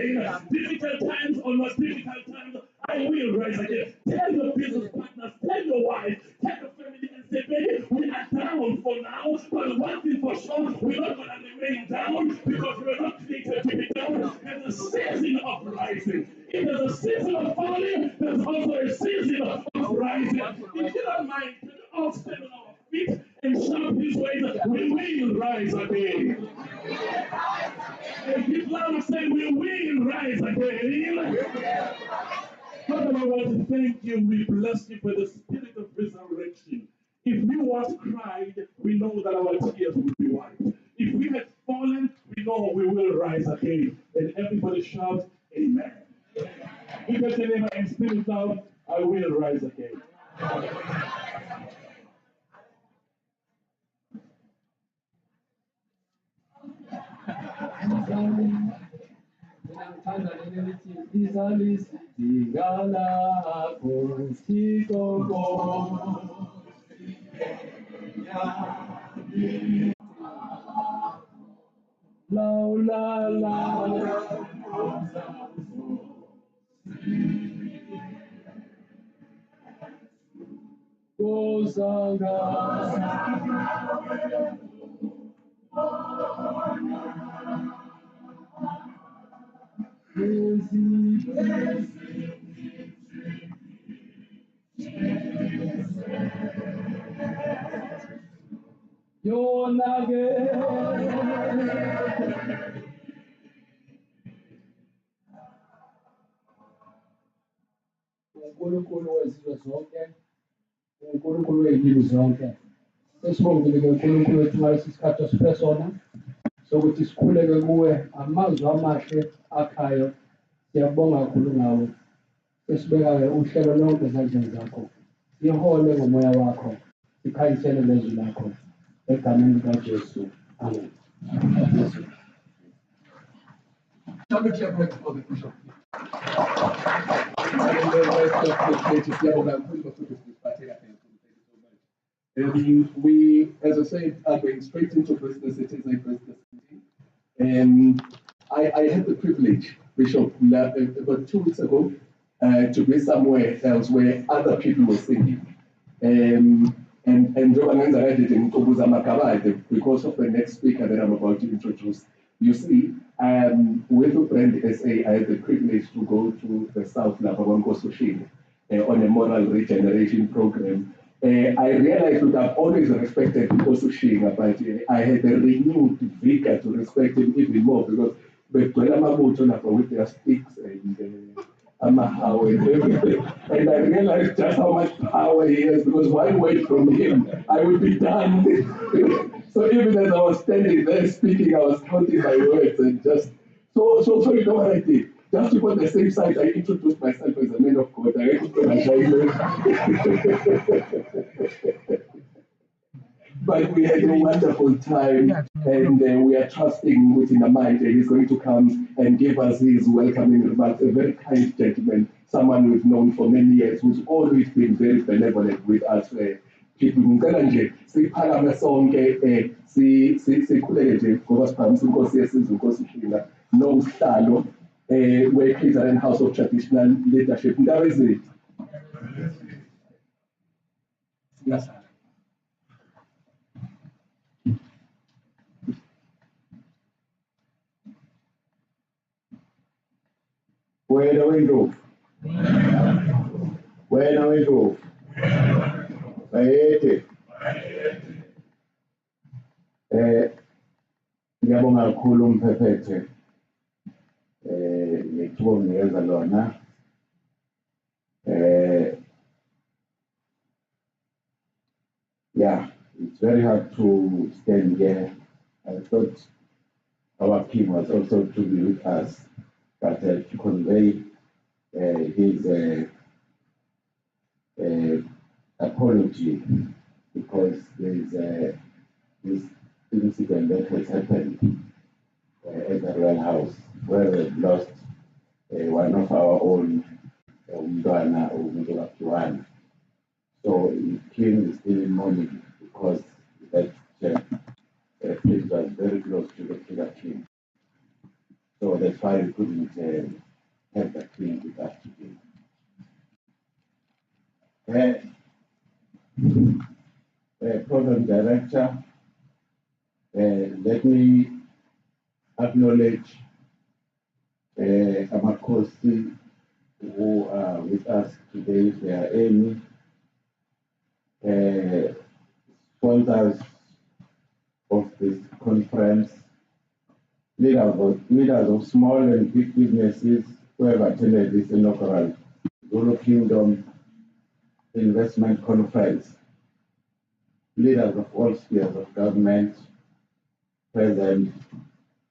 again. Difficult times or not difficult times, I will rise again. Tell your business partners, tell your wife, tell your family and say, baby, we are down for now, but one thing for sure, we're not going to remain down because we're not created to be down. There's a season of rising. If there's a season of falling, there's also a season of rising. If you don't mind, can you all stand on our feet and shout these ways, we will rise again. And people are saying, we will rise again. Father, I want to thank you. We bless you for the spirit of resurrection. If we once cried, we know that our tears will be wiped. If we had fallen, we know we will rise again. And everybody shout, amen. Look at your neighbor and spirit out, I will rise again. uNkulunkulu wezizwe zonke, uNkulunkulu wey'limi zonke. Sesibongile ke uNkulunkulu wethu ngalesi sikhathi osiphe sona sokuthi sikhuleke kuwe amazwi amahle akhayo. Siyabonga kakhulu ngawe. Sesibeka-ke uhlelo lonke ezandleni zakho. Sihole ngomoya wakho. Sikhanyisele lezwi lakho. Egameni likaJesu. Amen. Shall we clap for the bishop? We, as I said, are going straight into business. It is a business meeting. And I had the privilege, Bishop, about 2 weeks ago, to be somewhere else where other people were singing. And I did in Tobuza Makabade because of the next speaker that I'm about to introduce. You see, with Brand SA, I had the privilege to go to the South Labawanko Sushin on a moral regeneration program. I realized that I've always respected Osushinga, but I had a renewed vigor to respect him even more because with their sticks and Amahaw and everything. And I realized just how much power he has because one word from him, I would be done. So even as I was standing there speaking, I was counting my words and just so you know what I did? Just to put the same side, I introduced myself as a man of God. I But we had a wonderful time, and we are trusting within the mind that he's going to come and give us his welcoming remarks. A very kind gentleman, someone we've known for many years, who's always been very benevolent with us. People ngicela nje siphakame sonke sikhuleke nje ngoba siphakamise inkosi yesizwe inkosi Shinga nomhlalo we-KZN House of Traditional Leadership. Ndaba ezinhle. Siyasala. Wena wendlovu. Wena wendlovu. Bayede. Ngiyabonga kakhulu umphephethe. Ngithuba nginikeza lona. Yeah, it's very hard to stand here. I thought our king was also to be with us, but to convey his apology because there's this incident that has happened at the Royal House where we've lost one of our own, Umdwana or So the king is still in mourning because that place was very close to the king. So that's why we couldn't have the Queen with us today. Program Director, let me acknowledge Amakosi who are with us today. They are Amy, sponsors of this conference, leaders of small and big businesses who have attended this inaugural Zulu Kingdom Investment Conference, leaders of all spheres of government, present,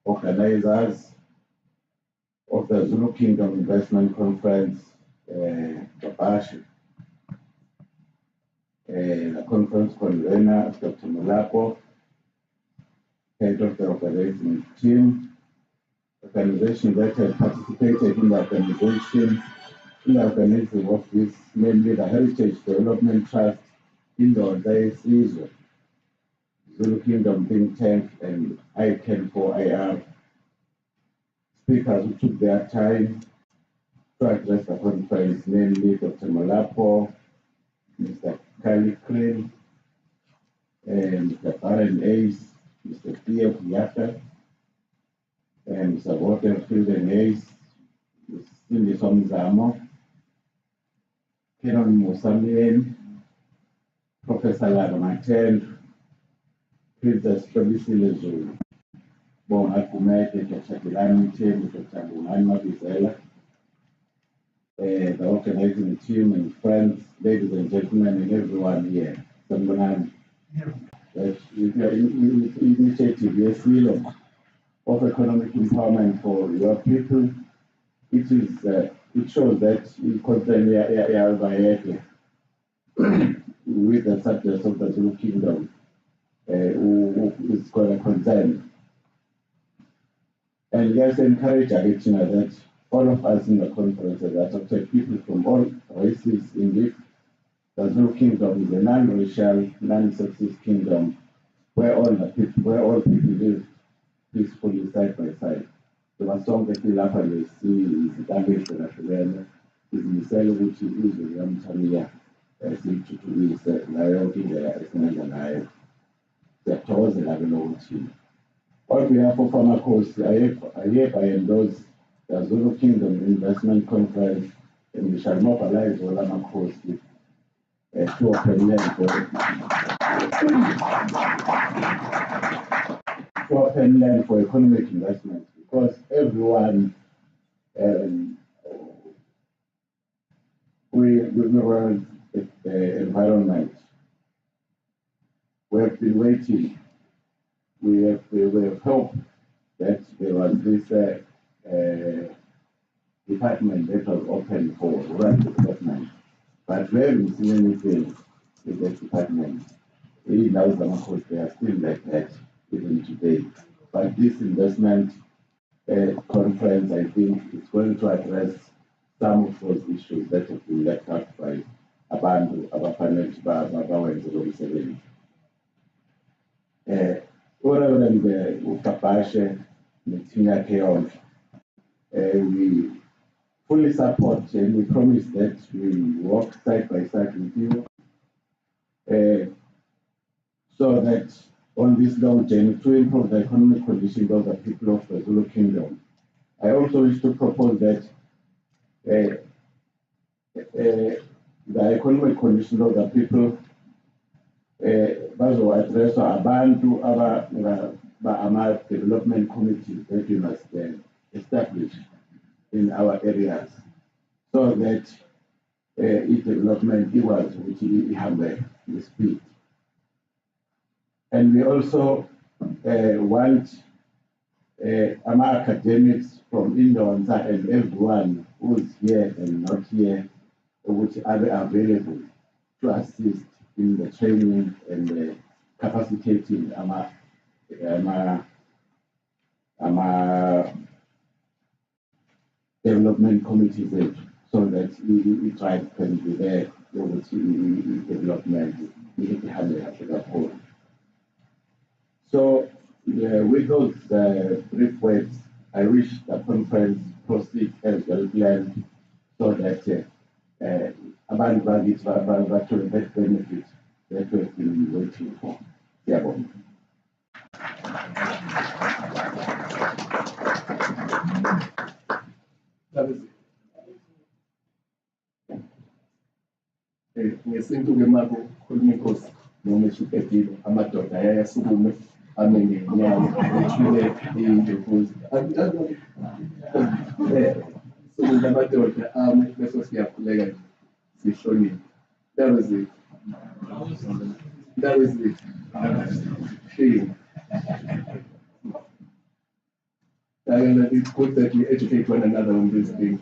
organizers of the Zulu Kingdom Investment Conference, Babashi, the conference convener, Dr. Mulapo, head of the organizing team, organization that has participated in the organization, in the organizing of this, namely the Heritage Development Trust in the Imbizo, Zulu Kingdom Think Tank, and ICANN for IR. Speakers who took their time to address the conference, namely Dr. Mulapo, Mr. Kali Krill, and Mr. Baron Ace, Mr. P.F. Yaka, and Mr. Walter Fielden Ace, Mr. Cindy Somzamo, Kenon Musamien, Professor Lara Maten, Princess Probisile Zulu, Bon Akumete, Dr. Kilani Tim, Dr. Bunani Mabizela, the organizing team and friends, ladies and gentlemen, and everyone here. Sanbanani. That initiative, yes, of economic empowerment for your people. It is. It shows that you concern Bayede with the subjects of the Zulu Kingdom, who is going to concern. And let's encourage Arichina that all of us in the conference have attracted people from all races. Indeed, the Zulu Kingdom is a non-racial, non-sexist kingdom where all people live peacefully side by side. The Masibonge lapha izitambiso lahlukene izimiselo ukuthi izwe likamthaniya siyithuthukise ngayo yonke indlela esingenza ngayo. Siyathokozela-ke lokuthi on behalf of Amakhosi, I hereby endorse the Zulu Kingdom Investment Conference, and we shall mobilize all Amakhosi to open land for economic investment, because everyone we were the environment. We have been waiting. We have hoped that there was this department that was open for rural development, but we haven't seen anything in that department. Even now, they are still like that even today. But this investment conference, I think, is going to address some of those issues that have been left out by Abantu, Abafanele, Babawenze Lomsebenzi. Other than the Ukapashe, Mitinga Keon, we fully support and we promise that we will work side by side with you so that on this long journey to improve the economic conditions of the people of the Zulu Kingdom. I also wish to propose that the economic conditions of the people bazo address abantu ama development committees that we must establish in our areas so that development was which we have the speed. And we also want academics from Indonza and everyone who's here and not here, which are available to assist in the training and capacitating development committees so that we try to be there with development as a whole. So with those brief words, I wish the conference proceed as well planned so that abantu bakithi bathole that benefit that we've been waiting for. Siyabonga. Ngesintu-ke mako khuluma inkosi noma eshukedile amadoda ayasukume ame ngenyawo ethule indlovuzi sukume amadoda ame bese siyakhuleka nje sihloniphe. That was it. Shame. It's good that we educate one another on these things,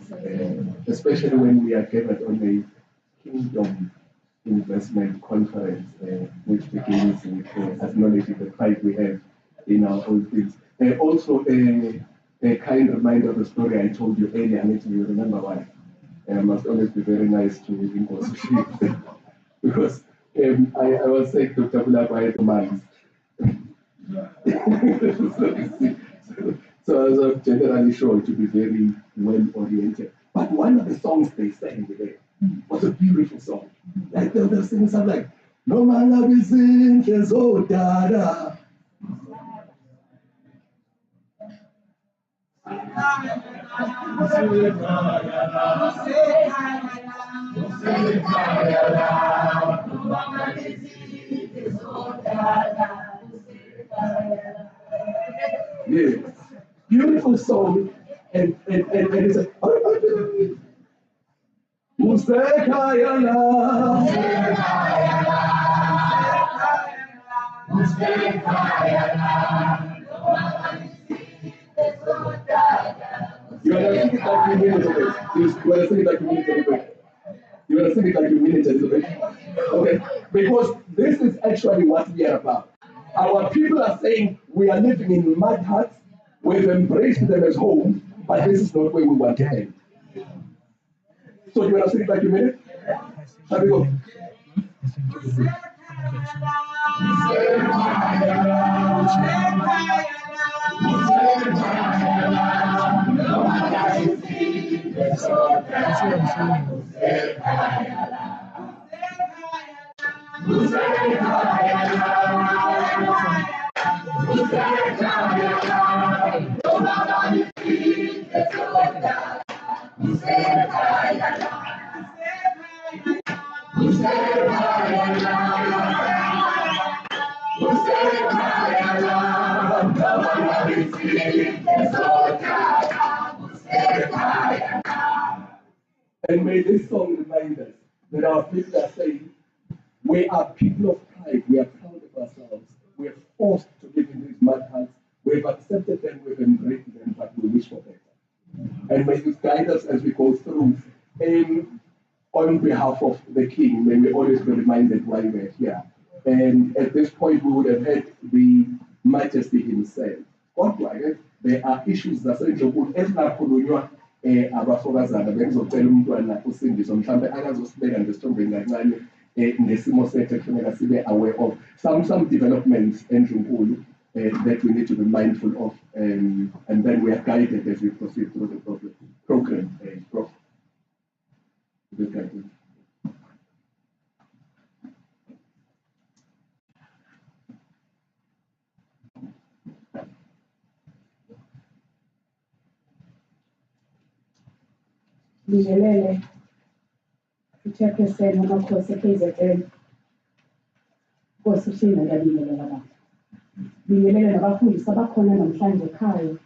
especially when we are gathered on a kingdom investment conference, which begins with acknowledging the pride we have in our own things. Also, a kind reminder of the story I told you earlier, and you remember why. I must always be very nice to Imbizo because I was saying to Dr. Bayede man. So I was generally sure to be very well oriented. But one of the songs they sang there was a beautiful song. Like they were singing something like, "No man love is in his old dada." Yeah, beautiful song, and it's a You wanna sing it like you mean it a bit? You wanna sing it like you mean it a little bit? You wanna sing it like you mean it a little bit? Okay, because this is actually what we are about. Our people are saying we are living in mud huts, we've embraced them as home, but this is not where we want to end. So you wanna sing it like you mean it? Shall we go? And may this song remind us that our people are saying, we are people of pride, we are proud of ourselves, we are forced to live in these mud huts, we've accepted them, we've embraced them, but we wish for better. And may this guide us as we go through. On behalf of the King, may we always be reminded why we're here. And at this point, we would have had the Majesty himself. There are issues zasendlokulu ezingakhulunywa abafokazana bengizocela umntwana uSindiso mhlawumbe akazosibeka ngesithombeni kancane ngesimo sethu ekufanele sibe aware of some developments endlunkulu that we need to be mindful of, and then we are guided as we proceed through the program. Bingelele uchairperson wamakhosi KZN Nkosi Ushina ngiyabingelela baba. Bingelele nabafundisi abakhona namhlanje ekhaya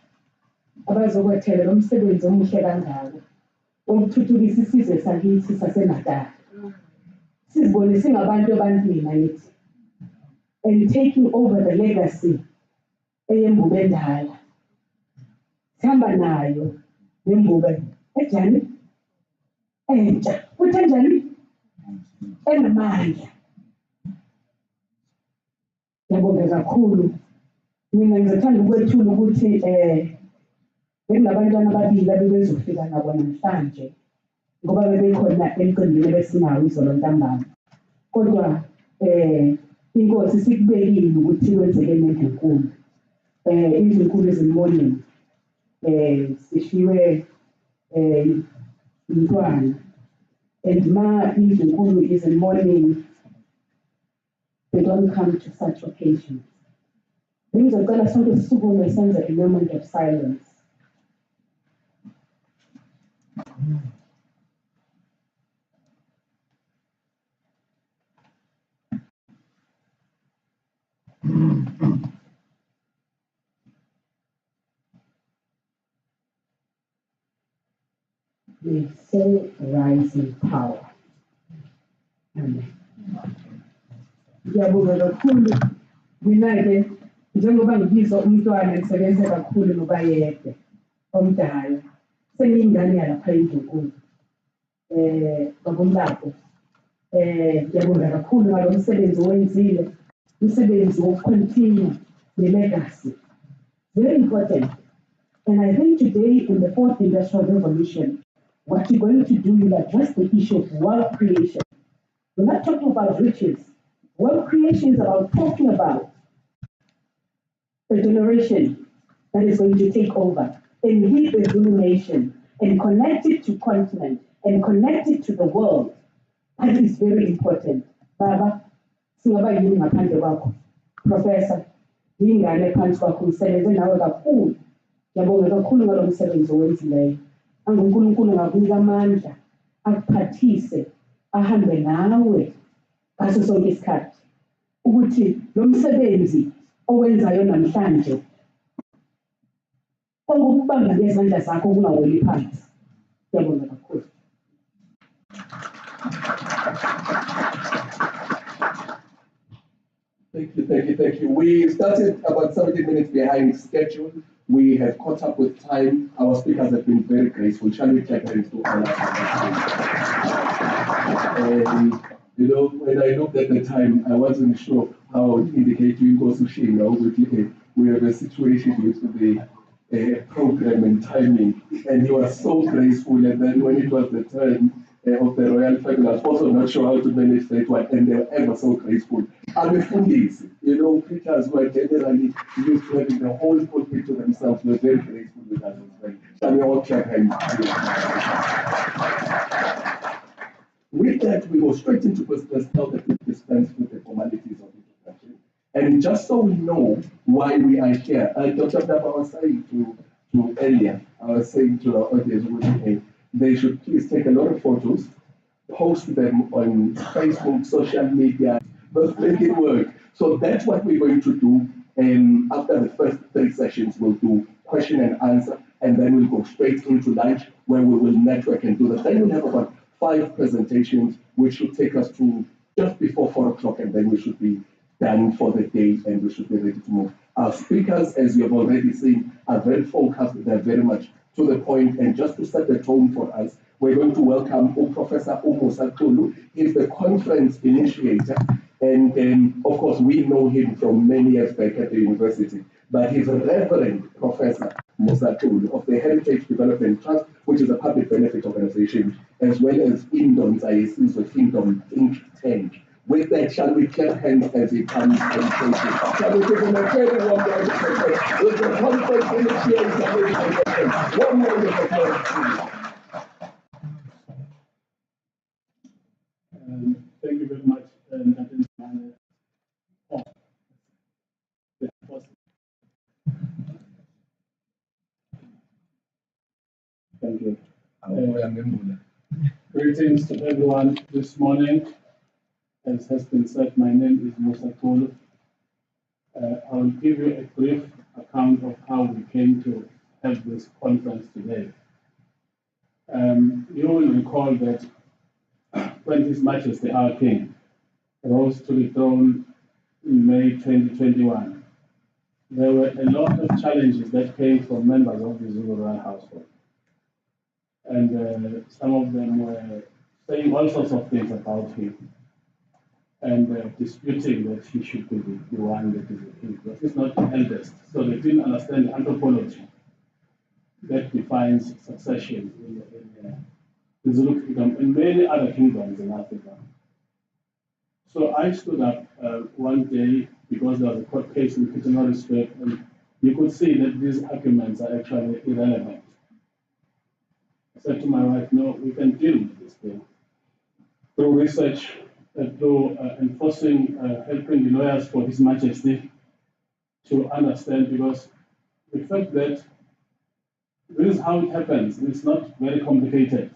abazokwethela lo msebenzi omuhle kangaka ukuthuthukisa isizwe sakithi saseNatali. Sizibone singabantu ebantwini nayithi and taking over the legacy eyembubo endala. Sihamba nayo lembubo ejani entsha futhi enjani enamandla. Ngiyabonga kakhulu. Mina ngizothanda ukwethula ukuthi bekunabantwana ababili abebezofika nabo namhlanje ngoba bebekhona emcimbini besinawo izolo ntambama. Kodwa inkosi sikubekile ukuthi kwenzeke nendlunkulu. Indlunkulu is in mourning. sishiwe umntwana and ma izinkulu is in mourning, they don't come to such occasions. Bengizocela sonke sisukume senze a moment of silence. May soul rise in power. Amen. Ngiyabonga kakhulu mina-ke njengoba ngibizwa umntwana ngisebenze kakhulu nobayede omdala sengiyingane yalapha eNdlunkulu babomlapho ngiyabonga kakhulu ngalo msebenzi owenzile, umsebenzi wokucontinue ne-legacy, very important. And I think today in the fourth industrial revolution, what you're going to do is address the issue of wealth creation. We're not talking about riches. Wealth creation is about talking about the generation that is going to take over and lead the Zulu nation and connect it to continent and connect it to the world. That is very important. Baba, singaba yini ngaphandle kwakho. Professor, yingane phansi kwakho usebenze nawe kakhulu. Ngiyabonga kakhulu ngalo msebenzi owenzileyo. UNkulunkulu ngakunika amandla, akuphathise, ahambe nawe ngaso sonke isikhathi. Ukuthi lo msebenzi owenzayo namhlanje ongukubamba ngezandla zakho kungaweli phansi. Ngiyabonga kakhulu. Thank you. We started about 17 minutes behind schedule. We have caught up with time. Our speakers have been very graceful. Shall we clap hands to all of them? You know, when I looked at the time, I wasn't sure how to indicate to you because we have a situation with the program and timing, and he was so graceful. And then when it was the turn of the royal family, I was also not sure how to manage that one, and they were ever so graceful. I'm a foodies, you know, preachers who are generally used to having the whole pulpit to themselves were very graceful with us as well. Shall we all clap hands? With that, we go straight into business now that we dispense with the formalities of introduction. And just so we know why we are here, Dr. Daba was saying to earlier, I was saying to our audience, they should please take a lot of photos, post them on Facebook, social media, but make it work. So that's what we're going to do. And after the first 3 sessions, we'll do question and answer, and then we'll go straight into lunch where we will network and do that. Then we'll have about 5 presentations, which should take us to just before 4 o'clock, and then we should be done for the day and we should be ready to move. Our speakers, as you have already seen, are very focused. They're very much to the point. And just to set the tone for us, we're going to welcome Professor Masibonge. He's the conference initiator. And of course, we know him from many years back at the university. But he's a Reverend Professor Masibonge of the Heritage Development Trust, which is a public benefit organization, as well as Indon's ISIS Kingdom Think Tank. With that, shall we clap hands as he comes and takes it? Shall we give him a very warm round of applause? With the conference initiator, ladies and gentlemen. One round of applause, please. Thank you very much. Thank you. Greetings to everyone this morning. As has been said, my name is Masibonge. I will give you a brief account of how we came to have this conference today. You will recall that when His Majesty our King rose to the throne in May 2021, there were a lot of challenges that came from members of the Zulu royal household. And some of them were saying all sorts of things about him and disputing that he should be the one that is the king. But he's not the eldest, so they didn't understand the anthropology that defines succession in the Zulu kingdom and many other kingdoms in Africa. So I stood up one day because there was a court case in Pretoria Street, and you could see that these arguments are actually irrelevant. I said to my wife, no, we can deal with this thing through research, through enforcing, helping the lawyers for His Majesty to understand, because the fact that this is how it happens, it's not very complicated.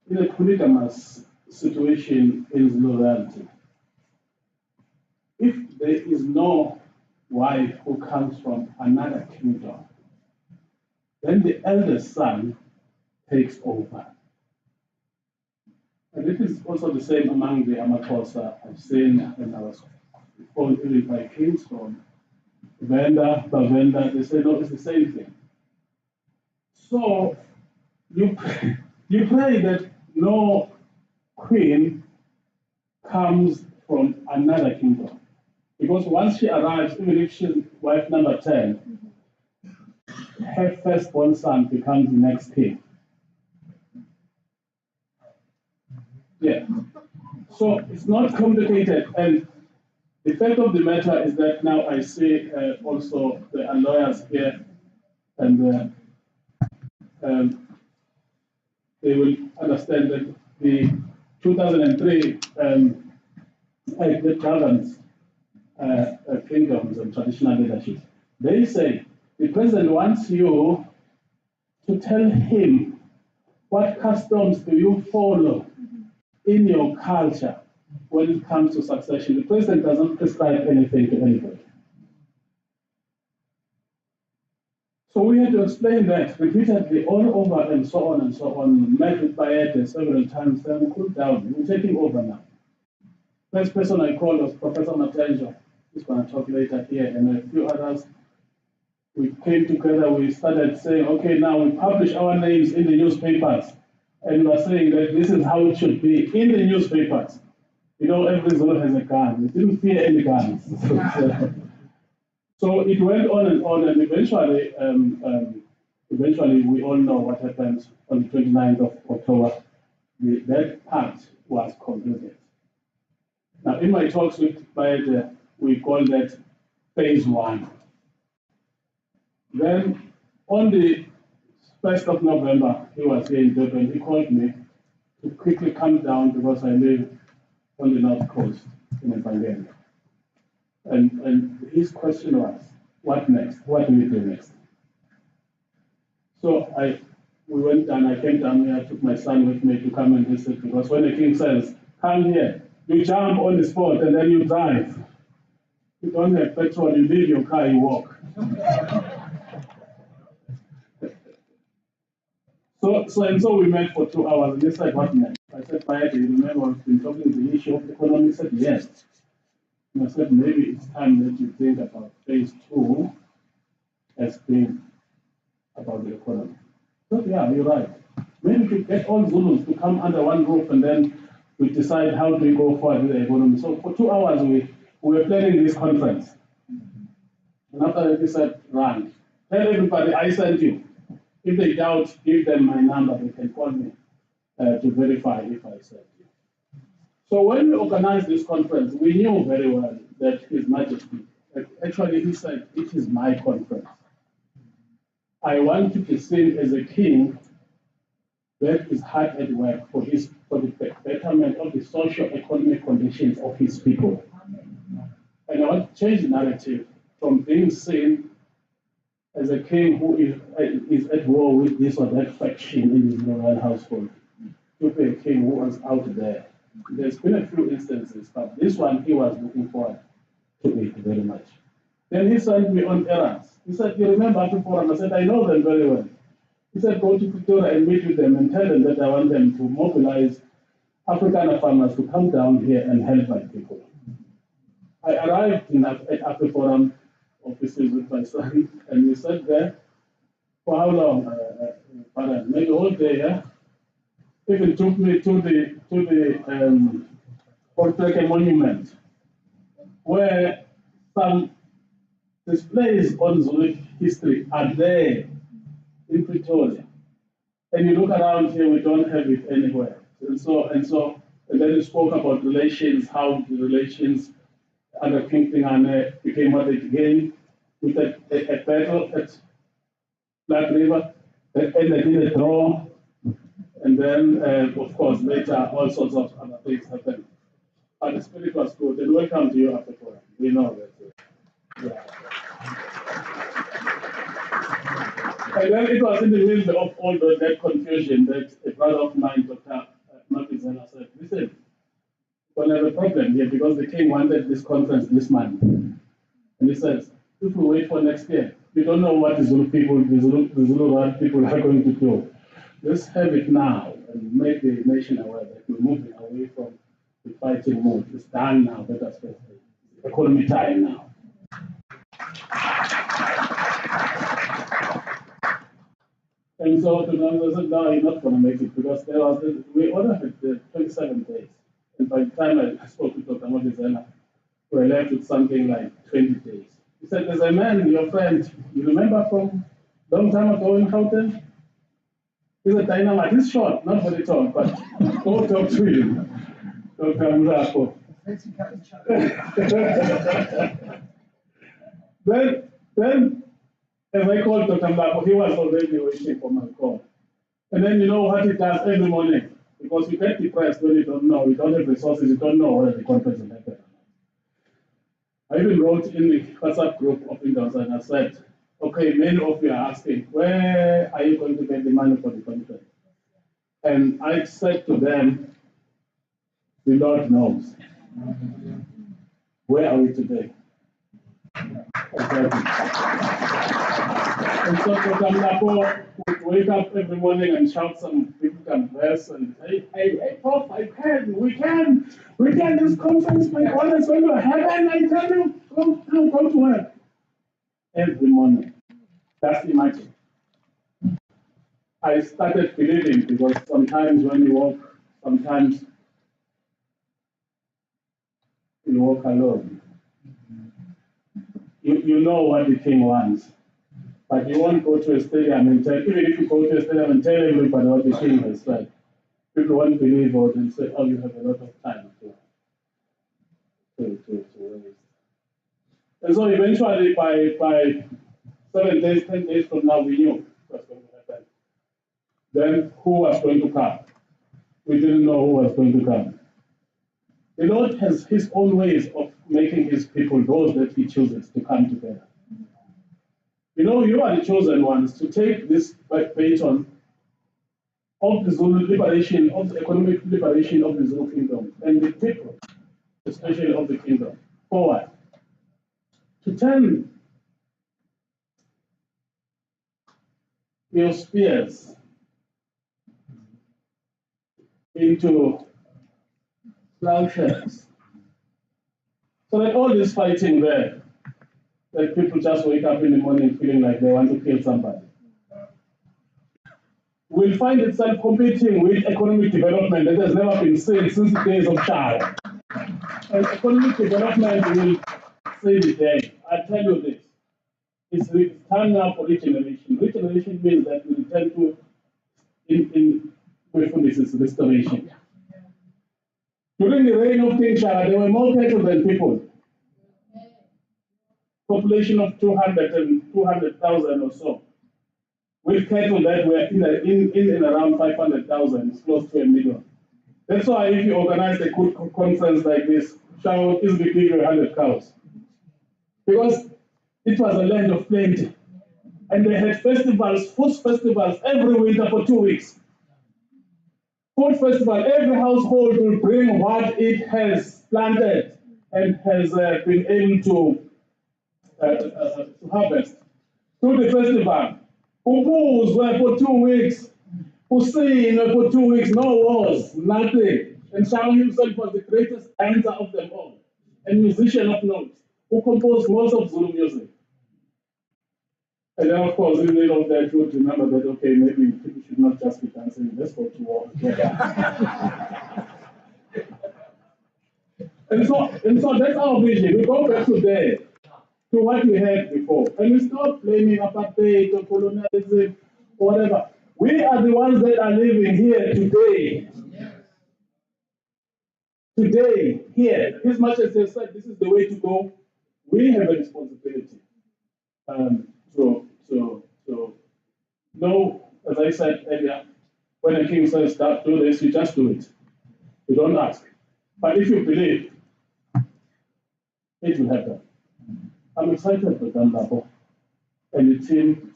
In a polygamous situation in Zulu reality, if there is no wife who comes from another kingdom, then the eldest son takes over. And it is also the same among the Amakosa. I've seen when I was phoned even by kings from Venda, Bavenda, they say, no, it's the same thing. So you pray that no queen comes from another kingdom. Because once she arrives, even if she's wife number 10, her firstborn son becomes the next king. Yeah. So it's not complicated. And the fact of the matter is that now I see also there are lawyers here, and they will understand that the 2003 Act that governs kingdoms and traditional leadership, they say the president wants you to tell him what customs do you follow in your culture when it comes to succession. The president doesn't prescribe anything to anybody. So we had to explain that repeatedly all over and so on and so on. Met with Bayede several times, then cool down, we're taking over now. First person I called was Professor Matenjo. He's going to talk later here, and a few others. We came together, we started saying, okay, now we publish our names in the newspapers. And we're saying that this is how it should be in the newspapers. You know, every Zulu has a gun. They didn't fear any guns. So it went on, and eventually we all know what happened on the 29th of October. That part was concluded. Now, in my talks with Bayede, we call that phase 1. Then, on the 1st of November, he was here in Durban. He called me to quickly come down because I live on the North Coast in Bayede. And his question was, what next? What do we do next? So we went down, I came down here, I took my son with me to come and visit, because when the king says, come here, you jump on the spot and then you drive. You don't have petrol, you leave your car, you walk. So we met for 2 hours, and he said, what next? I said, Bayede, you remember we've been talking the issue of the economy? He said, yes. And I said, maybe it's time that you think about phase 2 as being about the economy. So yeah, you're right. Maybe we could get all Zulus to come under one roof, and then we decide how do we go forward with the economy. So for 2 hours, we were planning this conference. And after that, he said, run. Tell everybody I sent you. If they doubt, give them my number. They can call me to verify if I sent you. So when we organized this conference, we knew very well that His Majesty, actually he said, it is my conference. I want to be seen as a king that is hard at work for the betterment of the socio-economic conditions of his people. And I want to change the narrative from being seen as a king who is at war with this or that faction in his royal household, to be a king who was out there. There's been a few instances, but this one he was looking forward to it very much. Then he sent me on errands. He said, you remember Africa Forum? I said, I know them very well. He said, go to Pretoria and meet with them and tell them that I want them to mobilize Afrikaner farmers to come down here and help my people. I arrived at Africa Forum offices with my son, and we sat there for how long? Maybe a whole day, yeah? Even took me to the Portrait Monument, where some displays on Zulu history are there in Pretoria. And you look around here, we don't have it anywhere. And then you spoke about relations, how the relations under King Pingane became what they became. with a battle at Black River that ended in a draw. And then, of course, later all sorts of other things happened. But the spirit was good. And welcome to you, Africa. We know that. Yeah. And then it was in the midst of all that confusion that a brother of mine, Dr. Masibonge, said, listen, we're going to have a problem here because the king wanted this conference this month. And he says, if we wait for next year, we don't know what the Zulu people, the Zulu people are going to do. Let's have it now and make the nation aware that we're moving away from the fighting mode. It's done now, let us face it. Economy time now. And so to them, they said, no, you're not going to make it because there was we only had 27 days. And by the time I spoke to Dr. Masibonge, we were left with something like 20 days. He said, there's a man, your friend, you remember from a long time ago in Gauteng? He's a dynamite. He's short, not very tall, but go talk to him. Dr. Mlako. then, as I called Dr. Mlako, he was already waiting for my call. And then you know what he does every morning? Because you get depressed when you don't know, you don't have resources, you don't know whether the conference will happen. I even wrote in the WhatsApp group of Imbizo and I said, okay, many of you are asking, where are you going to get the money for the conference? And I said to them, the Lord knows. Where are we today? Exactly. And so Dr. Mlako would wake up every morning and shout some biblical verse and hey, Prof, we can, this conference, my God is going to heaven, I tell you, go to work. Every morning. Just imagine. I started believing because sometimes when you walk, sometimes you walk alone. You know what the king wants. But you won't go to a stadium and tell, even if you go to a stadium and tell everybody what the king has said, people won't believe or they'll say, oh, you have a lot of time to waste. And so eventually by 7 days, 10 days from now, we knew what was going to happen. Then who was going to come? We didn't know who was going to come. The Lord has his own ways of making his people, those that he chooses, to come together. You know, you are the chosen ones to take this baton of the Zulu liberation, of the economic liberation of the Zulu kingdom, and the people, especially of the kingdom, forward. To turn your spears into plowshares. So that all this fighting there, that people just wake up in the morning feeling like they want to kill somebody, will find itself competing with economic development that has never been seen since the days of Chad. And economic development will save the day. I tell you this. It's time now for regeneration. Regeneration means that we return to in restoration. During the reign of King Shaka, there were more cattle than people. Population of 200,000 or so. With cattle that were in and around 500,000, it's close to 1 million. That's why if you organize a good conference like this, Shaka will easily give you 100 cows. Because it was a land of plenty. And they had festivals, food festivals, every winter for 2 weeks. Food festival, every household will bring what it has planted and has been able to harvest. To the festival, Ubus were for 2 weeks. Hussein were for 2 weeks, no wars, nothing. And Shaka himself was the greatest dancer of them all, and musician of note, who composed most of Zulu music. And then, of course, in the middle of that, you would remember that, okay, maybe people should not just be dancing, let's go to war. and so that's our vision. We go back to there, to what we had before. And we stop blaming apartheid or colonialism or whatever. We are the ones that are living here today. Today, here, as much as they said this is the way to go, we have a responsibility. So, no, as I said earlier, when a king says that, do this, you just do it. You don't ask. But if you believe, it will happen. I'm excited for Dandabo and the team,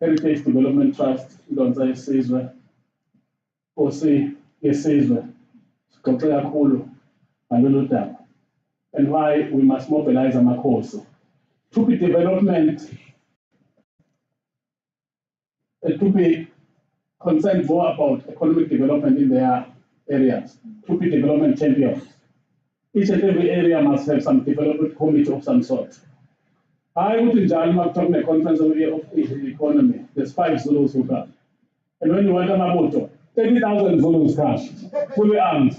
Heritage Development Trust, Ilonza Yesizwe, Osi Yesizwe, Skotea Kulu, and Lulutaba. And why we must mobilize Amakosi. To be development, to be concerned more about economic development in their areas, to be development champions. Each and every area must have some development committee of some sort. I would in Jalma talk a conference of the economy. There's 5 Zulus who come. And when you went on Maputo, 30,000 Zulus cash, fully armed,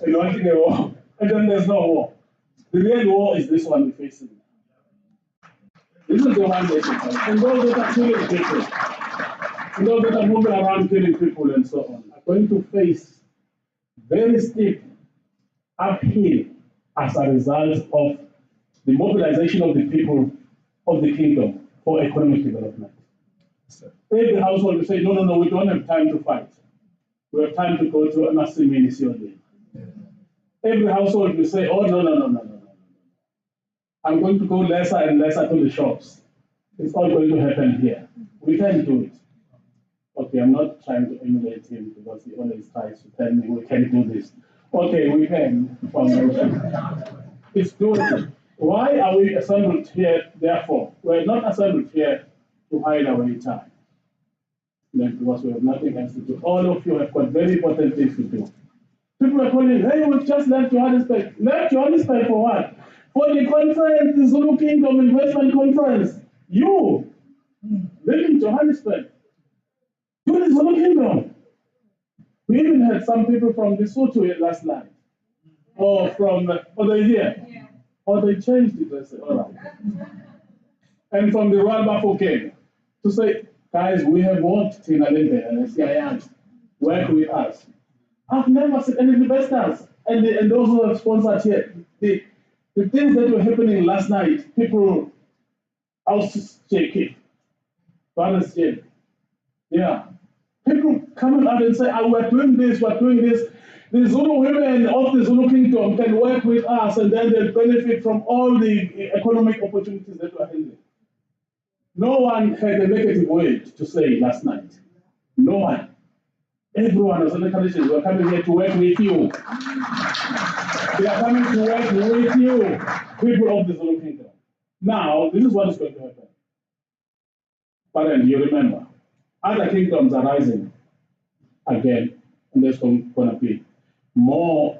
and wanting a war. And then there's no war. The real war is this one we're facing. This is the one nation. And those that are killing people, and those that are moving around killing people and so on, are going to face very steep uphill as a result of the mobilization of the people of the kingdom for economic development. Every household will say, no, we don't have time to fight. We have time to go to a Masibonge. Every household will say, oh, no. I'm going to go lesser and lesser to the shops. It's all going to happen here. We can do it. Okay, I'm not trying to emulate him because he always tries to tell me we can do this. Okay, we can. It's doable. Why are we assembled here, therefore? We're not assembled here to hide away time. Because we have nothing else to do. All of you have got very important things to do. People are calling, hey, we've just left Johannesburg. Left Johannesburg for what? For the conference, the Zulu Kingdom Investment Conference. You live in Johannesburg. You the Zulu Kingdom. We even had some people from Lesotho here last night. Or from, or they're here. Yeah. Or they changed it, they said, all right. And from the Royal Bafo came to say, guys, we have worked in Alembe and SCIM. Work with us. I've never seen any investors and those who have sponsored here. The things that were happening last night, people, I was just shaking. Yeah. People coming out and say, we're doing this, we're doing this. The Zulu women of the Zulu Kingdom can work with us and then they'll benefit from all the economic opportunities that we're having. No one had a negative word to say last night. No one. Everyone was on the condition. We're coming here to work with you. We are coming to work with you, people of the Zulu Kingdom. Now, this is what is going to happen. But then you remember, other kingdoms are rising again, and there's going to be more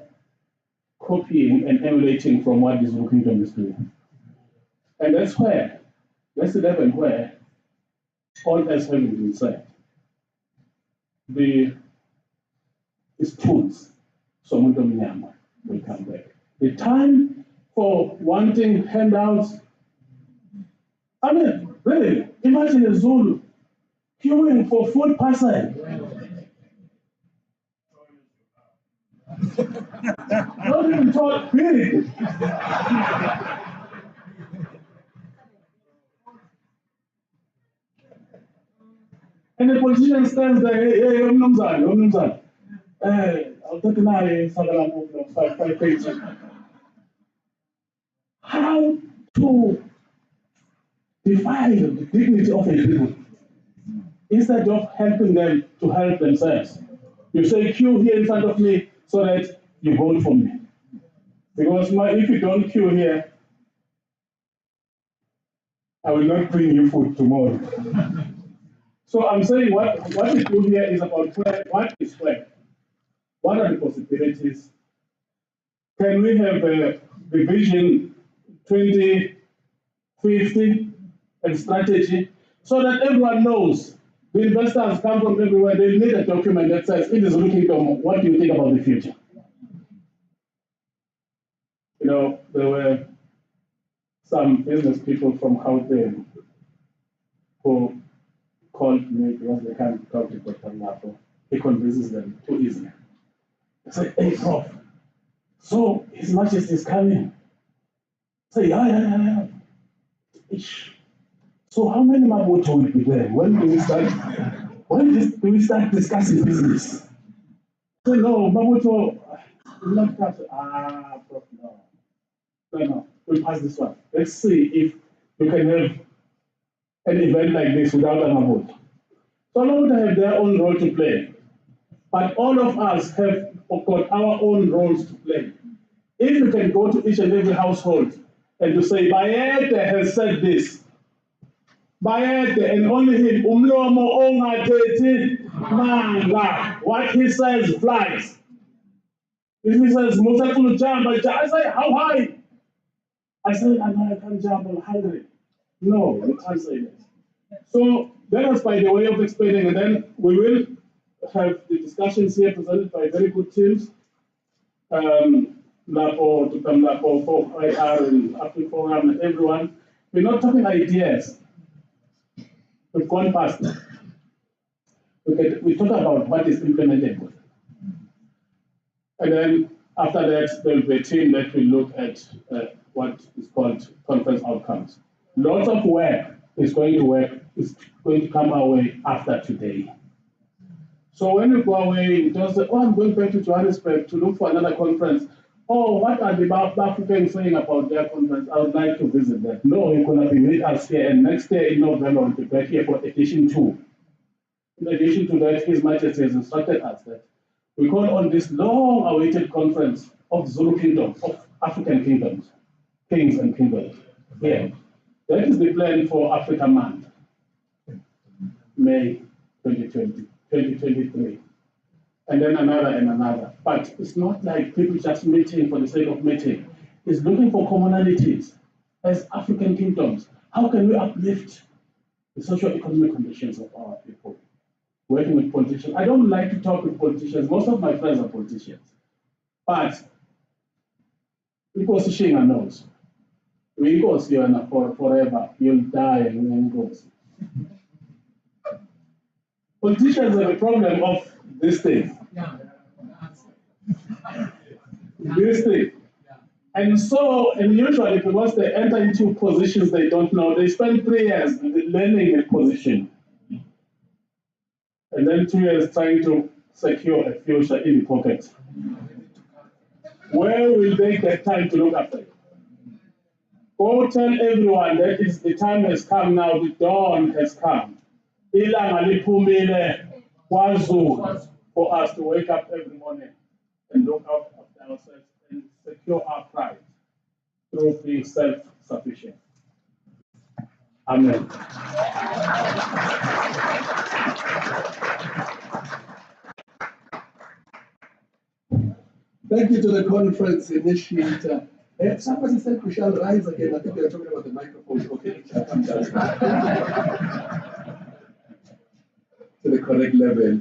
copying and emulating from what the Zulu Kingdom is doing. And that's 11 where, all else having been said, these tools, Somuntu Mnyama, will come back. The time for wanting handouts, I mean, really, imagine a Zulu queuing for food parcel. Not even talk big. And the politician stands there, hey, Mnumzane. I'll take an eye, five pages. How to define the dignity of a people instead of helping them to help themselves. You say, queue here in front of me so that you vote for me. Because if you don't queue here, I will not bring you food tomorrow. So I'm saying what we do here is about what is fair. What are the possibilities? Can we have the vision 2050 and strategy so that everyone knows the investors come from everywhere? They need a document that says, in the Zulu Kingdom, what do you think about the future? You know, there were some business people from Gauteng who called me because they can't talk to Dr. Napo. He convinces them too easily. I said, hey, Prof, so His Majesty is coming. I say, yeah. Ish. So how many Mabuto will be there? When do we start? Do we start discussing business? So no, Mabuto will not catch. Prof, no. No. We'll pass this one. Let's see if we can have an event like this without a Mabuto. So Mabuto have their own role to play, but all of us have got our own roles to play. If you can go to each and every household and to say, Bayede has said this, Bayede and only him, umlomo ongathethi manga, what he says flies. If he says, Musa to jump, I say, how high? I say, I can't jump, I'm hungry. No, you can't say that. So that was by the way of explaining, and then we will have the discussions here presented by very good teams. Lapo, Lapo, for IR and African Forum and everyone. We're not talking ideas. We've gone past that. We talk about what is implementable. And then after that, there'll be a team that will look at what is called conference outcomes. Lots of work is going to come our way after today. So when you go away, you don't say, oh, I'm going back to Johannesburg to look for another conference. Oh, what are the Africans saying about their conference? I would like to visit that. No, you're going to be with us here, and next year in November, we'll be back here for edition 2. In addition to that, His Majesty has instructed us that we call on this long-awaited conference of Zulu kingdoms, of African kingdoms, kings and kingdoms. Yeah. That is the plan for Africa Month, May 2023. And then another and another. But it's not like people just meeting for the sake of meeting. It's looking for commonalities as African kingdoms. How can we uplift the socio-economic conditions of our people? Working with politicians. I don't like to talk with politicians. Most of my friends are politicians. But because Shinga knows, we go see you forever, you'll die and then go see. Politicians have a problem of this thing. This thing. And usually because they enter into positions they don't know, they spend 3 years learning a position. And then 2 years trying to secure a future in the pocket. Where will they get time to look after it? Go tell everyone that the time has come now, the dawn has come. Ilanga liphumile kwaZulu for us to wake up every morning and look out after ourselves and secure our pride through being self-sufficient. Amen. Thank you to the conference initiator. Somebody said we shall rise again. I think they're talking about the microphone. Okay, come down. To the correct level.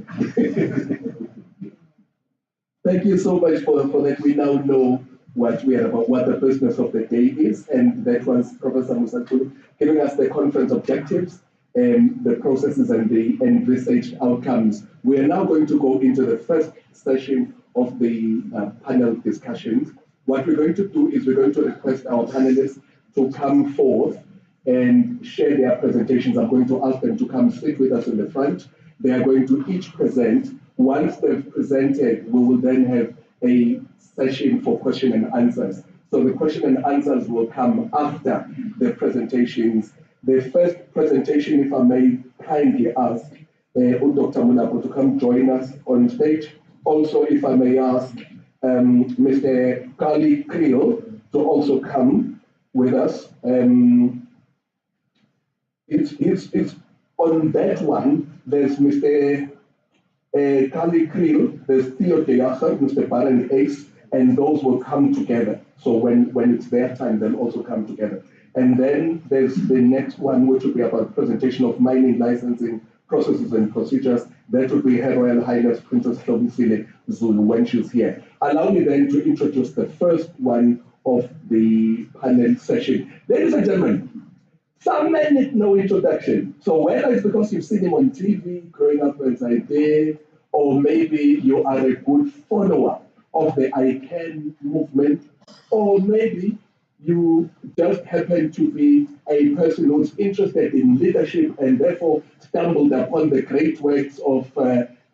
Thank you so much for that. We now know what we are about, what the business of the day is, and that was Professor Musakulu giving us the conference objectives and the processes and the envisaged outcomes. We are now going to go into the first session of the panel discussions. What we're going to do is we're going to request our panelists to come forth and share their presentations. I'm going to ask them to come sit with us in the front. They are going to each present. Once they've presented, we will then have a session for question and answers. So the question and answers will come after the presentations. The first presentation, if I may kindly ask Dr. Mulapo to come join us on stage. Also, if I may ask Mr. Kali Kriel to also come with us. It's on that one, there's Mr. Kali Kriel, there's Theo De Jager, Mr. Baron Ace, and those will come together. So when it's their time, they'll also come together. And then there's the next one, which will be about presentation of mining licensing processes and procedures. That would be Her Royal Highness Princess Hlobisile Zulu when she's here. Allow me then to introduce the first one of the panel session. Ladies and gentlemen, some men need no introduction. So whether it's because you've seen him on TV growing up as I did, or maybe you are a good follower of the I Can movement, or maybe you just happen to be a person who's interested in leadership and therefore stumbled upon the great works of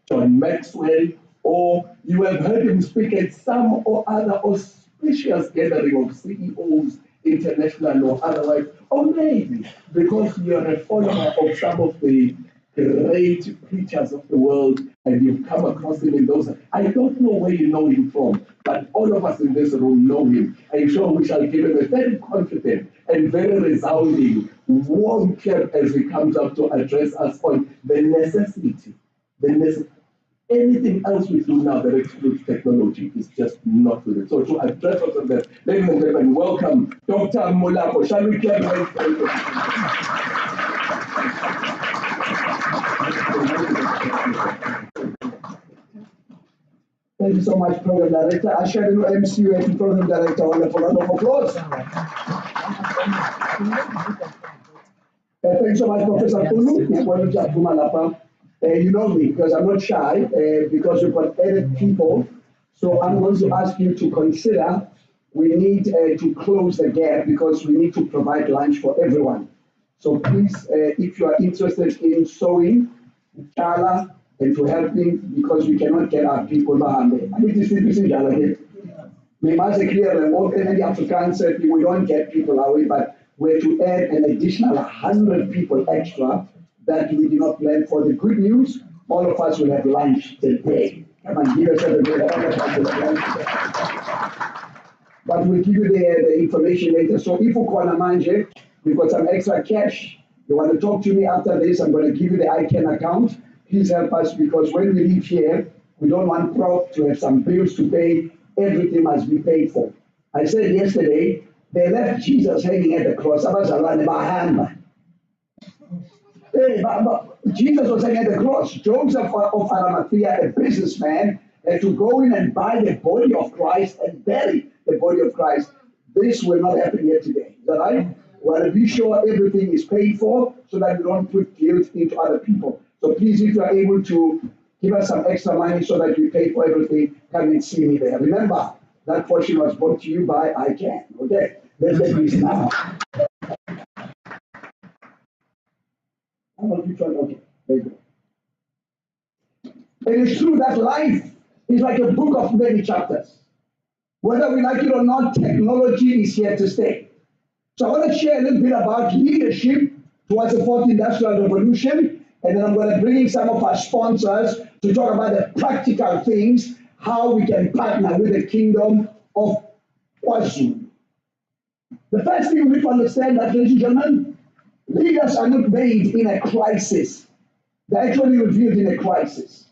John Maxwell, or you have heard him speak at some or other auspicious gathering of CEOs, international or otherwise, or maybe because you're a follower of some of the great preachers of the world and you've come across him in those. I don't know where you know him from, but all of us in this room know him. I'm sure we shall give him a very confident and very resounding warm clap as he comes up to address us on the necessity. Anything else we do now that excludes technology is just not with it. So to address us on that, ladies and gentlemen, welcome Dr. Molapo. Shall we clap hands? Thank you so much, Program Director. I share the MC and Program Director. Wonderful round of applause. Thank you so much, Professor Pulu. You know me because I'm not shy, because we've got added people. So I'm going to ask you to consider we need to close the gap because we need to provide lunch for everyone. So please, if you are interested in sewing, Chala, and to helping because we cannot get our people behind it. I need to see this in Jala. We must clear them all. And the Africans said we don't get people away, but we're to add an additional 100 people extra that we did not plan for. The good news, all of us will have lunch today. Come on, give us a bit but we'll give you the information later. So if you call a manje, we've got some extra cash. You want to talk to me after this, I'm going to give you the ICANN account. Please help us because when we leave here, we don't want Prof to have some bills to pay. Everything must be paid for. I said yesterday, they left Jesus hanging at the cross. Hey, but Jesus was hanging at the cross. Joseph of Arimathea, a businessman, had to go in and buy the body of Christ and bury the body of Christ. This will not happen here today. Is that right? We want to be sure everything is paid for so that we don't put guilt into other people. So please, if you are able to give us some extra money so that we pay for everything, come and see me there. Remember, that portion was brought to you by ICANN. Okay? Let's do this now. Okay, very good. It is true that life is like a book of many chapters. Whether we like it or not, technology is here to stay. So I want to share a little bit about leadership towards the fourth industrial revolution, and then I'm going to bring in some of our sponsors to talk about the practical things, how we can partner with the kingdom of KwaZulu. The first thing we need to understand that, ladies and gentlemen, leaders are not made in a crisis. They're actually revealed in a crisis.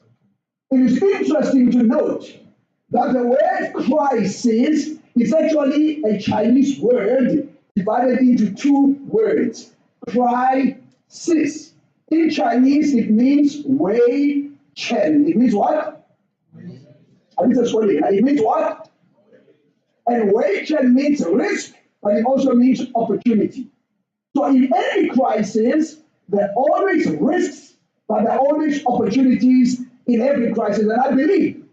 It is interesting to note that the word crisis is actually a Chinese word divided into two words. Crisis. In Chinese, it means wei chen. It means what? It means what? And wei chen means risk, but it also means opportunity. So in any crisis, there are always risks, but there are always opportunities in every crisis. And I believe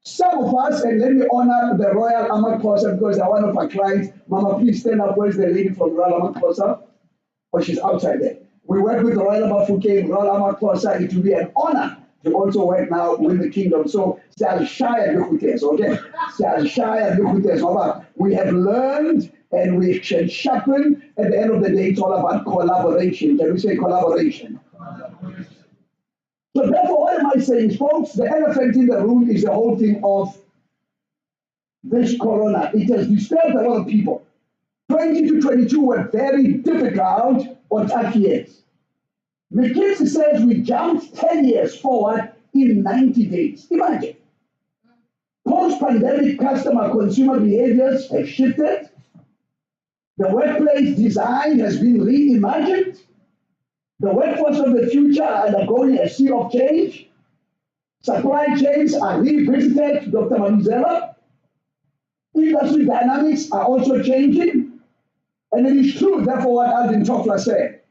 some of us, and let me honor the Royal Armored Corps because they're one of our clients. Mama, please stand up. Where's the lady from Royal Armored Corps? Oh, she's outside there. We work with the Royal Bafouke, Royal Armored Corps. It will be an honor to also work now with the kingdom. So, okay? We have learned and we can sharpen. At the end of the day, it's all about collaboration. Can we say collaboration? So therefore, what am I saying, folks? The elephant in the room is the whole thing of this corona. It has disturbed a lot of people. 20 to 22 were very difficult or tough years. McKinsey says we jumped 10 years forward in 90 days. Imagine. Post-pandemic consumer behaviors have shifted. The workplace design has been reimagined. The workforce of the future are undergoing a sea of change. Supply chains are revisited, Dr. Manuzela. Industry dynamics are also changing. And it is true, therefore, what Alvin Toffler said.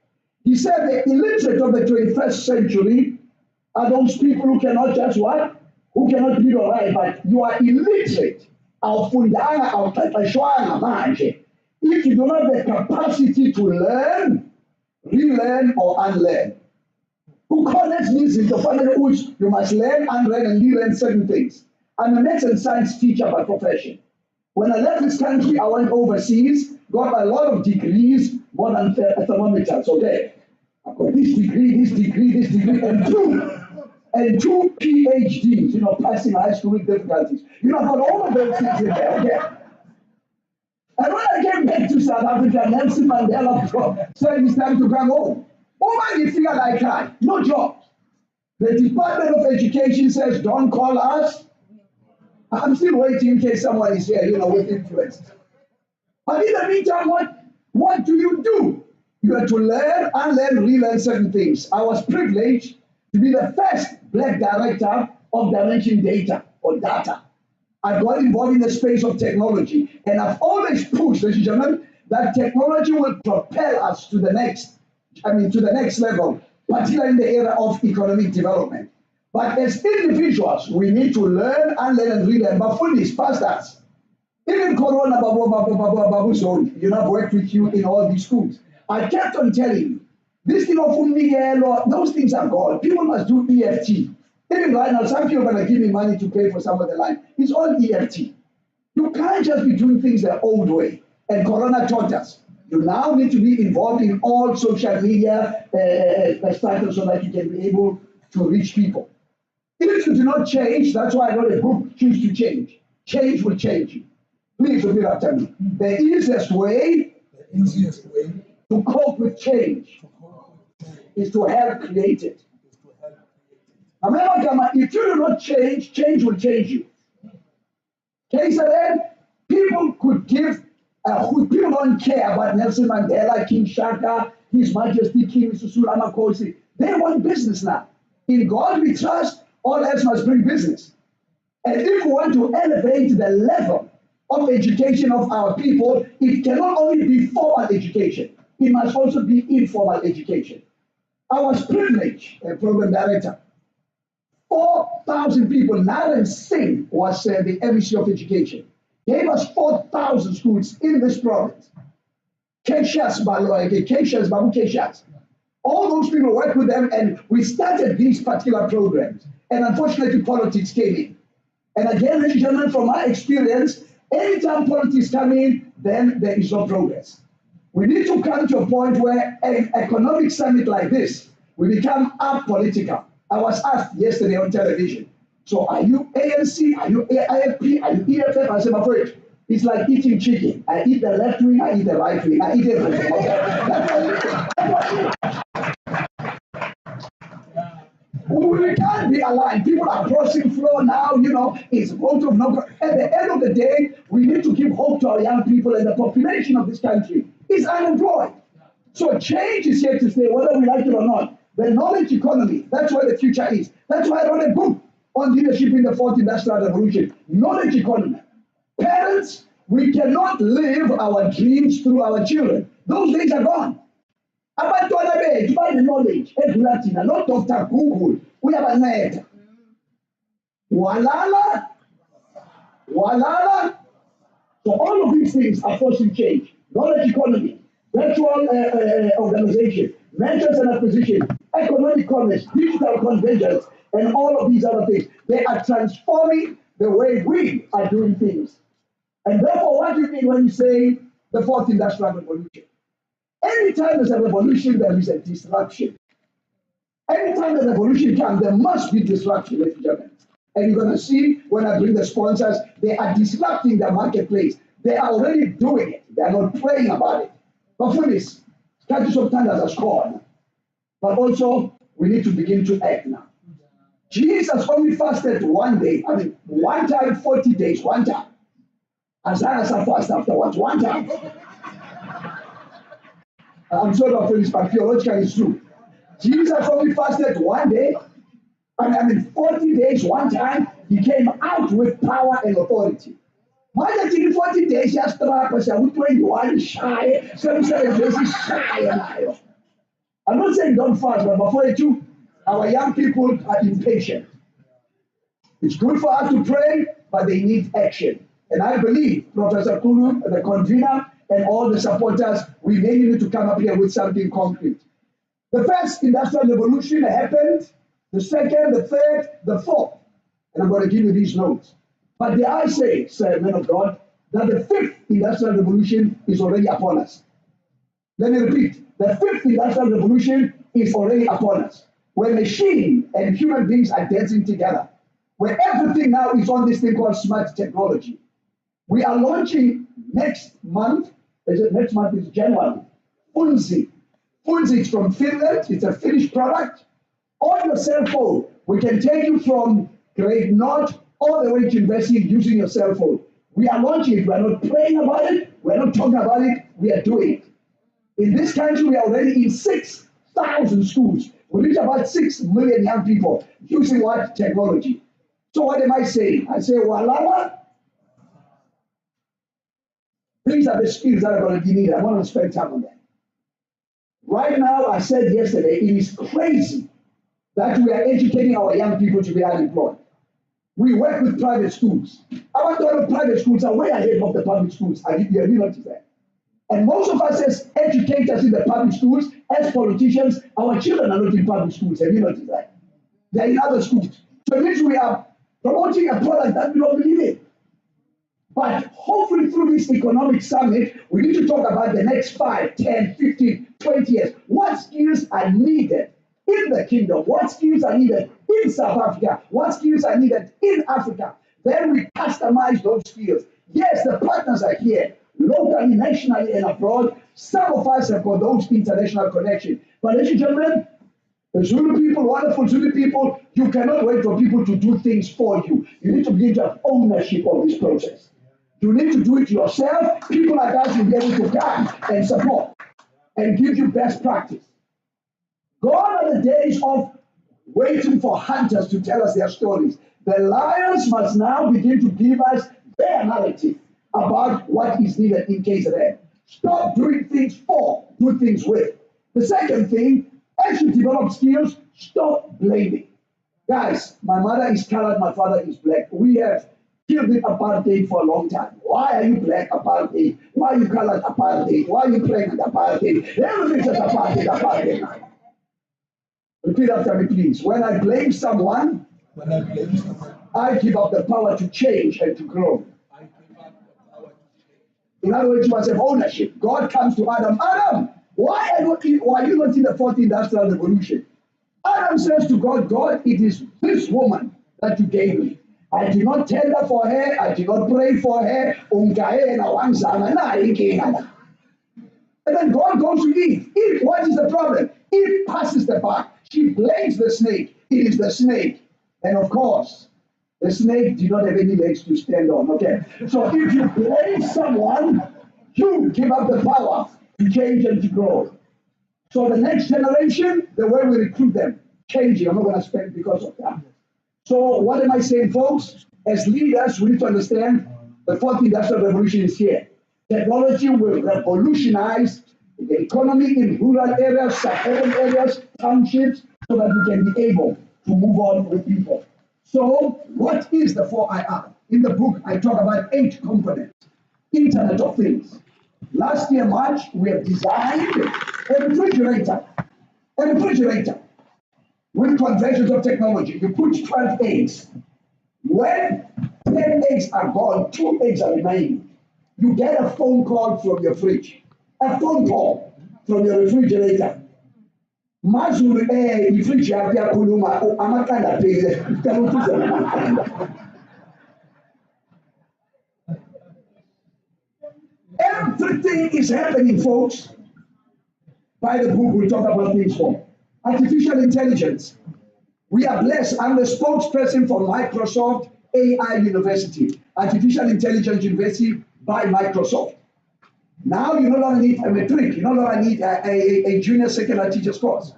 He said the illiterate of the 21st century are those people who cannot just what? Who cannot read or write, but you are illiterate. Awufundanga, awuqeqeshwanga manje. if you don't have the capacity to learn, relearn or unlearn. Who connects means in the family which you must learn, unlearn, and relearn certain things. I'm a maths and science teacher by profession. When I left this country, I went overseas, got a lot of degrees, more than thermometers, okay? I've got this degree, and two PhDs, passing high school with difficulties. I've got all of those things in there, okay? And when I came back to South Africa, Nelson Mandela said it's time to come home. Oh man, you figure like that, no job. The Department of Education says, don't call us. I'm still waiting in case someone is here, with influence. But in the meantime, what do? You have to learn, unlearn, relearn certain things. I was privileged to be the first Black director of Dimension Data or Data. I got involved in the space of technology, and I've always pushed, ladies and gentlemen, that technology will propel us to the next level, particularly in the area of economic development. But as individuals, we need to learn, unlearn, and relearn. But for these pastors, even Corona, Babu Zone, I've worked with you in all these schools. I kept on telling you, this thing of those things are gone. People must do EFT. Even right now, some people are going to give me money to pay for some of the line. It's all EFT. You can't just be doing things the old way. And Corona taught us. You now need to be involved in all social media titles so that you can be able to reach people. If you do not change, that's why I wrote a book, Choose to Change. Change will change you. Please repeat after me. The easiest way to cope with change is to help create it. Remember, if you do not change, change will change you. Okay, so then people could give, people don't care about Nelson Mandela, King Shaka, His Majesty King Susula Makosi. They want business now. In God we trust, all else must bring business. And if we want to elevate the level of education of our people, it cannot only be formal education, it must also be informal education. I was privileged, a program director. 4,000 people, Naren Singh was the MEC of Education. Gave us 4,000 schools in this province. Keshas, Babu Keshas. All those people worked with them, and we started these particular programs. And unfortunately, politics came in. And again, ladies and gentlemen, from my experience, anytime politics come in, then there is no progress. We need to come to a point where an economic summit like this will become apolitical. I was asked yesterday on television, so are you ANC, are you IFP, are you EFF? I said, my friend, it's like eating chicken. I eat the left wing, I eat the right wing, I eat everything. We can't be aligned. People are crossing floor now, it's vote of no. At the end of the day, we need to give hope to our young people, and the population of this country is unemployed. So change is here to stay, whether we like it or not. The knowledge economy, that's where the future is. That's why I wrote a book on leadership in the fourth industrial revolution. Knowledge economy. Parents, we cannot live our dreams through our children. Those days are gone. Abantwana bethu bane-knowledge edlula thina, not Dr. Google, uyabanceda. Walala. So all of these things are forcing change. Knowledge economy, virtual organization, mergers and acquisition, economic commerce, digital convergence, and all of these other things. They are transforming the way we are doing things. And therefore, what do you mean when you say the fourth industrial revolution? Anytime there's a revolution, there is a disruption. Anytime the revolution comes, there must be disruption, ladies and gentlemen. And you're going to see when I bring the sponsors, they are disrupting the marketplace. They are already doing it. They are not praying about it. But for this, catches of thunders are scored. But also, we need to begin to act now. Jesus only fasted one day. One time, 40 days, one time. As long as I fast afterwards, one time. I'm sorry for this, but theologically it's true. Jesus only fasted one day. 40 days, one time, he came out with power and authority. Why did he 40 days just trap us? 21 shy, 7 days shy. I'm not saying don't fast, but before you, our young people are impatient. It's good for us to pray, but they need action. And I believe Professor Kunu, the convener, and all the supporters, we may need to come up here with something concrete. The first industrial revolution happened, the second, the third, the fourth. And I'm going to give you these notes. But dare I say, sir, men of God, that the fifth industrial revolution is already upon us. Let me repeat. The fifth industrial revolution is already upon us. Where machine and human beings are dancing together. Where everything now is on this thing called smart technology. We are launching next month. Is it next month? It's January. Unzi. Unzi is from Finland. It's a Finnish product. On your cell phone, we can take you from grade naught all the way to university using your cell phone. We are launching it. We are not praying about it. We are not talking about it. We are doing it. In this country, we are already in 6,000 schools. We reach about 6 million young people using what? Technology. So what am I saying? I say, Walala. These are the skills that are going to be needed. I want to spend time on that. Right now, I said yesterday, it is crazy that we are educating our young people to be unemployed. We work with private schools. Our private schools are way ahead of the public schools. Have you noticed that? And most of us as educators in the public schools, as politicians, our children are not in public schools. Have you noticed that? They're in other schools. So it means we are promoting a product that we don't believe in. But hopefully through this economic summit, we need to talk about the next 5, 10, 15, 20 years. What skills are needed in the kingdom? What skills are needed in South Africa? What skills are needed in Africa? Then we customize those skills. Yes, the partners are here, locally, nationally, and abroad. Some of us have got those international connections. But ladies and gentlemen, the Zulu people, wonderful Zulu people, you cannot wait for people to do things for you. You need to begin to have ownership of this process. You need to do it yourself. People like us will be able to come and support and give you best practice. Gone are the days of waiting for hunters to tell us their stories. The lions must now begin to give us their narrative about what is needed in KZN. Stop doing things for, do things with. The second thing, as you develop skills, stop blaming. Guys, my mother is colored, my father is black. We have killed with apartheid for a long time. Why are you black? Apartheid. Why are you colored? Apartheid. Why are you pregnant? Apartheid. Everything's just apartheid, apartheid. Repeat after me, please. When I blame someone, I give up the power to change and to grow. In other words, you must have ownership. God comes to Adam. Adam, why are you not in the fourth industrial revolution? Adam says to God, God, it is this woman that you gave me. I did not tender for her. I did not pray for her. And then God goes to Eve. Eve, what is the problem? Eve passes the buck. She blames the snake. It is the snake. And of course, the snake did not have any legs to stand on. Okay. So if you blame someone, you give up the power to change and to grow. So the next generation, the way we recruit them, changing. I'm not going to spend because of that. So what am I saying, folks? As leaders, we need to understand the fourth industrial revolution is here. Technology will revolutionize the economy in rural areas, suburban areas, townships, so that we can be able to move on with people. So what is the 4IR? In the book, I talk about 8 components. Internet of Things. Last year, March, we have designed a refrigerator. A refrigerator. With conversions of technology, you put 12 eggs. When 10 eggs are gone, 2 eggs are remaining. You get a phone call from your fridge, a phone call from your refrigerator. Mazulu ifridge yakho yakhuluma amakanda phile ucela ukuthi uze namakanda. Everything is happening, folks. By the book, we talk about things for artificial intelligence. We are blessed. I'm the spokesperson for Microsoft AI University, Artificial Intelligence University by Microsoft. Now you no longer need a matric. You no longer need a junior secondary teacher's course.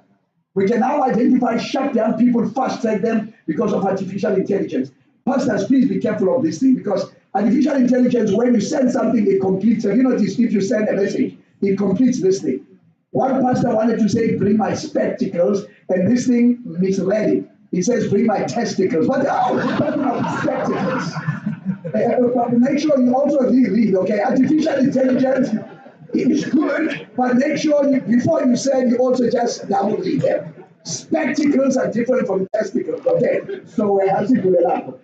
We can now identify, shut down people, fast track them because of artificial intelligence. Pastors, please be careful of this thing because artificial intelligence, when you send something, it completes. Have you noticed if you send a message, it completes this thing? One pastor wanted to say, bring my spectacles, and this thing misread it. He says, bring my testicles. But spectacles. But make sure you also read, okay? Artificial intelligence It's good, but make sure before you say, you also just double read them. Spectacles are different from testicles, okay? So I'll see you later.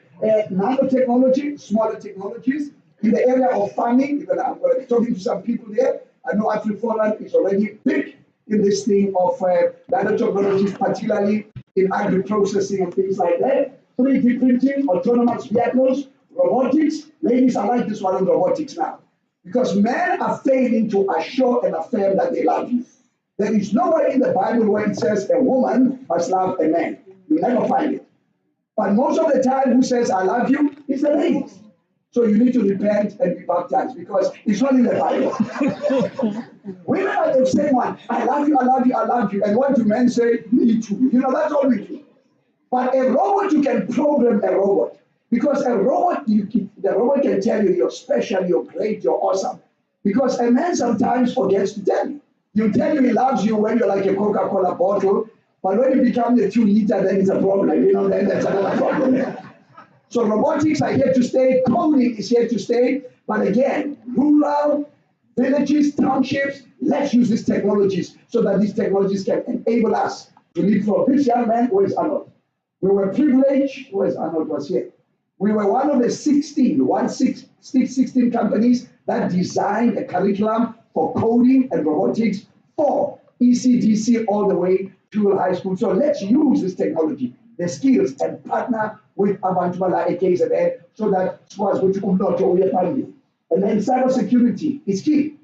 Nanotechnology, smaller technologies. In the area of farming, even I'm going to be talking to some people there. I know AfriForum is already big in this thing of nanotechnologies, particularly in agri-processing and things like that. 3D printing, autonomous vehicles, robotics. Ladies, I like this one on robotics now. Because men are failing to assure and affirm that they love you. There is nowhere in the Bible where it says a woman must love a man. You never find it. But most of the time, who says I love you is the ladies. So you need to repent and be baptized because it's not in the Bible. Women are the same one. I love you, I love you, I love you. And what do men say? Me too. You know, that's all we do. But a robot, you can program a robot. Because a robot, the robot can tell you you're special, you're great, you're awesome. Because a man sometimes forgets to tell you. He'll tell you he loves you when you're like a Coca-Cola bottle, but when you become the 2-liter, then it's a problem. You know, then that's another problem. So robotics are here to stay, coding is here to stay. But again, rural, villages, townships, let's use these technologies so that these technologies can enable us to live from. This young man, where's Arnold? We were privileged, where's Arnold was here. We were one of the 16 companies that designed a curriculum for coding and robotics for ECDC all the way to high school. So let's use this technology, the skills, and partner with Abantu Bala AKZN so that schools which and then cybersecurity is key.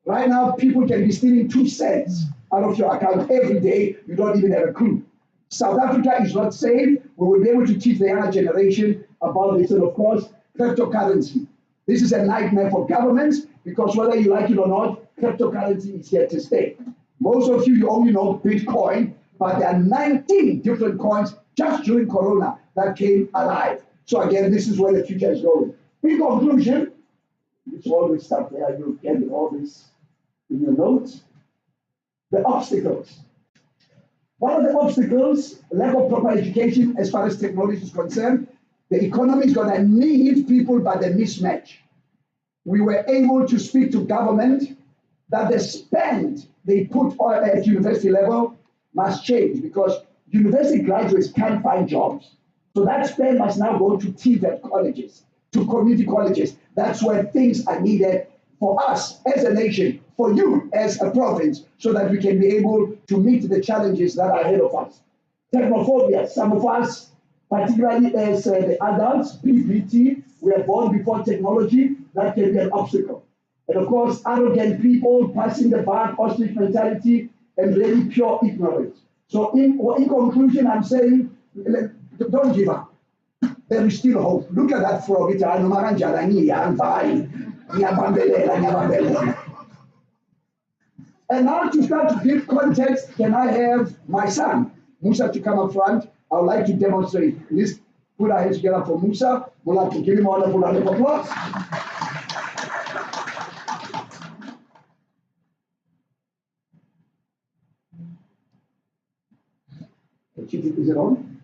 Right now, people can be stealing 2 cents out of your account every day. You don't even have a clue. South Africa is not safe. We will be able to teach the younger generation about this. And of course, cryptocurrency. This is a nightmare for governments because whether you like it or not, cryptocurrency is here to stay. Most of you only know Bitcoin, but there are 19 different coins just during Corona that came alive. So again, this is where the future is going. In conclusion, it's all this stuff there. You get all this in your notes. The obstacles. One of the obstacles, lack of proper education as far as technology is concerned. The economy is going to need people, but the mismatch. We were able to speak to government that the spend they put on at university level must change because university graduates can't find jobs. So that spend must now go to TVET colleges, to community colleges. That's where things are needed for us as a nation, for you as a province, so that we can be able to meet the challenges that are ahead of us. Technophobia, some of us, particularly as the adults, PBT, we are born before technology, that can be an obstacle. And of course, arrogant people passing the buck, ostrich mentality, and really pure ignorance. So in conclusion, I'm saying, don't give up. There is still hope. Look at that frog. And now to start to give context, can I have my son, Musa, to come up front? I would like to demonstrate. Please put our hands together for Musa. We'd like to give him a wonderful round of applause. Is it on?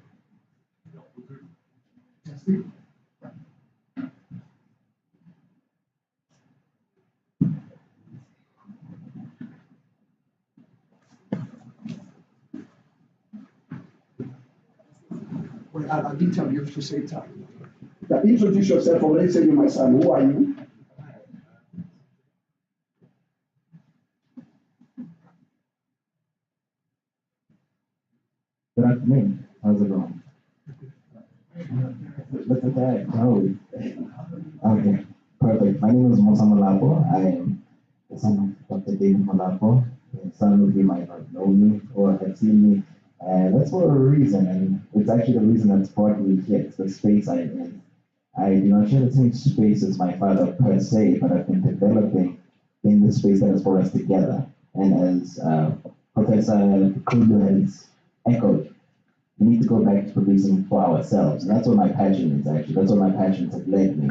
Well, I did tell you to say time. Now, introduce yourself, or let's say you're my son. Who are you? Good afternoon. How's it going? Look at that. Oh. Okay. Perfect. My name is Musa Malapo. I am the son of Dr. David Malapo. Some of you might not know me or have seen me. And that's for a reason. And it's actually the reason that's brought me here. It's the space I'm in. I do not share the same space as my father per se, but I've been developing in the space that is for us together. And as Professor Kulu has echoed, we need to go back to producing for ourselves. And that's what my passion is, actually. That's what my passions have led me.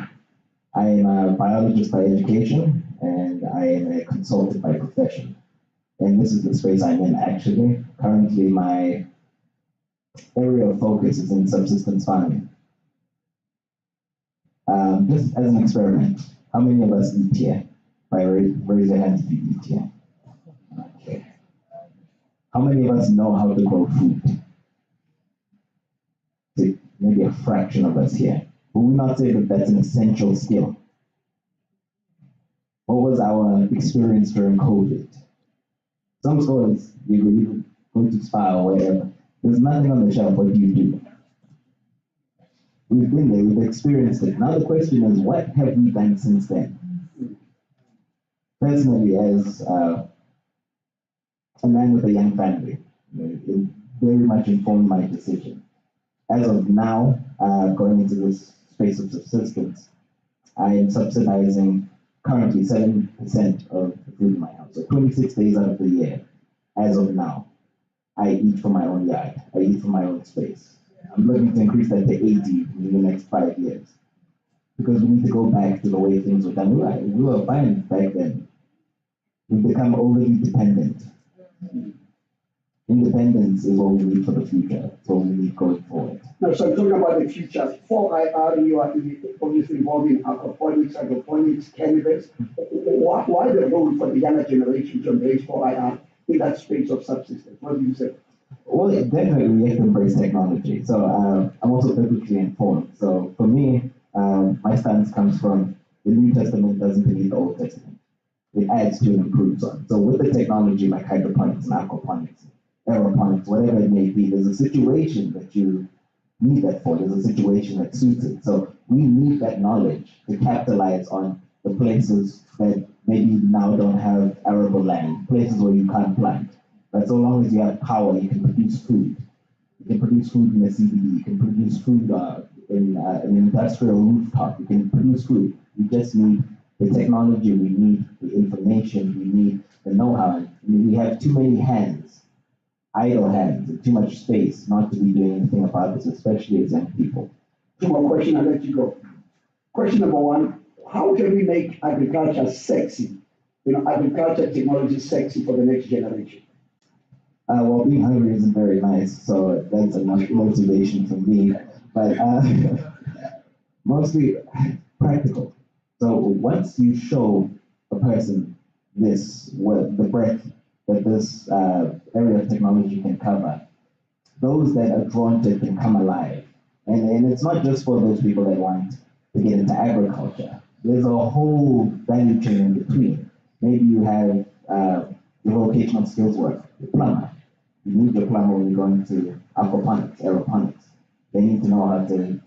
I am a biologist by education, and I am a consultant by profession. And this is the space I'm in, actually. Currently, my area of focus is in subsistence farming. Just as an experiment, how many of us eat here? Raise your hands if you eat here. Okay. How many of us know how to grow food? Maybe a fraction of us here. But we not say that that's an essential skill. What was our experience during COVID? Some stores, you go to spa or whatever, there's nothing on the shelf. What do you do? We've been there, we've experienced it. Now the question is, what have we done since then? Personally, as a man with a young family, it very much informed my decision. As of now, going into this space of subsistence, I am subsidizing currently 7% of the food in my house. So 26 days out of the year, as of now, I eat from my own yard. I eat from my own space. I'm looking to increase that to 80 in the next 5 years. Because we need to go back to the way things were done. We were fine back then. We've become overly dependent. Independence is what we need for the future. It's what we need going forward. Now, so talking about the future, for IR, you are obviously involved in aquaponics, hydroponics, cannabis. Why the role for the younger generation to embrace for IR in that space of subsistence? What do you say? Well, definitely we have to embrace technology. So I'm also biblically informed. So for me, my stance comes from the New Testament doesn't believe the Old Testament. It adds to and improves on. So with the technology like hydroponics and aquaponics, aeroponics, whatever it may be, there's a situation that you need that for. There's a situation that suits it. So we need that knowledge to capitalize on the places that maybe now don't have arable land, places where you can't plant. But so long as you have power, you can produce food. You can produce food in the CBD. You can produce food in an industrial rooftop. You can produce food. We just need the technology. We need the information. We need the know-how. I mean, we have too many hands, idle hands, and too much space not to be doing anything about this, especially as young people. Two more questions, I'll let you go. Question number one, how can we make agriculture sexy? Agriculture technology sexy for the next generation? Well, being hungry isn't very nice, so that's enough motivation for me. But mostly practical. So once you show a person the breadth that this area of technology can cover, those that are drawn to it can come alive. And it's not just for those people that want to get into agriculture. There's a whole value chain in between. Maybe you have your vocational skills work, your plumber. You need your plumber when you go into aquaponics, aeroponics. They need to know how to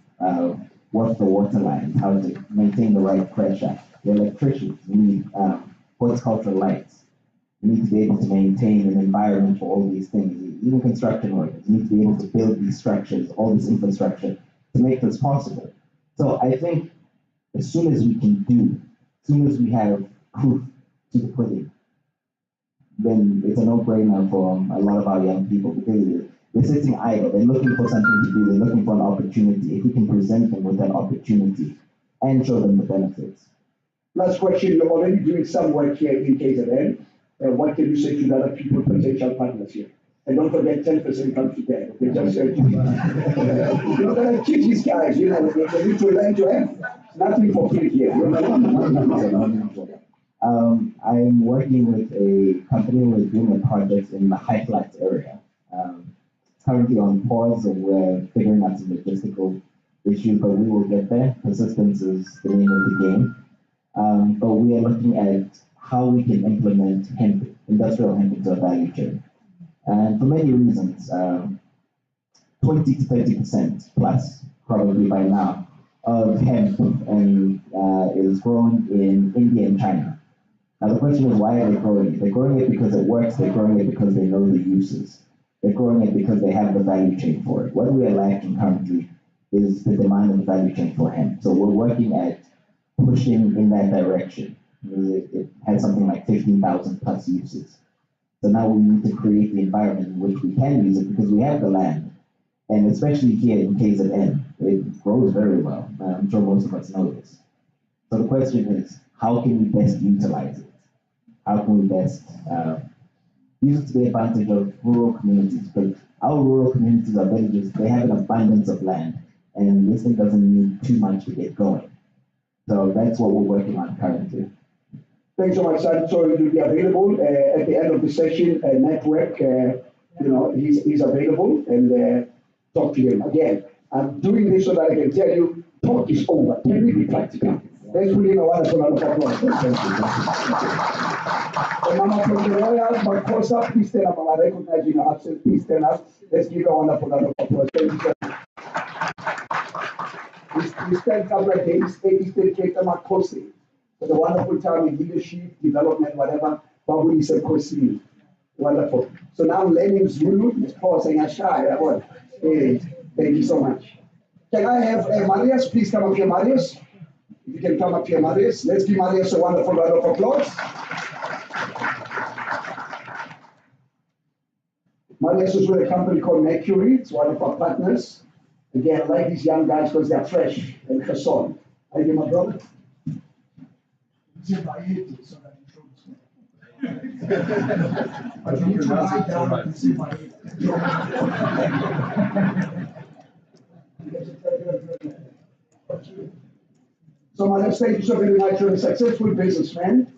work the water lines, how to maintain the right pressure. The electricians need horticultural lights. You need to be able to maintain an environment for all these things. Even construction workers need to be able to build these structures, all this infrastructure to make this possible. So I think as soon as we can do, as soon as we have proof to the pudding, then it's a no-brainer for a lot of our young people because they're sitting idle. They're looking for something to do. They're looking for an opportunity. If we can present them with that opportunity and show them the benefits. Last question, you're already doing some work here in KZN. What can you say to the other people, potential partners here? And don't forget 10% comes to them. Okay, just you're going to teach these guys, they need to learn to have nothing for free here. I'm working with a company who is doing a project in the High Flats area. It's currently on pause and we're figuring out some logistical issues, but we will get there. Persistence is the name of the game. But we are looking at how we can implement hemp, industrial hemp into a value chain. And for many reasons, 20 to 30% plus, probably by now, of hemp and is grown in India and China. Now the question is, why are they growing it? They're growing it because it works, they're growing it because they know the uses. They're growing it because they have the value chain for it. What we are lacking currently is the demand of the value chain for hemp. So we're working at pushing in that direction. It has something like 15,000 plus uses. So now we need to create the environment in which we can use it because we have the land. And especially here in KZN, it grows very well. I'm sure most of us know this. So the question is, how can we best utilize it? How can we best use it to the advantage of rural communities? Because our rural communities, our villages, they have an abundance of land. And this thing doesn't need too much to get going. So that's what we're working on currently. Thanks so much, son. So it will be available at the end of the session. Network, he's available, and talk to him again. I'm doing this so that I can tell you, talk is over. Can we be practical? Let's put in a wonderful round of applause. Mama from the Royals, Marcosa, please stand up. I recognize your absence. Please stand up. Let's give a wonderful round of applause. Thank you, sir. We spent a couple of days, dedicated Marcosi for the wonderful time in leadership, development, whatever. Babu is a Kosi. Wonderful. So now learning Zulu, Ms. Paul saying Ashai. Thank you so much. Can I have Marius? Please come up here, Marius. If you can come up here, Marius. Let's give Marius a wonderful round of applause. Marius is with a company called Mercury. It's one of our partners. Again, I like these young guys because they're fresh and croissant. How you doing, my brother? It's in Bayede, so that you I need to write down and see Bayede. So, Marius, thank you so very much. You're a successful businessman,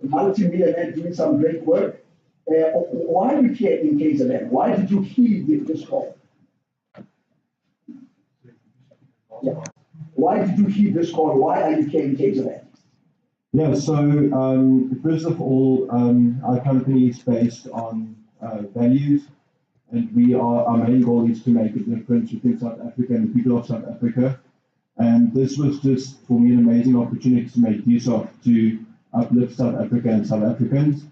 multi-millionaire doing some great work. Why are you here in KZN? Why did you heed this call? Yeah. Why did you heed this call? Why are you here in KZN? Yeah, so first of all, our company is based on values, and our main goal is to make a difference within South Africa and the people of South Africa. And this was just, for me, an amazing opportunity to make use of to uplift South Africa and South Africans.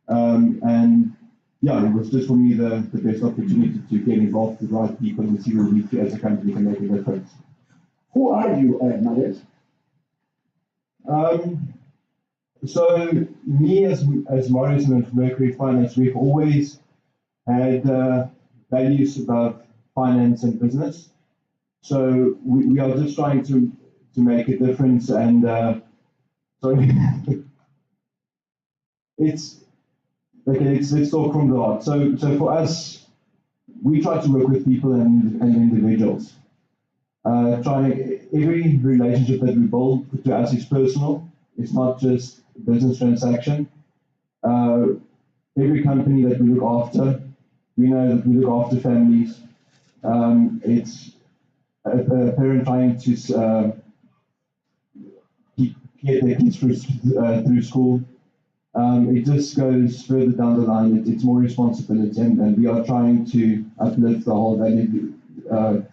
And yeah, it was just for me the best opportunity to get involved with the right people and see where we as a company can make a difference. Who are you, Marius? So me as Marius and Mercury Finance, we've always had values about finance and business. So we are just trying to make a difference, and sorry, let's talk from the heart. So for us, we try to work with people and individuals. Every relationship that we build to us is personal. It's not just a business transaction. Every company that we look after, we know that we look after families. It's a parent trying to get their kids through school. It just goes further down the line. It's more responsibility, and we are trying to uplift the whole value, the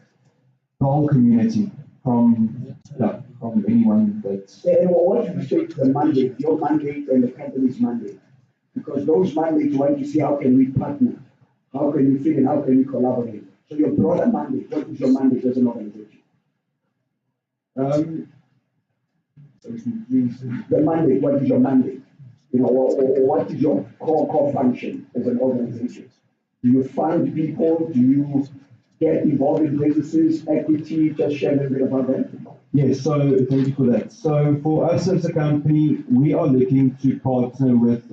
whole community from anyone that's. And what do you say to the mandate, your mandate and the company's mandate? Because those mandates want to see how can we partner, how can we fit in, how can we collaborate. So your broader mandate, what is your mandate as an organization? The mandate, what is your mandate? What is your core function as an organization? Do you fund people? Do you get involved in businesses, equity? Just share a little bit about that. Yes, so thank you for that. So for us as a company, we are looking to partner with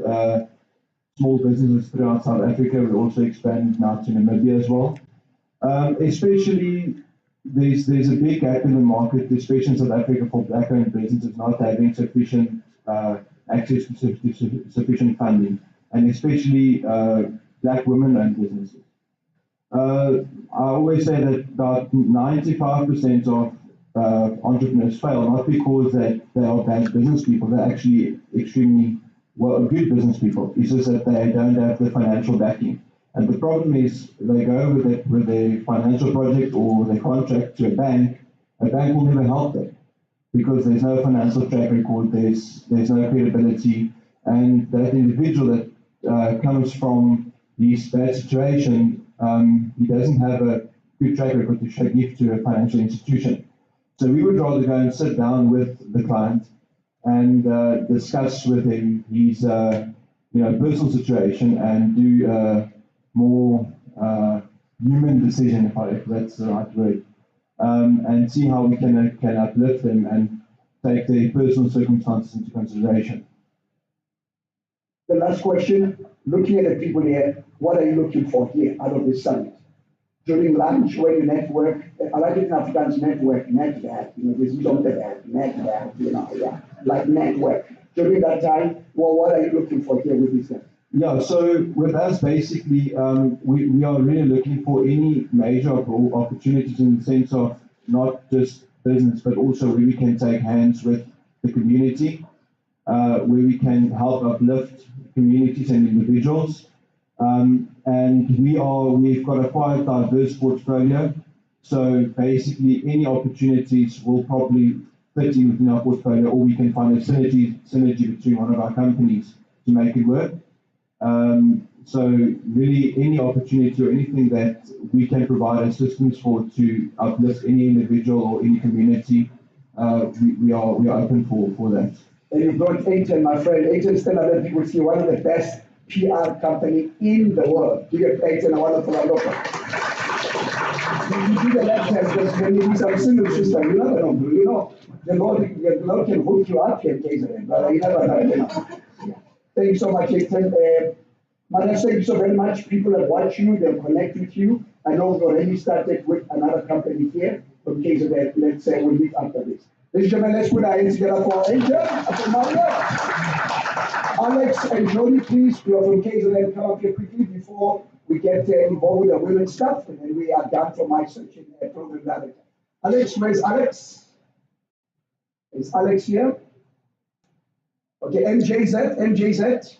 small businesses throughout South Africa. We also expand now to Namibia as well. Especially, there's a big gap in the market, especially in South Africa, for black-owned businesses not having sufficient access to sufficient funding, and especially black women-owned businesses. I always say that about 95% of entrepreneurs fail not because they are bad business people. They're actually extremely good business people. It's just that they don't have the financial backing. And the problem is they go with their financial project or their contract to a bank will never help them because there's no financial track record, there's no credibility, and that individual that comes from this bad situation, he doesn't have a good track record to give to a financial institution. So we would rather go and sit down with the client and discuss with him his personal situation and do more human decision, if that's the right word, and see how we can uplift them and take their personal circumstances into consideration. The last question, looking at the people here, what are you looking for here out of this summit? During lunch, when you network, I like it in Afrikaans network, netwerk, this is on the network, like network. during that time? Well, what are you looking for here with this guy? Yeah, so with us, basically, we are really looking for any major opportunities in the sense of not just business, but also where we can take hands with the community, where we can help uplift communities and individuals. And we've got a quite diverse portfolio. So basically, any opportunities will probably fit in within our portfolio, or we can find a synergy between one of our companies to make it work. So really, any opportunity or anything that we can provide assistance for to uplift any individual or any community, we are open for that. And you brought Aiton, my friend. Aiton, stand up and people see one of the best PR company in the world. Give Aiton a wonderful applause. You do the left hand because when you do some single system, you never know. You know, the Lord can hook you up here, KZN, but you never know. Thank you so much, Aiton. Manas, thank you so very much. People have watched you, they'll connect with you. I know we've already started with another company here from KZN. Let's say we'll meet after this. Ladies and gentlemen, let's put our hands together for Aiton and for Mario. Alex and Jody, please, you are from KZN, come up here quickly before we get involved with the women's stuff, and then we are done for my searching program director. Alex, where's Alex? Is Alex here? Okay, MJZ.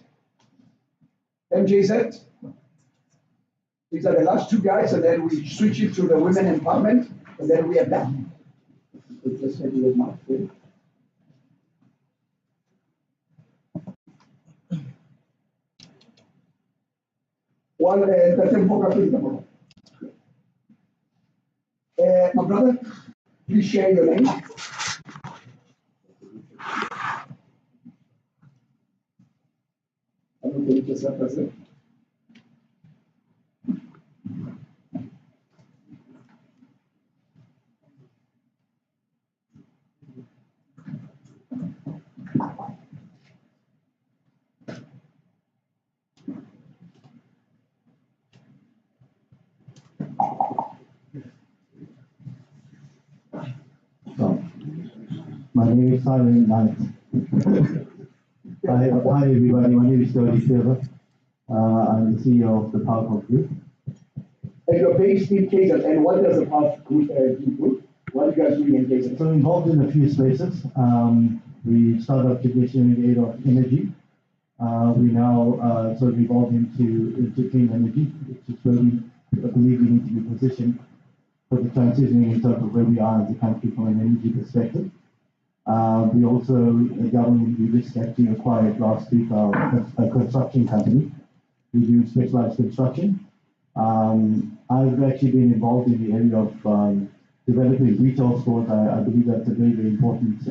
These are the last two guys, and then we switch it to the women empowerment, and then we are done. Just maybe with my friend. My brother, please share your name. I don't think it's represent. My name is Simon Knight. Hi everybody, my name is Jody Silver. I'm the CEO of the PowerPoint Group. And you're based in KZN, and what does the PowerPoint Group do? What are you guys doing in KZN? So involved in a few spaces. We started off traditionally in the area of energy. We now sort of evolved into clean energy, which is where we believe we need to be positioned for the transitioning in terms of where we are as a country from an energy perspective. We also, the government, we just actually acquired last week a construction company. We do specialized construction. I've actually been involved in the area of developing retail stores. I believe that's a very, very important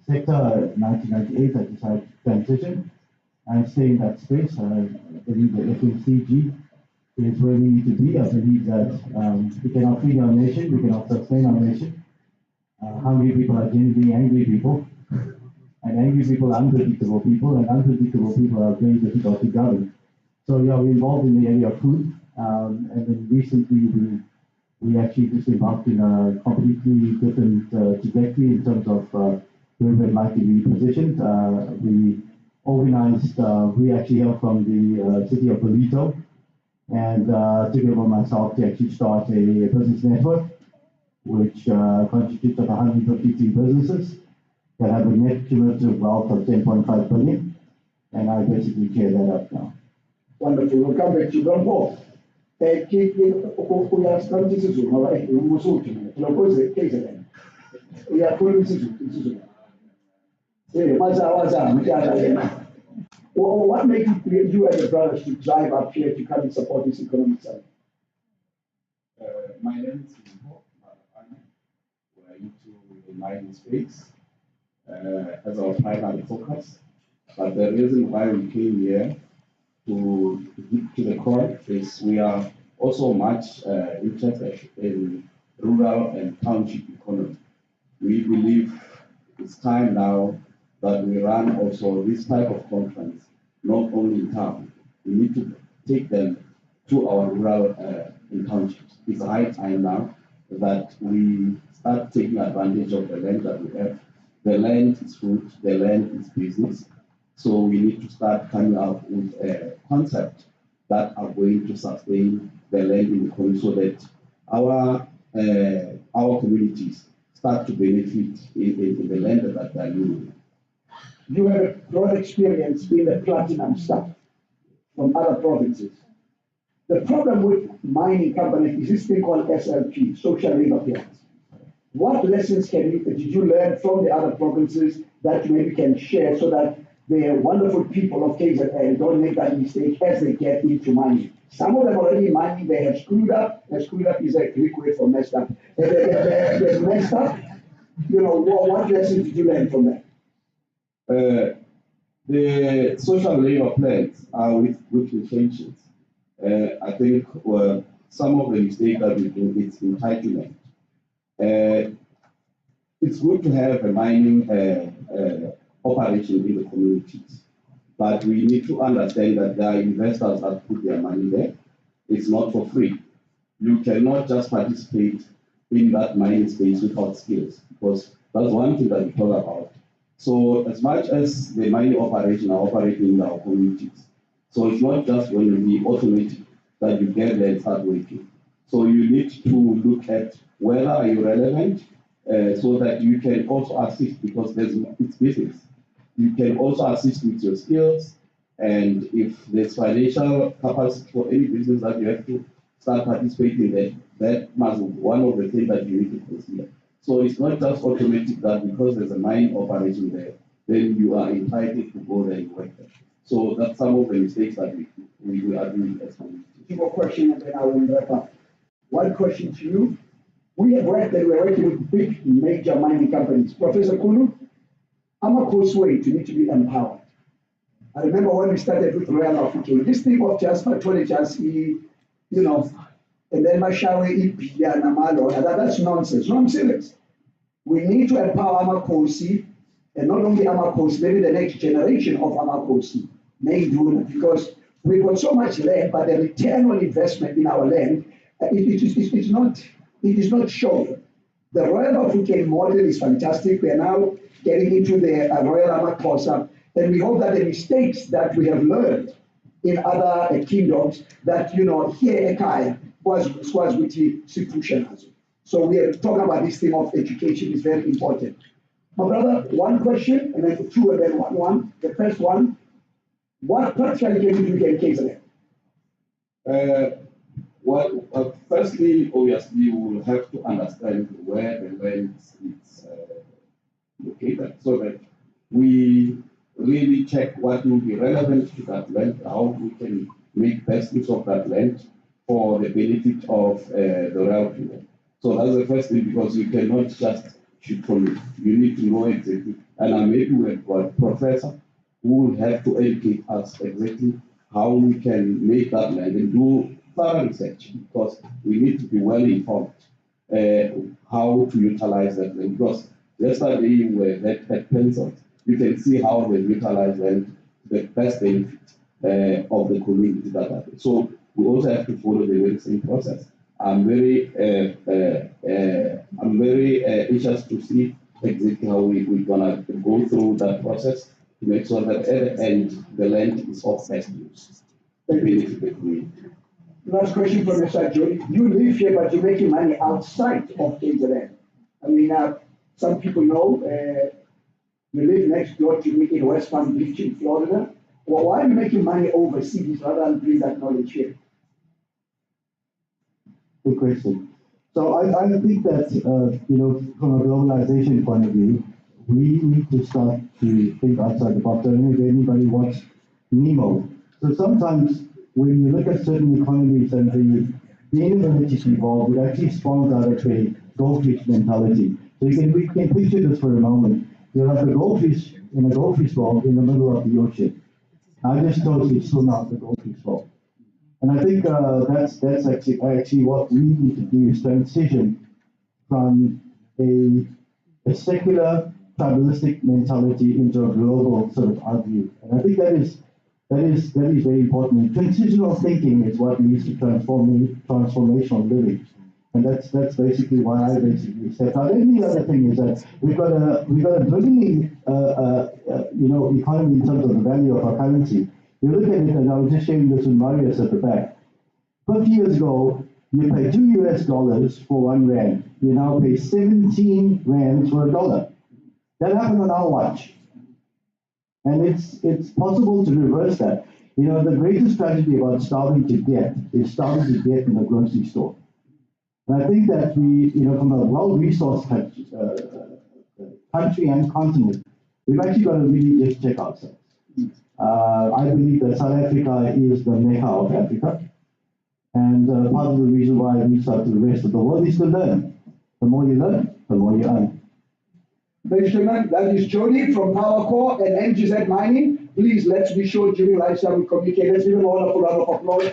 sector. In 1998, I decided to transition and stay in that space. I believe that FMCG is where we need to be. I believe that we cannot feed our nation, we cannot sustain our nation. Hungry people are generally angry people, and angry people are unpredictable people, and unpredictable people are very difficult to govern. So yeah, we're involved in the area of food, and then recently we actually just embarked in a completely different trajectory in terms of where we'd like to be positioned. We organized, we actually helped from the city of Bolito, and took it upon myself to actually start a business network, which constitutes of 153 businesses that have a net cumulative wealth of 10.5 billion, and I basically clear that up now. Wonderful. We'll come back to you. Don't go. What made you and your brothers to drive up here to come and support this economic summit? My name is Imbizo. We're into the mining space as our primary focus. But the reason why we came here to get to the core is we are also much interested in rural and township economy. We believe it's time now that we run also this type of conference, not only in town. We need to take them to our rural and townships. It's high time now that we start taking advantage of the land that we have the land is food, the land is business. So we need to start coming up with a concept that are going to sustain the land in the community so that our communities start to benefit in the land that they are using. You have a broad experience in the platinum stuff from other provinces. The problem with mining companies is this thing called SLP, social labor plans. What lessons did you learn from the other provinces that you maybe can share so that the wonderful people of KZN don't make that mistake as they get into mining? Some of them already mining, they have screwed up, and screwed up is a Greek word for messed up. They messed up. You know, what lessons did you learn from that? The social labor plans are with good intentions. I think some of the mistakes that we do is entitlement. It's good to have a mining operation in the communities, but we need to understand that there are investors that put their money there. It's not for free. You cannot just participate in that mining space without skills, because that's one thing that we talk about. So as much as the mining operation are operating in our communities, so it's not just going to be automatic that you get there and start working. So you need to look at whether are you relevant so that you can also assist, because it's business. You can also assist with your skills, and if there's financial capacity for any business that you have to start participating in, that must be one of the things that you need to consider. So it's not just automatic that because there's a mine operation there, then you are entitled to go there and work there. So that's some of the mistakes that we are doing as communities. Two more questions and then I will wrap up. One question to you. We have worked and we're working with big major mining companies. Professor Kulu, Amakoswe to need to be empowered. I remember when we started with Royal Africa, this thing of just you know, and then Mashawe Ipia Namalo, that's nonsense. No, I'm serious. We need to empower Amakosi, and not only Amakosi, maybe the next generation of Amakosi may do it, because we've got so much land, but the return on investment in our land, it is not showing. The Royal African model is fantastic. We are now getting into the Royal Amakosa, and we hope that the mistakes that we have learned in other kingdoms, that, you know, here Ekaya was with the Sipushan. So we are talking about this thing of education is very important. My brother, one question, and then two, and then one. The first one, what practically can you do here in KZN? Well, firstly, obviously, we will have to understand where the land is located, so that we really check what will be relevant to that land, how we can make best use of that land for the benefit of the rural people. So that's the first thing, because you cannot just shoot from it. You need to know exactly. And maybe we've got a professor who will have to educate us exactly how we can make that land and do thorough research, because we need to be well informed how to utilize that land. Because yesterday we were at Pencil, you can see how they utilize land to the best benefit of the community that are there. So we also have to follow the very same process. I'm very anxious to see exactly how we're gonna go through that process to make sure that at the end the land is of best use. Last question from your side, Jody. You live here, but you're making money outside of KZN. I mean, some people know you live next door to me in West Palm Beach in Florida. Well, why are you making money overseas rather than bring that knowledge here? Good question. So I think that, from a globalization point of view, we need to start to think outside the box. I don't know if anybody watched Nemo. So sometimes when you look at certain economies and the inability to evolve, it actually spawns out of a goldfish mentality. So we can picture this for a moment. You'll have a goldfish in a goldfish bowl in the middle of the ocean. I just totally swim out the goldfish bowl. And I think that's actually what we need to do, is transition from a secular tribalistic mentality into a global sort of view. And I think that is very important. Transitional thinking is what leads to transformational living. And that's basically why I basically stepped out. And the other thing is that we've got a dwindling, economy in terms of the value of our currency. You look at it, and I was just sharing this with Marius at the back. 50 years ago, you pay $2 for 1 rand. You now pay 17 rands for $1. That happened on our watch. And it's possible to reverse that. The greatest tragedy about starving to death is starving to death in the grocery store. And I think that we, from a well-resourced country and continent, we've actually got to really just check ourselves. I believe that South Africa is the Mecca of Africa. And part of the reason why I reached out to the rest of the world is to learn. The more you learn, the more you earn. Ladies and gentlemen, that is Jody from Power Core and MGZ Mining. Please, let's be sure during lifestyle we communicate. Let's give them a wonderful round of applause.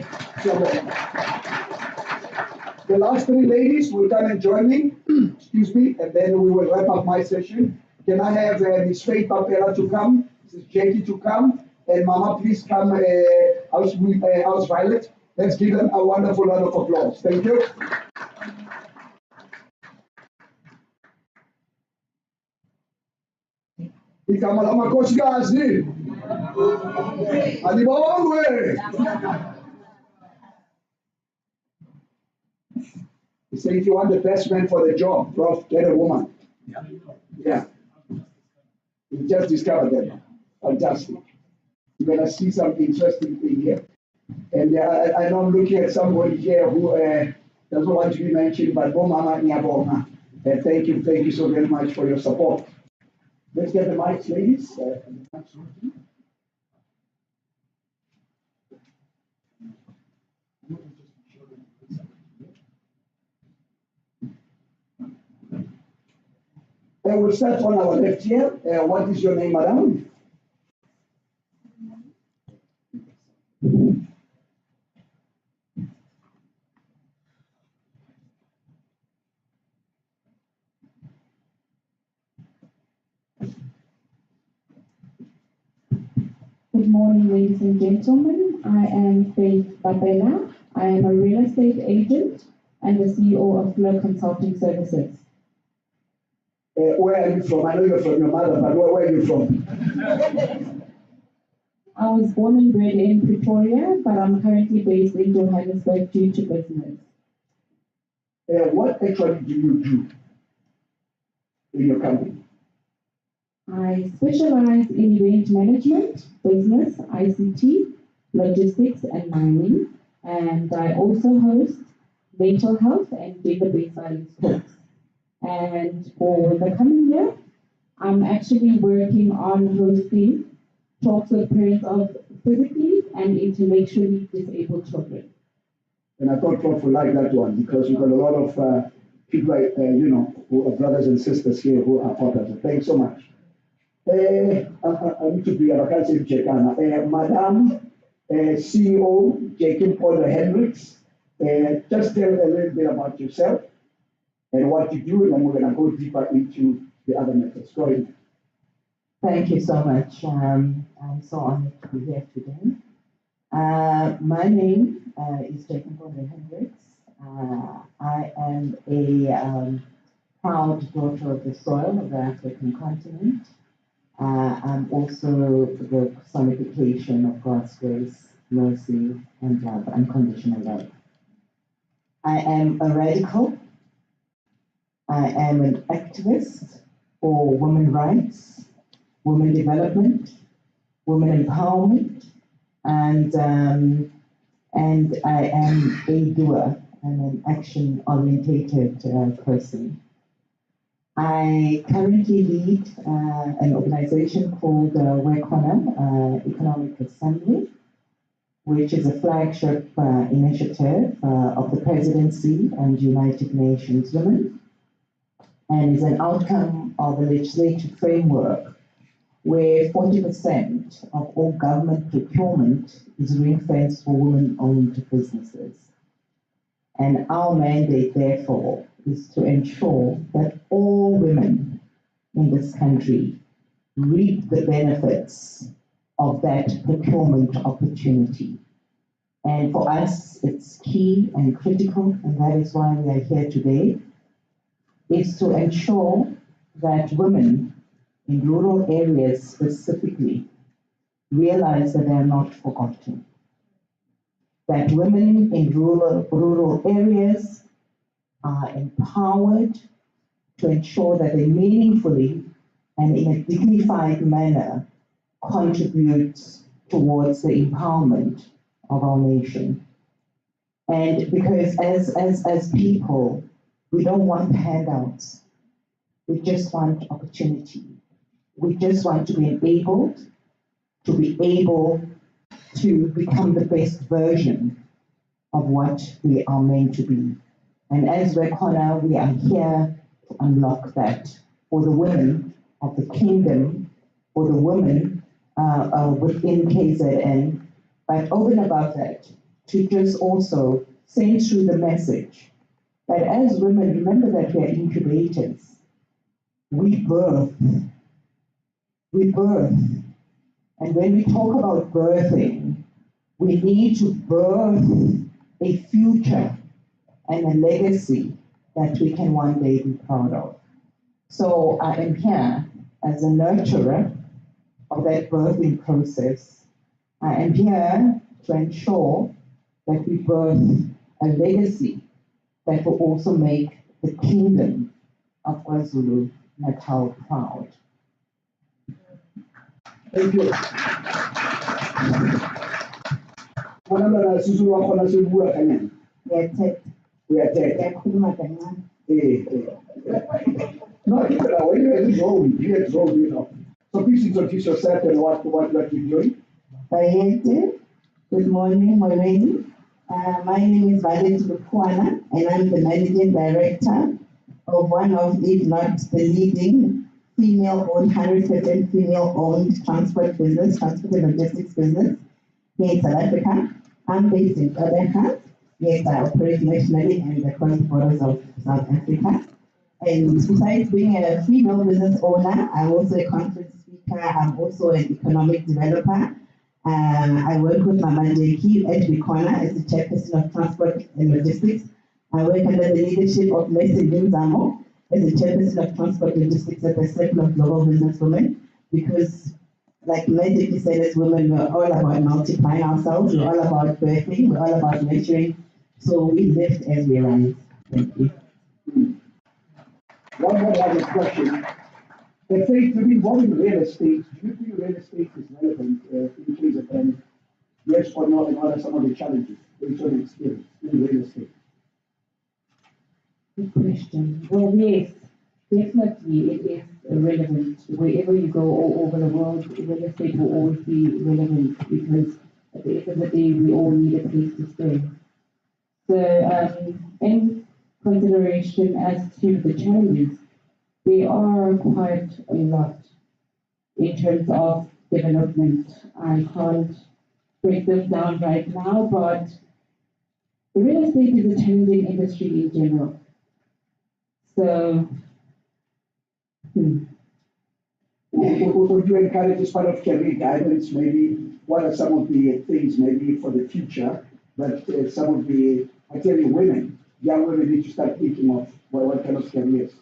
The last 3 ladies will come and join me, excuse me, and then we will wrap up my session. Can I have Ms. Faith Papela to come, Mrs. Jackie to come, and Mama, please come, House Violet. Let's give them a wonderful round of applause. Thank you. Igama lamakhosikazi. Alibongwe. He said, if you want the best man for the job, Prof, get a woman. Yeah. We just discovered that. Fantastic. You're going to see some interesting thing here. And I know I'm looking at somebody here who doesn't want to be mentioned, but Mama Nyaboma. Thank you so very much for your support. Let's get the mics, ladies. And we'll start on our left here. What is your name, madam? Good morning, ladies and gentlemen. I am Faith Papela. I am a real estate agent and the CEO of Flow Consulting Services. Where are you from? I know you're from your mother, but where are you from? I was born and bred in Pretoria, but I'm currently based in Johannesburg due to business. What actually do you do in your company? I specialize in event management, business, ICT, logistics, and mining. And I also host mental health and database science talks. And for the coming year, I'm actually working on hosting talks with parents of physically and intellectually disabled children. And I thought Prof would like that one because we've got a lot of people, who are brothers and sisters here who are part of it. Thanks so much. I need to be I can't say Chekana. Madam CEO Jacob Porter Hendricks, just tell a little bit about yourself and what you do, and then we're going to go deeper into the other methods. Go ahead. Thank you so much. I'm so honored to be here today. My name is Jacob Porter Hendricks. I am a proud daughter of the soil of the African continent. I'm also the personification of God's grace, mercy, and love, unconditional love. I am a radical. I am an activist for women's rights, women development, women empowerment, and I am a doer. I'm an action-orientated person. I currently lead an organization called WECONA, Economic Assembly, which is a flagship initiative of the Presidency and United Nations Women, and is an outcome of a legislative framework where 40% of all government procurement is ring-fenced for women-owned businesses. And our mandate, therefore, is to ensure that all women in this country reap the benefits of that procurement opportunity. And for us, it's key and critical, and that is why we are here today, is to ensure that women in rural areas specifically realize that they are not forgotten. That women in rural areas are empowered to ensure that they meaningfully and in a dignified manner contribute towards the empowerment of our nation. And because as people, we don't want handouts. We just want opportunity. We just want to be enabled to be able to become the best version of what we are meant to be. And as Rekona, we are here to unlock that for the women of the kingdom, for the women within KZN, but over and above that, to just also send through the message that as women, remember that we are incubators. We birth. And when we talk about birthing, we need to birth a future and a legacy that we can one day be proud of. So I am here as a nurturer of that birthing process. I am here to ensure that we birth a legacy that will also make the kingdom of KwaZulu Natal proud. Thank you. Manana Susu wakona sebuah kanya. We are dead. No, keep it away. You're wrong, you know. So please introduce yourself and what you're doing. Bayede. Good morning, Moreni. My name is Bayede, and I'm the managing director of one of, if not the leading, female-owned, 100% female-owned transport and logistics business here in South Africa. I'm based in Durban. Yes, I operate nationally and across the borders of South Africa. And besides being a female business owner, I'm also a conference speaker. I'm also an economic developer. I work with Mama Jackie at Bikona as the chairperson of transport and logistics. I work under the leadership of Masibonge as the chairperson of transport and logistics at the Circle of Global Businesswomen, because like Jackie said, as women, we're all about multiplying ourselves, we're all about birthing, we're all about nurturing. So we lift as we rise. Thank you. One more other question. The faith to be involved in real estate, do you think real estate is relevant in case of yes or no, and what are some of the challenges based on experience in real estate? Good question. Well, yes, definitely it is relevant. Wherever you go all over the world, real estate will always be relevant because at the end of the day, we all need a place to stay. So, in consideration as to the challenges, they are quite a lot in terms of development. I can't break them down right now, but real estate is a challenging industry in general. So, Would you encourage as part of career guidance, maybe what are some of the things maybe for the future that some of the, I tell you, young women need to start thinking of what kind of careers?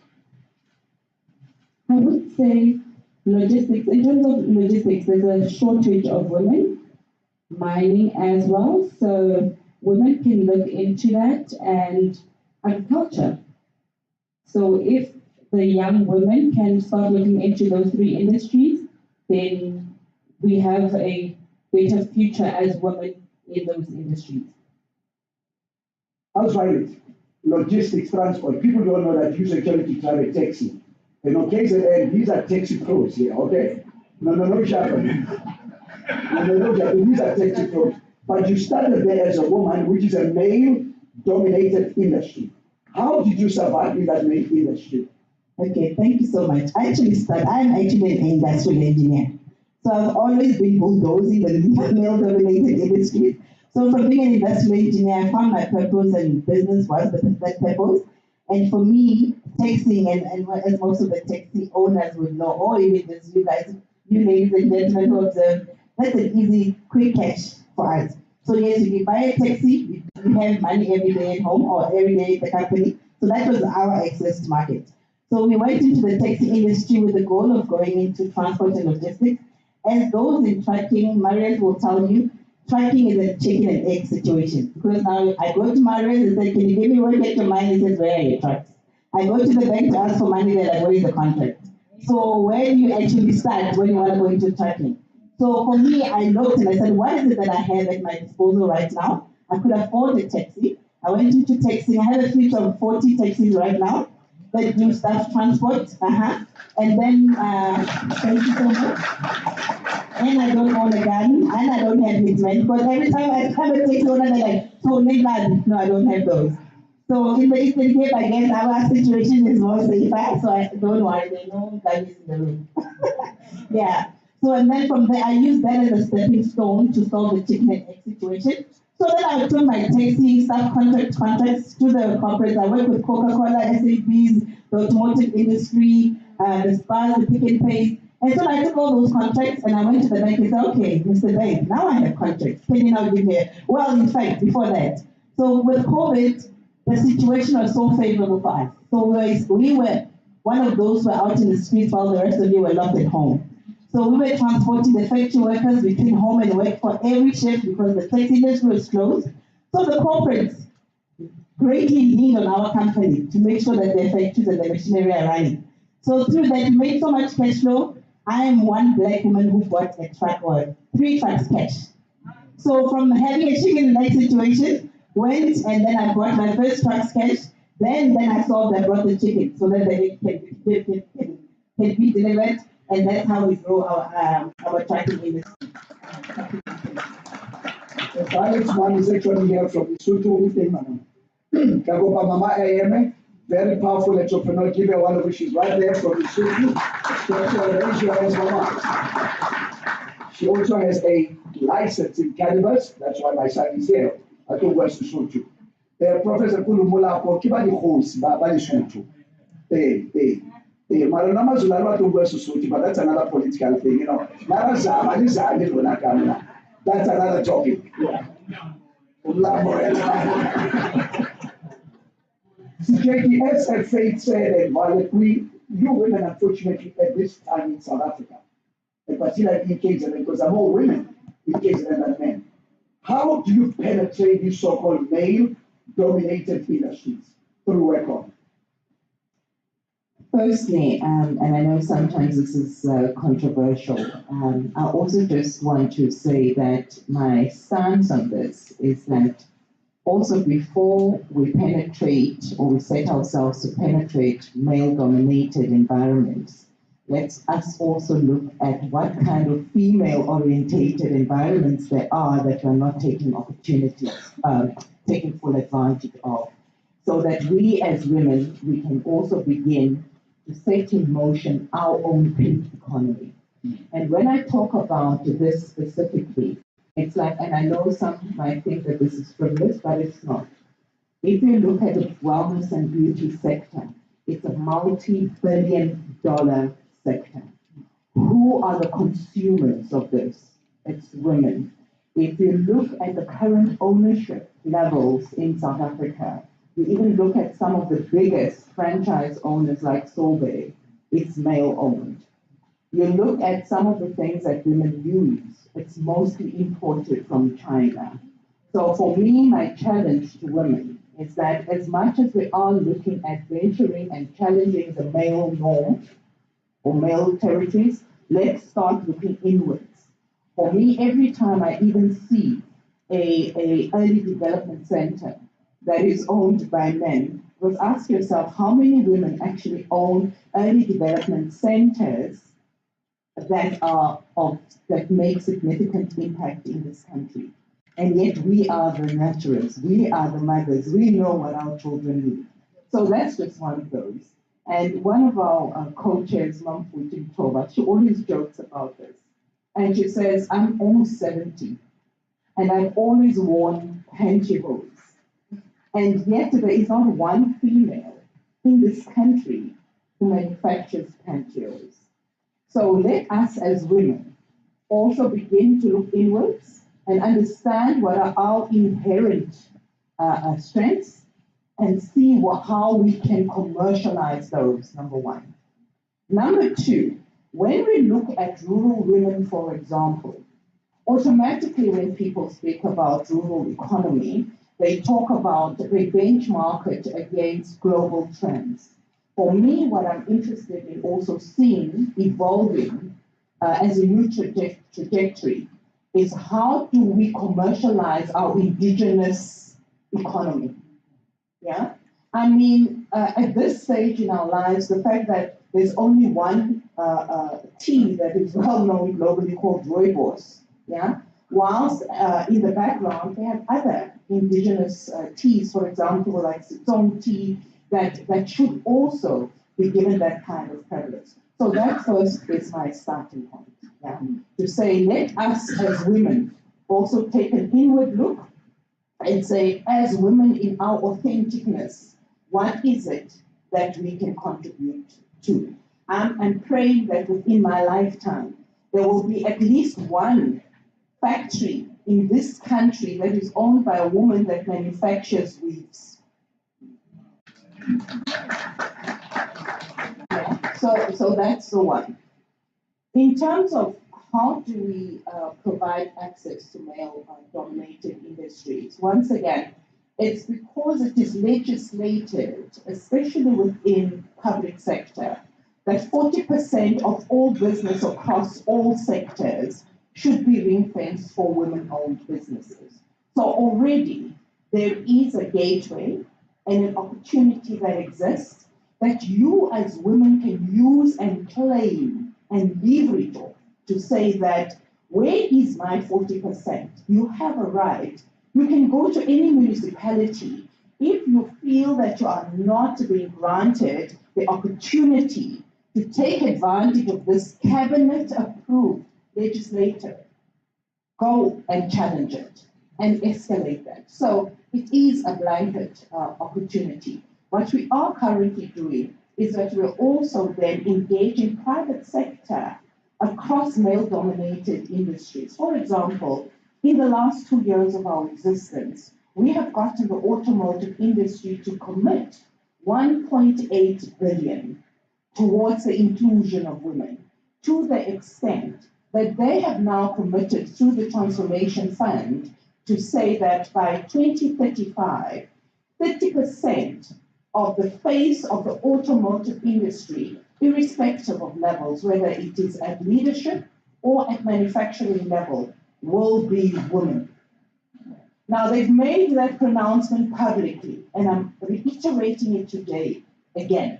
I would say logistics. In terms of logistics, there's a shortage of women, mining as well. So women can look into that, and agriculture. So if the young women can start looking into those three industries, then we have a better future as women in those industries. I'll try it. Logistics, transport. People don't know that you security drive a taxi. In KZN, these are taxi pros here, okay? No, Sharon. No, these are taxi pros. But you started there as a woman, which is a male-dominated industry. How did you survive in that male industry? Okay, thank you so much. I'm actually an industrial engineer. So I've always been bulldozing the male-dominated industries. So from being an industrial engineer, I found my purpose, and business was that purpose. And for me, taxing, and as most of the taxi owners would know, or even just you guys, you ladies and gentlemen who observe, that's an easy, quick cash for us. So yes, if you buy a taxi, you have money every day at home or every day at the company. So that was our access to market. So we went into the taxi industry with the goal of going into transport and logistics. As those in trucking, Marius will tell you, trucking is a chicken and egg situation. Because now I go to Marius and say, can you give me one get your money? He says, where are your trucks? I go to the bank to ask for money, they're like, where is the contract? So where do you actually start when you want to go into trucking? So for me, I looked and I said, what is it that I have at my disposal right now? I could afford a taxi. I went into taxi. I have a fleet of 40 taxis right now that do staff transport. And then, thank you so much. And I don't own a gun, and I don't have hitmen, because every time I have a taxi owner, they're like, so no, I don't have those. So in the Eastern Cape, I guess our situation is more safer, so I don't worry, there's no guns in the room. Yeah. So and then from there, I used that as a stepping stone to solve the chicken and egg situation. So then I took my taxi contracts to the corporates. I work with Coca-Cola, SAPs, the automotive industry, the spas, the pick and pay. And so I took all those contracts and I went to the bank and said, okay, Mr. Bank, now I have contracts. Can you now give me? Well, in fact, before that. So with COVID, the situation was so favorable for us. So we were one of those who were out in the streets while the rest of you were locked at home. So we were transporting the factory workers between home and work for every shift because the taxi industry was closed. So the corporates greatly leaned on our company to make sure that their factories and the machinery are running. So through that, we made so much cash flow. I am one black woman who bought a truck or 3 trucks cash. So from having a chicken and egg situation, went and then I bought my first trucks cash. Then I solved, I brought the chicken so that the egg can be delivered. And that's how we grow our trucking industry. The Alex man is actually here from Lesotho. Kagopa Mama AMA, very powerful entrepreneur. Give her one of which is right there from Lesotho. So raise your hands, Mama. She also has a license in cannabis. That's why my son is here. I don't go to Lesotho. Professor Kulumula, Kiba the host, Baba Lesotho. Marana Mazulana to go to Lesotho, but that's another political thing, you know. That's another topic. Jackie, as a faith said, and while you women, unfortunately, at this time in South Africa, and particularly in KZN, because there are more women in KZN than men, how do you penetrate these so-called male-dominated industries through work on? Firstly, and I know sometimes this is controversial, I also just want to say that my stance on this is that also before we penetrate or we set ourselves to penetrate male-dominated environments, let's us also look at what kind of female-orientated environments there are that we're not taking opportunities, taking full advantage of, so that we as women, we can also begin to set in motion our own pink economy. And when I talk about this specifically, it's like, and I know some might think that this is frivolous, but it's not. If you look at the wellness and beauty sector, it's a multi-billion-dollar sector. Who are the consumers of this? It's women. If you look at the current ownership levels in South Africa, you even look at some of the biggest franchise owners like Sobe, it's male-owned. You look at some of the things that women use, it's mostly imported from China. So for me, my challenge to women is that as much as we are looking at venturing and challenging the male norm or male territories, let's start looking inwards. For me, every time I even see a early development center that is owned by men, because ask yourself how many women actually own early development centers that make significant impact in this country. And yet we are the nurturers, we are the mothers, we know what our children need. So that's just one of those. And one of our co-chairs, Mamfuti Toba, she always jokes about this. And she says, I'm almost 70, and I've always worn pantyhose. And yet there is not one female in this country who manufactures pantyhose. So let us as women also begin to look inwards and understand what are our inherent strengths and see how we can commercialize those, number one. Number two, when we look at rural women, for example, automatically when people speak about rural economy, they talk about, they benchmark it against global trends. For me, what I'm interested in also seeing evolving as a new trajectory is how do we commercialize our indigenous economy? Yeah, I mean, at this stage in our lives, the fact that there's only one tea that is well known globally called rooibos, yeah, whilst in the background they have other indigenous teas, for example, like Sitsong tea, that should also be given that kind of prevalence. So that first is my starting point, yeah, to say let us as women also take an inward look and say, as women in our authenticness, what is it that we can contribute to? I'm praying that within my lifetime, there will be at least one factory in this country that is owned by a woman that manufactures weaves. Yeah. So that's the one. In terms of how do we provide access to male-dominated industries? Once again, it's because it is legislated, especially within public sector, that 40% of all business across all sectors should be ring-fenced for women-owned businesses. So already there is a gateway and an opportunity that exists that you as women can use and claim and leverage on to say that, where is my 40%? You have a right. You can go to any municipality if you feel that you are not being granted the opportunity to take advantage of this cabinet-approved legislature. Go and challenge it and escalate that. So it is a blanket opportunity. What we are currently doing is that we're also then engaging private sector across male-dominated industries. For example, in the last 2 years of our existence, we have gotten the automotive industry to commit 1.8 billion towards the inclusion of women, to the extent that they have now committed through the Transformation Fund to say that by 2035, 30% of the face of the automotive industry, irrespective of levels, whether it is at leadership or at manufacturing level, will be women. Now, they've made that pronouncement publicly, and I'm reiterating it today again.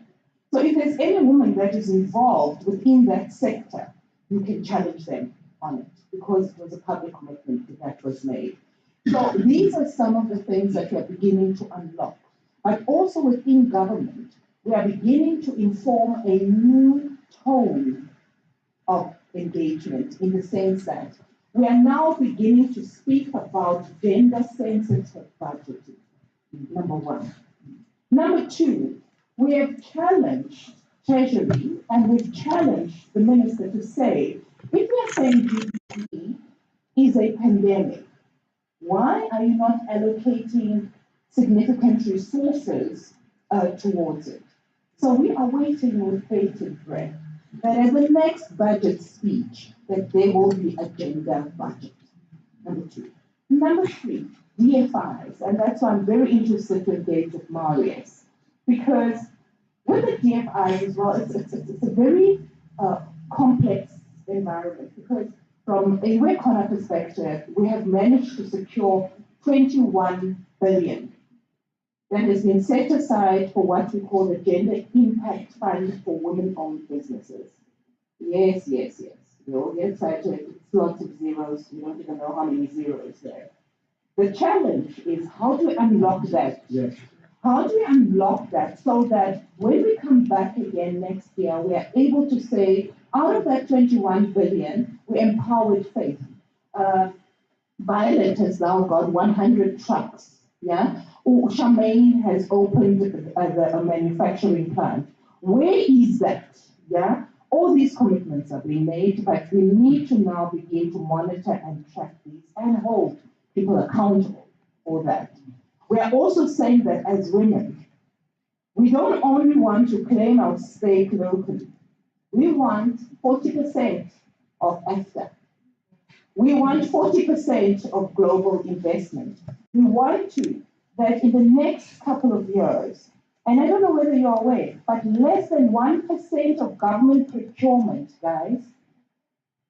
So if there's any woman that is involved within that sector, you can challenge them on it, because it was a public commitment that was made. So these are some of the things that we are beginning to unlock. But also within government, we are beginning to inform a new tone of engagement, in the sense that we are now beginning to speak about gender-sensitive budgeting, number one. Number two, we have challenged Treasury and we've challenged the minister to say, if we are saying GDP is a pandemic, why are you not allocating significant resources towards it? So we are waiting with bated breath that at the next budget speech, that there will be a gender budget, number two. Number three, DFIs, and that's why I'm very interested to engage with Marius, because with the DFIs as well, it's a very complex environment, because from a WECONA perspective, we have managed to secure 21 billion that has been set aside for what we call the Gender Impact Fund for women-owned businesses. Yes, yes, yes. We all get excited. It's lots of zeros. You don't even know how many zeros there. The challenge is how to unlock that. Yes. How do we unlock that so that when we come back again next year, we are able to say, out of that 21 billion, we empowered faith. Violet has now got 100 trucks, yeah? Charmaine has opened a manufacturing plant. Where is that, yeah? All these commitments are being made, but we need to now begin to monitor and track these and hold people accountable for that. We are also saying that as women, we don't only want to claim our stake locally. We want 40% of EFTA. We want 40% of global investment. We want that in the next couple of years, and I don't know whether you're aware, but less than 1% of government procurement, guys,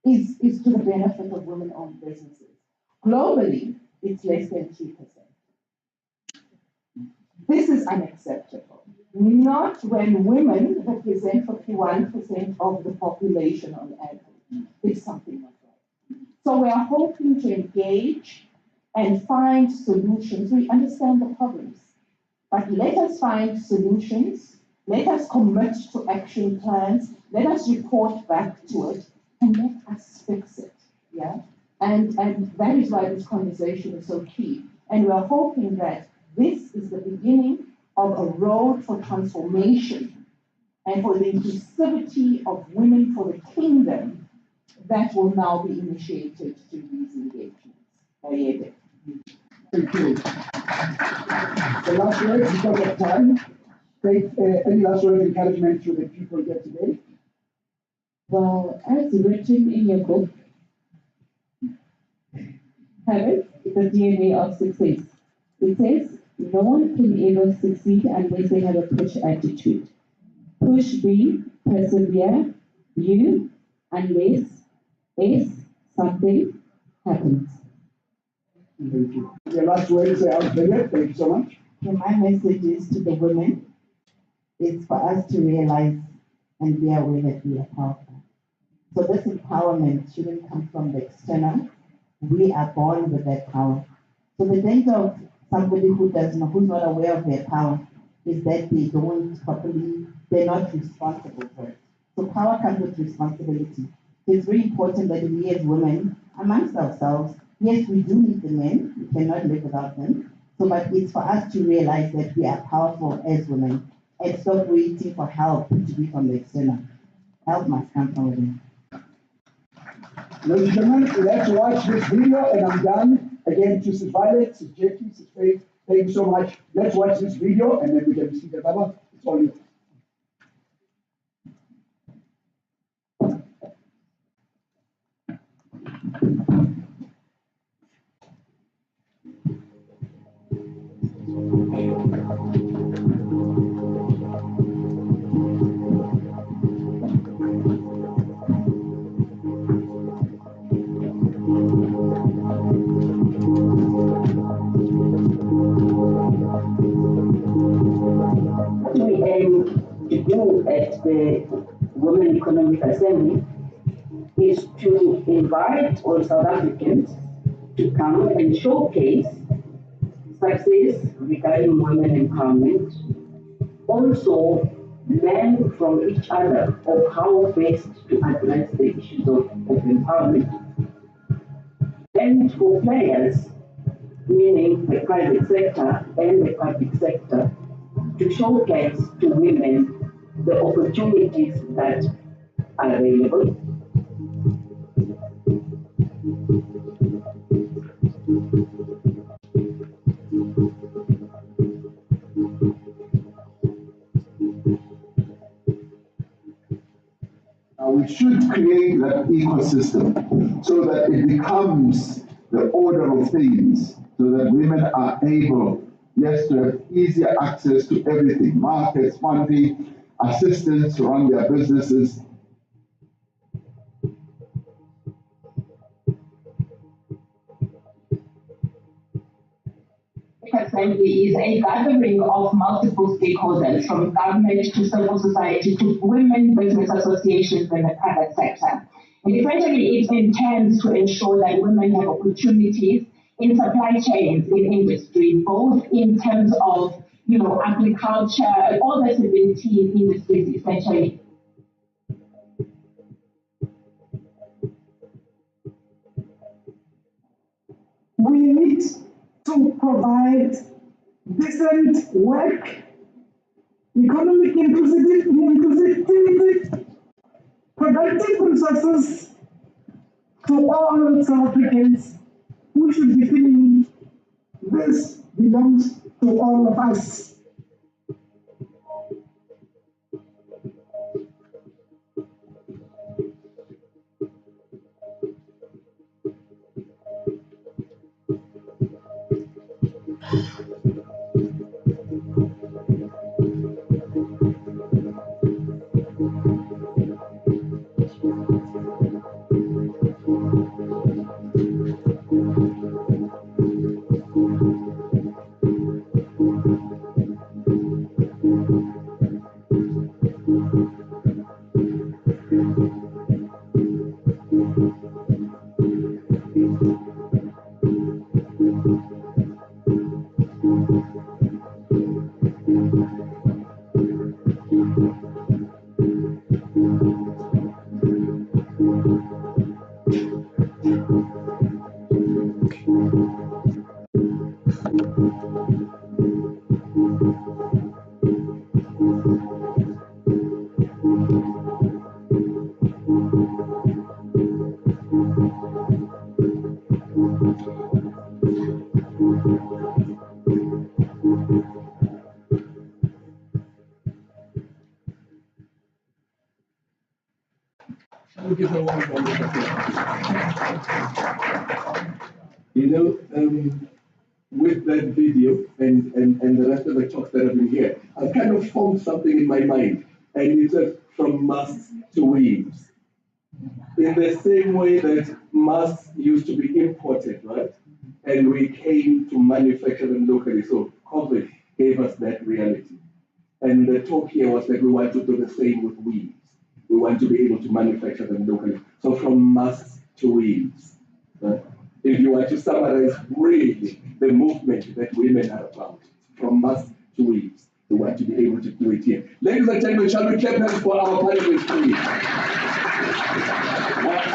is to the benefit of women-owned businesses. Globally, it's less than 2%. This is unacceptable. Not when women represent 51% of the population on average. It's something like that. So we are hoping to engage and find solutions. We understand the problems, but let us find solutions. Let us commit to action plans. Let us report back to it, and let us fix it. Yeah, and that is why this conversation is so key. And we are hoping that this is the beginning of a road for transformation and for the inclusivity of women for the kingdom that will now be initiated through these engagements. Bayede. Thank you. The last word, because of time, any last word of encouragement to the people here today? Well, as written in your book, habits is the DNA of success. It says, no one can ever succeed unless they have a push attitude. Push being persevere, you, unless something happens. Thank you. Your last words out there. Thank you so much. My message is to the women is for us to realize and be aware that we are powerful. So this empowerment shouldn't come from the external. We are born with that power. So the danger of somebody who's not aware of their power is that they don't properly, they're not responsible for it. So power comes with responsibility. So it's very important that we as women, amongst ourselves, yes, we do need the men, we cannot live without them. So, but it's for us to realize that we are powerful as women and stop waiting for help to be from the external. Help must come from within. Ladies and gentlemen, let's watch this video and I'm done. Again, to Sis Violet, Sis Jackie, Sis Faith, thank you so much. Let's watch this video and then we can see the Baba. It's all you. We aim to do at the Women Economic Assembly is to invite all South Africans to come and showcase success regarding women empowerment. Also, learn from each other of how best to address the issues of empowerment. And for players, meaning the private sector and the public sector, to showcase to women the opportunities that are available. We should create that ecosystem so that it becomes the order of things, so that women are able, yes, to have easier access to everything, markets, funding, assistance to run their businesses. Assembly is a gathering of multiple stakeholders, from government to civil society to women business associations and the private sector. And essentially it intends to ensure that women have opportunities in supply chains, in industry, both in terms of, agriculture, all the 17 industries essentially. We need to provide decent work, economic inclusivity, creating resources to all South Africans who should be feeling this belongs to all of us. Shall we give her one round of applause? You know, with that video and the rest of the talks that have been here, I've kind of formed something in my mind, and it's from masks to waves. In the same way that masks used to be imported, right? And we came to manufacture them locally. So COVID gave us that reality. And the talk here was that we want to do the same with weaves. We want to be able to manufacture them locally. So from masks to weaves. Right? If you were to summarize really the movement that women are about, from masks to weaves, we want to be able to do it here. Ladies and gentlemen, shall we clap hands for our panelists, please?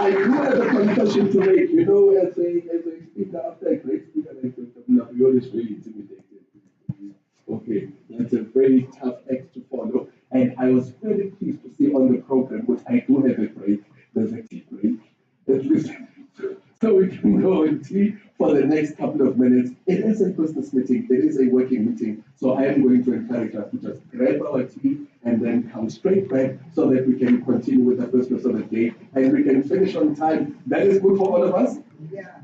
I do have a confession to make. You know, as a speaker, after a great speaker like Dr. Mula, we always really intimidated. Okay, that's a very tough act to follow. And I was very pleased to see on the program, which I do have a break, there's a tea break, at least, so we can go and tea for the next couple of minutes. It is a business meeting, it is a working meeting, so I am going to encourage us to just grab our tea and then come straight back so that we can continue with the business of the day and we can finish on time. That is good for all of us? Yeah.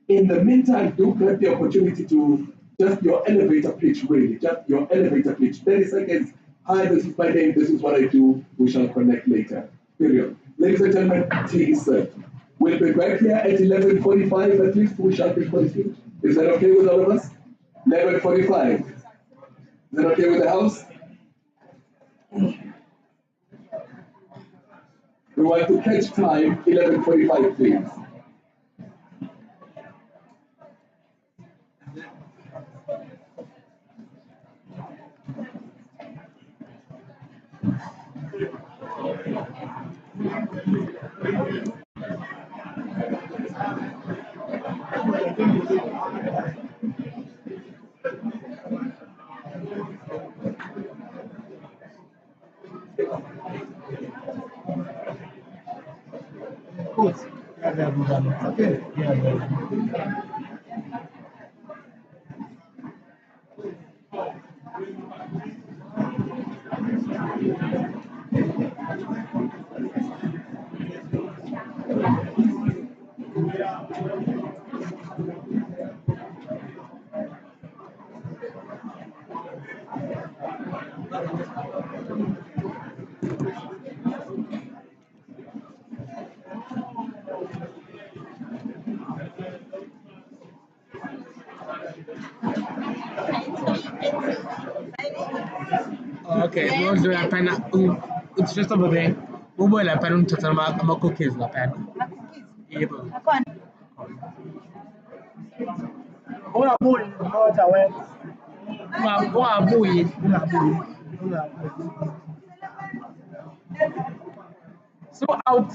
In the meantime, do grab the opportunity to just your elevator pitch, really, just your elevator pitch. 30 seconds. Hi, this is my name, this is what I do. We shall connect later. Period. Ladies and gentlemen, tea is served. We'll be back here at 11:45 at least. We shall be continuing. Is that okay with all of us? 11:45. Is that okay with the house? We want to catch time, 11:45, please. Okay, we'll do that pen. It's just over there. We'll do that pen to tell my cookies. La pen. So out.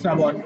Sabon.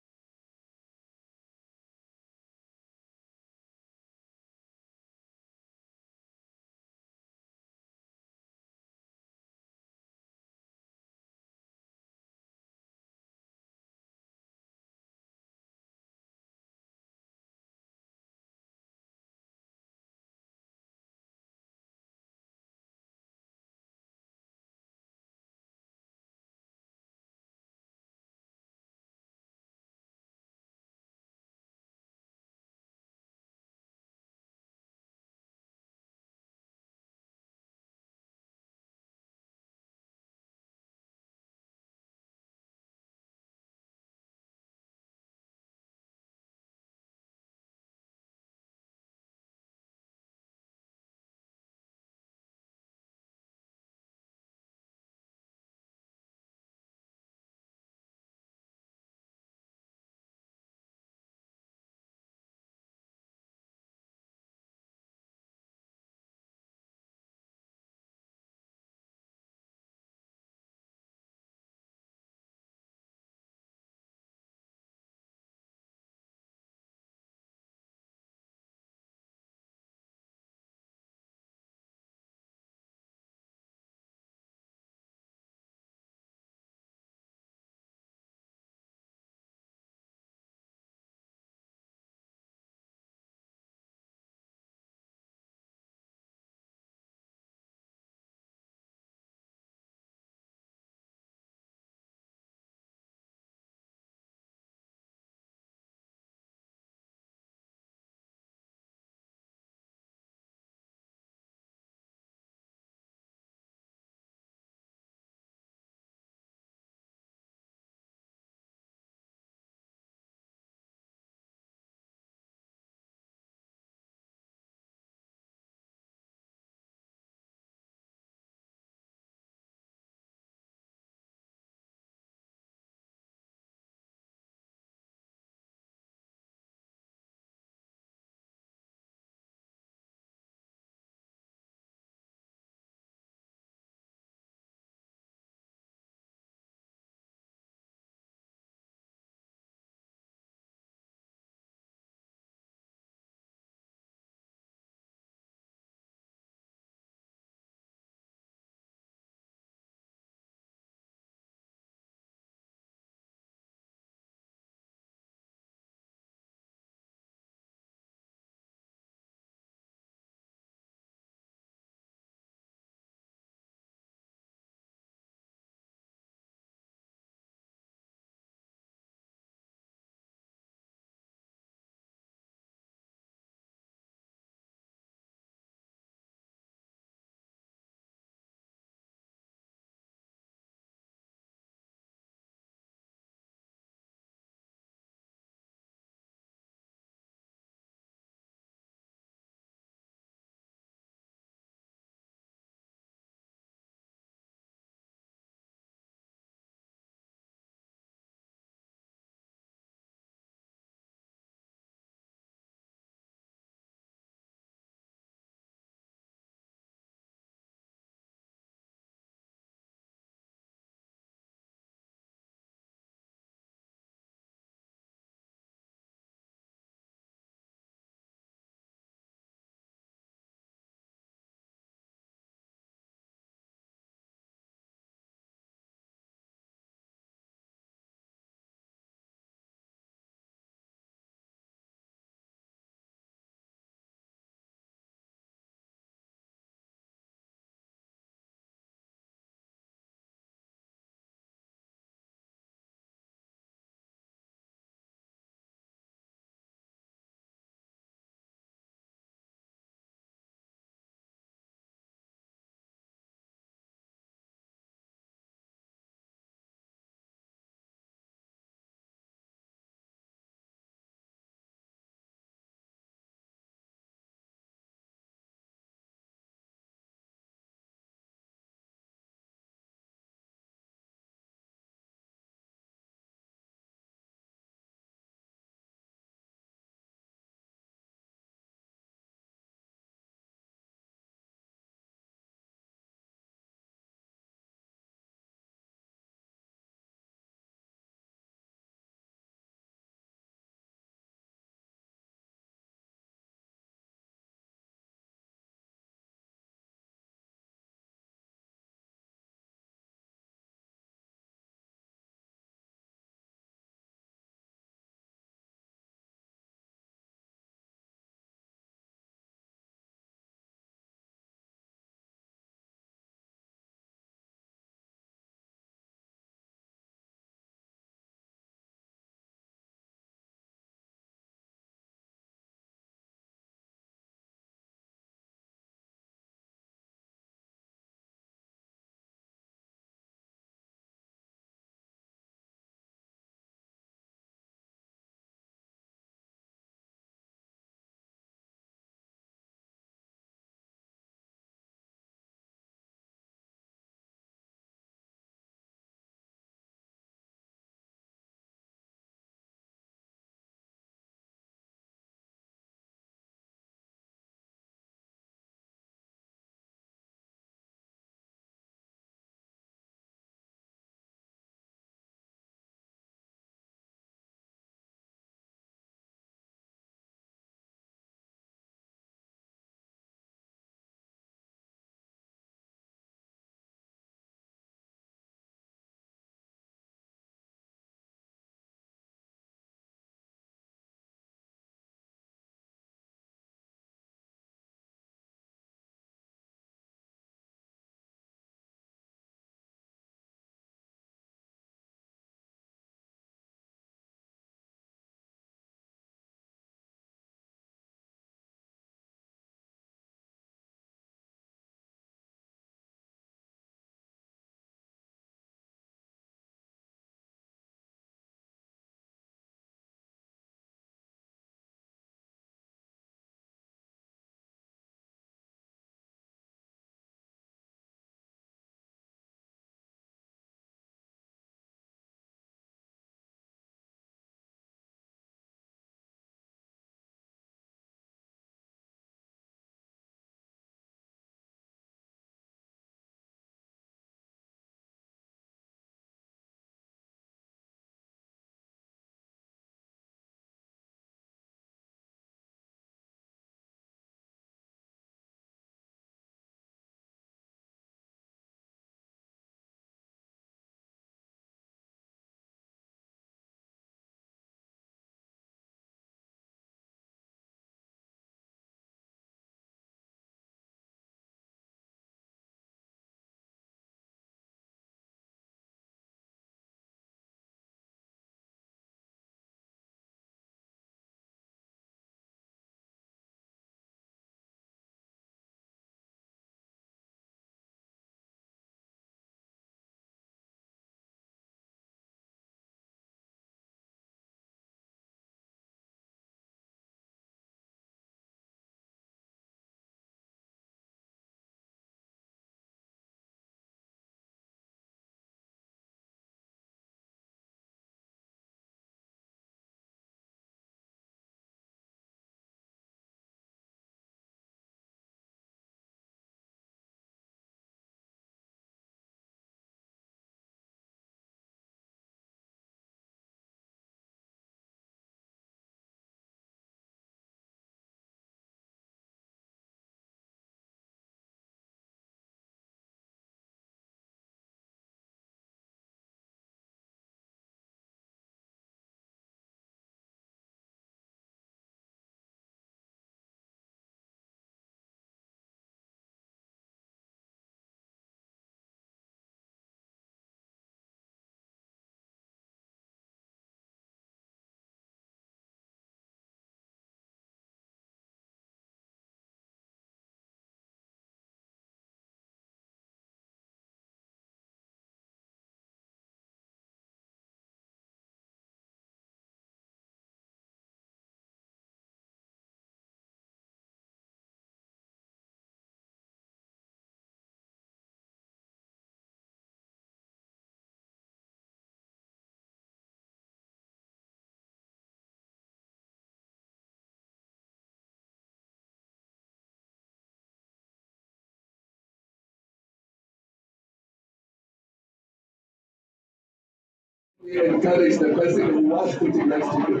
We encourage the person who was sitting next to you.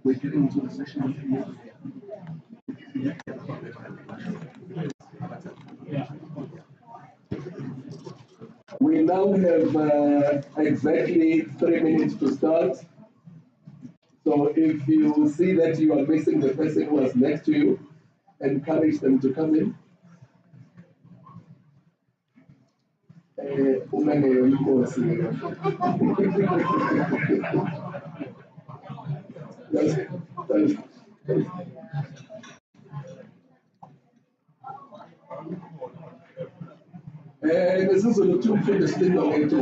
We're getting into the session. We now have exactly 3 minutes to start. So if you see that you are missing the person who was next to you, encourage them to come in. This is a two for the state of it.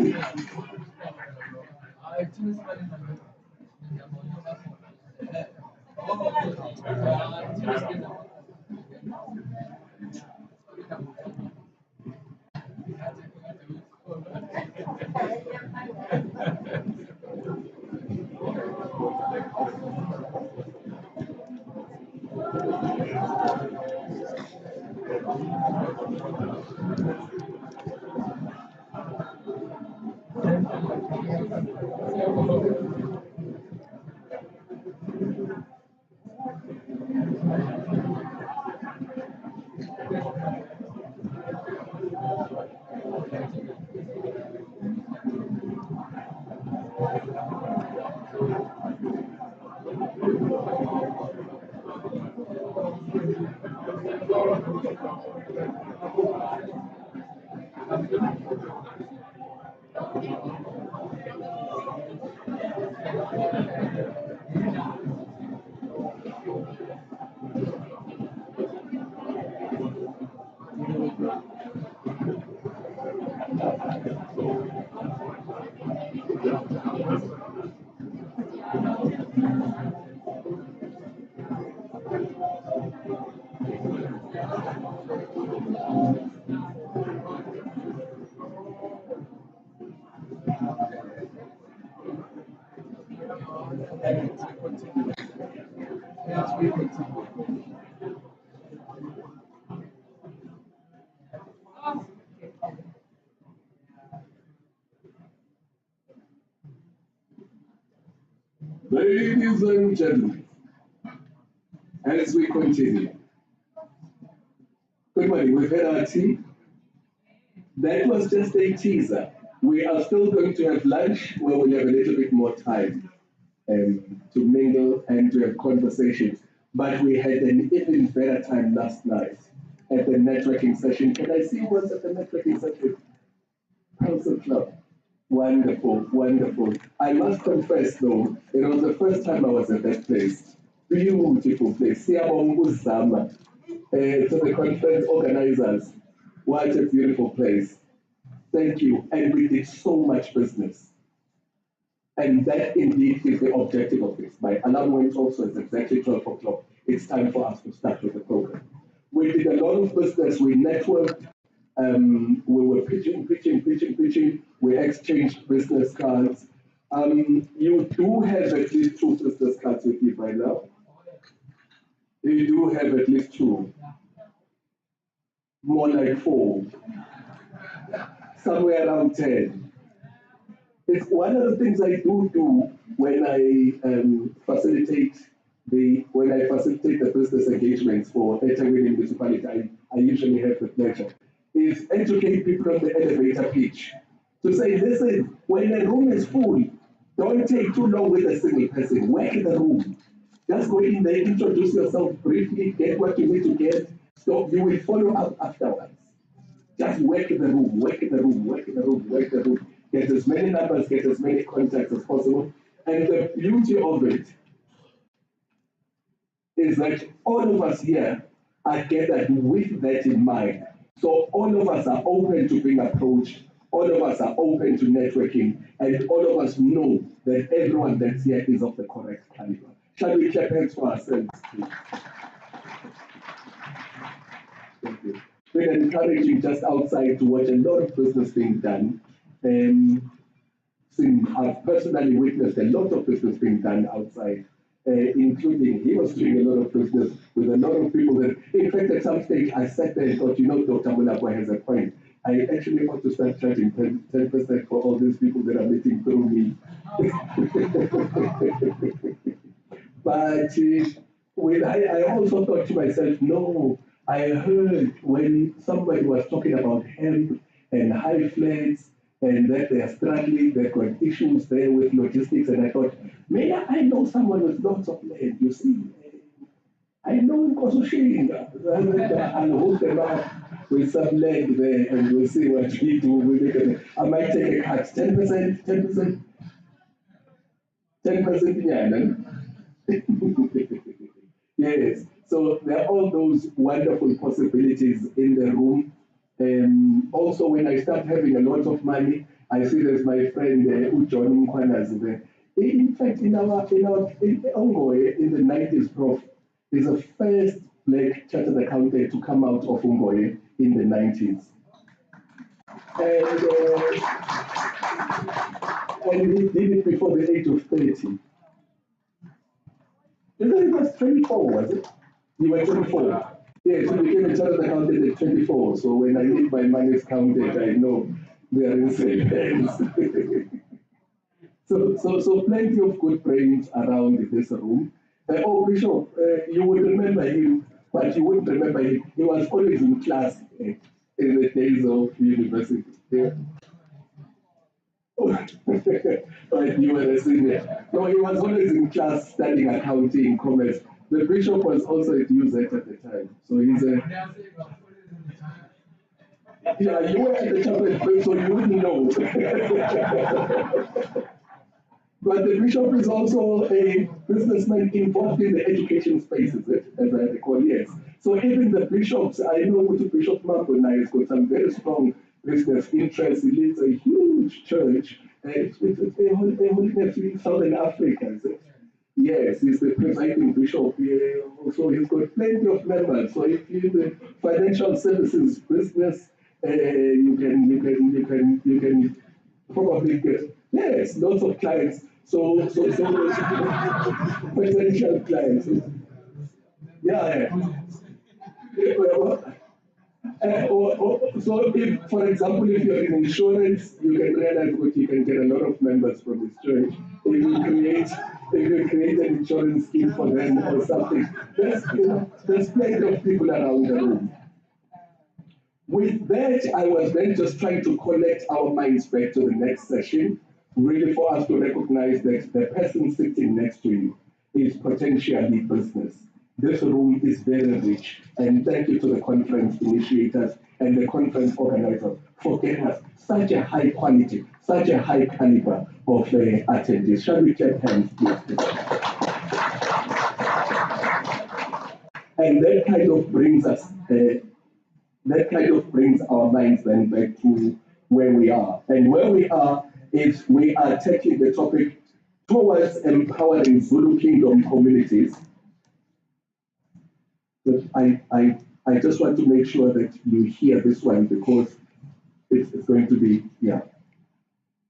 Ladies and gentlemen, as we continue. Good morning, we've had our tea. That was just a teaser. We are still going to have lunch where we'll have a little bit more time to mingle and to have conversations. But we had an even better time last night at the networking session. Can I see what's at the networking session? Council Club. Wonderful, wonderful. I must confess though, it was the first time I was at that place. Beautiful place. Siyabonga Zama. To the conference organizers. What a beautiful place. Thank you. And we did so much business. And that indeed is the objective of this. My alarm went off, so it's exactly 12 o'clock. It's time for us to start with the program. We did a lot of business. We networked. We were pitching. We exchanged business cards. You do have at least 2 business cards with you by now. You do have at least 2. More like 4. Somewhere around 10. It's one of the things I do when I facilitate the business engagements for Etegwini municipality. I usually have the pleasure is educate people on the elevator pitch to say, listen, when the room is full, don't take too long with a single person. Work in the room. Just go in there, introduce yourself briefly, get what you need to get. So you will follow up afterwards. Just work in the room, work in the room, work in the room, work in the room. Get as many numbers, get as many contacts as possible. And the beauty of it is that all of us here are gathered with that in mind. So all of us are open to being approached. All of us are open to networking. And all of us know that everyone that's here is of the correct caliber. Shall we clap hands for ourselves, please? Thank you. It's been encouraging just outside to watch a lot of business being done. I've personally witnessed a lot of business being done outside, including he was doing a lot of business with a lot of people that, in fact, at some stage I sat there and thought, Dr. Mulapwa has a point. I actually want to start charging 10% for all these people that are meeting through me. But when I also thought to myself, no, I heard when somebody was talking about hemp and high flats and that they are struggling, they've got issues there with logistics, and I thought, maybe I know someone with lots of land, you see. I know Nkososhinga, I'll hook them up with some land there and we'll see what we do. I might take a cut, 10%, 10%, 10% Yes, so there are all those wonderful possibilities in the room. Also, when I start having a lot of money, I see there's my friend John Nkwanas there. In fact, in Ongoye, in the 90s, Prof, is the first black chartered accountant to come out of Ongoye in the 90s. And he did it before the age of 30. He was 24, was it? You were 24. Yes, he became a chartered accountant at 24. So when I need my money counted, I know they are in safe hands. So plenty of good brains around this room. Bishop, you would remember him, but you wouldn't remember him. He was always in class in the days of university. Yeah. But you were a senior. No, he was always in class studying accounting, commerce. The bishop was also at UZ at the time. So he's a... Yeah, you were at the chapel, so you wouldn't know. But the bishop is also a businessman involved in the education space, as I recall, yes. So even the bishops, I know what Bishop Mabona has got some very strong business interests. He leads a huge church. It's a holiness in Southern Africa, is it? Yes, he's the presiding bishop. So he's got plenty of members. So if you're in the financial services business, you can probably get, yes, lots of clients. So potential clients. Yeah. So if, for example, if you're in insurance, you can realize that you can get a lot of members from this church. If you create an insurance scheme for them or something, there's plenty of people around the room. With that, I was then just trying to connect our minds back to the next session, really for us to recognize that the person sitting next to you is potentially business. This room is very rich, and thank you to the conference initiators and the conference organizers for getting us such a high quality, such a high caliber of attendees. Shall we clap hands, please? And that kind of brings us, our minds then back to where we are. And where we are is we are taking the topic towards empowering Zulu Kingdom communities. But I just want to make sure that you hear this one because it's going to be, yeah.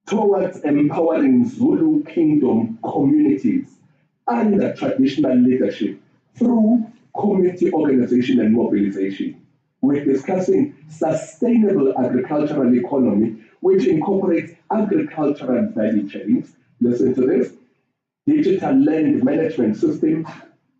Towards empowering Zulu Kingdom communities under traditional leadership through community organization and mobilization. We're discussing sustainable agricultural economy, which incorporates agricultural value chains. Listen to this: digital land management systems,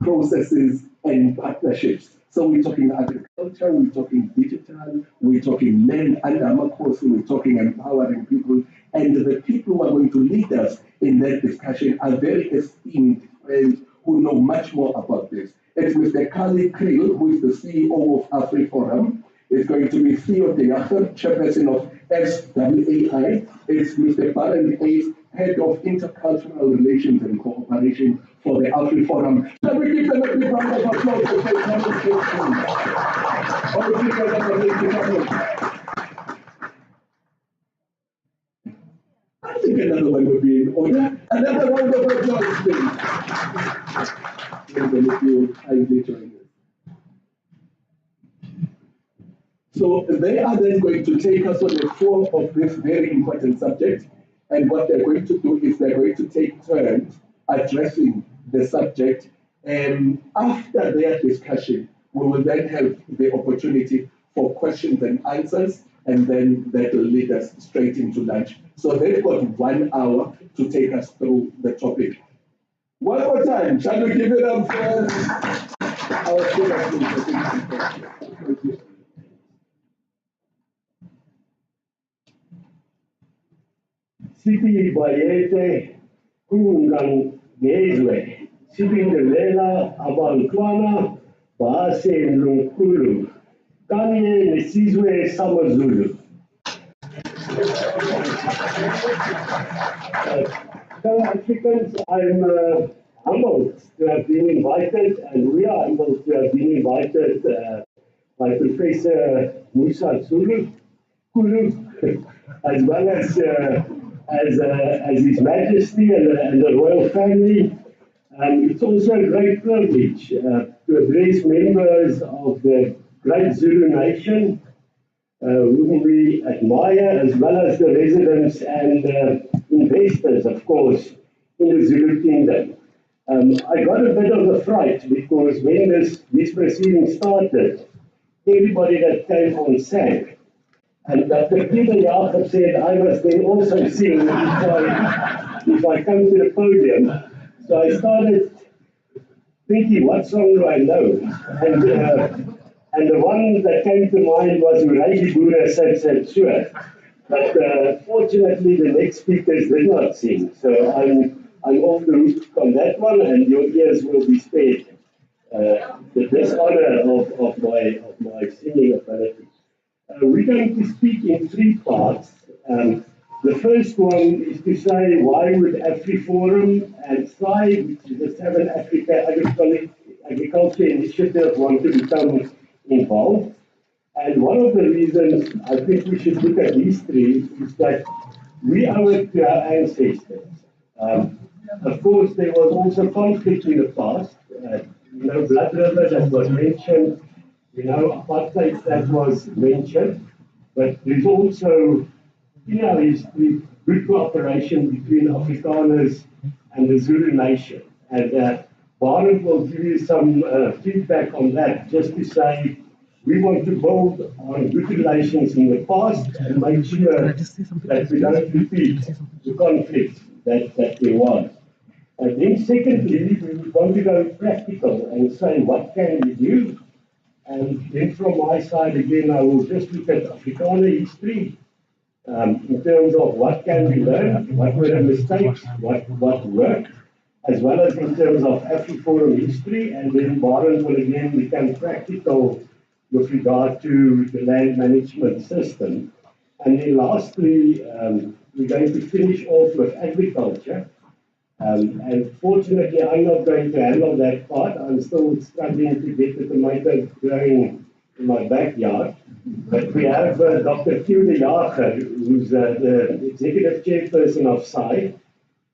processes, and partnerships. So we're talking agriculture, we're talking digital, we're talking land and Amakosi, we're talking empowering people. And the people who are going to lead us in that discussion are very esteemed friends who know much more about this. It's Mr. Kali Kriel, who is the CEO of AfriForum. It's going to be Theo De Jager, chairperson of SWAI. It's Mr. Baron Hayes, head of intercultural relations and cooperation for the AfriForum. Shall we give them a big round of applause for their conversation? I think another one would be in order. Another round of applause, please. If you kindly join us. So they are then going to take us on a tour of this very important subject. And what they're going to do is they're going to take turns addressing the subject. And after their discussion, we will then have the opportunity for questions and answers, and then that will lead us straight into lunch. So they've got 1 hour to take us through the topic. One more time, shall we give it up for our speakers? Sipi Bayede, Kungan Gezwe, Sipi Ndelela, Abantwana, Baase Lunkulu, Kanye Nesizwe Samazulu. Fellow Africans, I'm humbled to have been invited, and we are humbled to have been invited by Professor Musa Kulu, as well as His Majesty and the royal family. It's also a great privilege to address members of the great Zulu nation, whom we admire, as well as the residents and investors, of course, in the Zulu kingdom. I got a bit of a fright because when this proceeding started, everybody that came on sang. And Dr. Peter Jacob said I must then also sing if I come to the podium. So I started thinking, what song do I know? And the one that came to mind was Uraji Bura Sat Sure. But fortunately, the next speakers did not sing. So I'm off the hook on that one, and your ears will be spared the dishonor of my singing ability. We're going to speak in 3 parts. The first one is to say why would AfriForum and Thrive, which is the Southern Africa Agriculture Initiative, want to become involved. And one of the reasons I think we should look at history is that we owe it to our ancestors. Of course, there was also conflict in the past. Blood River that was mentioned, apartheid that was mentioned, but there's also, in our history, good cooperation between Afrikaners and the Zulu nation. And Barend will give you some feedback on that, just to say we want to build on good relations in the past and make sure that we don't repeat the conflict that there was. And then secondly, we want to go practical and say what can we do. And then from my side again, I will just look at Afrikaner history in terms of what can we learn, what were the mistakes, what worked, as well as in terms of AfriForum history, and then Barend will again become practical with regard to the land management system. And then lastly, we're going to finish off with agriculture. And fortunately, I'm not going to handle that part. I'm still struggling to get the tomatoes growing in my backyard. But we have Dr. Theodore Jager, who's the executive chairperson of SAI,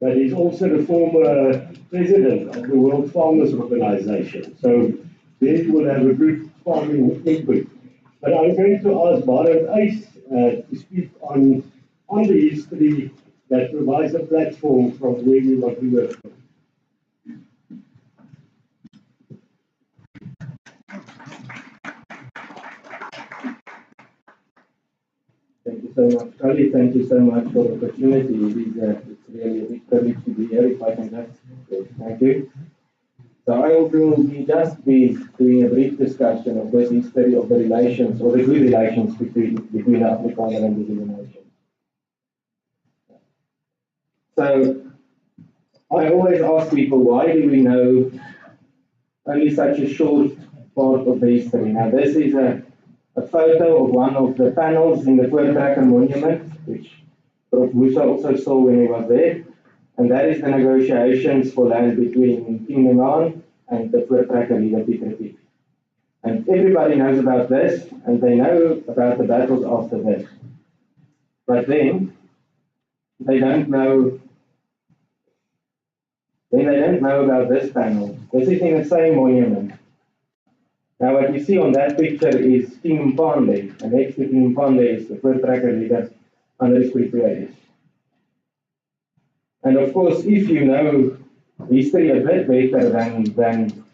but he's also the former president of the World Farmers Organization. So there you will have a good farming input. But I'm going to ask Barend Uys to speak on the history that provides a platform from where we want to work. Thank you so much, Kali. Thank you so much for the opportunity. It's really a big privilege to be here, if I can just say thank you. So I will just be doing a brief discussion of the history of the relations, or the good relations between Afrikaner and the Zulu nation. So I always ask people, why do we know only such a short part of the history? Now this is a photo of one of the panels in the Voortrekker Monument, which Prof. Musa also saw when he was there. And that is the negotiations for land between King Milan and the Voortrekker leader Pieter Piet. And everybody knows about this, and they know about the battles after this. But then, they don't know, then they don't know about this panel. This is in the same monument. Now what you see on that picture is King Mpande, and next to King Mpande is the first tracker leader under his Pretorius. And of course, if you know history a bit better than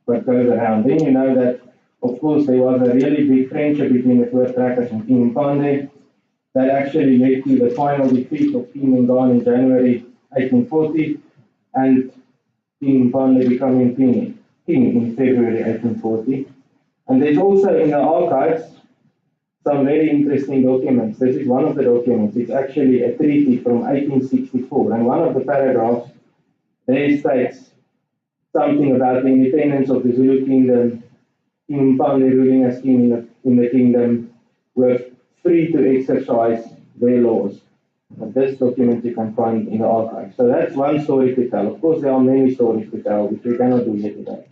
what goes around, then you know that, of course, there was a really big friendship between the first trackers and King Mpande that actually led to the final defeat of King Ngane in January 1840, and King Mpande becoming king in February 1840. And there's also in the archives some very interesting documents. This is one of the documents. It's actually a treaty from 1864, and one of the paragraphs there states something about the independence of the Zulu kingdom. King Mpande ruling as king in the kingdom were free to exercise their laws. And this document you can find in the archives. So that's one story to tell. Of course, there are many stories to tell, which we cannot do here today.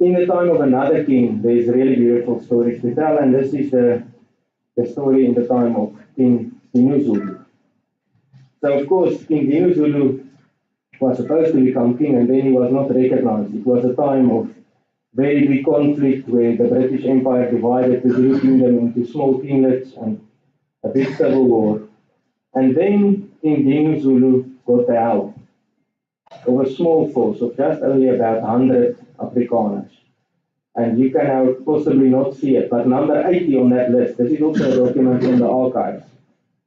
In the time of another king, there's really beautiful stories to tell, and this is the story in the time of King Dinuzulu. So, of course, King Dinuzulu was supposed to become king, and then he was not recognized. It was a time of very big conflict where the British Empire divided the Zulu kingdom into small kinglets and a big civil war. And then King Dinuzulu got the help of a small force of just only about 100 Afrikaners. And you can now possibly not see it, but number 80 on that list, this is also a document in the archives.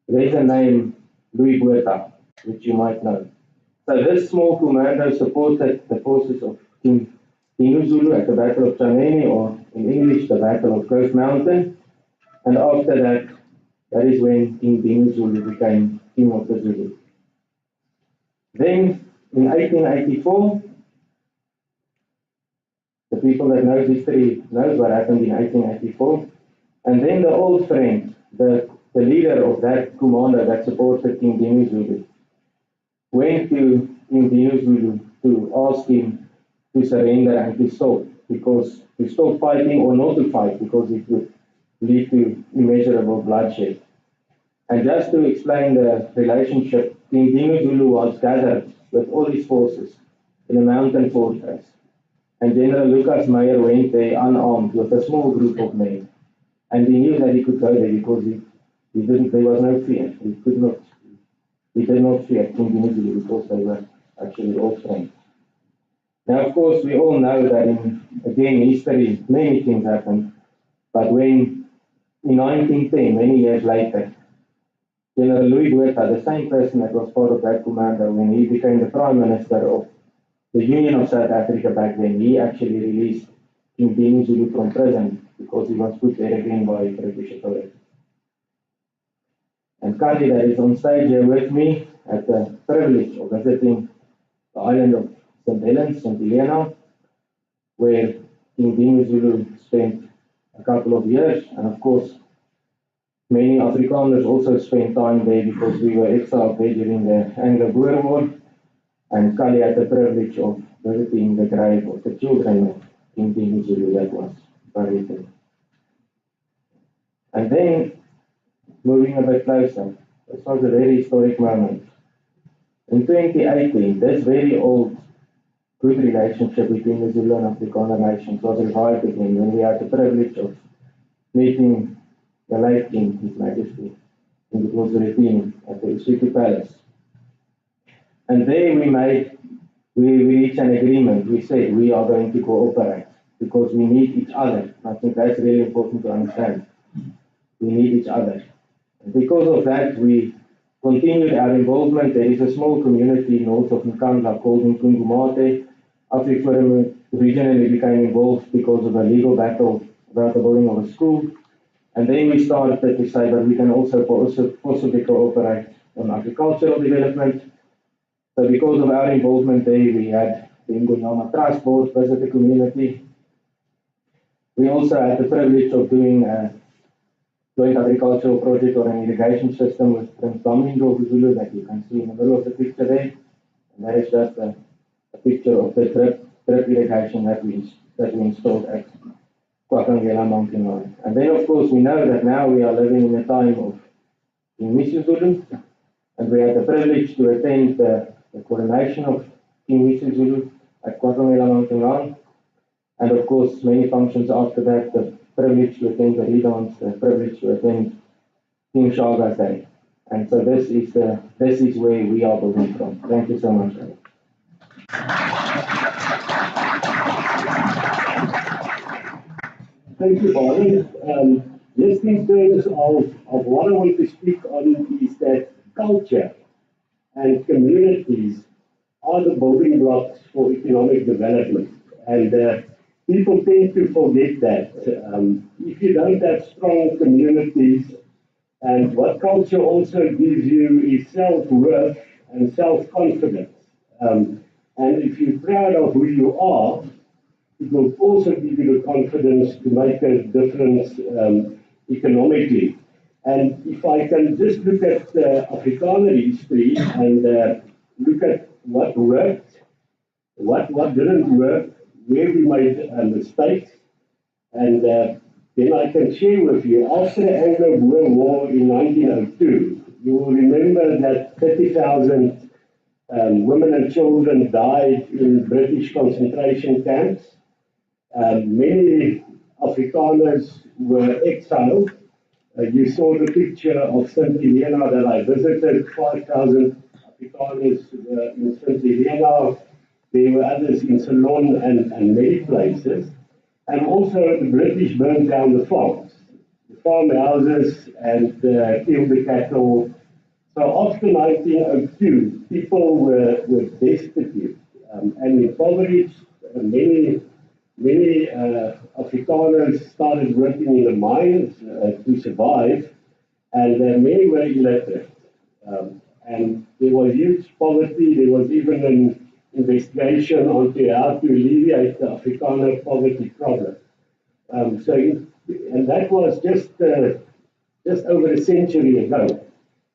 There's a name, Louis Botha, which you might know. So this small commando supported the forces of King Dinuzulu at the Battle of Chameni, or in English, the Battle of Ghost Mountain. And after that, that is when King Dinuzulu became king of the Zulu. Then, in 1884, the people that know history knows what happened in 1884. And then the old friend, the leader of that commando that supported King Dinuzulu, went to King Dinuzulu to ask him to surrender and to stop fighting or not to fight, because it would lead to immeasurable bloodshed. And just to explain the relationship, King Dinuzulu was gathered with all his forces in a mountain fortress. And General Lucas Meyer went there unarmed with a small group of men. And he knew that he could go there because there was no fear. He did not fear King Dinuzulu because they were actually all friends. Now, of course, we all know that in history, many things happened. But when, in 1910, many years later, General Louis Botha, the same person that was part of that commando, when he became the Prime Minister of the Union of South Africa back then, he actually released King Dinuzulu from prison because he was put there again by British authorities. And Kali, that is on stage here with me, had the privilege of visiting the island of St. Helens, St. Helena, where King Dinuzulu spent a couple of years, and of course, many Afrikaners also spent time there because we were exiled there during the Anglo-Boer War. And Kali had the privilege of visiting the grave of the children of King Dinuzulu that was buried there. And then, moving a bit closer, this was a very historic moment. In 2018, this very old good relationship between the Zulu and Afrikaner nations was revived again when we had the privilege of meeting the late King, His Majesty, in the Bosrepini at the Usuku Palace. And there we reached an agreement. We said we are going to cooperate because we need each other. I think that's really important to understand. We need each other. And because of that, we continued our involvement. There is a small community north of Nkandla called Nkungumate. AfriForum regionally became involved because of a legal battle about the building of a school. And then we started to say that we can also possibly cooperate on agricultural development. So because of our involvement there, we had the Ngonyama Trust Board visit the community. We also had the privilege of doing a joint agricultural project or an irrigation system with Prince Domingo Zulu that you can see in the middle of the picture there. And that is just a picture of the drip irrigation that we installed at Kwakangela Mountain Line. And then of course we know that now we are living in a time of Imbizo Zulu, And we had the privilege to attend the coronation of King Zulu at KwaZulu Mountain. And of course, many functions after that, the privilege to attend the redance, the privilege to attend King Shaga's Day. And so this is where we are building from. Thank you so much. Thank you, Barney. Just in terms of what I want to speak on is that culture and communities are the building blocks for economic development. And people tend to forget that. If you don't have strong communities, and what culture also gives you is self-worth and self-confidence. And if you're proud of who you are, it will also give you the confidence to make a difference economically. And if I can just look at Afrikaner history and look at what worked, what didn't work, where we made mistakes, and then I can share with you, after the Anglo-Boer War in 1902, you will remember that 30,000 women and children died in British concentration camps. Many Afrikaners were exiled. You saw the picture of St. Helena that I visited. 5,000 Afrikaners were in St. Helena. There were others in Ceylon and many places. And also the British burned down the farmhouses, and killed the cattle. So after 1902, people were destitute and impoverished. Many Afrikaners started working in the mines to survive, and many were illiterate. And there was huge poverty. There was even an investigation onto how to alleviate the Afrikaner poverty problem. And that was just over a century ago.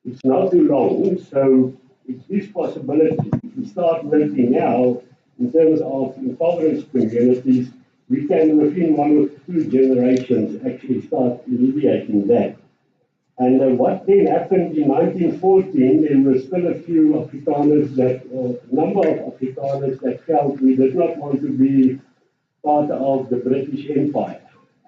It's not too long, so it's this possibility. If we start working now in terms of impoverished communities, we can within 1 or 2 generations actually start alleviating that. And what then happened in 1914, there were still a few Afrikaners number of Afrikaners that felt we did not want to be part of the British Empire.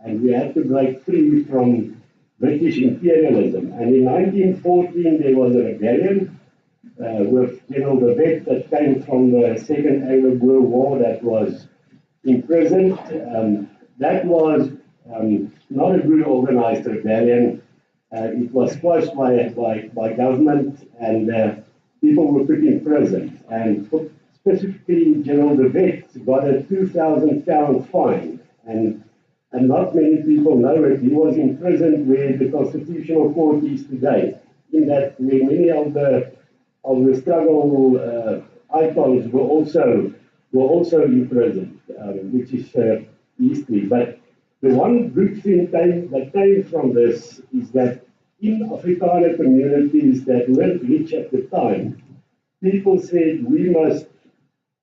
And we had to break free from British imperialism. And in 1914, there was a rebellion with General de Wet that came from the Second Anglo-Boer War that was imprisoned. That was not a good organized rebellion. It was squashed by government, and people were put in prison. And specifically, General de Wet got a 2,000 pound fine. And not many people know it. He was imprisoned where the Constitutional Court is today, in that where many of the struggle icons were also imprisoned, which is history. But the one good thing that came from this is that in Afrikaner communities that weren't rich at the time, people said we must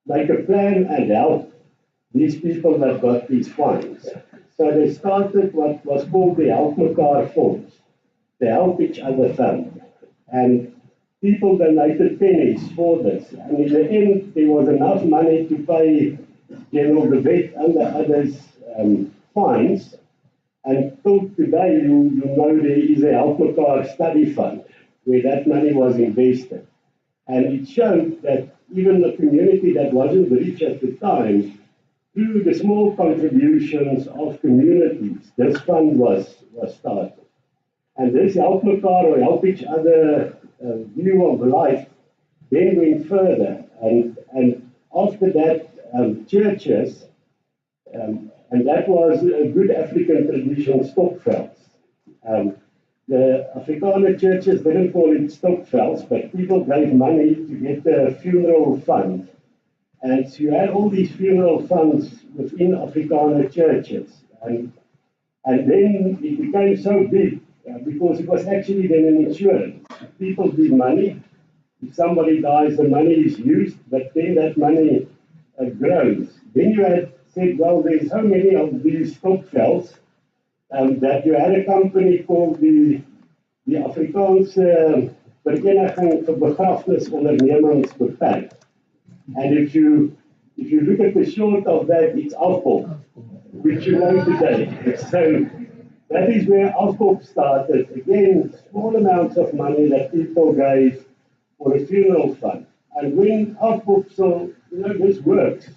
make a plan and help these people that got these fines. So they started what was called the Help Mekaar Fonds, the Help Each Other Fund. And people donated pennies for this. And in the end, there was enough money to pay General de Wet and the others fines. And till today, you know there is a Help Mekaar study fund where that money was invested. And it showed that even a community that wasn't rich at the time, through the small contributions of communities, this fund was started. And this Help Mekaar or Help Each Other view of life then went further. And after that, churches, and that was a good African tradition, stokvels. The Afrikaner churches didn't call it stokvels, but people gave money to get a funeral fund. And so you had all these funeral funds within Afrikaner churches. And then it became so big because it was actually then an insurance. People give money. If somebody dies, the money is used, but then that money grows. Then you had said, well, there's so many of these stokvels that you had a company called the Afrikaanse vereniging vir begrafenisondernemings beperk. And if you look at the short of that, it's afkop, which you know today. So that is where afkop started. Again, small amounts of money that people gave for a funeral fund. And when afkop, so this works,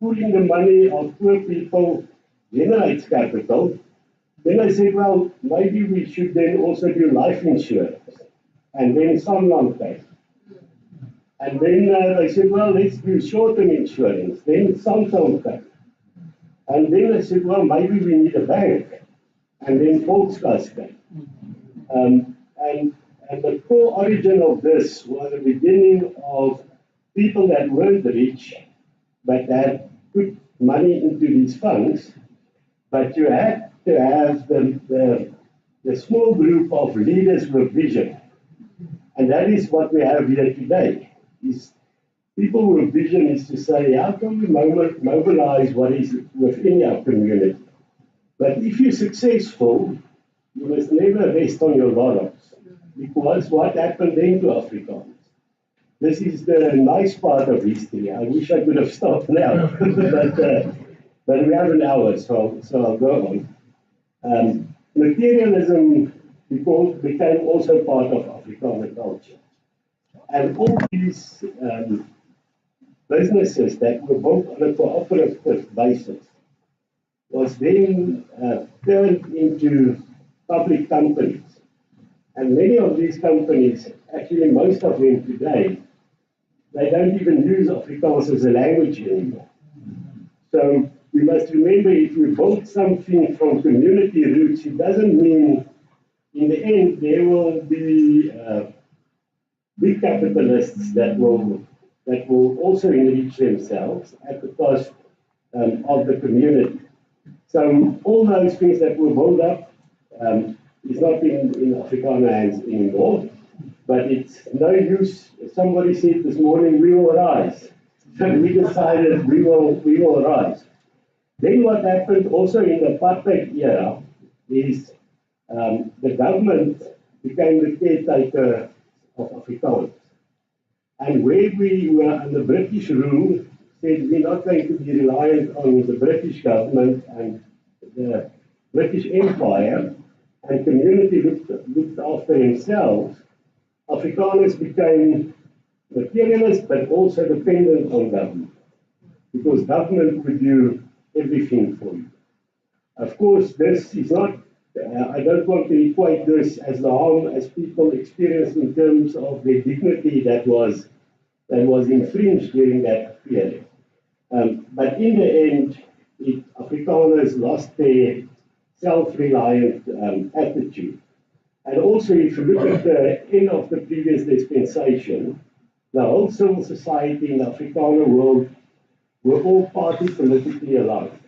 pooling the money of poor people generates capital. Then I said, well, maybe we should then also do life insurance, and then some long term. And then I said, well, let's do short-term insurance, then some long term. And then I said, well, maybe we need a bank, and then Volkskas. And the core origin of this was the beginning of people that weren't rich, but had put money into these funds, but you had to have the small group of leaders with vision. And that is what we have here today. Is people with vision is to say, how can we mobilize what is within our community? But if you're successful, you must never rest on your laurels, because what happened then to Afrikaans? This is the nice part of history. I wish I could have stopped now, but we have an hour, so I'll go on. Materialism became also part of Afrikaner culture. And all these businesses that were built on a cooperative basis was then turned into public companies. And many of these companies, actually most of them today, they don't even use Afrikaans as a language anymore. So we must remember, if we build something from community roots, it doesn't mean in the end there will be big capitalists that will also enrich themselves at the cost of the community. So all those things that were built up is not in Afrikaner hands anymore, but it's no use. Somebody said this morning, we will rise. So we decided we will rise. Then what happened also in the apartheid era is the government became the caretaker of Afrikaans. And where we were under British rule, said we're not going to be reliant on the British government and the British Empire, and community looked after themselves. Afrikaners became materialist, but also dependent on government, because government would do everything for you. Of course, this is not, I don't want to equate this as the harm as people experienced in terms of their dignity that was infringed during that period. But in the end, Afrikaners lost their self-reliant attitude. And also, if you look at the end of the previous dispensation, the whole civil society in the Afrikaner world were all party politically aligned.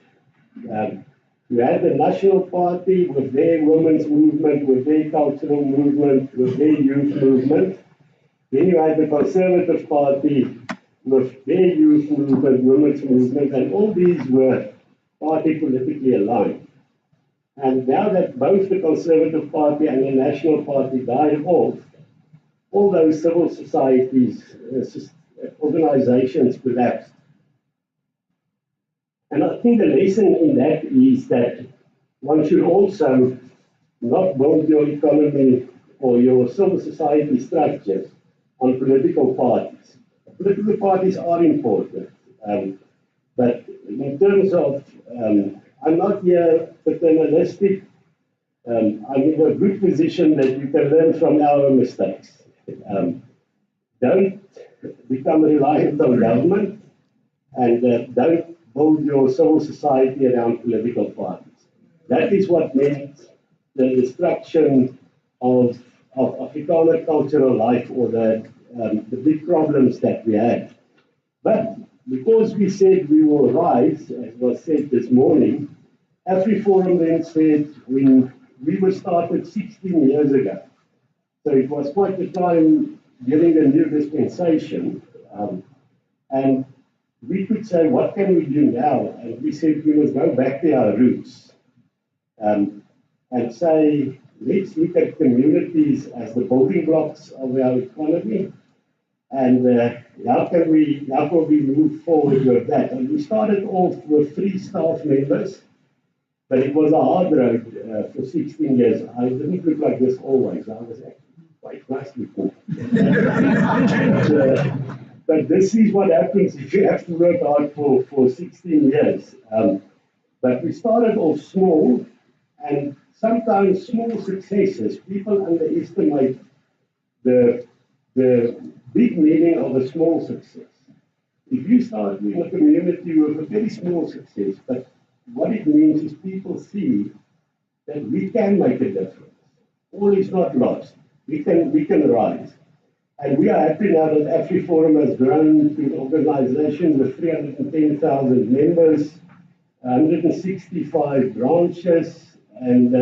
You had the National Party with their women's movement, with their cultural movement, with their youth movement. Then you had the Conservative Party with their youth movement, women's movement, and all these were party politically aligned. And now that both the Conservative Party and the National Party died off, all those civil societies, organizations collapsed. And I think the lesson in that is that one should also not build your economy or your civil society structures on political parties. Political parties are important, but in terms of, I'm not here paternalistic. I'm in a good position that you can learn from our mistakes. Don't become reliant on government, and don't build your civil society around political parties. That is what meant the destruction of Afrikaner cultural life, or the big problems that we had. But because we said we will rise, as was said this morning, AfriForum then said when we were started 16 years ago. So it was quite a time during the new dispensation. And we could say, what can we do now? And we said we must go back to our roots and say, let's look at communities as the building blocks of our economy, and how can we move forward with that? And we started off with 3 staff members, but it was a hard road for 16 years. I didn't look like this always. I was actually quite nice before. But this is what happens if you have to work hard for 16 years. But we started off small, and sometimes small successes, people underestimate the big meaning of a small success. If you start in a community with a very small success, but what it means is people see that we can make a difference. All is not lost. We can rise. And we are happy now that AfriForum has grown to an organization with 310,000 members, 165 branches, and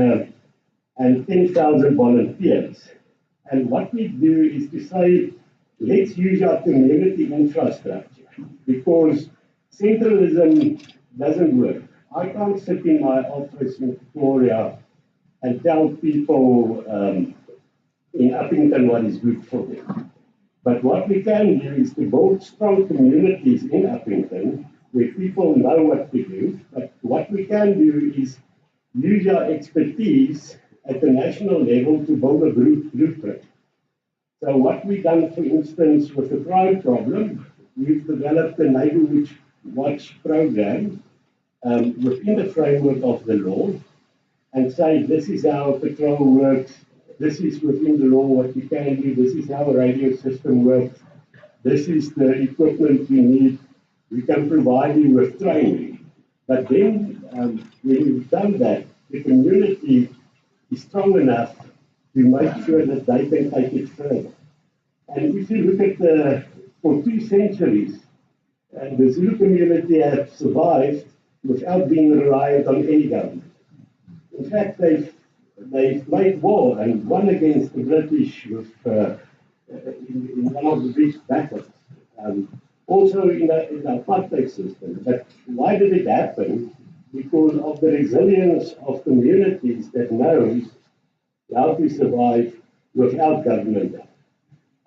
10,000 volunteers. And what we do is to say, let's use our community infrastructure, because centralism doesn't work. I can't sit in my office in Victoria and tell people in Uppington what is good for them. But what we can do is to build strong communities in Uppington where people know what to do. But what we can do is use our expertise at the national level to build a blueprint. So what we've done, for instance, with the crime problem, we've developed a neighborhood watch program within the framework of the law, and say this is how patrol works, this is within the law what you can do, this is how a radio system works, this is the equipment you need, we can provide you with training. But then when we've done that, the community is strong enough to make sure that they can take it further. And if you look at for 2 centuries, the Zulu community has survived without being reliant on any government. In fact, they've made war and won against the British with, in one of the big battles. Also in the apartheid system. But why did it happen? Because of the resilience of communities that know how to survive without government.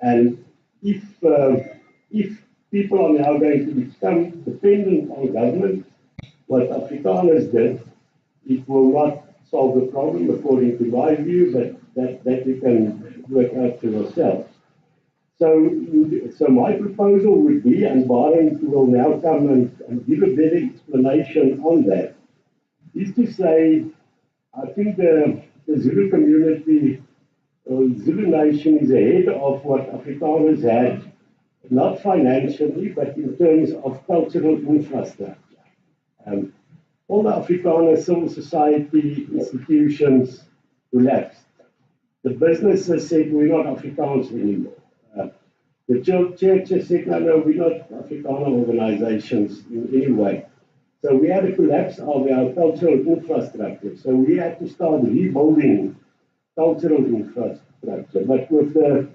And if people are now going to become dependent on government, what Afrikaners did, it will not solve the problem according to my view, but that you can work out for yourself. So my proposal would be, and Baron will now come and give a better explanation on that, is to say, I think the Zulu community, or Zulu nation is ahead of what Afrikaners had, not financially, but in terms of cultural infrastructure. All the Afrikaner civil society institutions collapsed. The businesses said, we're not Afrikaans anymore. The churches said, no, we're not Afrikaner organizations in any way. So we had a collapse of our cultural infrastructure. So we had to start rebuilding cultural infrastructure. But with the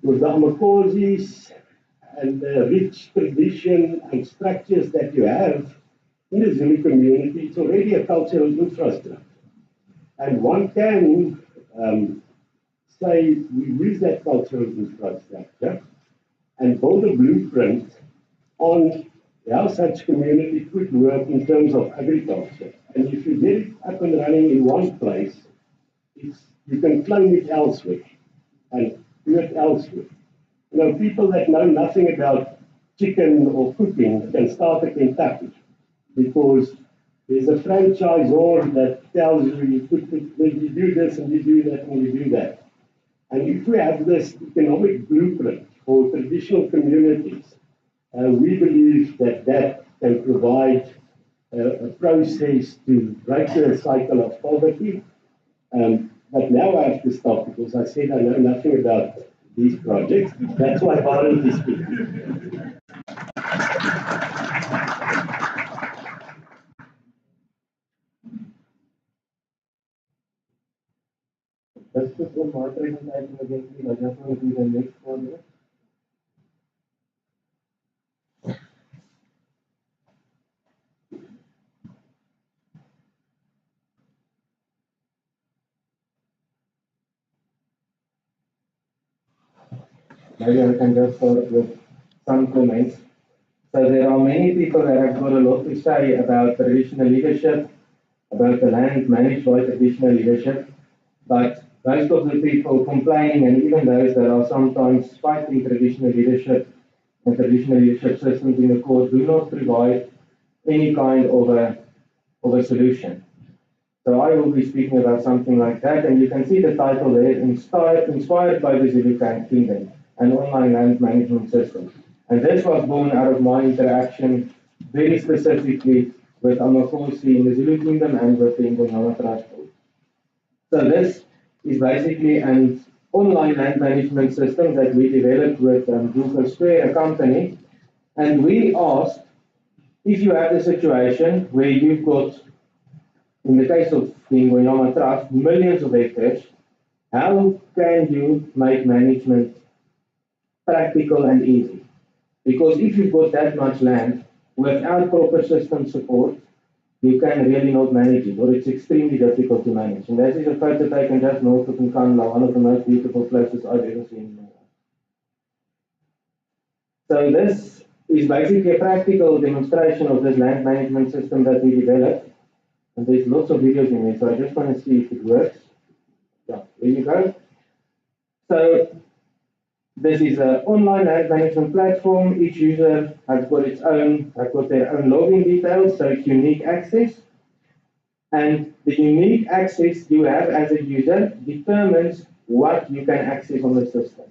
Amakozis and the rich tradition and structures that you have in the Zulu community, it's already a cultural infrastructure. And one can say we use that cultural infrastructure and build a blueprint on how such community could work in terms of agriculture. And if you get it up and running in one place, you can clone it elsewhere and do it elsewhere. You know, people that know nothing about chicken or cooking can start a Kentucky because there's a franchisor that tells you you do this and you do that and you do that. And if we have this economic blueprint for traditional communities, we believe that can provide a process to break the cycle of poverty. But now I have to stop because I said I know nothing about these projects. That's why Baron is speaking. Just one moderation item against the Rajapur will be the next one. maybe I can just start with some comments. So there are many people that have got a lot to say about traditional leadership, about the land managed by traditional leadership, but most of the people complaining, and even those that are sometimes fighting traditional leadership and traditional leadership systems in the court, do not provide any kind of a solution. So I will be speaking about something like that, and you can see the title there, Inspired by the Zulu Kingdom, an online land management system. And this was born out of my interaction very specifically with Amakosi in the Zulu Kingdom and with the Ngonyama Trust. So this is basically an online land management system that we developed with Google Square, a company, and we asked if you have a situation where you've got, in the case of the Ngonyama Trust, millions of hectares, how can you make management practical and easy? Because if you've got that much land, without proper system support, you can really not manage it, or it's extremely difficult to manage. And this is a photo taken just north of Nkandla, one of the most beautiful places I've ever seen in my life. So this is basically a practical demonstration of this land management system that we developed. And there's lots of videos in there, so I just want to see if it works. Yeah, there you go. So this is an online land management platform. Each user has got their own login details, so it's unique access. And the unique access you have as a user determines what you can access on the system.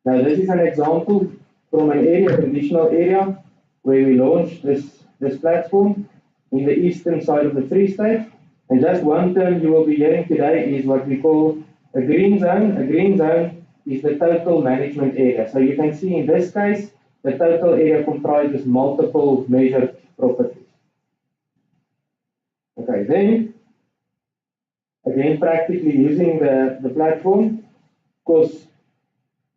Now, this is an example from an area, a traditional area, where we launched this platform in the eastern side of the Free State. And just one term you will be hearing today is what we call a green zone. A green zone is the total management area. So you can see in this case, the total area comprises multiple measured properties. Okay, then, again, practically using the platform, of course,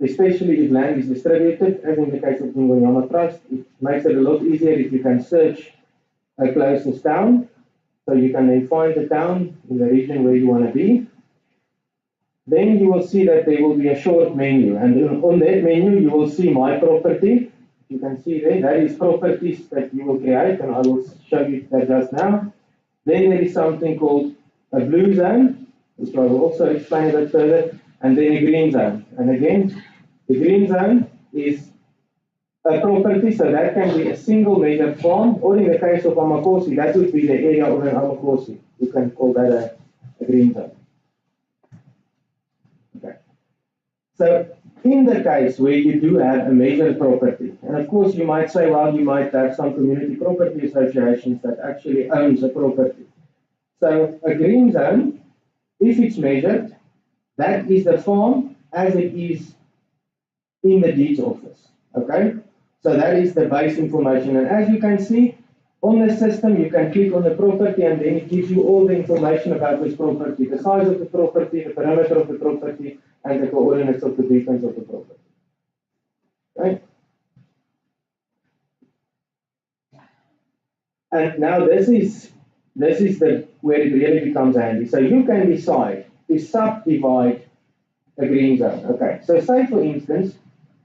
especially if land is distributed, as in the case of the Ngonyama Trust, it makes it a lot easier if you can search a closest town. So you can then find the town in the region where you want to be. Then you will see that there will be a short menu, and on that menu you will see My Property. You can see there, that is properties that you will create, and I will show you that just now. Then there is something called a blue zone, which I will also explain a bit further, and then a green zone. And again, the green zone is a property, so that can be a single measured farm, or in the case of Amakosi, that would be the area of an Amakosi. You can call that a green zone. Okay. So in the case where you do have a measured property, and of course you might say, well, you might have some community property associations that actually owns a property. So a green zone, if it's measured, that is the farm as it is in the deeds office. Okay? So that is the base information. And as you can see, on the system, you can click on the property and then it gives you all the information about this property, the size of the property, the perimeter of the property, and the coordinates of the beacons of the property. Okay? And now this is where it really becomes handy. So you can decide to subdivide a green zone. Okay, so say for instance,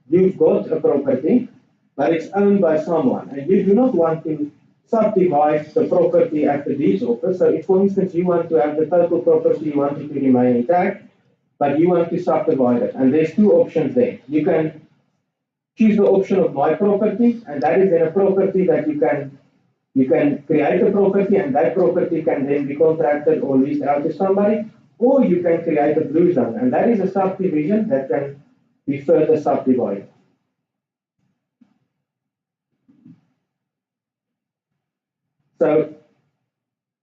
you've got a property, but it's owned by someone, and you do not want to subdivide the property at the deeds office. So if, for instance, you want to have the total property, you want it to remain intact, but you want to subdivide it, and there's two options there. You can choose the option of My Property, and that is then a property that you can create a property, and that property can then be contracted or leased out to somebody, or you can create a blue zone, and that is a subdivision that can be further subdivided. So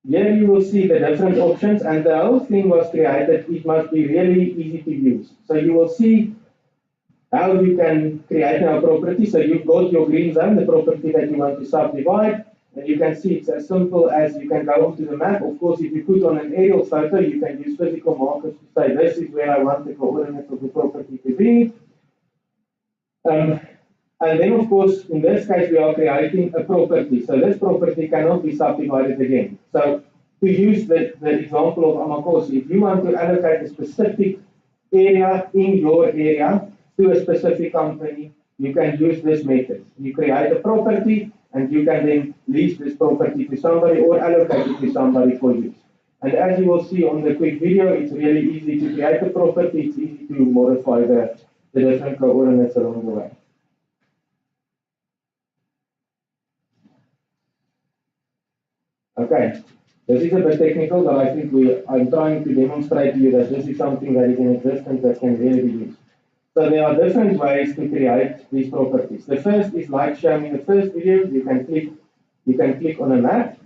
here you will see the different options, and the whole thing was created, it must be really easy to use. So you will see how you can create a property. So you've got your green zone, the property that you want to subdivide, and you can see it's as simple as you can go onto the map. Of course, if you put on an aerial photo, you can use physical markers to say this is where I want the coordinates of the property to be. And then, of course, in this case, we are creating a property. So this property cannot be subdivided again. So to use the example of Amakosi, if you want to allocate a specific area in your area, to a specific company, you can use this method. You create a property and you can then lease this property to somebody or allocate it to somebody for use. And as you will see on the quick video, it's really easy to create a property, it's easy to modify the different coordinates along the way. Okay, this is a bit technical, but I think I'm trying to demonstrate to you that this is something that is in existence that can really be used. So there are different ways to create these properties. The first is like shown in the first video, you can click on a map.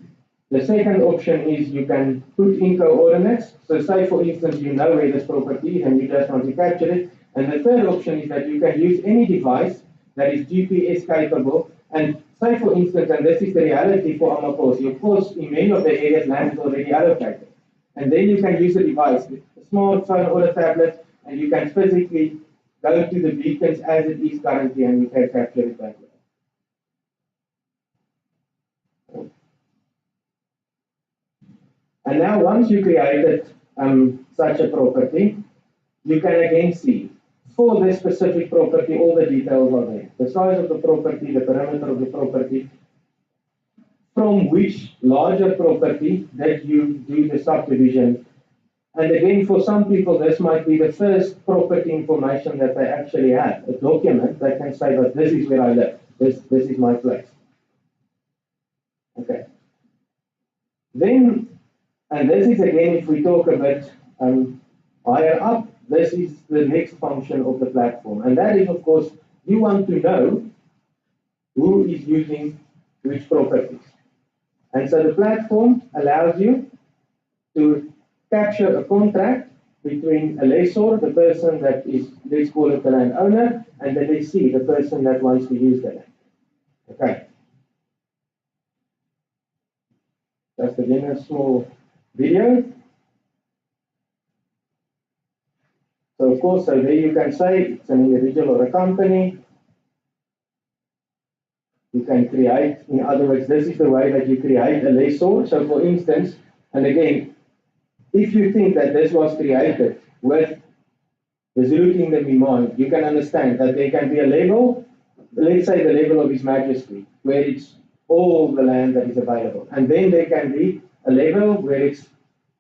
The second option is you can put in coordinates. So say for instance you know where this property is and you just want to capture it. And the third option is that you can use any device that is GPS capable. And say for instance, and this is the reality for Amaposi, of course in many of the areas land is already allocated. And then you can use a device, a smartphone or a tablet, and you can physically go to the beacons as it is currently and you can capture it that way. And now once you created such a property, you can again see for this specific property all the details are there. The size of the property, the perimeter of the property, from which larger property that you do the subdivision. And again, for some people, this might be the first property information that they actually have, a document that can say that this is where I live, this is my place. Okay. Then, and this is again, if we talk a bit higher up, this is the next function of the platform. And that is, of course, you want to know who is using which properties. And so the platform allows you to capture a contract between a lessor, the person that is, let's call it the landowner, and the lessee, the person that wants to use the land. Okay. Just again a small video. So of course, so there you can say it's an individual or a company. You can create, in other words, this is the way that you create a lessor. So for instance, and again, if you think that this was created with the Zulu Kingdom in mind, you can understand that there can be a level, let's say the level of His Majesty, where it's all the land that is available. And then there can be a level where it's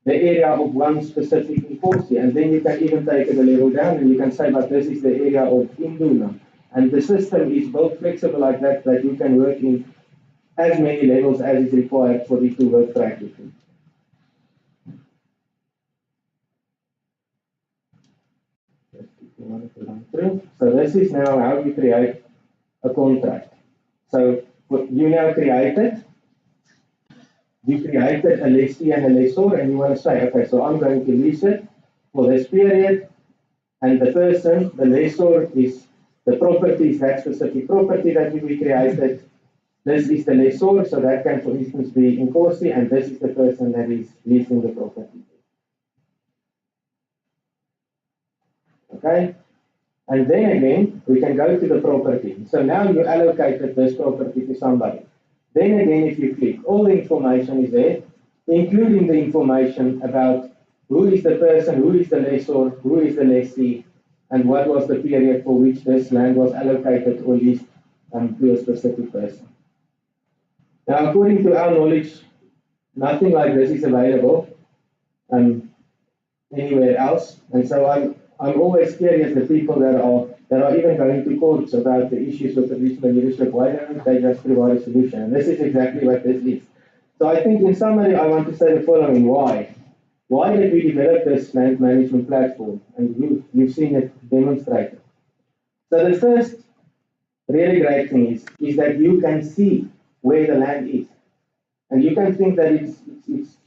the area of one specific enforcer. And then you can even take it a level down and you can say, but this is the area of Induna. And the system is both flexible like that, that you can work in as many levels as is required for it to work practically. So this is now how you create a contract. So you now created a lessee and a lessor, and you want to say, okay, so I'm going to lease it for this period, and the person, the lessor, is the property, is that specific property that we created. This is the lessor, so that can, for instance, be in Corsi, and this is the person that is leasing the property. Okay? And then again, we can go to the property. So now you allocated this property to somebody. Then again, if you click, all the information is there, including the information about who is the person, who is the lessor, who is the lessee, and what was the period for which this land was allocated or leased to a specific person. Now, according to our knowledge, nothing like this is available anywhere else, and so I'm always curious the people that are even going to courts about the issues with traditional leadership. Why don't they just provide a solution? And this is exactly what this is. So I think in summary, I want to say the following: why? Why did we develop this land management platform? And you've seen it demonstrated. So the first really great thing is that you can see where the land is. And you can think that it's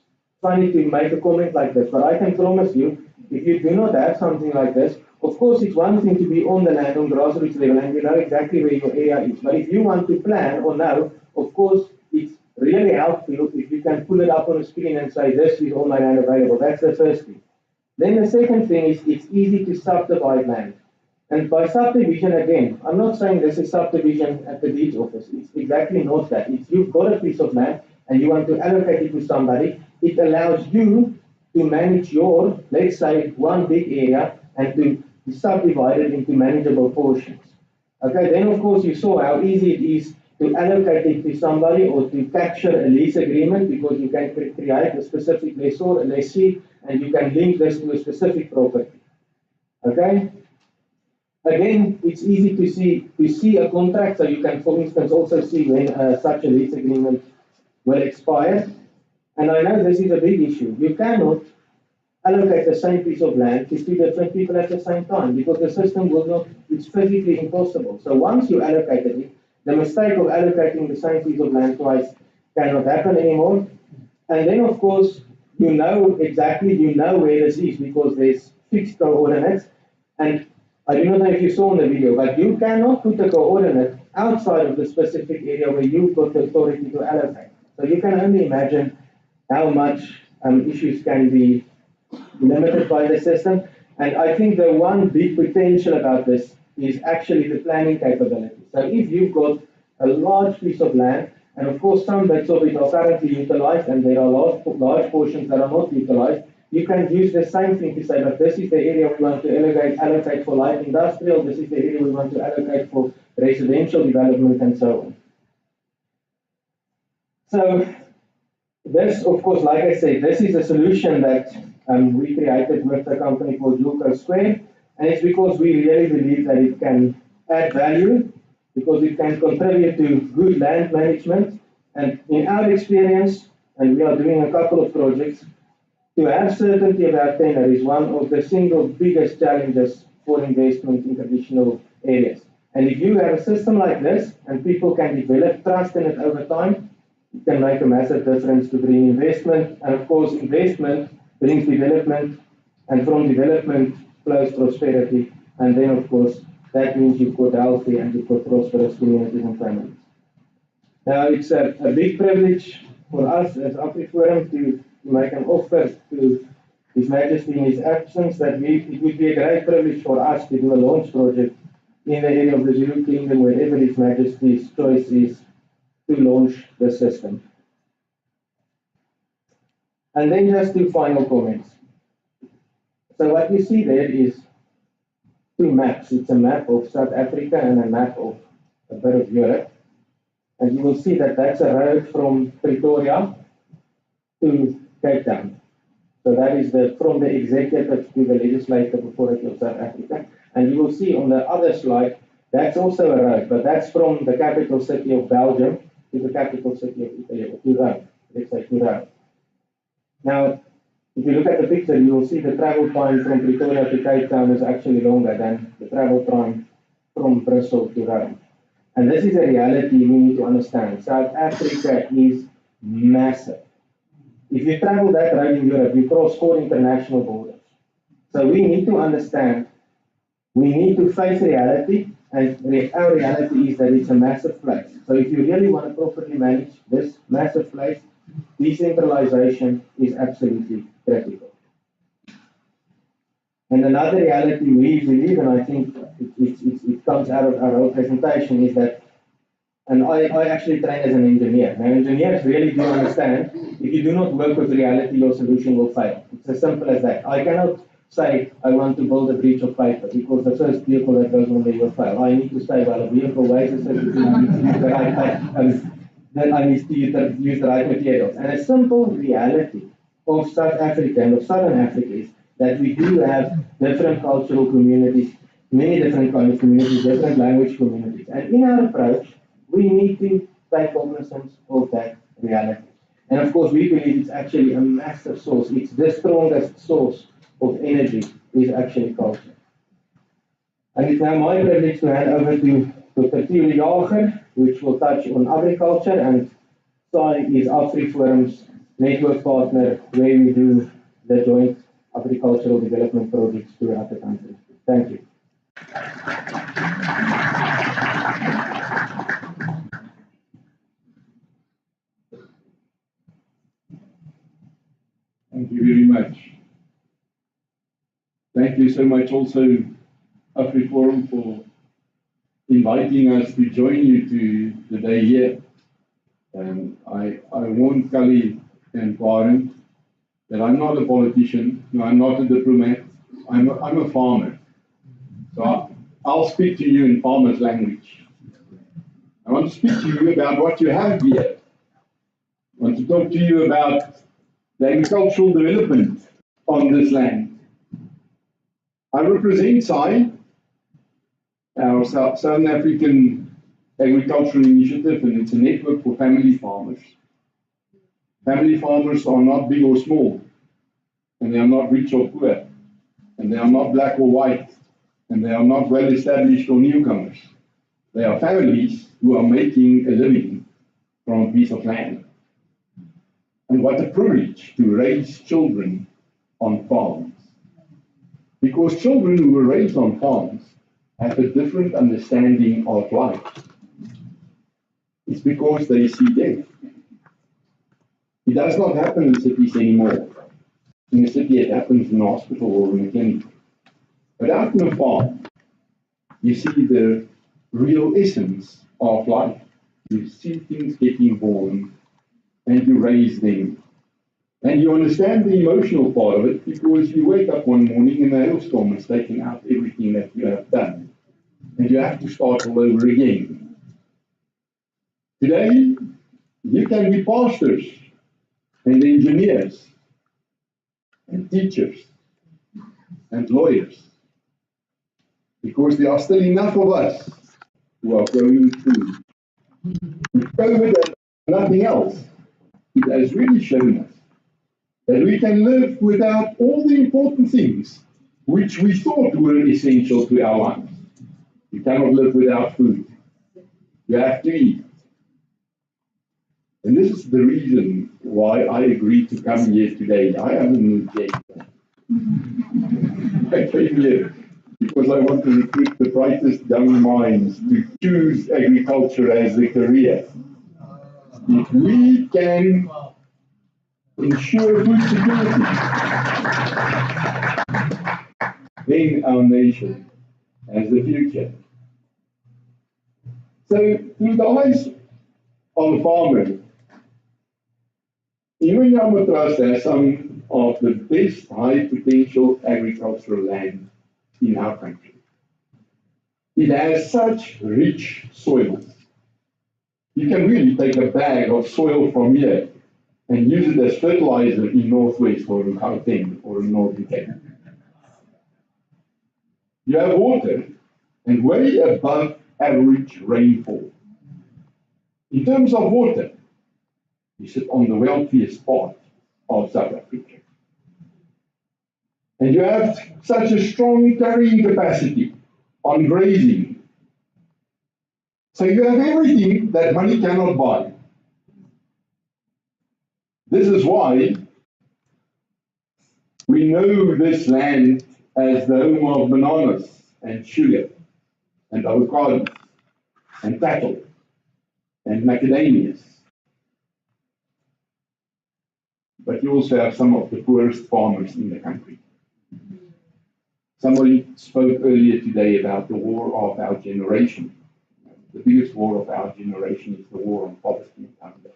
funny to make a comment like this, but I can promise you, if you do not have something like this, of course it's one thing to be on the land on grassroots level and you know exactly where your area is. But if you want to plan or know, of course it's really helpful if you can pull it up on a screen and say, this is all my land available. That's the first thing. Then the second thing is it's easy to subdivide land. And by subdivision, again, I'm not saying this is subdivision at the deeds office. It's exactly not that. It's you've got a piece of land and you want to allocate it to somebody. It allows you to manage your, let's say, one big area and to is subdivided into manageable portions. Okay, then of course you saw how easy it is to allocate it to somebody or to capture a lease agreement because you can create a specific lessor, a lessee, and you can link this to a specific property. Okay? Again, it's easy to see a contract, so you can, for instance, also see when such a lease agreement will expire. And I know this is a big issue. You cannot allocate the same piece of land to two different people at the same time because the system will not, it's physically impossible. So once you allocated it, the mistake of allocating the same piece of land twice cannot happen anymore. And then, of course, you know exactly, you know where this is because there's fixed coordinates. And I do not know if you saw in the video, but you cannot put a coordinate outside of the specific area where you've got the authority to allocate. So you can only imagine how much issues can be limited by the system. And I think the one big potential about this is actually the planning capability. So if you've got a large piece of land, and of course some bits of it are currently utilized and there are large portions that are not utilized, you can use the same thing to say that this is the area we want to allocate for light industrial, this is the area we want to allocate for residential development and so on. So this, of course, like I said, this is a solution that we created with a company called Julco Square, and it's because we really believe that it can add value, because it can contribute to good land management. And in our experience, and we are doing a couple of projects, to have certainty about tenure is one of the single biggest challenges for investment in traditional areas. And if you have a system like this, and people can develop trust in it over time, it can make a massive difference to bring investment. And of course, investment brings development, and from development flows prosperity. And then, of course, that means you've got healthy and you've got prosperous communities and families. Now, it's a big privilege for us as AfriForum to make an offer to His Majesty in his absence that it would be a great privilege for us to do a launch project in the area of the Zulu Kingdom, wherever His Majesty's choice is to launch the system. And then just two final comments. So what you see there is two maps. It's a map of South Africa and a map of a bit of Europe. And you will see that that's a road from Pretoria to Cape Town. So that is from the executive to the legislative authority of South Africa. And you will see on the other slide, that's also a road, but that's from the capital city of Belgium to the capital city of Italy, to Rome. Let's say to Rome. Now, if you look at the picture, you will see the travel time from Pretoria to Cape Town is actually longer than the travel time from Brussels to Rome. And this is a reality we need to understand. South Africa is massive. If you travel that road in Europe, you cross 4 international borders. So we need to understand, we need to face reality, and our reality is that it's a massive place. So if you really want to properly manage this massive place, decentralization is absolutely critical. And another reality we believe, and I think it comes out of our whole presentation, is that, and I actually train as an engineer. Now, engineers really do understand, if you do not work with reality, your solution will fail. It's as simple as that. I cannot say, I want to build a bridge of paper, because the first vehicle that goes on there will fail. I need to say, well, a vehicle weighs a certain thing, I need to use the right height, then I need to use the right materials. And a simple reality of South Africa and of Southern Africa is that we do have different cultural communities, many different kind of communities, different language communities. And in our approach, we need to take cognizance of that reality. And of course, we believe it's actually a massive source. It's the strongest source of energy is actually culture. And it's now my privilege to hand over to Dr. Thierry Jager, which will touch on agriculture, and Sai is AfriForum's network partner, where we do the joint agricultural development projects throughout the country. Thank you. Thank you very much. Thank you so much also, AfriForum, for inviting us to join you to the day here. I warned Kali and Warren that I'm not a politician, no, I'm not a diplomat, I'm a farmer. So I'll speak to you in farmers' language. I want to speak to you about what you have here. I want to talk to you about the agricultural development on this land. I represent SAI, our Southern African Agricultural Initiative, and it's a network for family farmers. Family farmers are not big or small, and they are not rich or poor, and they are not black or white, and they are not well established or newcomers. They are families who are making a living from a piece of land. And what a privilege to raise children on farms. Because children who were raised on farms have a different understanding of life. It's because they see death. It does not happen in cities anymore. In a city, it happens in a hospital or in a clinic. But out on a farm, you see the real essence of life. You see things getting born, and you raise them. And you understand the emotional part of it because you wake up one morning and a hailstorm has taken out everything that you have done. And you have to start all over again. Today, you can be pastors and engineers and teachers and lawyers because there are still enough of us who are going through. With COVID and nothing else, it has really shown us that we can live without all the important things which we thought were essential to our lives. You cannot live without food. You have to eat. And this is the reason why I agreed to come here today. I haven't moved yet. I came here because I want to recruit the brightest young minds to choose agriculture as a career. If we can ensure food security, then our nation has the future. So, through the eyes of the farmer, Imbizo Trust has some of the best high potential agricultural land in our country. It has such rich soils. You can really take a bag of soil from here and use it as fertilizer in Northwest or in Gauteng or in Northern Cape. You have water and way above average rainfall. In terms of water, you sit on the wealthiest part of South Africa. And you have such a strong carrying capacity on grazing. So you have everything that money cannot buy. This is why we know this land as the home of bananas and sugar and avocado and cattle and macadamias. But you also have some of the poorest farmers in the country. Somebody spoke earlier today about the war of our generation. The biggest war of our generation is the war on poverty and hunger.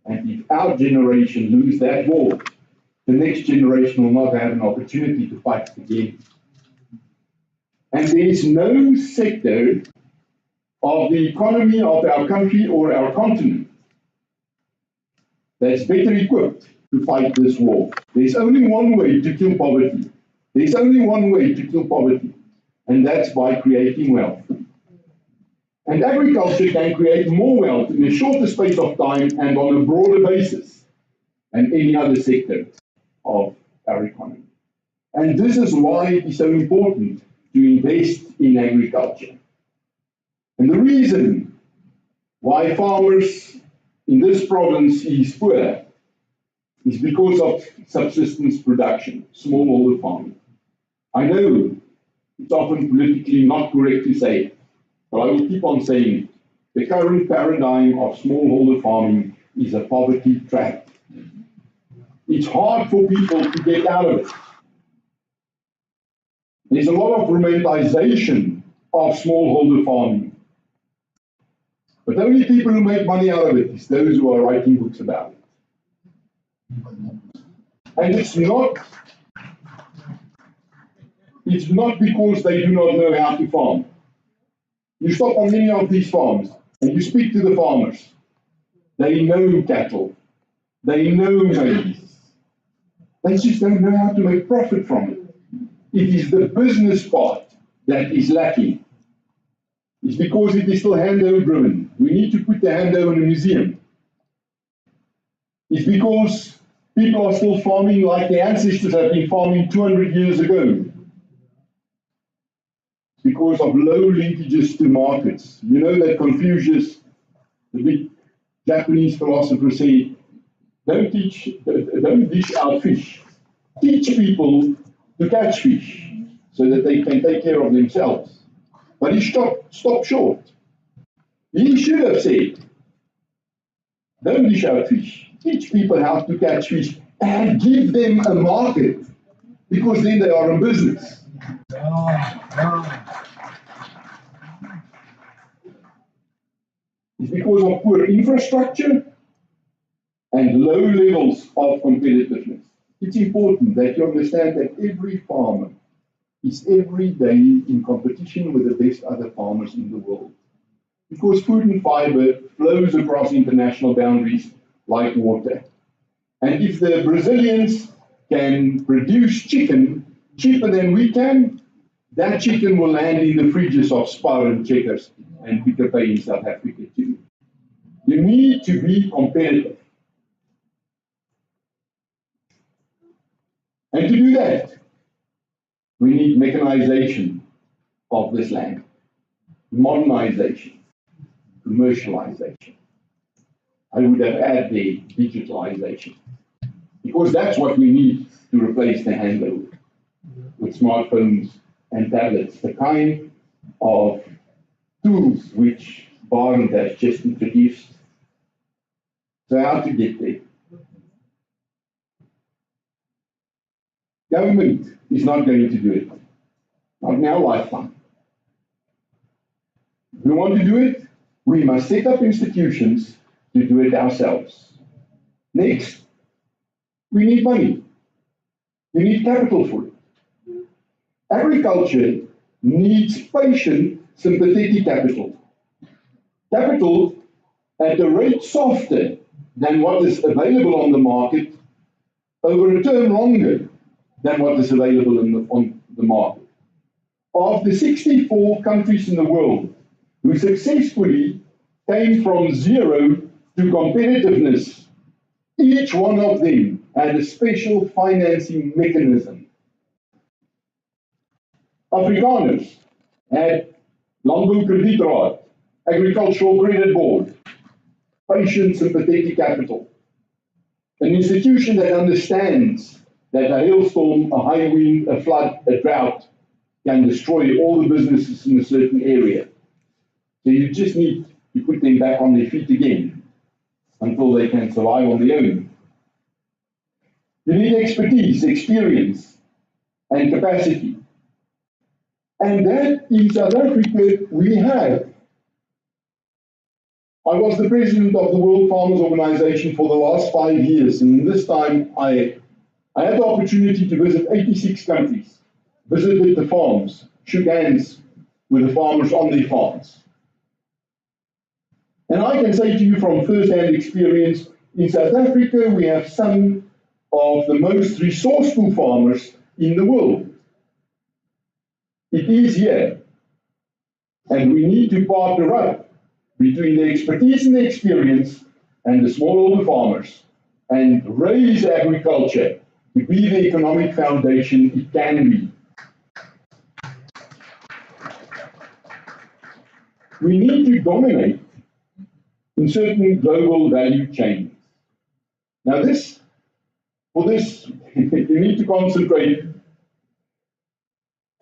And if our generation loses that war, the next generation will not have an opportunity to fight again. And there is no sector of the economy of our country or our continent that's better equipped to fight this war. There's only one way to kill poverty. There's only one way to kill poverty, and that's by creating wealth. And agriculture can create more wealth in a shorter space of time and on a broader basis than any other sector of our economy. And this is why it is so important to invest in agriculture. And the reason why farmers in this province is poor is because of subsistence production, smallholder farming. I know it's often politically not correct to say it, but I will keep on saying it. The current paradigm of smallholder farming is a poverty trap. It's hard for people to get out of it. There's a lot of romanticization of smallholder farming. But the only people who make money out of it is those who are writing books about it. And it's not It's not because they do not know how to farm. You stop on many of these farms and you speak to the farmers. They know cattle. They know maize. They just don't know how to make profit from it. It is the business part that is lacking. It's because it is still handover driven. We need to put the handover in a museum. It's because people are still farming like the ancestors have been farming 200 years ago. It's because of low linkages to markets. You know that Confucius, the big Japanese philosopher, said, don't dish out fish. Teach people to catch fish so that they can take care of themselves. But he stopped short. He should have said, don't dish out fish. Teach people how to catch fish and give them a market, because then they are in business. It's because of poor infrastructure and low levels of competitiveness. It's important that you understand that every farmer is every day in competition with the best other farmers in the world. Because food and fiber flows across international boundaries like water. And if the Brazilians can produce chicken cheaper than we can, that chicken will land in the fridges of Spar and Checkers and Pick n Pay in South Africa too. You need to be competitive. And to do that, we need mechanization of this land, modernization, commercialization. I would have added the digitalization, because that's what we need to replace the handover with smartphones and tablets, the kind of tools which Barend has just introduced. So how to get there? Government is not going to do it, not in our lifetime. If we want to do it, we must set up institutions to do it ourselves. Next, we need money. We need capital for it. Agriculture needs patient, sympathetic capital. Capital at a rate softer than what is available on the market over a term longer than what is available on the market. Of the 64 countries in the world who successfully came from zero to competitiveness, each one of them had a special financing mechanism. Afrikaners had Landboukredietraad, Agricultural Credit Board, patient, sympathetic capital, an institution that understands that a hailstorm, a high wind, a flood, a drought can destroy all the businesses in a certain area. So you just need to put them back on their feet again until they can survive on their own. You need expertise, experience, and capacity. And that in South Africa we have. I was the president of the World Farmers Organization for the last 5 years, and this time I had the opportunity to visit 86 countries, visited the farms, shook hands with the farmers on their farms. And I can say to you from first-hand experience, in South Africa we have some of the most resourceful farmers in the world. It is here, and we need to partner up between the expertise and the experience and the smallholder farmers and raise agriculture to be the economic foundation it can be. We need to dominate in certain global value chains. Now for this, you need to concentrate.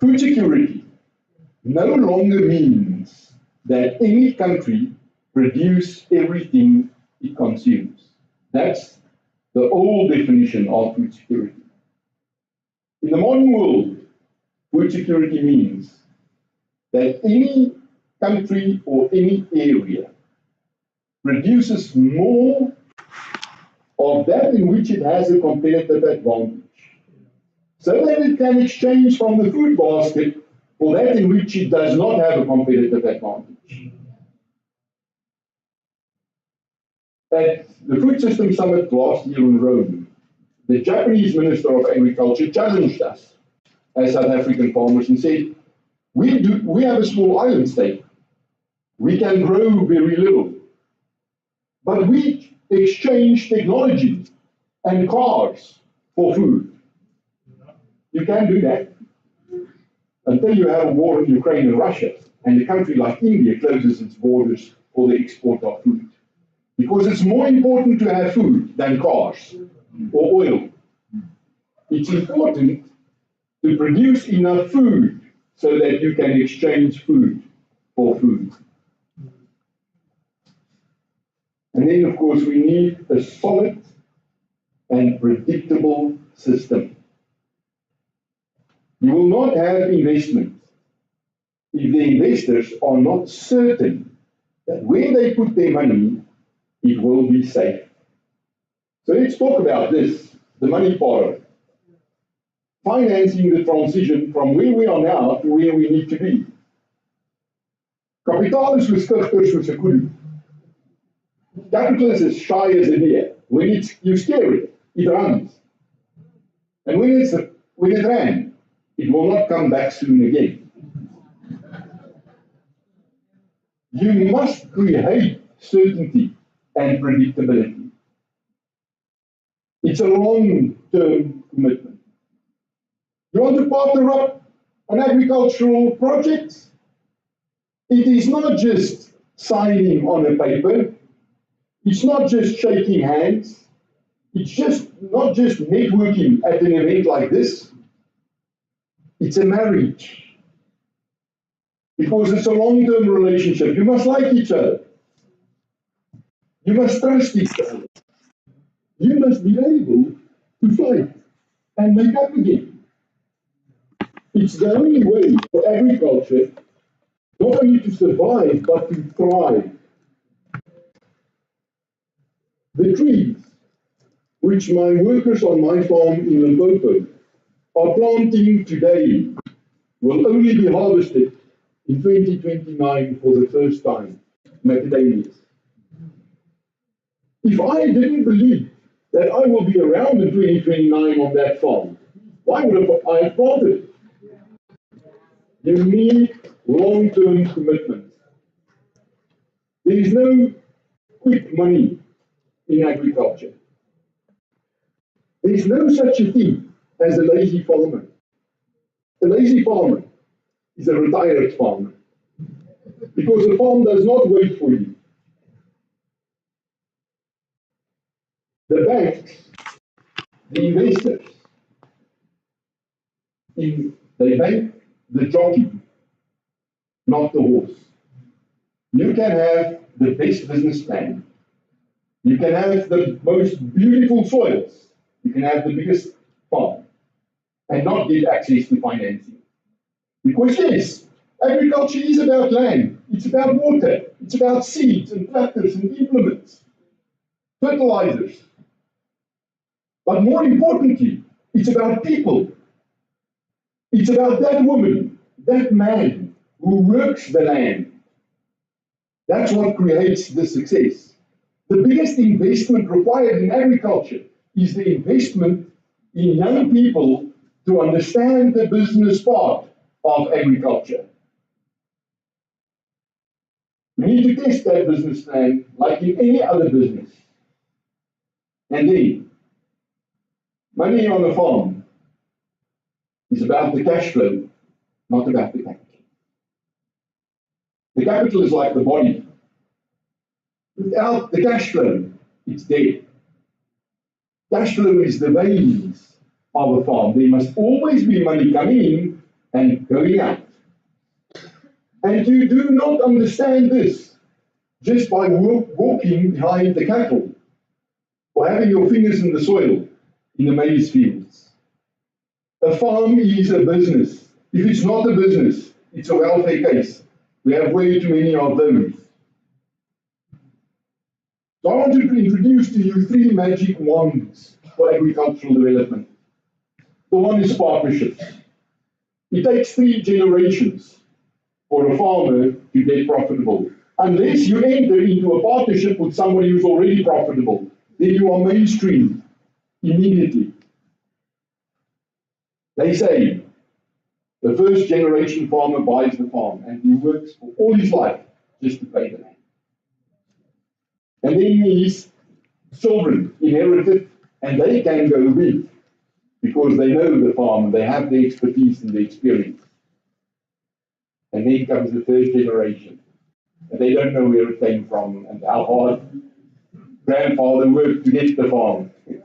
Food security no longer means that any country produces everything it consumes. That's the old definition of food security. In the modern world, food security means that any country or any area produces more of that in which it has a competitive advantage. so that it can exchange from the food basket for that in which it does not have a competitive advantage. At the Food System Summit last year in Rome, the Japanese Minister of Agriculture challenged us as South African farmers and said, we have a small island state. We can grow very little. But we exchange technology and cars for food. You can't do that until you have a war in Ukraine and Russia, and a country like India closes its borders for the export of food. Because it's more important to have food than cars or oil. It's important to produce enough food so that you can exchange food for food. And then, of course, we need a solid and predictable system. You will not have investment if the investors are not certain that when they put their money, it will be safe. So let's talk about this, the money part of it. Financing the transition from where we are now to where we need to be. Kapitaal is verskigter soos 'n koe. Capital is as shy as a deer. When you scare it, it runs. And when it ran, it will not come back soon again. You must create certainty and predictability. It's a long-term commitment. You want to partner up on agricultural projects? It is not just signing on a paper. It's not just shaking hands. It's just not just networking at an event like this. It's a marriage. Because it's a long-term relationship. You must like each other. You must trust each other. You must be able to fight and make up again. It's the only way for agriculture not only to survive, but to thrive. The trees, which my workers on my farm in Limpopo are planting today, will only be harvested in 2029 for the first time, macadamias. If I didn't believe that I will be around in 2029 on that farm, why would I have planted it? You need long-term commitment. There is no quick money in agriculture. There is no such a thing as a lazy farmer. A lazy farmer is a retired farmer, because the farm does not wait for you. The banks, the investors, they bank the jockey, not the horse. You can have the best business plan. You can have the most beautiful soils. You can have the biggest farm and not get access to financing. Because yes, agriculture is about land. It's about water. It's about seeds and tractors and implements, fertilizers. But more importantly, it's about people. It's about that woman, that man who works the land. That's what creates the success. The biggest investment required in agriculture is the investment in young people to understand the business part of agriculture. You need to test that business plan like in any other business. And then, money on a farm is about the cash flow, not about the capital. The capital is like the body. Without the cash flow, it's dead. Cash flow is the veins of a farm. There must always be money coming in and going out. And you do not understand this just by walking behind the cattle or having your fingers in the soil in the maize fields. A farm is a business. If it's not a business, it's a welfare case. We have way too many of those. So I want to introduce to you 3 magic wands for agricultural development. The one is partnerships. It takes 3 generations for a farmer to get profitable. Unless you enter into a partnership with somebody who's already profitable, then you are mainstream immediately. They say the first generation farmer buys the farm and he works for all his life just to pay the land. And then his children inherit it and they can go big because they know the farm, they have the expertise and the experience. And then comes the third generation. And they don't know where it came from and how hard grandfather worked to get the farm. And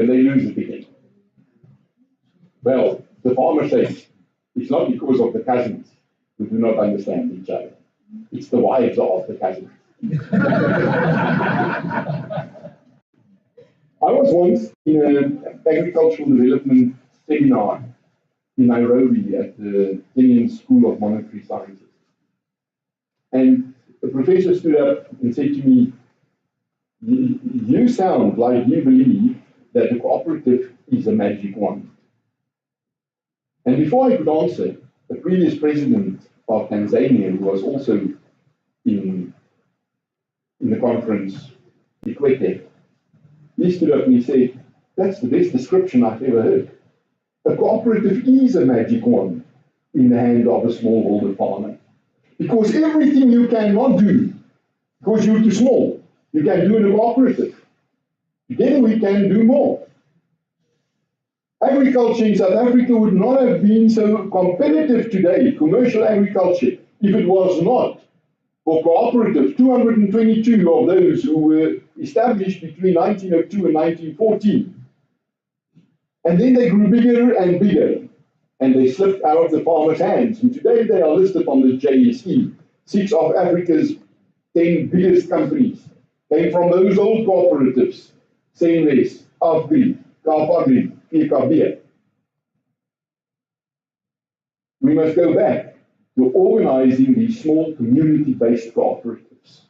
they lose it again. Well, the farmer says, it's not because of the cousins who do not understand each other. It's the wives of the cousins. I was once in an agricultural development seminar in Nairobi at the Kenyan School of Monetary Sciences. And the professor stood up and said to me, you sound like you believe that the cooperative is a magic wand. And before I could answer, the previous president of Tanzania, who was also in the conference, Kikwete, he stood up and he said, that's the best description I've ever heard. A cooperative is a magic wand in the hand of a smallholder farmer. Because everything you cannot do, because you're too small, you can do in a cooperative. Together we can do more. Agriculture in South Africa would not have been so competitive today, commercial agriculture, if it was not for cooperatives. 222 of those who were established between 1902 and 1914. And then they grew bigger and bigger, and they slipped out of the farmers' hands. And today they are listed on the JSE. 6 of Africa's 10 biggest companies came from those old cooperatives, Senwes, Afgri, Kapagri, PKB. We must go back to organizing these small community-based cooperatives.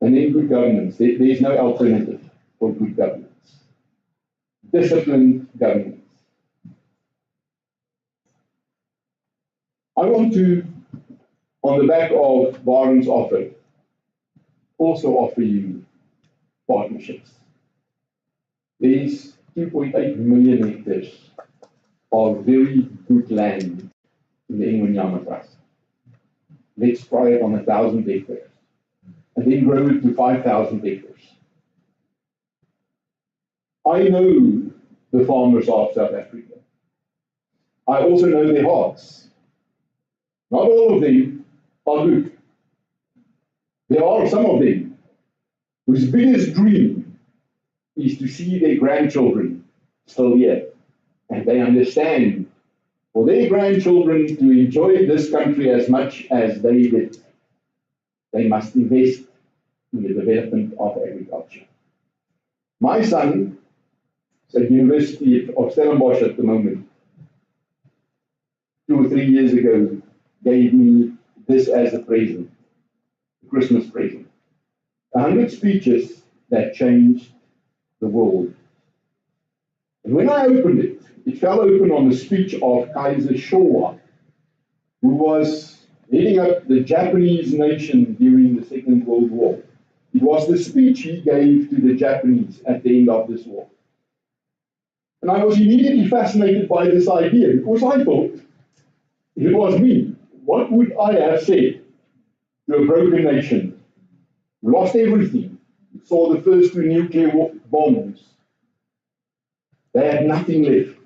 And then good governance. There is no alternative for good governance. Disciplined governance. I want to, on the back of Warren's offer, also offer you partnerships. There is 2.8 million hectares of very good land in the Ingonyama Trust. Let's try it on 1,000 hectares and then grow it to 5,000 hectares. I know the farmers of South Africa. I also know their hearts. Not all of them are good. There are some of them whose biggest dream is to see their grandchildren still here. And they understand for their grandchildren to enjoy this country as much as they did, they must invest in the development of agriculture. My son is at the University of Stellenbosch at the moment. 2 or 3 years ago, gave me this as a present, a Christmas present. 100 speeches that changed the world. And when I opened it, it fell open on the speech of Kaiser Showa, who was heading up the Japanese nation during the Second World War. It was the speech he gave to the Japanese at the end of this war. And I was immediately fascinated by this idea, because I thought, if it was me, what would I have said to a broken nation who lost everything, who saw the first 2 nuclear bombs? They had nothing left.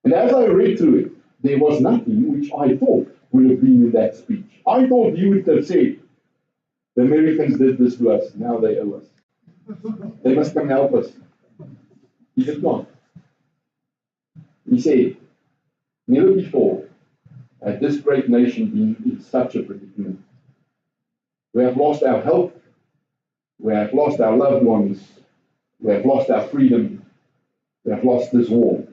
And as I read through it, there was nothing which I thought would have been in that speech. I thought you would have said, the Americans did this to us, now they owe us. They must come help us. He did not. He said, never before had this great nation been in such a predicament. We have lost our health, we have lost our loved ones, we have lost our freedom, we have lost this war.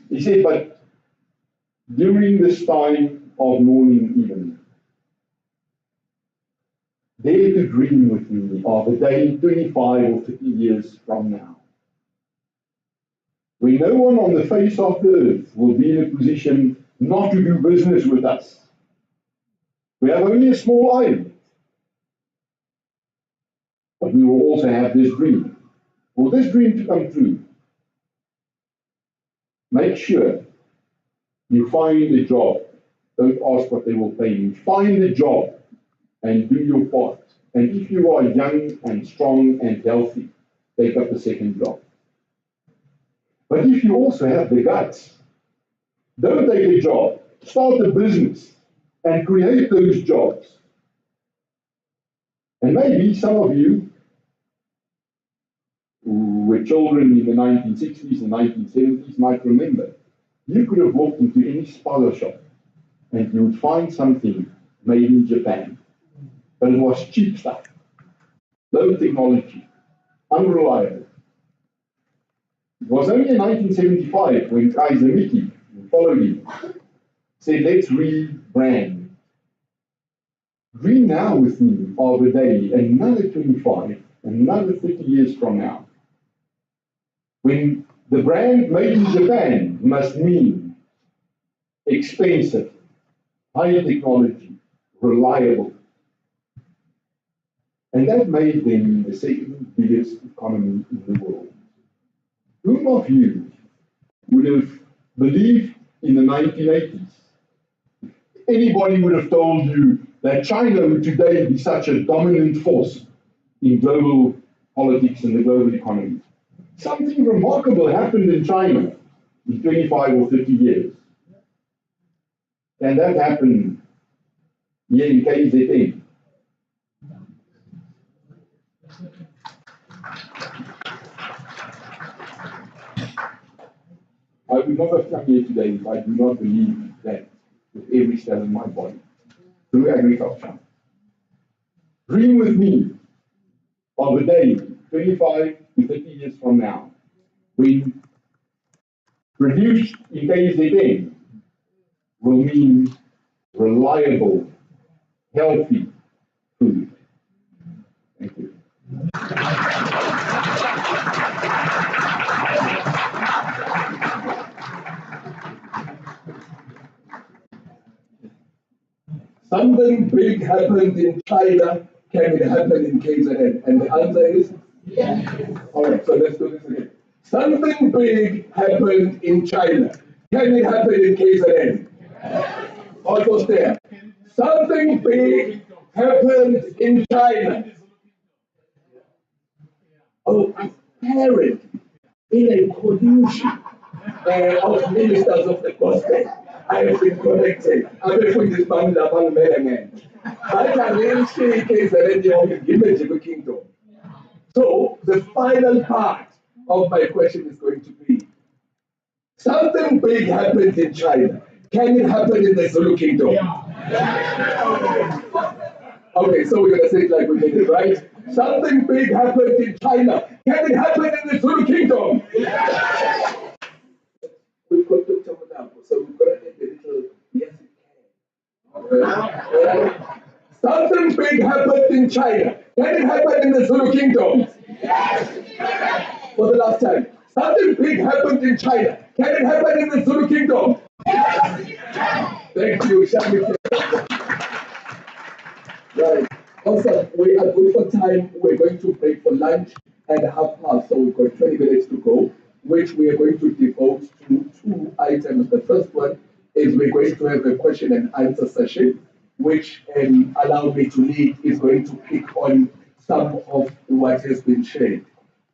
He said, but during this time of mourning even, dare to dream with me of a day 25 or 30 years from now, when no one on the face of the earth will be in a position not to do business with us. We have only a small island, but we will also have this dream. For this dream to come true, make sure you find a job. Don't ask what they will pay you. Find a job and do your part. And if you are young and strong and healthy, take up a second job. But if you also have the guts, don't take a job. Start a business and create those jobs. And maybe some of you who were children in the 1960s and 1970s might remember, you could have walked into any spoiler shop and you would find something made in Japan. But it was cheap stuff, low technology, unreliable. It was only in 1975 when Kaiser Mickey, who followed him, said, let's rebrand. Dream now with me of a day, another 25, another 30 years from now, when the brand made in Japan must mean expensive, high technology, reliable. And that made them the second biggest economy in the world. Whom of you would have believed in the 1980s? Anybody would have told you that China would today be such a dominant force in global politics and the global economy. Something remarkable happened in China in 25 or 30 years. And that happened here in KZN. I would not have come here today if I do not believe that with every cell in my body, through agriculture. Dream with me of a day, 25 to 30 years from now, when produced in KZN will mean reliable, healthy food. Thank you. Something big happened in China. Can it happen in KZN? And the answer is yes. All right, so let's do this again. Something big happened in China. Can it happen in KZN? Yes. Almost there. Something big happened in China. Oh, apparent in a collusion of ministers of the gospel. I have been connected. I'm a this man among men. I can really say KZN the image of the kingdom. So the final part of my question is going to be, something big happened in China. Can it happen in the Zulu kingdom? Okay, so we're going to say it like we did it, right? Something big happened in China. Can it happen in the Zulu kingdom? We've got Dr. Manapo, so we've got to end the little, yes it can. Something big happened in China. Can it happen in the Zulu kingdom? Yes. For the last time. Something big happened in China. Can it happen in the Zulu kingdom? Yes. Thank you. Shall we Right. Also, we are good for time. We're going to break for lunch at 30:30, so we've got 20 minutes to go, which we are going to devote to two items. The first one is we're going to have a question and answer session, which allow me to lead, is going to pick on some of what has been shared.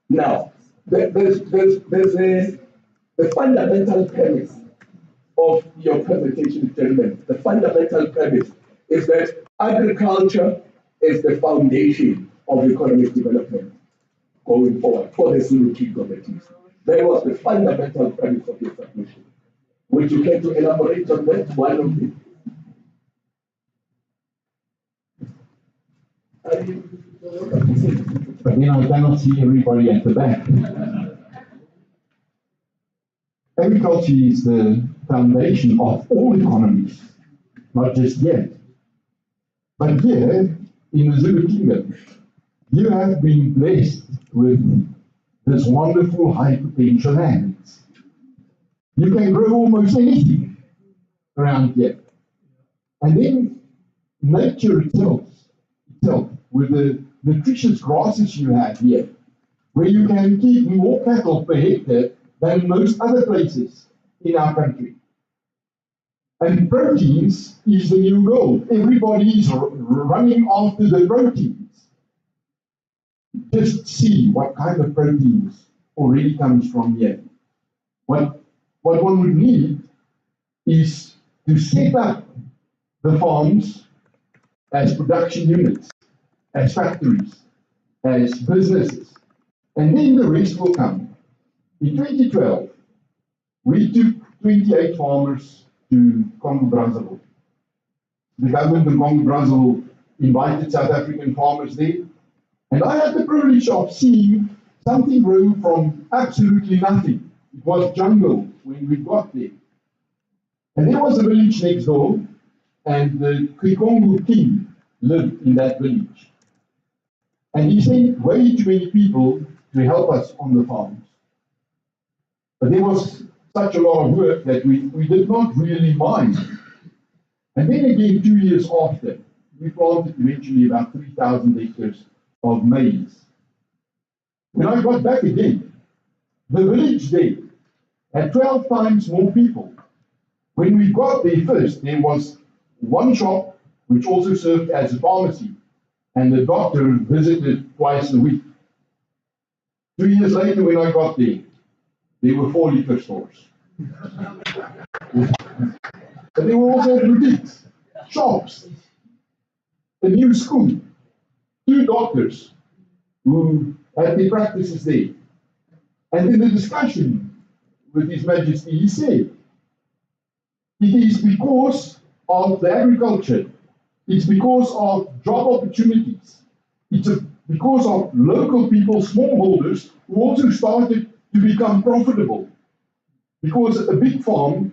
Now, there's the fundamental premise of your presentation, gentlemen. The fundamental premise is that agriculture is the foundation of economic development going forward for the Zulu kingdom at least. That was the fundamental premise of your submission. Would you care to elaborate on that? One of the But I cannot see everybody at the back. Agriculture is the foundation of all economies, not just yet. But here in the Zulu kingdom, you have been blessed with this wonderful high potential lands. You can grow almost anything around here. And then nature itself with the nutritious grasses you have here, where you can keep more cattle per hectare than most other places in our country. And proteins is the new gold. Everybody is running after the proteins. Just see what kind of proteins already comes from here. What one would need is to set up the farms as production units, as factories, as businesses, and then the rest will come. In 2012, we took 28 farmers to Congo-Brazzaville. The government in Congo-Brazzaville invited South African farmers there, and I had the privilege of seeing something grow from absolutely nothing. It was jungle when we got there. And there was a village next door, and the Kikongo king lived in that village. And he sent way too many people to help us on the farms. But there was such a lot of work that we did not really mind. And then again, 2 years after, we planted eventually about 3,000 acres of maize. When I got back again, the village there had 12 times more people. When we got there first, there was one shop which also served as a pharmacy, and the doctor visited twice a week. 2 years later, when I got there were 4 liquor stores. But they were also boutiques, shops, a new school, 2 doctors who had their practices there. And in the discussion with His Majesty, he said, it is because of the agriculture, it's because of job opportunities, it's because of local people, smallholders, who also started to become profitable. Because a big farm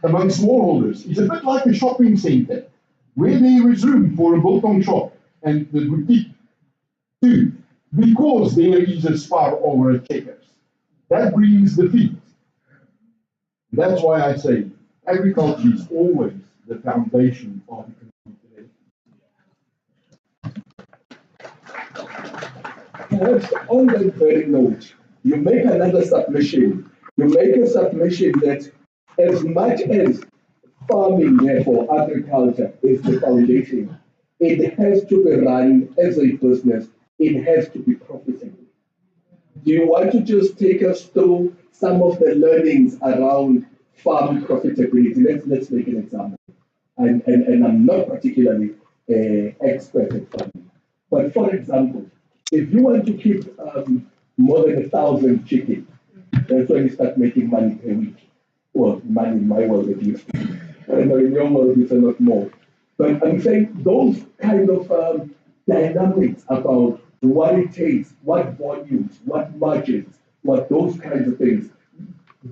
among smallholders is a bit like a shopping center, where there is room for a biltong shop and the boutique too, because there is a Spar or a Checkers. That brings the feet. That's why I say agriculture is always the foundation of economic development. Perhaps on that very note, you make another submission. You make a submission that as much as farming, therefore agriculture, is the foundation, it has to be run as a business. It has to be profitable. Do you want to just take us through some of the learnings around farm profitability? Let's make an example. And I'm not particularly expert at farming. But for example, if you want to keep more than 1,000 chickens, that's when you start making money per week. Well, money in my world at least. I know in your world it's a lot more. But I'm saying those kind of dynamics about what it takes, what volumes, what margins, what those kinds of things,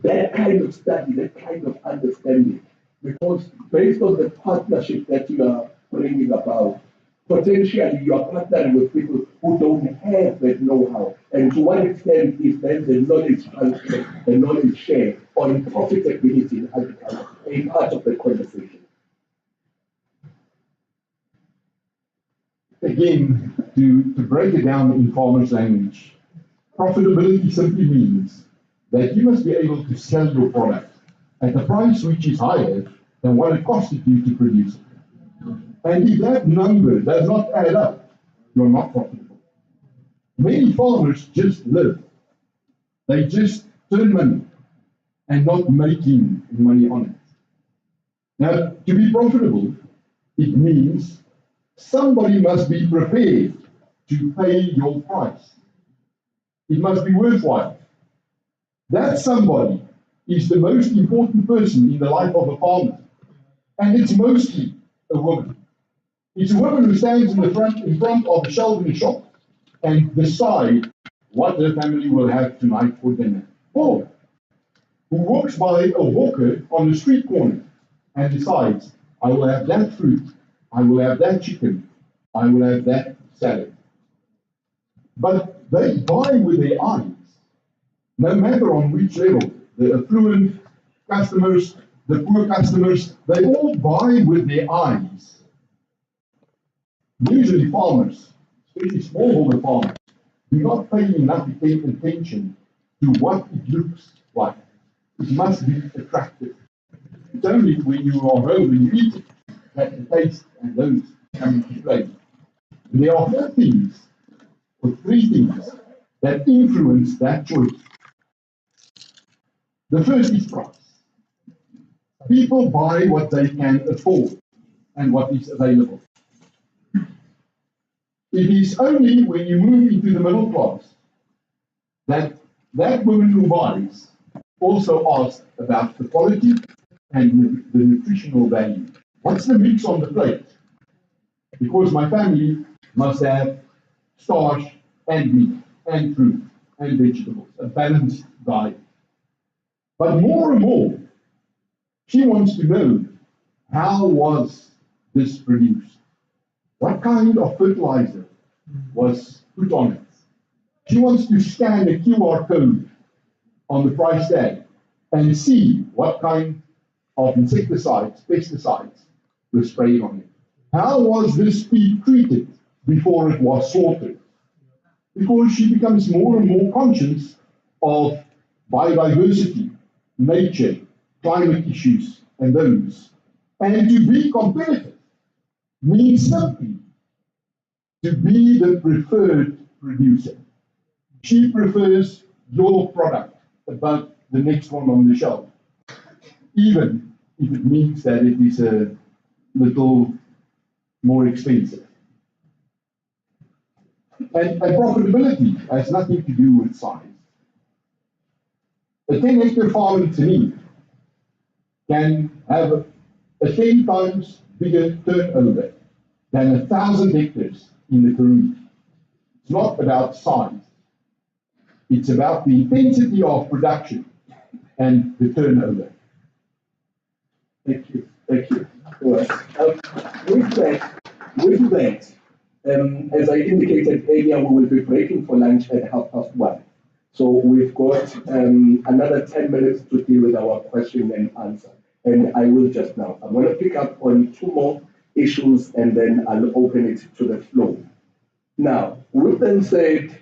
that kind of study, that kind of understanding, because based on the partnership that you are bringing about, potentially you are partnering with people who don't have that know-how, and to what extent is then the knowledge transfer, the knowledge share on profitability in agriculture a part of the conversation? Again, to break it down in farmers' language, profitability simply means that you must be able to sell your product at a price which is higher than what it costed you to produce it. And if that number does not add up, you're not profitable. Many farmers just live. They just turn money and not making money on it. Now, to be profitable, it means somebody must be prepared to pay your price. It must be worthwhile. That somebody is the most important person in the life of a farmer. And it's mostly a woman. It's a woman who stands in front of the shelf in the shop and decide what her family will have tonight for dinner. Or who walks by a hawker on the street corner and decides, I will have that fruit, I will have that chicken, I will have that salad. But they buy with their eyes, no matter on which level. The affluent customers, the poor customers, they all buy with their eyes. Usually farmers, especially smallholder farmers, do not pay enough attention to what it looks like. It must be attractive. It's only when you are home and you eat it that the taste and those come into play. There are four things, or three things, that influence that choice. The first is price. People buy what they can afford and what is available. It is only when you move into the middle class that that woman who buys also asks about the quality and the nutritional value. What's the mix on the plate? Because my family must have starch and meat and fruit and vegetables, a balanced diet. But more and more, she wants to know, how was this produced? What kind of fertilizer was put on it? She wants to scan a QR code on the price tag and see what kind of insecticides, pesticides were sprayed on it. How was this feed treated before it was slaughtered? Because she becomes more and more conscious of biodiversity, nature, climate issues, and those. And to be competitive means simply to be the preferred producer. She prefers your product above the next one on the shelf, even if it means that it is a little more expensive. And profitability has nothing to do with size. A 10-hectare farm in Tanin can have a 10 times bigger turnover than 1,000 hectares in the Karoo. It's not about size. It's about the intensity of production and the turnover. Thank you. Thank you. Right. With that, as I indicated earlier, we will be breaking for lunch at 1:30. So we've got another 10 minutes to deal with our question and answer. And I will just now. I'm going to pick up on two more issues and then I'll open it to the floor. Now, we've then said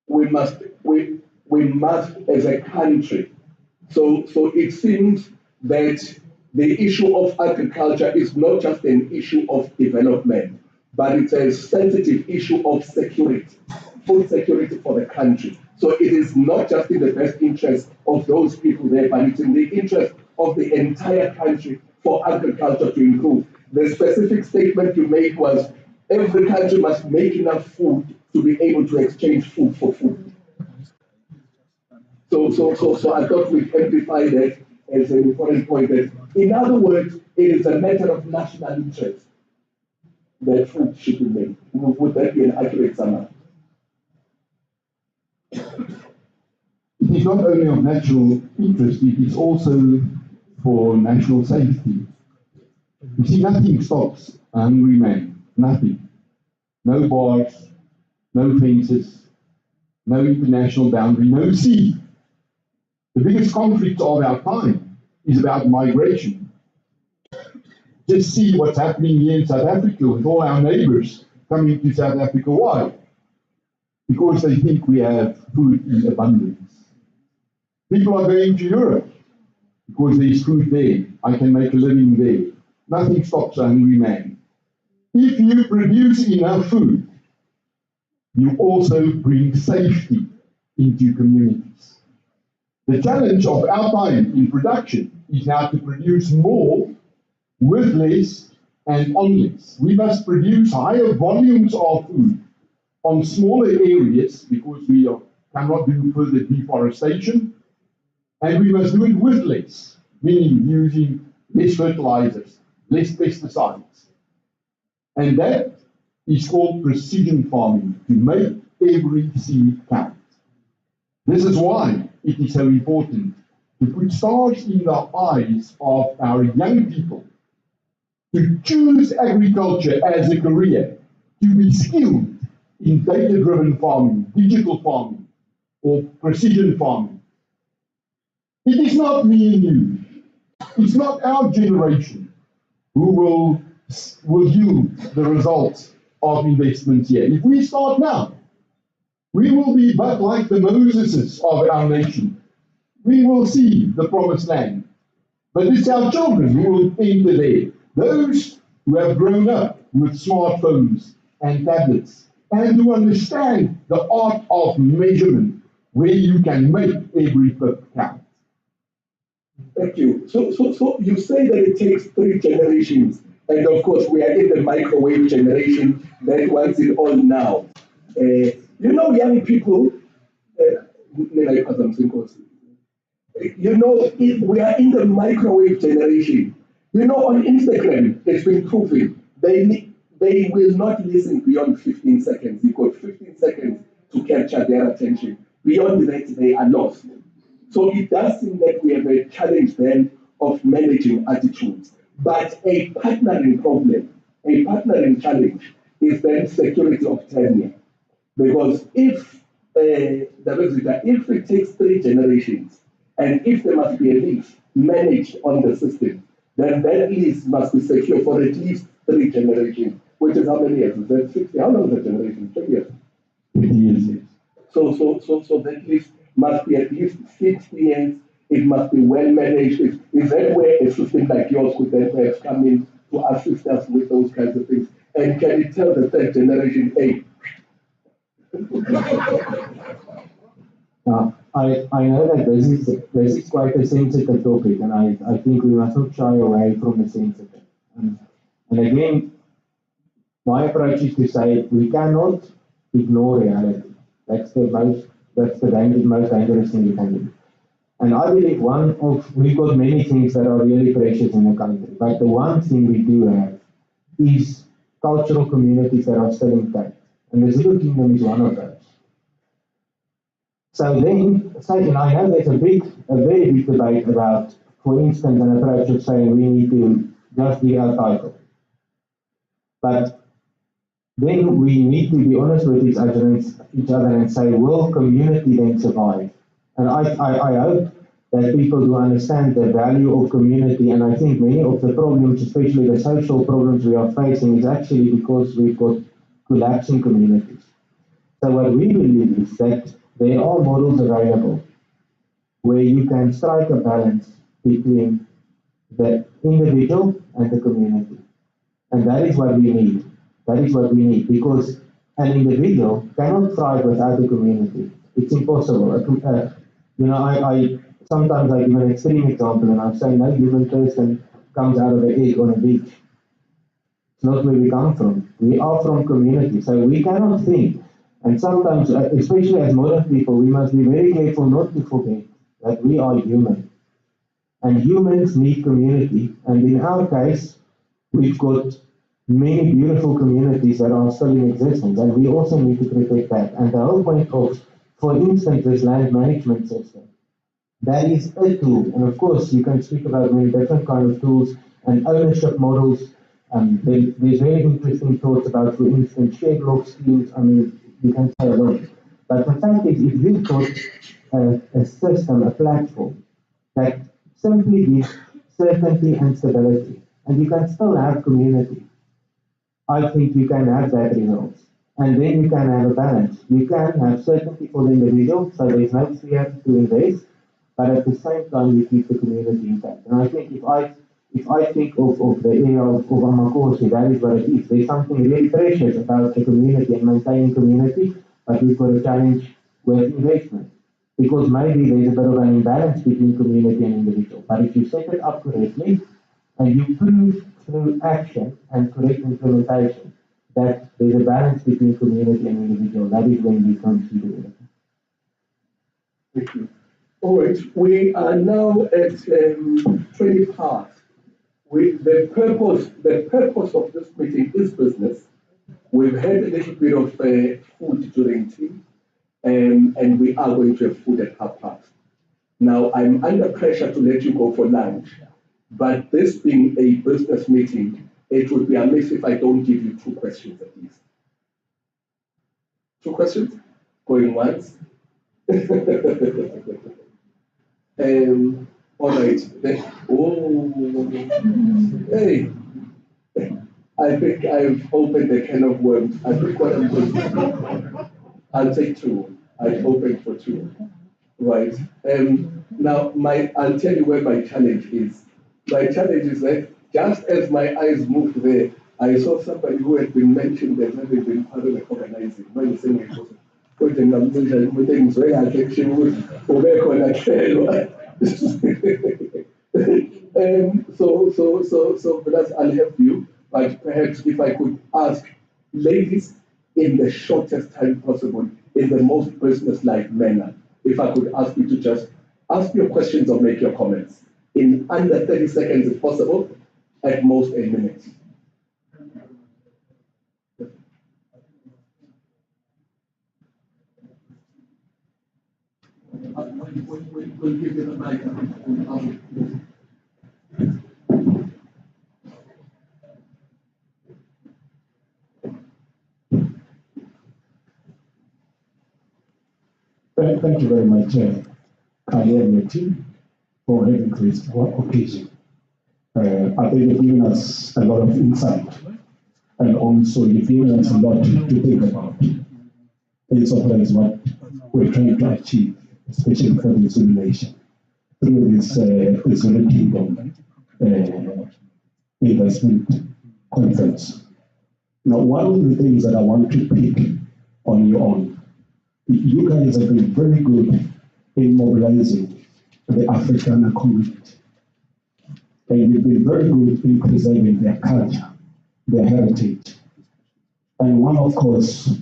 we must as a country. So it seems that the issue of agriculture is not just an issue of development, but it's a sensitive issue of security, food security for the country. So it is not just in the best interest of those people there, but it's in the interest of the entire country for agriculture to improve. The specific statement you made was every country must make enough food to be able to exchange food for food. So I thought we'd amplify that as an important point. That, in other words, it is a matter of national interest that food should be made. Would that be an accurate summary? It is not only of national interest, it is also for national safety. You see, nothing stops a hungry man. Nothing. No bars, no fences, no international boundary, no sea. The biggest conflict of our time is about migration. Just see what's happening here in South Africa with all our neighbors coming to South Africa. Why? Because they think we have food in abundance. People are going to Europe because there is food there. I can make a living there. Nothing stops a hungry man. If you produce enough food, you also bring safety into communities. The challenge of our time in production is now to produce more with less and on less. We must produce higher volumes of food on smaller areas because we cannot do further deforestation, and we must do it with less, meaning using less fertilizers, less pesticides. And that is called precision farming, to make every seed count. This is why it is so important to put stars in the eyes of our young people, to choose agriculture as a career, to be skilled in data-driven farming, digital farming, or precision farming. It is not me and you. It's not our generation who will yield the results of investments here. If we start now, we will be but like the Moseses of our nation. We will see the promised land. But it's our children who will enter there. Those who have grown up with smartphones and tablets and who understand the art of measurement, where you can make every pip count. Thank you. So you say that it takes 3 generations, and of course we are in the microwave generation that wants it all now. Young people, we are in the microwave generation. On Instagram, it's been proven they will not listen beyond 15 seconds. You've got 15 seconds to capture their attention. Beyond that, they are lost. So it does seem that we have a challenge then of managing attitudes. But a partnering problem, a partnering challenge is then security of tenure. Because if it takes 3 generations, and if there must be a lease managed on the system, then that lease must be secure for at least 3 generations, which is how many years? Is that 60? How long is the generation? 20 years? 50 years. So that lease must be at least 60 years. It must be well managed. Is that where a system like yours could then perhaps come in to assist us with those kinds of things? And can it tell the 3rd generation, hey? I know that this is quite a sensitive topic, and I think we must not shy away from the sensitive. And again, my approach is to say we cannot ignore reality. That's the most dangerous thing you can do. And I believe we've got many things that are really precious in the country, but the one thing we do have is cultural communities that are still intact. And the Zulu Kingdom is one of those. So then, I know there's a very big debate about, for instance, an approach of saying we need to just give our title. But then we need to be honest with each other and say, will community then survive? And I hope that people do understand the value of community, and I think many of the problems, especially the social problems we are facing, is actually because we've got collapsing communities. So what we believe is that there are models available where you can strike a balance between the individual and the community. And that is what we need. That is what we need, because an individual cannot thrive without a community. It's impossible. I sometimes I give an extreme example, and I'm saying no human person comes out of an egg on a beach. It's not where we come from. We are from community, so we cannot think. And sometimes, especially as modern people, we must be very careful not to forget that we are human. And humans need community. And in our case, we've got many beautiful communities that are still in existence, and we also need to protect that. And the whole point of, for instance, this land management system, that is a tool. And of course, you can speak about many different kinds of tools and ownership models. There's very interesting thoughts about, for instance, shared block schemes. I mean, you can say a lot. But the fact is, if you've got a system, a platform that simply gives certainty and stability, and you can still have community, I think you can have that results. And then you can have a balance. You can have certainty for the individual, so there's no fear to invest, but at the same time you keep the community intact. And I think if I think of the area of Amakosi, that is what it is. There's something really precious about the community and maintaining community, but we've got a challenge with investment. Because maybe there's a bit of an imbalance between community and individual. But if you set it up correctly, and you prove through action and correct implementation that there's a balance between community and individual, that is when we come to the Thank you. All right, we are now at 20 past. The purpose of this meeting is business. We've had a little bit of food during tea, and we are going to have food at 12:30. Now, I'm under pressure to let you go for lunch, but this being a business meeting, it would be amiss if I don't give you 2 questions at least. 2 questions? Going once? All right. Hey, I think I've opened a can of worms. I think what I'm going to do, I'll take 2. I've opened for 2. Right. Now, I'll tell you where my challenge is. My challenge is that just as my eyes moved there, I saw somebody who had been mentioned as having been part of the organizing. When you say it was, so that's, I'll help you. But perhaps if I could ask ladies in the shortest time possible, in the most business-like manner, if I could ask you to just ask your questions or make your comments in under 30 seconds if possible, at most a minute. We'll give you the mic. Thank you very much, Kaya and your team, for having this occasion. I think you've given us a lot of insight, and also you've given us a lot to think about. Insofar as what we're trying to achieve, especially for the Zulu nation, through this Zulu Kingdom investment conference. Now, one of the things that I want to pick on you on, you guys have been very good in mobilizing the African community. And you've been very good in preserving their culture, their heritage. And one, of course,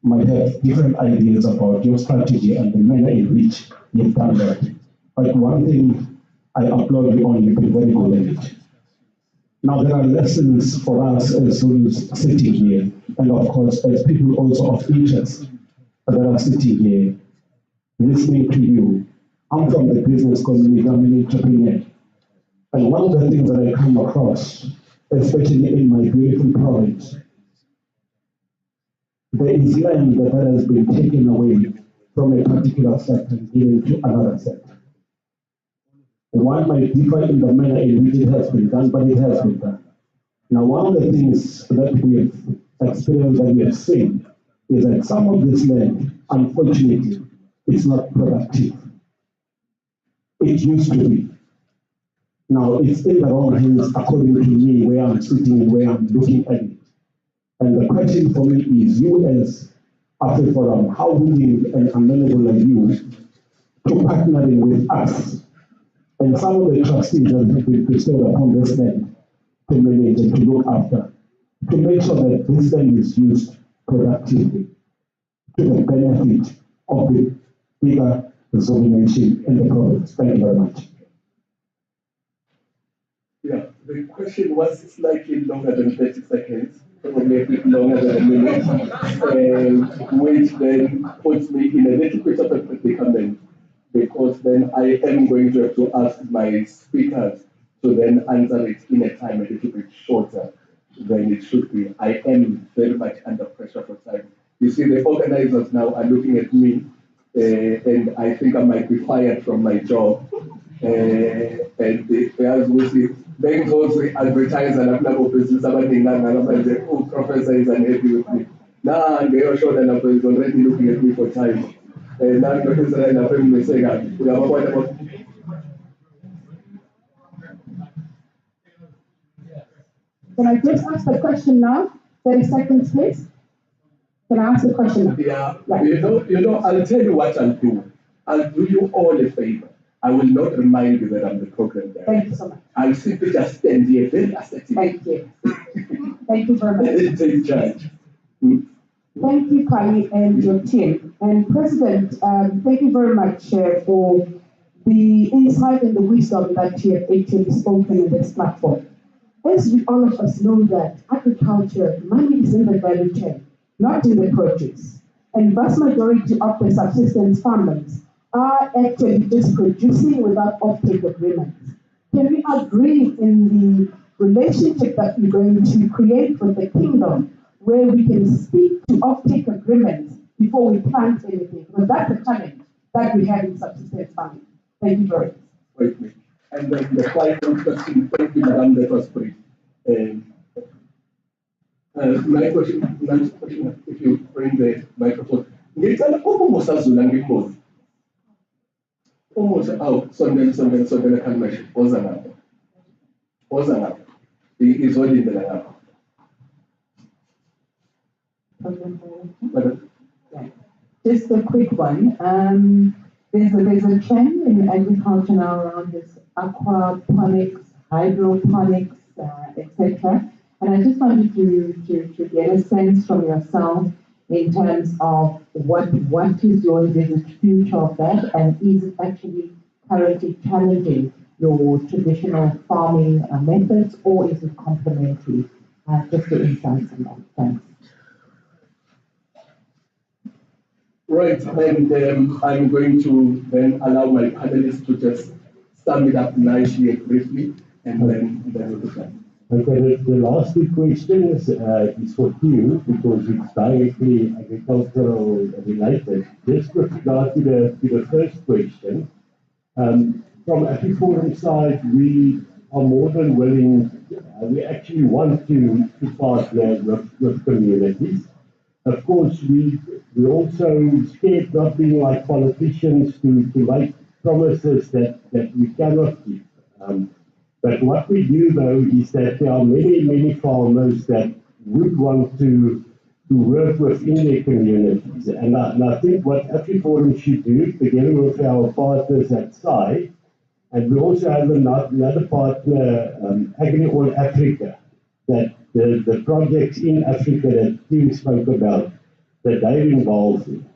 might have different ideas about your strategy and the manner in which you've done that. But one thing I applaud you on, you've been very good at it. Now, there are lessons for us as Zulus sitting here, and of course, as people also of interest that are sitting here, listening to you. I'm from the business community, I'm an entrepreneur. And one of the things that I come across, especially in my beautiful province, there is land that has been taken away from a particular sector and given to another sector. One might differ in the manner in which it has been done, but it has been done. Now, one of the things that we have experienced and we have seen is that some of this land, unfortunately, is not productive. It used to be. Now, it's in the wrong hands according to me, where I'm sitting and where I'm looking at it. And the question for me is, you as AfriForum, how willing and amenable are you to partnering with us and some of the trustees that have been bestowed upon this land to manage and to look after, to make sure that this land is used productively to the benefit of the bigger Zulu nation in the province? Thank you very much. Yeah, the question was slightly longer than 30 seconds, probably a bit longer than a minute, which then puts me in a little bit of a predicament, because then I am going to have to ask my speakers to then answer it in a time a little bit shorter than it should be. I am very much under pressure for time. You see, the organizers now are looking at me, and I think I might be fired from my job. And as we see, banks also advertise and apply for business about the oh, professor is unhappy with me. Now, they are sure that Napa is already looking at me for time. Now, Professor Napa is saying, we have a point about. Can I just ask the question now? 30 seconds, please. Can I ask the question now? Yeah, right. You know, I'll tell you what I'll do. I'll do you all a favor. I will not remind you that I'm the program director. Thank you so much. I'll simply just stand here very assertive. Thank you. Thank you very much. Take charge. Thank you, Kali, and your team. And President, thank you very much for the insight and the wisdom that you have actually spoken in this platform. As we all of us know that agriculture, money is in the value chain, not in the produce. And vast majority of the subsistence farmers are actually just producing without offtake agreements. Can we agree in the relationship that we're going to create with the kingdom, where we can speak to offtake agreements before we plant anything, because that's a challenge that we have in subsistence farming. Thank you very much. Wait. And then the final question, thank you, Madam, that was brief. My question, if you bring the microphone. Ngicela ukumosazula ngimbuze. Umusa sondela khalmashe oza ngapha. Oza ngapha. Izolindela ngapha. Just a quick one. There's a trend in agriculture now around this aquaponics, hydroponics, etc. And I just wanted to get a sense from yourself in terms of what is your envisaged future of that, and is it actually currently challenging your traditional farming methods, or is it complementary? Just the insights on that. Thanks. Right, and I'm going to then allow my panelists to just sum it up nicely and briefly, and then we'll be done. Okay, the last two questions is for you because it's directly agricultural related. Just with regard to the first question, from AfriForum side, we are more than willing. We actually want to partner with communities. Of course, we also scared not being like politicians to make promises that we cannot keep. But what we do though is that there are many farmers that would want to work within their communities. And I think what AfriForum should do, together with our partners at SAI, and we also have another partner, Agri All Africa, that the projects in Africa that Tim spoke about, that they're involved in.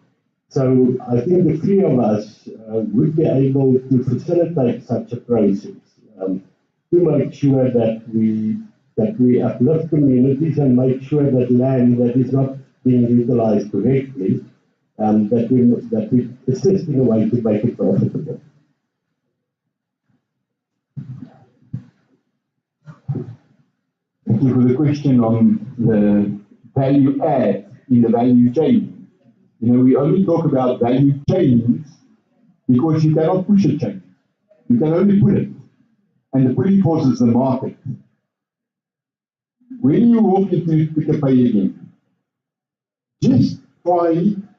So I think the three of us would be able to facilitate such a process to make sure that we uplift communities and make sure that land that is not being utilized correctly, that we assist in a way to make it profitable. Thank you for the question on the value add in the value chain. You know, we only talk about value chains because you cannot push a chain. You can only put it. And the pulling force is the market. When you walk into Pick-a-Pay again, just try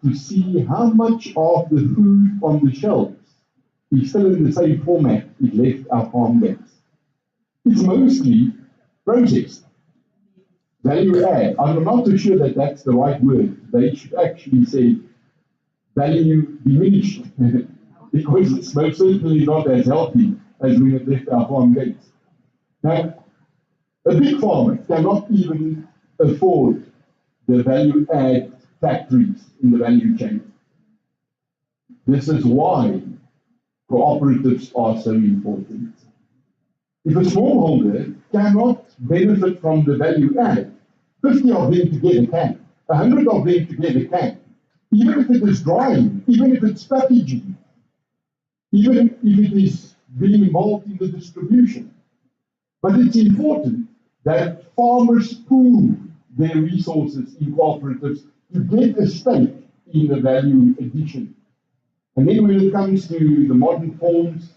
to see how much of the food on the shelves is still in the same format it left our farm gates. It's mostly processed. Value add. I'm not too sure that that's the right word. They should actually say value diminished because it's most certainly not as healthy as we have left our farm gates. Now, a big farmer cannot even afford the value add factories in the value chain. This is why cooperatives are so important. If a smallholder cannot benefit from the value add, 50 of them together can, 100 of them together can. Even if it is drying, even if it's packaging, even if it is being involved in the distribution. But it's important that farmers pool their resources in cooperatives to get a stake in the value addition. And then when it comes to the modern forms,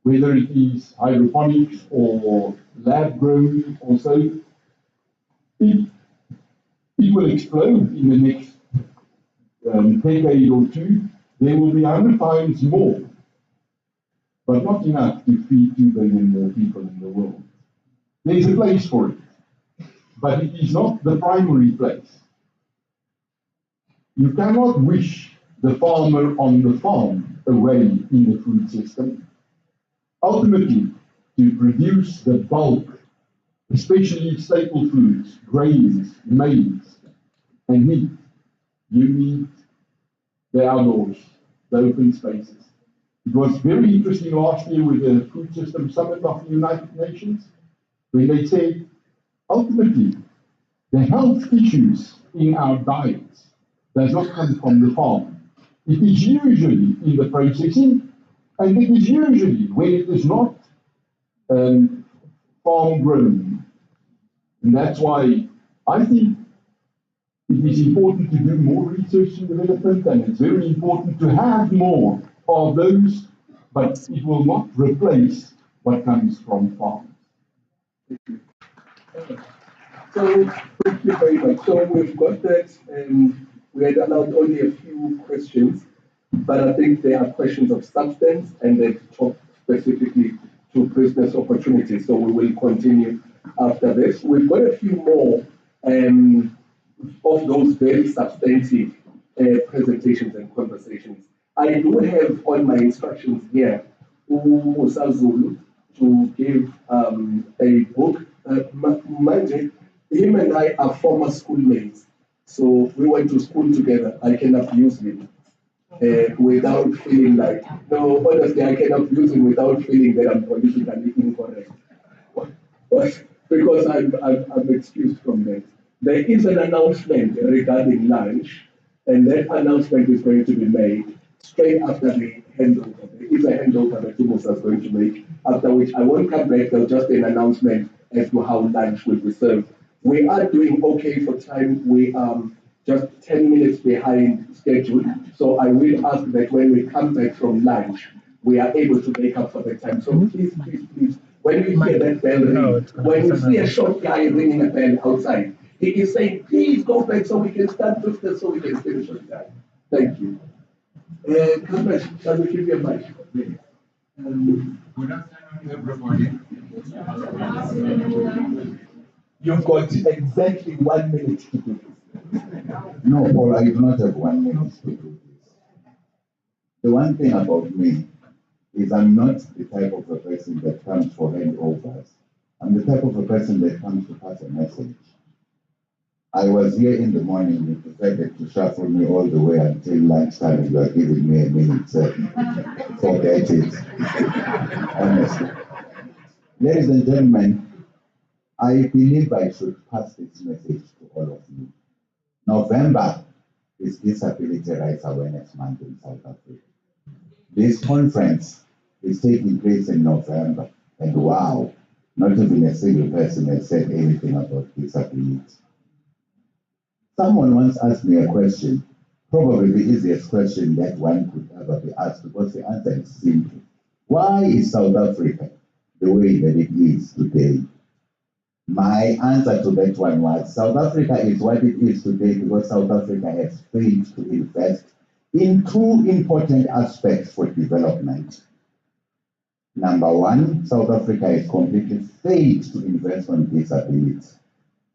whether it is hydroponics or lab grown or so, it will explode in the next decade or two. There will be 100 times more, but not enough to feed 2 billion more people in the world. There's a place for it, but it is not the primary place. You cannot wish the farmer on the farm away in the food system. Ultimately, to produce the bulk, especially staple foods, grains, maize, and meat, you need the outdoors, the open spaces. It was very interesting last year with the Food System Summit of the United Nations, when they said, ultimately, the health issues in our diets does not come from the farm. It is usually in the processing, and it is usually when it is not farm grown. And that's why I think it is important to do more research and development, and it's very important to have more of those, but it will not replace what comes from farms. So, thank you very much. So we've got that, and we had allowed only a few questions, but I think there are questions of substance and they talk specifically to business opportunities. So we will continue after this. We've got a few more of those very substantive presentations and conversations. I do have on my instructions here Usazulu to give a book. Manje, him and I are former schoolmates, so we went to school together. I can abuse him without feeling like, no, honestly, I can abuse him without feeling that I'm politically incorrect. Because I'm excused from that. There is an announcement regarding lunch, and that announcement is going to be made straight after the handover. There is a handover that Musa is going to make, after which I won't come back. There's just an announcement as to how lunch will be served. We are doing okay for time. We are just 10 minutes behind schedule. So I will ask that when we come back from lunch, we are able to make up for the time. So please, please, please, when you hear that bell ring, when you see a short guy ringing a bell outside, he is saying, please go back so we can start with this, so we can finish on time. Thank you. Come back, shall we give you a mic? Good afternoon, everybody. You've got exactly 1 minute to do this. No, Paul, I do not have 1 minute to do this. The one thing about me is I'm not the type of a person that comes for handovers. I'm the type of a person that comes to pass a message. I was here in the morning, you decided to shuffle me all the way until lunchtime, and you are giving me a minute, forget it. Honestly. Ladies and gentlemen, I believe I should pass this message to all of you. November is Disability Rights Awareness Month in South Africa. This conference is taking place in November, and wow, not even a single person has said anything about disability. Someone once asked me a question, probably the easiest question that one could ever be asked, because the answer is simple. Why is South Africa the way that it is today? My answer to that one was, South Africa is what it is today because South Africa has failed to invest in two important aspects for development. Number one, South Africa has completely failed to invest on disability.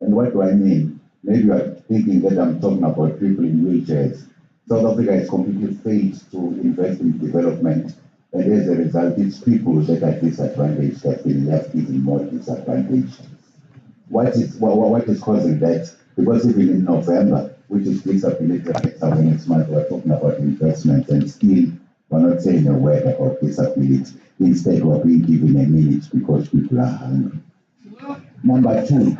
And what do I mean? Maybe you are thinking that I'm talking about people in wheelchairs. South Africa has completely failed to invest in development, and as a result, it's people that are disadvantaged that have been left even more disadvantaged. What is causing that? Because even in November, which is Disability Rights Awareness Month, we're talking about investments, and still we're not saying a word about disability. Instead, we're being given a minute because people are hungry. Number two,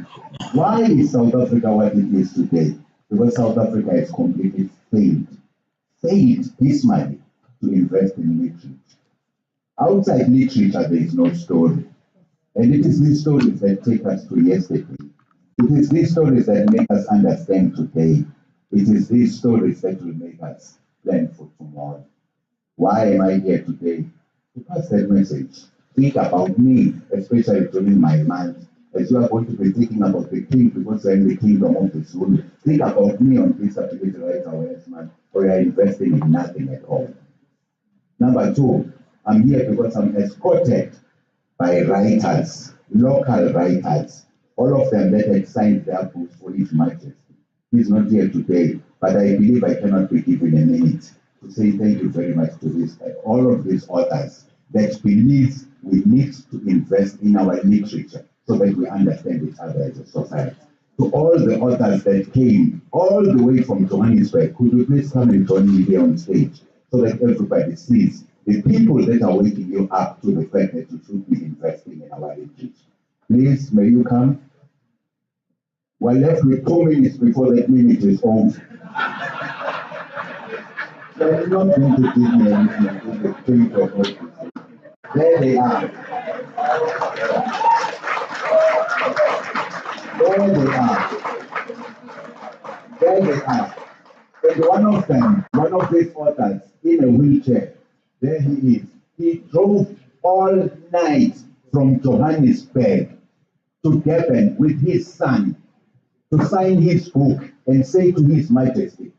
why is South Africa what it is today? Because South Africa has completely failed this money to invest in literature. Outside literature, there is no story. And it is these stories that take us to yesterday. It is these stories that make us understand today. It is these stories that will make us plan for tomorrow. Why am I here today? To pass that message. Think about me, especially during my month. As you are going to be thinking about the king, because you're in the kingdom of the Zulu. Think about me on Disability Rights Awareness Month, or you are investing in nothing at all. Number two, I'm here because I'm escorted by writers, local writers, all of them that had signed their books for His Majesty. He's not here today, but I believe I cannot be given a minute to say thank you very much to all of these authors that believe we need to invest in our literature so that we understand each other as a society. To all the authors that came all the way from Johannesburg, could you please come and join me here on stage so that everybody sees the people that are waking you up to the fact that you should be investing in our literature. Please, may you come? We're left with 2 minutes before that minute is over. They're not going to give me anything to think of. There they are. There they are. There they are. And one of these authors, in a wheelchair, there he is. He drove all night from Johannesburg to Durban with his son to sign his book and say to His Majesty,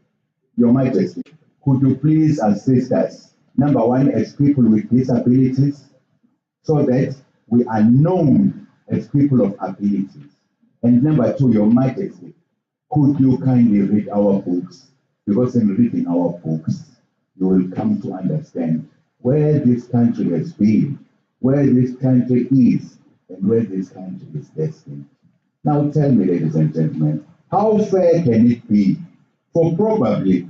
Your Majesty, could you please assist us, number one, as people with disabilities, so that we are known as people of abilities. And number two, Your Majesty, could you kindly read our books? Because in reading our books, you will come to understand where this country has been, where this country is, and where this country is destined. Now tell me, ladies and gentlemen, how fair can it be for probably,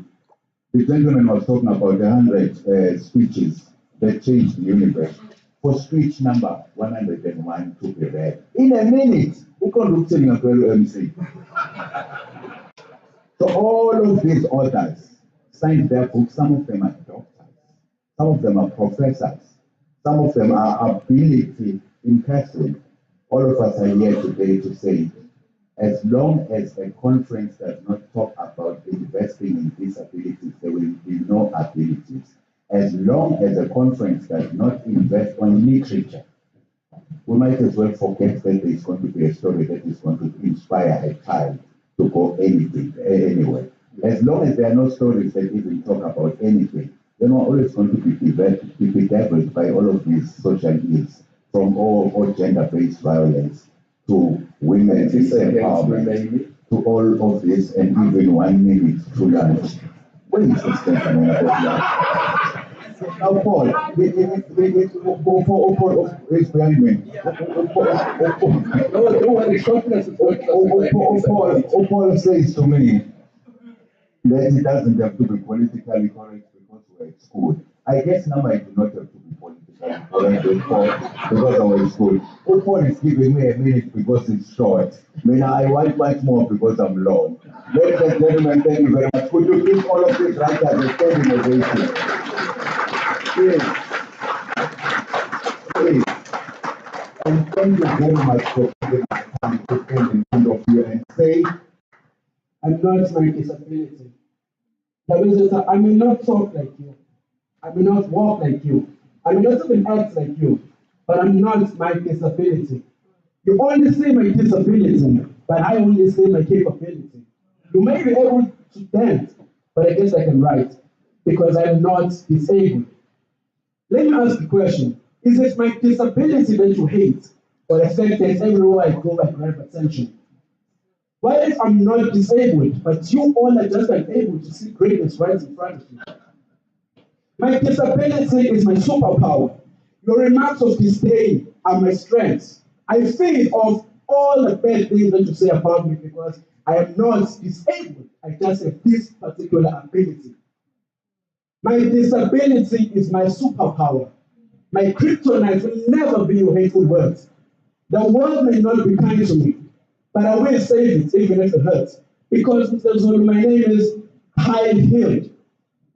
the gentleman was talking about 100 speeches that changed the universe, for speech number 101 to be read in a minute? Who can look at MC? So all of these authors signed their books. Some of them are doctors, some of them are professors, some of them are ability in person. All of us are here today to say, as long as a conference does not talk about investing in disabilities, there will be no abilities. As long as a conference does not invest on literature, we might as well forget that there is going to be a story that is going to inspire a child to go anywhere. As long as there are no stories that even talk about anything, then we're always going to be bedeviled by all of these social ills, from all gender-based violence to women's empowerment, to all of this, and even 1 minute to lunch. What is this gentleman about lunch? Now, Paul, is behind me. No, worry, shortness is Paul says to me that it doesn't have to be politically correct because we're at school. I guess now I do not have to be politically correct because I was at school. Paul is giving me a minute because it's short. I mean, I want much more because I'm long. Ladies and gentlemen, thank you very much. Could you give all of these writers a standing ovation? Yes. Please. And thank you very much for taking the time to stand in front of you and say, I'm not my disability. That means that I may not talk like you. I may not walk like you. I may not even act like you. But I'm not my disability. You only see my disability, but I only see my capability. You may be able to dance, but I guess I can write because I'm not disabled. Let me ask the question, is it my disability that you hate, or the fact that everywhere I go I grab attention? What if I'm not disabled, but you all are just unable to see greatness right in front of you? My disability is my superpower. Your remarks of disdain are my strengths. I feed off all the bad things that you say about me because I am not disabled. I just have this particular ability. My disability is my superpower. My kryptonite will never be your hateful words. The world may not be kind to me, but I will save it even if it hurts. Because Mr. Zulu, my name is High Healed.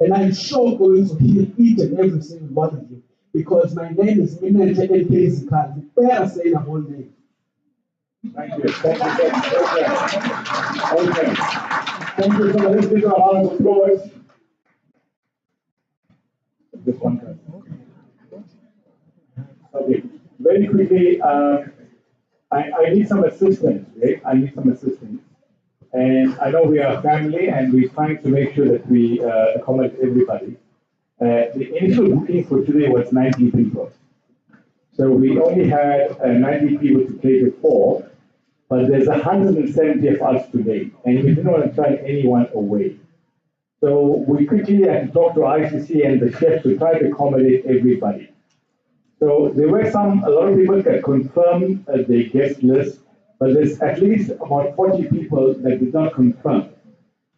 And I'm sure going to heal each and every single one of you. Because my name is Minente and Physical. You better say the whole name. Thank you. Thank you. Okay. Thank you so much. Let's give a round of applause. This one guy. Okay. Very quickly, I need some assistance, right? I need some assistance. And I know we are a family and we're trying to make sure that we accommodate everybody. The initial booking for today was 90 people. So we only had 90 people to cater for, but there's 170 of us today, and we didn't want to turn anyone away. So we quickly had to talk to ICC and the chefs to try to accommodate everybody. So there were a lot of people that confirmed the guest list, but there's at least about 40 people that did not confirm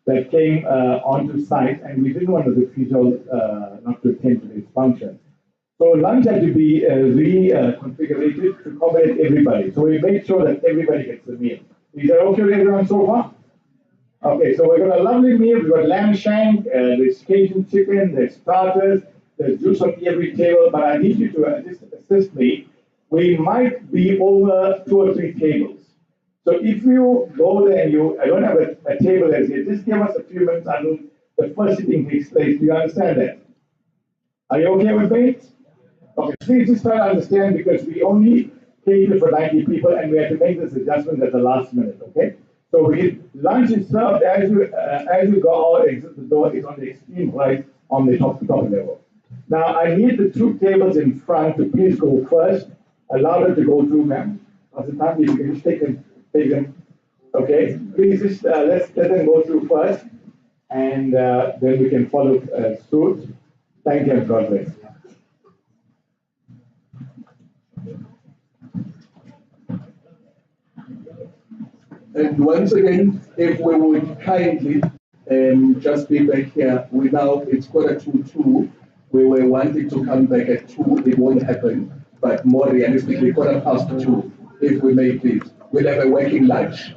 that came onto site, and we didn't want the refusal not to attend today's function. So lunch had to be reconfigured to accommodate everybody. So we made sure that everybody gets a meal. Is that okay with everyone so far? Okay, so we've got a lovely meal. We've got lamb shank, there's Cajun chicken, there's starters, there's juice on every table, but I need you to assist me. We might be over 2 or 3 tables. So if you go there and I don't have a table as yet, just give us a few minutes until the first sitting takes place. Do you understand that? Are you okay with it? Okay, please just try to understand because we only cater for 90 people and we have to make this adjustment at the last minute, okay? So lunch is served as you go out, exit the door, it's on the extreme right on the top level. Now I need the two tables in front to please go first. Allow them to go through, ma'am. If you can just take them. Okay, please just let them go through first and then we can follow suit. Thank you and God bless. And once again, if we would kindly just be back here, it's 1:45. We were wanting to come back at 2, it won't happen, but more realistically, 2:15, if we may please. We'll have a working lunch.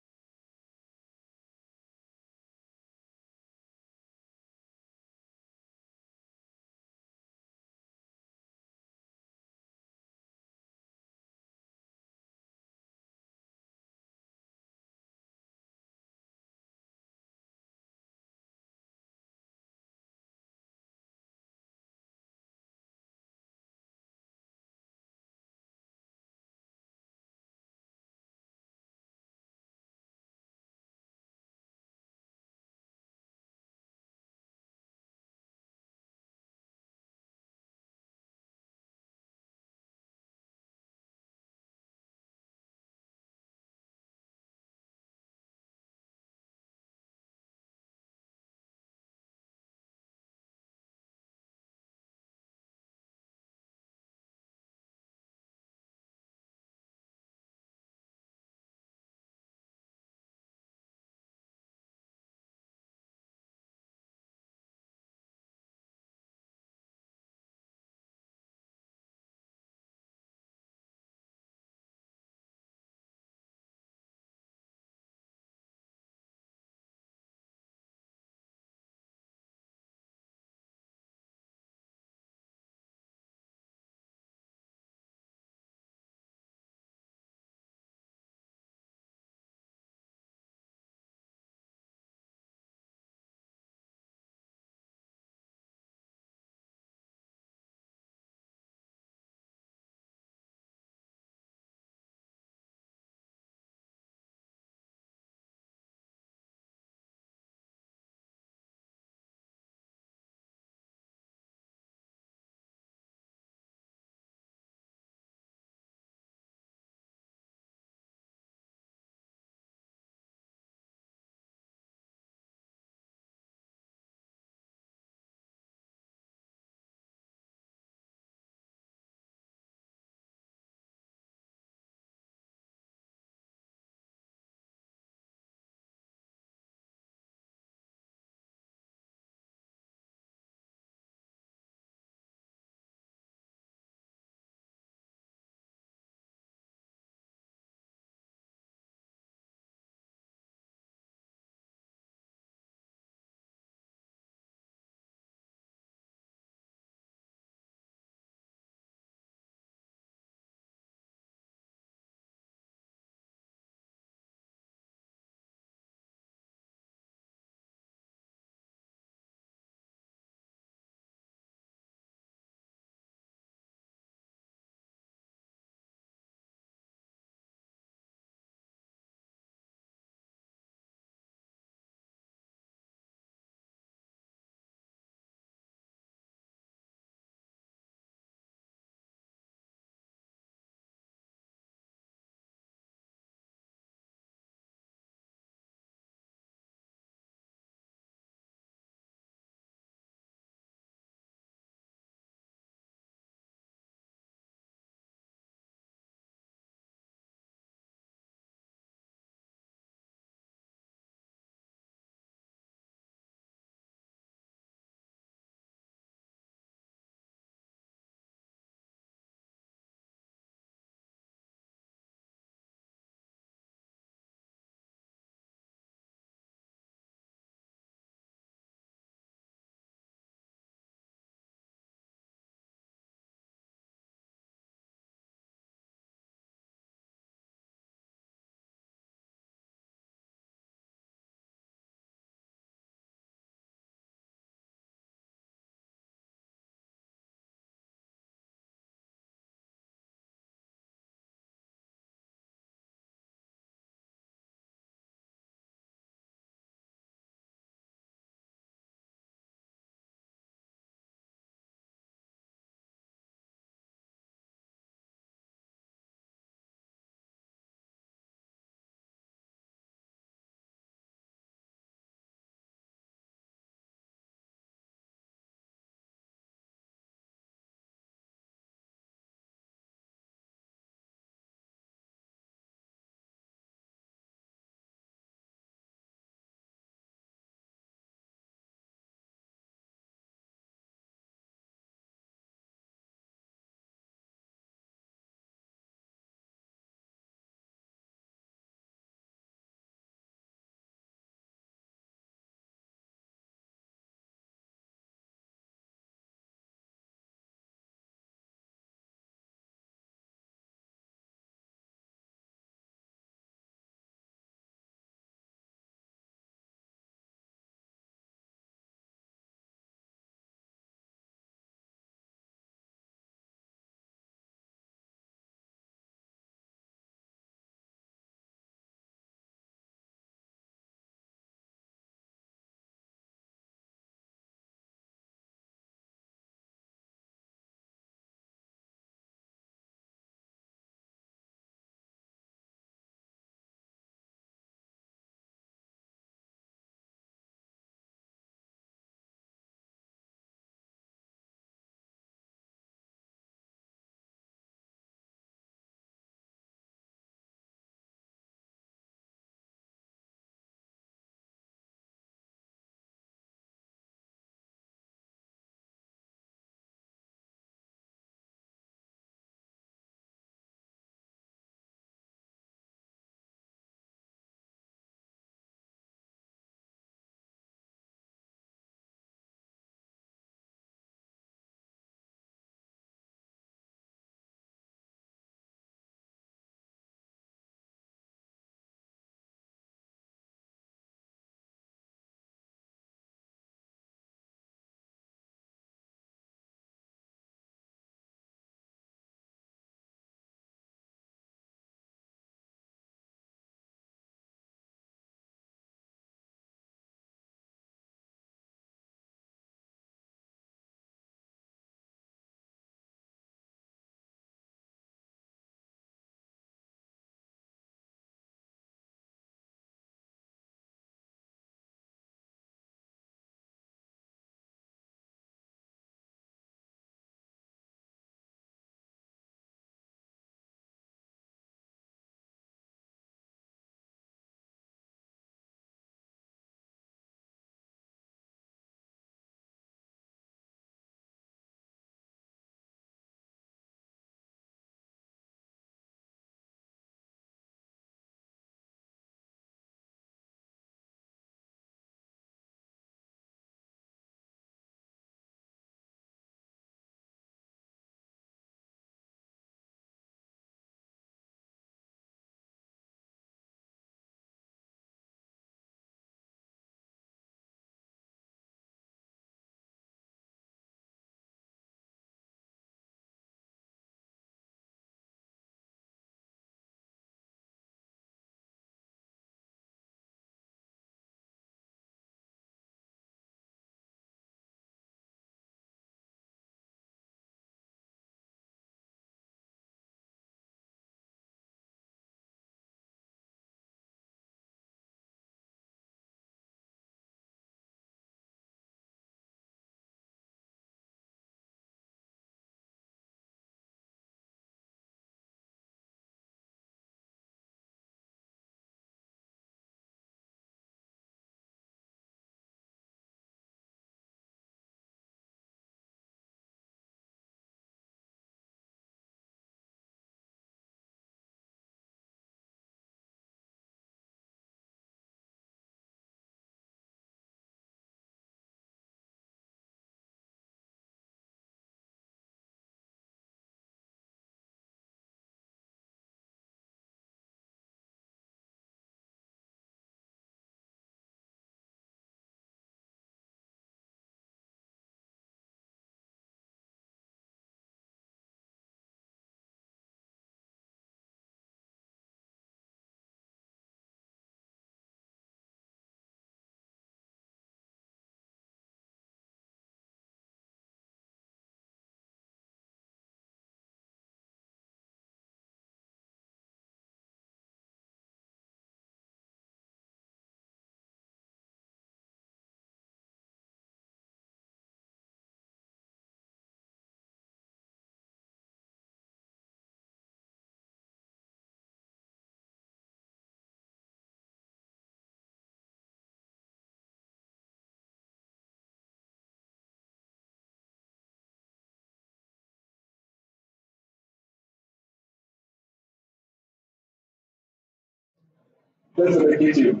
That's what I get you.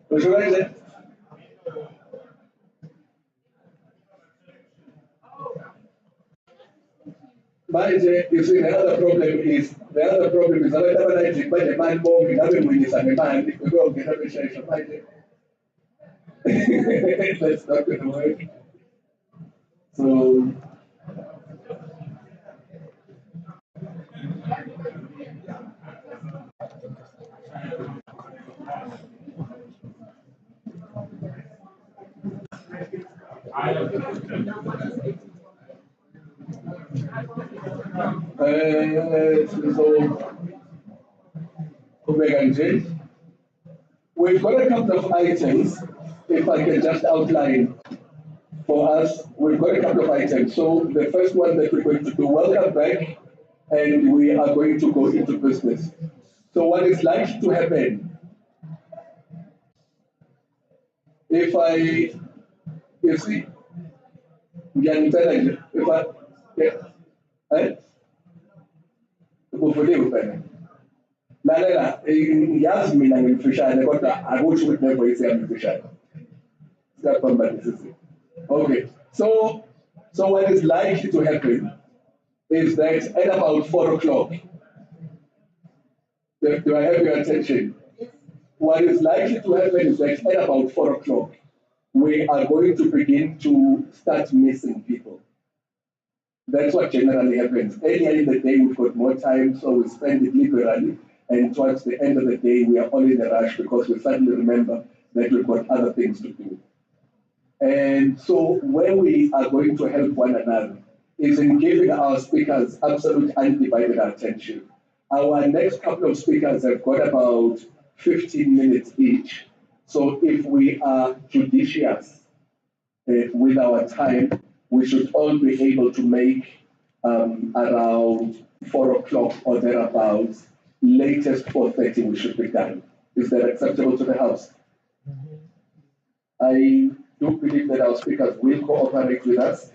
What's your right? Manje, you see, the other problem is abantu abananje banemali bonke ngabe ngwinisa ngemali ukuyongena beshesha manje. That's not gonna work. So we've got a couple of items, if I can just outline for us, we've got a couple of items. So the first one that we're going to do, welcome back, and we are going to go into business. So what is likely to happen, if you see, if I, yeah, lalela ngiyazi mina ngimfishane kodwa akusho ukuthi nevoice yami imfishane. Okay, so what is likely to happen is that at about 4 o'clock, do I have your attention? What is likely to happen is that at about 4 o'clock, we are going to begin to start missing people. That's what generally happens. Earlier in the day, we've got more time, so we spend it liberally. And towards the end of the day, we are all in a rush because we suddenly remember that we've got other things to do. And so where we are going to help one another is in giving our speakers absolute undivided attention. Our next couple of speakers have got about 15 minutes each. So if we are judicious with our time, we should all be able to make around 4 o'clock or thereabouts. Latest 4:30 we should be done. Is that acceptable to the House? I do believe that our speakers will cooperate with us.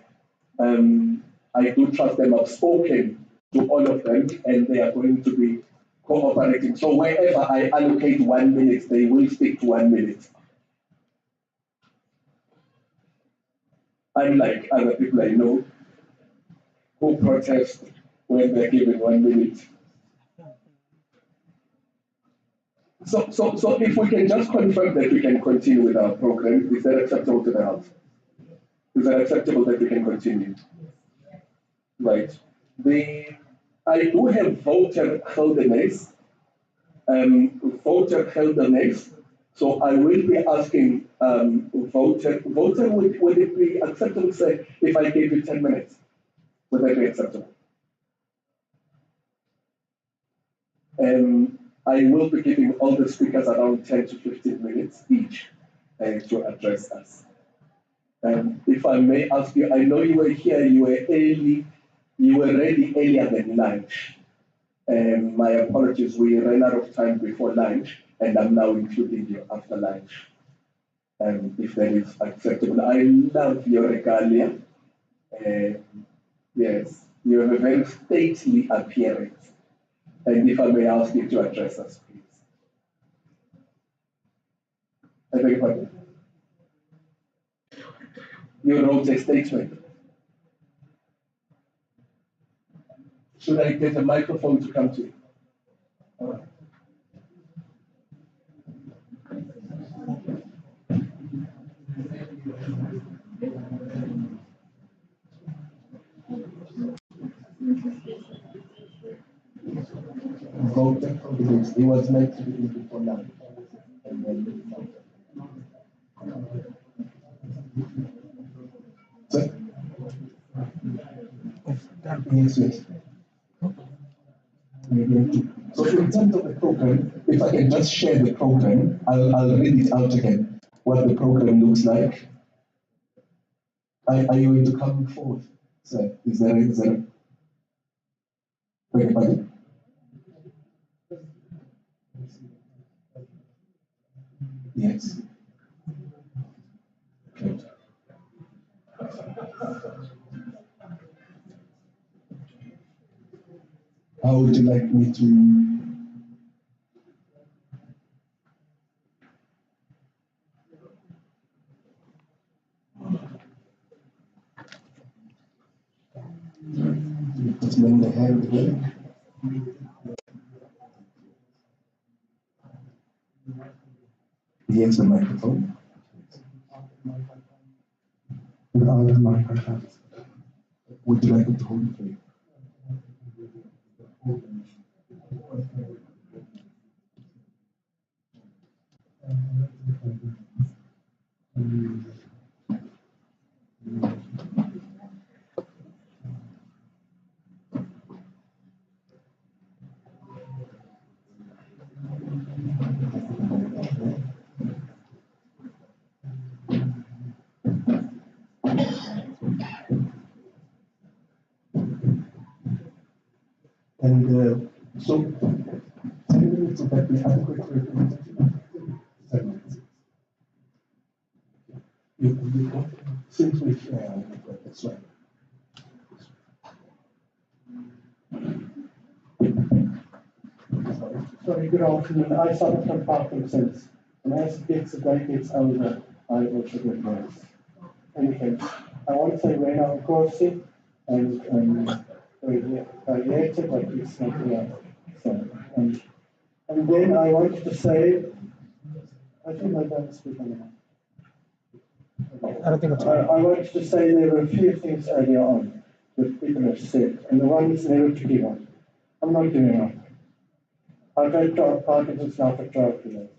I do trust them. I've spoken to all of them and they are going to be cooperating. So wherever I allocate 1 minute, they will stick to 1 minute. Unlike other people I know who protest when they're given 1 minute. So if we can just confirm that we can continue with our program, is that acceptable to the House? Is that acceptable that we can continue? Right. I do have voter holderness. So I will be asking voter, would it be acceptable, say, if I gave you 10 minutes? Would that be acceptable? I will be giving all the speakers around 10 to 15 minutes each to address us. If I may ask you, I know you were here, you were ready earlier than lunch. My apologies, we ran out of time before lunch, and I'm now including you after lunch. If that is acceptable. I love your regalia. Yes, you have a very stately appearance. And if I may ask you to address us, please. I beg your pardon. You wrote a statement. Should I get a microphone to come to you? All right. Voter confidence. He was meant to be before lunch. And then yes. So in terms of the program, if I can just share the program, I'll read it out again, what the program looks like. Are you going to come forward? So is there beg your pardon? Yes. Okay. How would you like me to? Just lend a hand there. Yes, the microphone. Without the microphone. Would you like me to hold it for you? And so, 10 minutes of that, we have a quick presentation. 7 minutes. Since we share, that's right. Sorry, good afternoon. I suffer from Parkinson's, and as the day gets older, I also get worse. Anything. I want to say Reina Corsi and Bayede, but it's not the so, and then I wanted to say, I think I don't speak anymore. I don't think it's I wanted to say there were a few things earlier on that people have said, and the one is never to give up. I'm not giving up. I've had Parkinson's now for 12 years.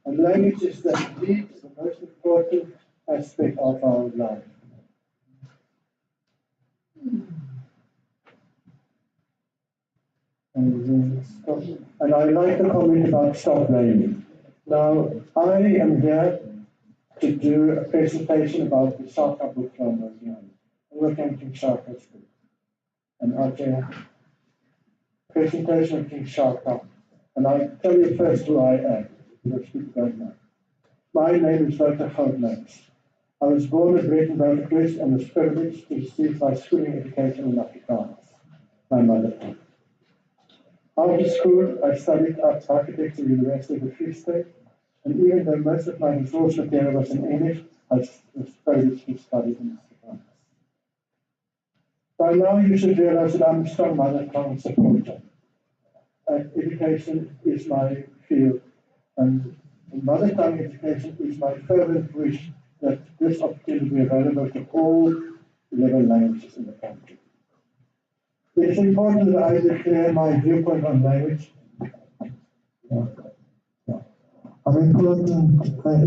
And language is indeed the most important aspect of our life. And I like the comment about stop blaming. Now, I am here to do a presentation about the Shaka book from Rosiana. We're going to Shaka's book. And I'll do a presentation of King Shaka. And I'll tell you first who I am, because people don't know. My name is Dr. Goudmans. I was born and bred in Budapest and was privileged to receive my schooling education in Afrikaans, my mother tongue. After school, I studied architecture at the University of the Free State, and even though most of my resource material was in English, I was privileged to study in Afrikaans. By now, you should realize that I'm a strong mother tongue supporter. Education is my field, and mother tongue education is my fervent wish that this opportunity be available to all 11 languages in the country. It is important that I declare my viewpoint on language.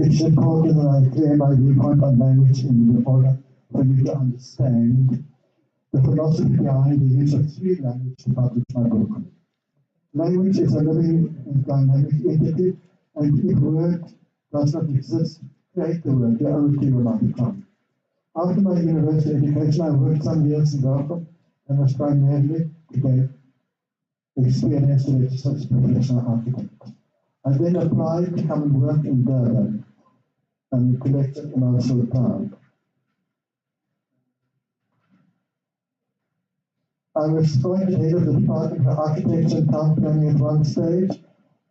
It's important that I clear my viewpoint on language in order for you to understand the philosophy behind the use of 3 languages to publish my book. Language is a living and dynamic entity, and if word does not exist, create the word, the own to your mother tongue. After my university education, I worked some years in Belgium and was primarily to gain experience registered as a professional architect. I then applied to come and work in Durban and collected an also town. I was appointed head of the Department for Architecture and Town Planning at one stage.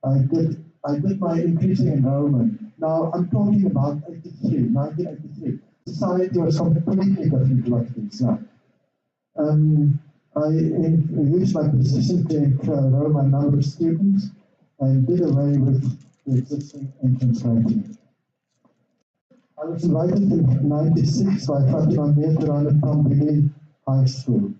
I did my increasing enrollment. Now I'm talking about 1983. Society was completely different to what it is now. I used my position to enroll my number of students and did away with the existing entrance rating. I was invited in '96 by Fatima Mir to run a Tombini High School.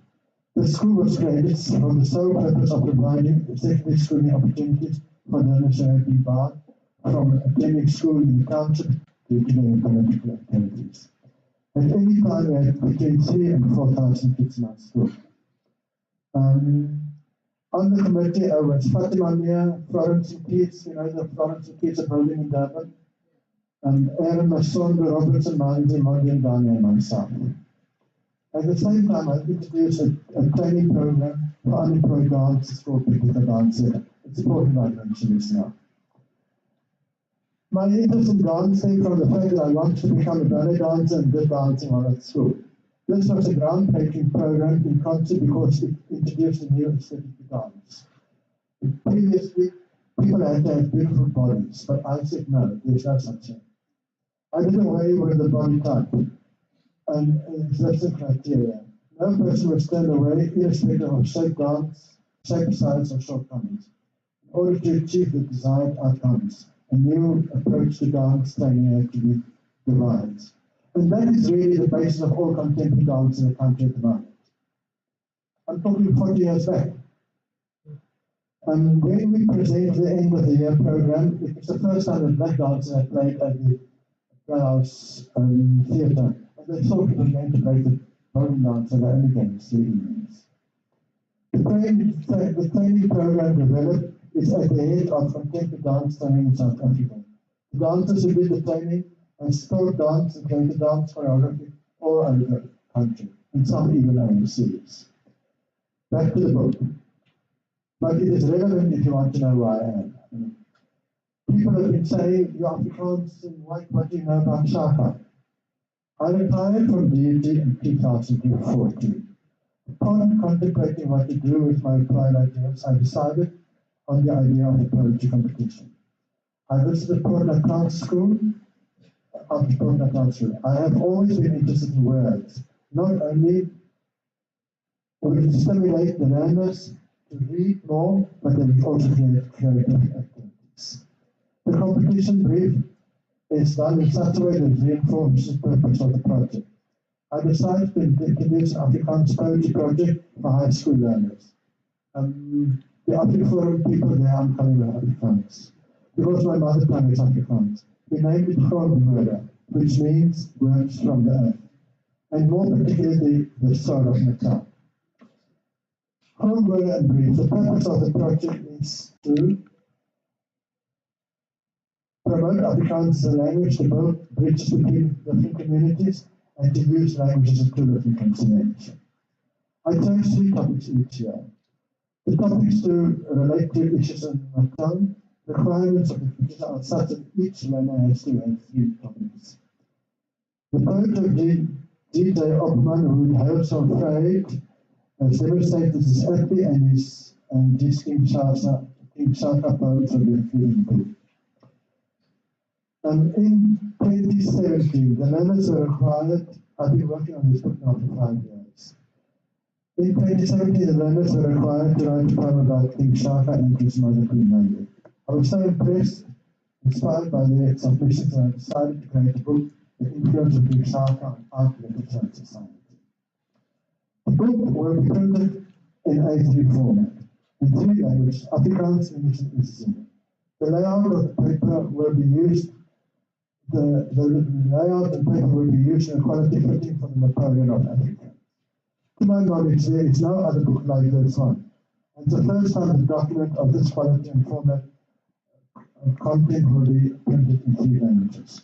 The school was created for the sole purpose of providing secondary schooling opportunities for learners who had been barred from attending school in the township due to their political activities. At any time, we had between 3,000 and 4,000 kids in our school. On the committee, I was Fatima Mir, Florence and Keats, you know the Florence and Keats are building in Durban, and Aaron Masongo, Robertson, Manzi, Modi, and Dani, and myself. At the same time, I introduced a training program for unemployed dancers called People for Dancing. It's important I mention this now. My interest in dance came from the fact that I wanted to become a ballet dancer and did dancing while at school. This was a groundbreaking program in concert because it introduced a new aesthetic to dance. Previously, people had to have beautiful bodies, but I said no, there's no such thing. I did away with the body type and existing criteria. No person was turned away, irrespective of shape, dance, shape, size, or shortcomings, in order to achieve the desired outcomes. A new approach to dance training had to be devised. And that is really the basis of all contemporary dance in the country at the moment. I'm talking 40 years back. And when we presented the end of the year program, it was the first time that black dancers had played at the Playhouse Theatre. And they thought it was going to play the ballroom dance, and they only came 3 evenings. The training program developed is at the head of contemporary dance training in South Africa. The dancers who did the training and sport dance and created dance choreography all over the country, and some even overseas. Back to the book. But it is relevant if you want to know who I am. People have been saying, you Afrikaans, and what do you know about Shaka? I retired from DUT in 2014. Upon contemplating what to do with my twilight years, I decided on the idea of a poetry competition. I visited Port Natal School. I have always been interested in words, not only would it stimulate the learners to read more, but they would also create creative activities. The competition brief is done in such a way that it reinforces the purpose of the project. I decided to introduce an Afrikaans poetry project for high school learners. The Afriforum people there are coming with Afrikaans. Because my mother tongue is Afrikaans. We named it Grondwoorde, which means words from the earth, and more particularly the soul of Natal. Grondwoorde and brief. The purpose of the project is to promote Afrikaans as a language, to build bridges between different communities, and to use language as a tool of reconciliation. I chose 3 topics each year. The topics to relate to issues in Natal. Requirements of the competition are such that each learner has to have 3 topics. The poet of G.J. Opman, who hails from Vryheid, has demonstrated his epi and his King Shaka poems will be included in the book. In 2017, the learners were required, I've been working on this book now for 5 years. In 2017, the learners were required to write a poem about King Shaka and his mother, Queen Bayede. I was so impressed, inspired by their submissions, and I decided to create a book, The Influence of King Shaka on Art, Literature, and Society. The book will be printed in A3 format, in 3 languages, Afrikaans, English, and IsiZulu. The layout of the paper will be used, the layout and paper will be used in a quality fitting for the Napoleon of Africa. To my knowledge, there is no other book like this one. It's the first time the document of this quality and format content will be printed in 3 languages.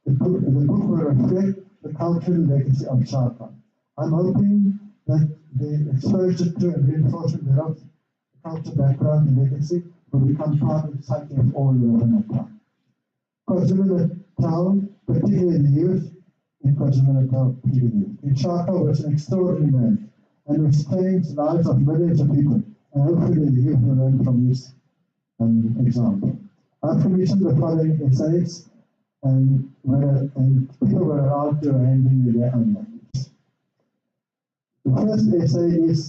The book will reflect the cultural legacy of Shaka. I'm hoping that the exposure to and reinforcement thereof, the cultural background and legacy, will become part of the psyche of all Natal. KwaZulu-Natal, particularly the youth in KwaZulu-Natal, in Shaka was an extraordinary man and was changed the lives of millions of people, and hopefully the youth will learn from this example. I've commissioned the following essays, and people were allowed to hand in their own language. The first essay is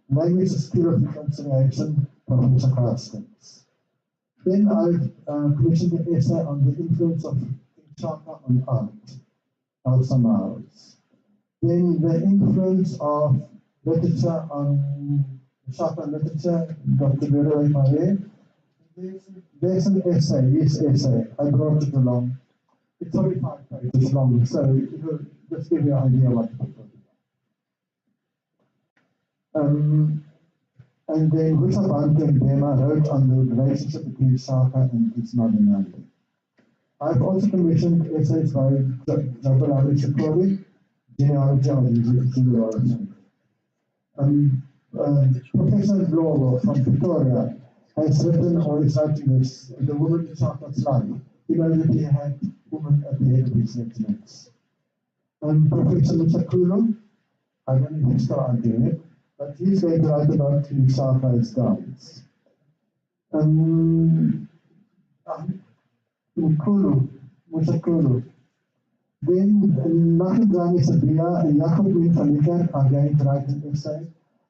Language as Tool of Reconciliation, Professor Carstens. Then I've commissioned an essay on the influence of King Shaka on art, Elsa Miles. Then the influence of literature on Shaka literature, Dr. Bayede Marie. There's an essay, his essay. I brought it along. It's 45 pages long, so it will just give you an idea what to put. And then Wisabante and Bema wrote on the relationship between Shaka and his mother Nandi. I've also commissioned essays by Jabulani Shakori, Genealogy of the Zulu origin. Professor Glover from Pretoria has written or is writing this, The Woman in Shaka's Life. You know that he had women at the head of his networks. Professor Mutakulo, I don't know if he's still arguing it, but he's going to write about King Shaka's dance. Mutakulo, Then Nachendani Sabia and Jacob Min van Niekerk are going to write an essay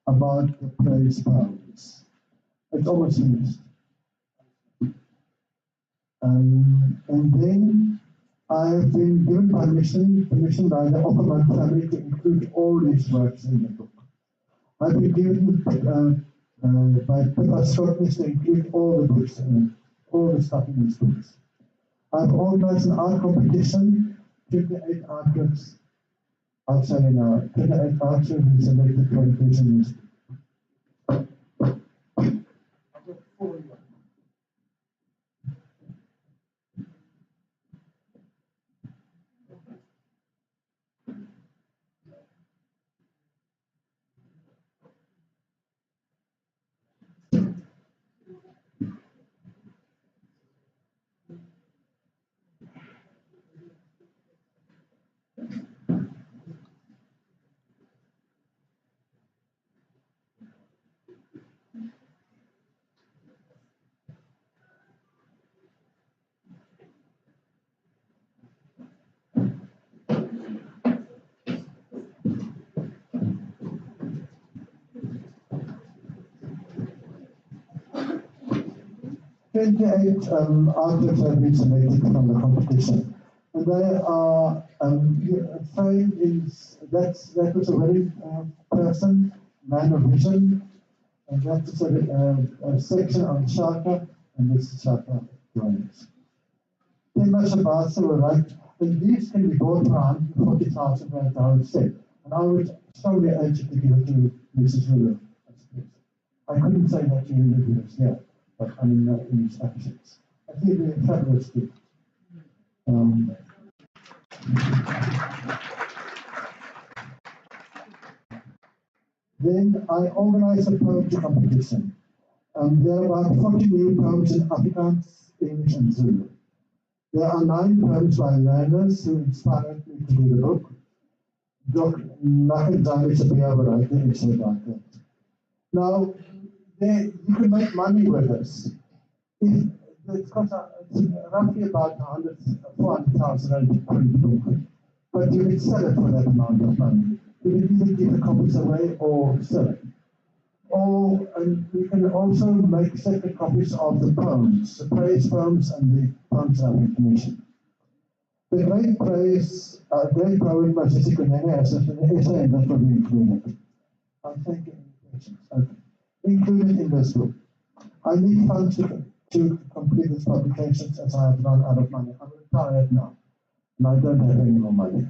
about the praise poems. It's almost finished. And then I have been given permission by the Opperman family to include all these works in the book. I've been given by Pippa Scottish to include all the books, all the stuff in these books. I've organized an art competition, 28 artworks, I'll tell you now, 28 artworks have been selected for inclusion. I've got 4 here. Artists have been selected from the competition, and they are framed that was a very person, man of vision, and that's a section on Shaka, and this is Shaka drawings. Too much about civil rights, and these can be bought for 140,000 rand, I would say, and I would strongly urge you to give it to Mrs. Ruler. I couldn't say that to individuals here. But I mean, in its actions. I think they're fabulous people. Then I organized a poetry competition. There are about 40 new poems in Afrikaans, English, and Zulu. There are 9 poems by learners who inspired me to do the book. Dr. Nachendani Sabia will write the essay about that. Now, you can make money with this. It costs roughly about 400,000 to print the book. But you can sell it for that amount of money. You can either give the copies away or sell it. And you can also make separate copies of the poems, the praise poems and the poems that have been commissioned. The great poet Masibonge Kunene has an essay and that will be included. I thank you. Okay. Included in this book. I need funds to complete this publication as I have run out of money. I'm retired now, and I don't have any more money.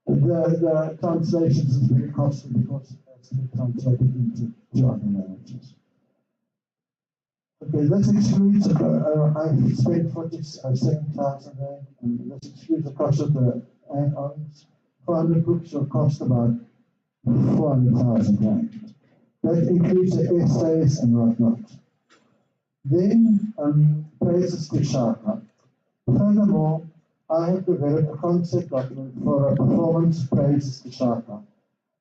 The translations is very costly because it has to be translated into 2 other languages. Okay, this excludes, I've spent 47,000 rand, and this excludes the cost of the add-ons. 400 books will cost about 400,000 rand. That includes the essays and whatnot. Then, praises to Shaka. Furthermore, I have developed a concept document for a performance praises to Shaka,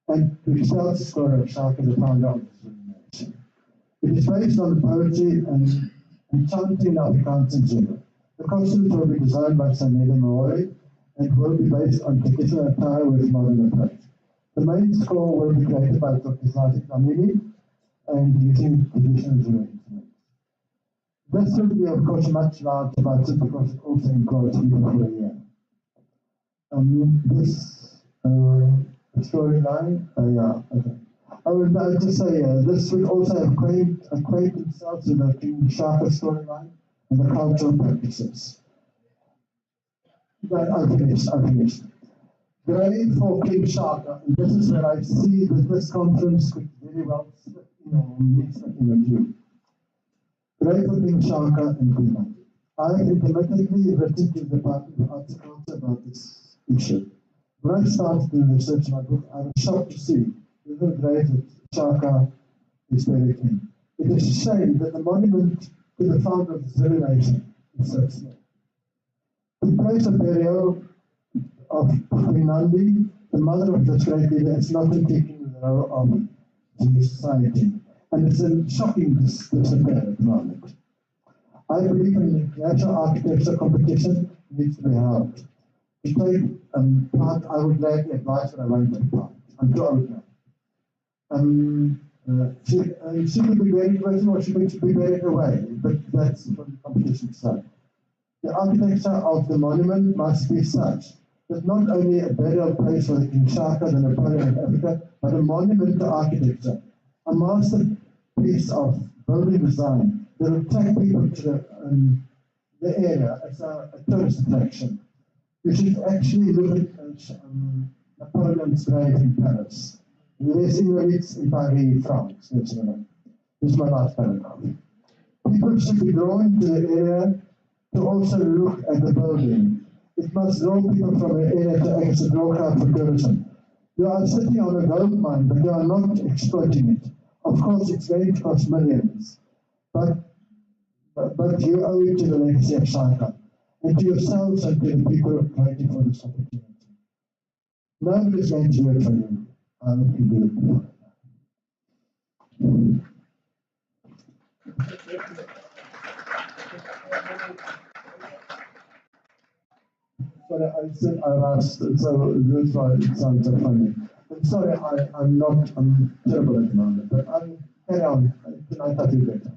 and which tells the story of Shaka, the founder of the Zulu nation. It is based on the poetry and chanting Afrikaans in Zulu. The costumes will be designed by Sanele Maori and will be based on traditional attire with modern approach. The main score will be created by Dr. Zazik Namini and using traditional Zulu instruments. This will be, of course, much larger budget because it also employs people for a year. This storyline, okay. I would like to say this will also acquaint themselves with the King Shaka storyline and the cultural practices. But I'm finished. Grade for King Shaka, and this is where I see that this conference could very well meet in a view. Grade for King Shaka and Pima. I have intermittently written to the Department of Arts and Culture about this issue. When I started doing research in my book, I was shocked to see the grade that Shaka is buried in. It is a shame that the monument to the founder of the Zulu nation is so small. The place of burial of Minandi, the mother of this great leader, is not in keeping with the role of the society, and it's a shocking disappear at the moment. I believe in the national architecture competition needs to be held. to take part, I would gladly advise that I won't take part. I'm sure I would not. She could be very person or she could be very away, but that's for the competition side. The architecture of the monument must be such that not only a burial place for the Kinshasa, the Napoleon of Africa, but a monument to architecture, a masterpiece of building design that will attract people to the area as a tourist attraction. You should actually look at Napoleon's grave in Paris. Les Invalides in Paris, France. This is my last paragraph. People should be drawn to the area to also look at the building. It must draw people from the area to act as a draw card for tourism. You are sitting on a gold mine, but you are not exploiting it. Of course, it's going to cost millions, but you owe it to the legacy of Saka, and to yourselves and to the people waiting for this opportunity. Nobody is going to do it for you. I hope you do it. Sorry, I said I asked, so that's why it sounds so funny. I'm sorry, I'm terrible at the moment, but I'll carry on. I'll talk to you later.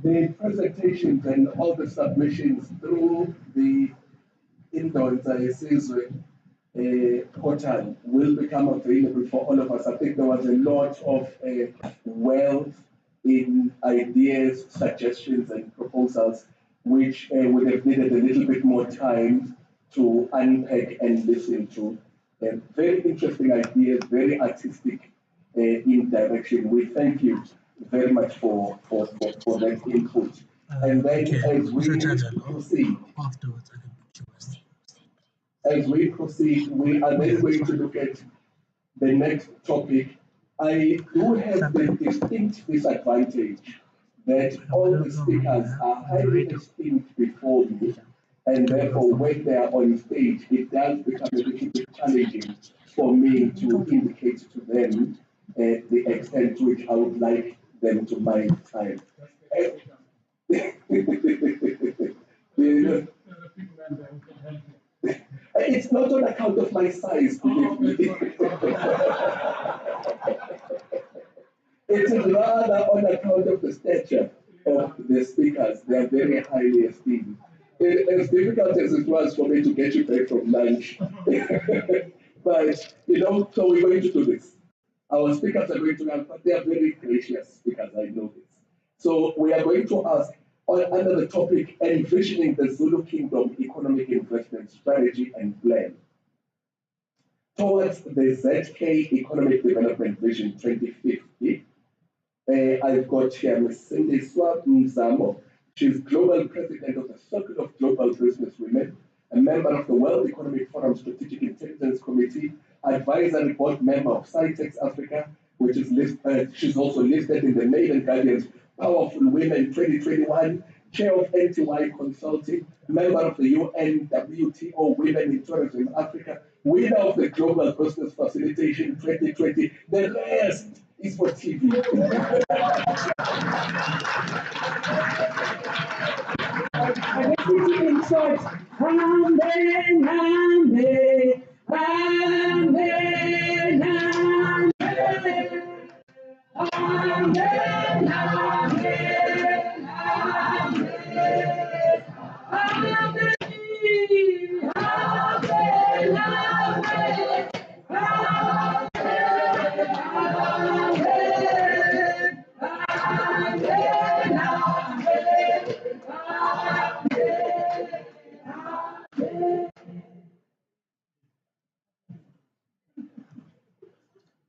The presentations and all the submissions through the Indonesian portal will become available for all of us. I think there was a lot of wealth in ideas, suggestions, and proposals, which would have needed a little bit more time to unpack and listen to. Very interesting ideas, very artistic in direction. We thank you very much for that input. And then as we proceed, we are then going to look at the next topic. I do have the distinct disadvantage that all the speakers are highly esteemed before me, and therefore when they are on stage, it does become a little bit challenging for me to indicate to them the extent to which I would like them to mind time. It's not on account of my size, believe me. It is rather on account of the stature of the speakers. They are very highly esteemed. As difficult as it was for me to get you back from lunch, but so we're going to do this. Our speakers are going to have, but they are very gracious speakers, I know this. So we are going to ask, under the topic, envisioning the Zulu Kingdom Economic Investment Strategy and Plan towards the ZK Economic Development Vision 2050. I've got here Ms. Cindy Swab Mzamo. She's Global President of the Circle of Global Business Women, a member of the World Economic Forum Strategic Intelligence Committee, advisory board member of Citex Africa, which is listed, she's also listed in the Mail and Guardian's Powerful Women 2021, chair of NTY Consulting, member of the UN WTO Women in Tourism Africa, winner of the Global Business Facilitation 2020. The rest is for TV. In short, amen, amen, amen, amen,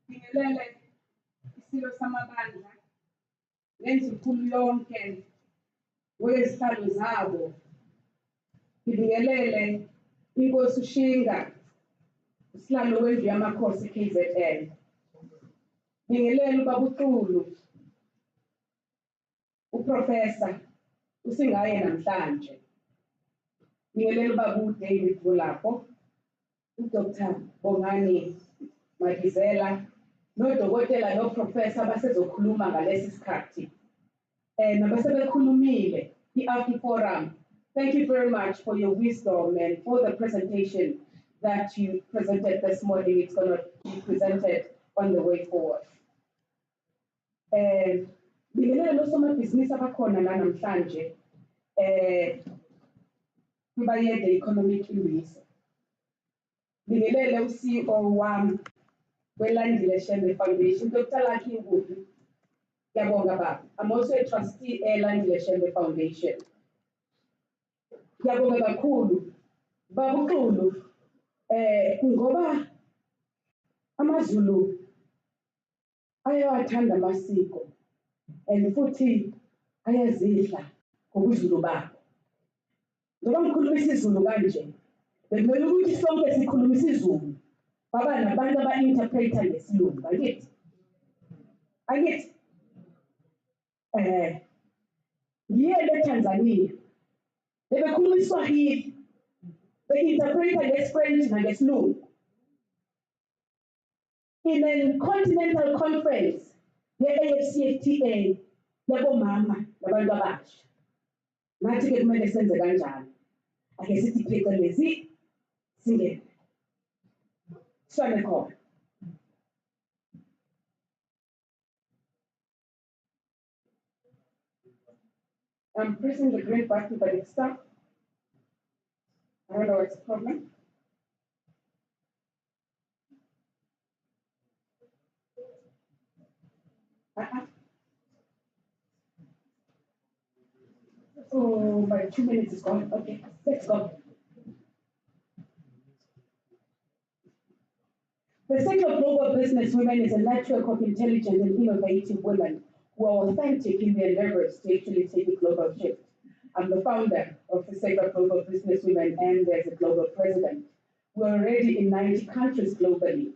Bingelele isilo samabandla nezikhulu yonke wezihlalo zabo. Bingelele inkosi Ushinga usihlalo wendlu yamakhosi KZN. Bingelele uBaba uXulu uProfessor usingaye namhlanje. Ngibingelela ubaba uDavid Vulapo, uDr. Bongani Madizela, nodokotela noprofessor abasezokhuluma ngalesi sikhathi. Nabasebekhulumile, i-AfriForum. Thank you very much for your wisdom and for the presentation that you presented this morning. It's going to be presented on the way forward. Ngibingelela nosomabhizinisi abakhona la namhlanje Bayede Economic Imbizo. Ngibingelele u-CEO wami weLandile Shembe Foundation, Dr. Lucky Ngugi. Ngiyabonga baba. I'm also a trustee eLandile Shembe Foundation. Ngiyabonga kakhulu baba uXulu ngoba amaZulu ayawathanda amasiko and futhi ayazidla ngobuzulu babo. Ngoba ngikhulumisa isiZulu kanje, bekumele ukuthi sonke sikhulumisa isiZulu. Baba nabantu aba-interpreter ngesilungu, angithi? Angithi? Ngiyele eTanzania, bebekhuluma iSwahili, be-interpreter ngeSfrench nangesilungu. In a continental conference, ye-AFCFTA, yabomama nabantu abasha. Nathi-ke kumele senze kanjalo. Ake sithi phecelezi singene. Swane khona. I'm pressing the green button, but it's stuck. I don't know what's the problem. Oh, my 2 minutes is gone. Okay, let's go. The Center of Global Business Women is a network of intelligent and innovative women who are authentic in their endeavors to actually take a global shift. I'm the founder of the Center of Global Business Women and as a global president. We're already in 90 countries globally,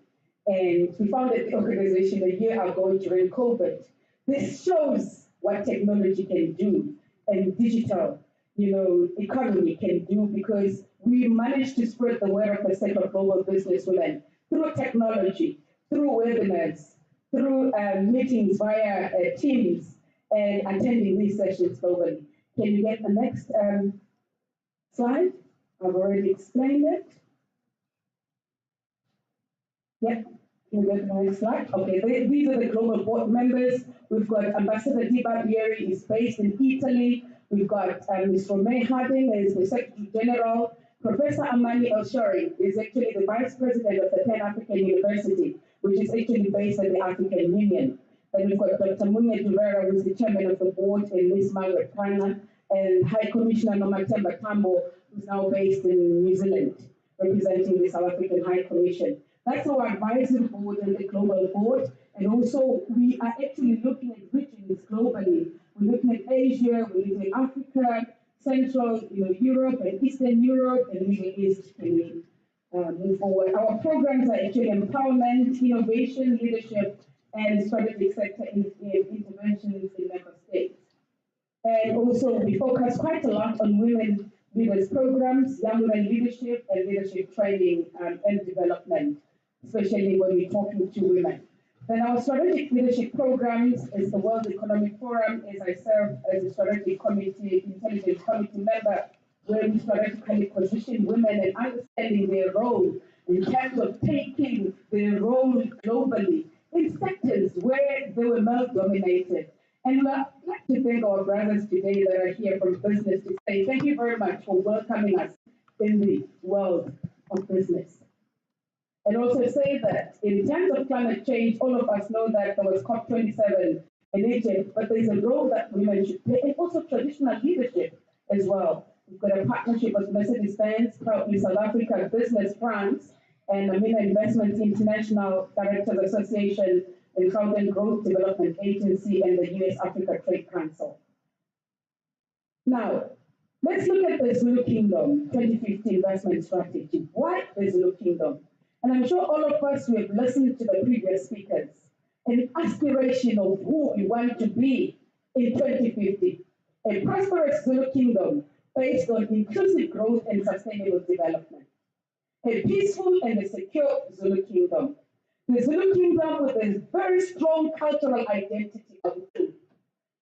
and we founded the organization a year ago during COVID. This shows what technology can do and digital, economy can do, because we managed to spread the word of the Center of Global Business Women through technology, through webinars, through meetings via Teams, and attending these sessions globally. Can you get the next slide? I've already explained it. Yep. Can you get the next slide? Okay, these are the global board members. We've got Ambassador Di Barbieri, is based in Italy. We've got Ms. Romay Harding, is the Secretary General. Professor Amani El-Shori is actually the Vice President of the Pan-African University, which is actually based at the African Union. Then we've got Dr. Munya Durera, who is the Chairman of the Board, and Ms. Margaret Kana, and High Commissioner Nomathemba Tambo, who's now based in New Zealand, representing the South African High Commission. That's our advisory board and the global board. And also, we are actually looking at regions globally. We're looking at Asia, we're looking at Africa, Central, Europe and Eastern Europe, and Middle East. Can we move forward? Our programs are actually empowerment, innovation, leadership, and strategic sector interventions in member states. And also, we focus quite a lot on women leaders programs, young women leadership, and leadership training and development, especially when we're talking to women. Then our strategic leadership programs is the World Economic Forum, as I serve as a strategic committee, intelligence committee member, where we strategically position women and understanding their role in terms of taking their role globally in sectors where they were male-dominated. And I'd like to thank our brothers today that are here from business to say thank you very much for welcoming us in the world of business. And also say that in terms of climate change, all of us know that there was COP27 in Egypt, but there's a role that women should play, and also traditional leadership as well. We've got a partnership with Mercedes-Benz, proudly South Africa Business France, and Amina Investments International Directors Association, and Southern Growth Development Agency, and the US Africa Trade Council. Now, let's look at the Zulu Kingdom 2050 investment strategy. Why the Zulu Kingdom? And I'm sure all of us who have listened to the previous speakers, an aspiration of who we want to be in 2050. a prosperous Zulu kingdom based on inclusive growth and sustainable development. A peaceful and a secure Zulu kingdom. The Zulu kingdom with a very strong cultural identity of Zulu.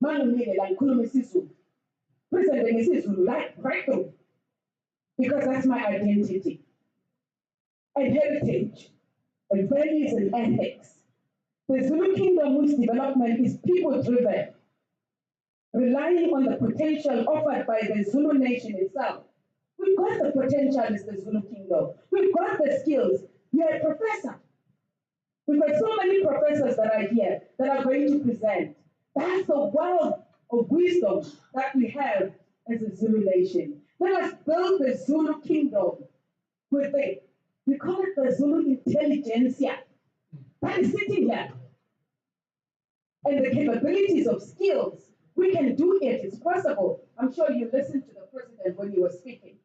Mangumile la ngikhuluma isiZulu. Present isiZulu right through. Because that's my identity. And heritage, and values and ethics. The Zulu kingdom whose development is people-driven, relying on the potential offered by the Zulu nation itself. We've got the potential as the Zulu kingdom. We've got the skills. You're a professor. We've got so many professors that are here that are going to present. That's the wealth of wisdom that we have as a Zulu nation. Let us build the Zulu kingdom with it. We call it the Zulu intelligentsia. That is sitting here. And the capabilities of skills, we can do it, it's possible. I'm sure you listened to the president when he was speaking.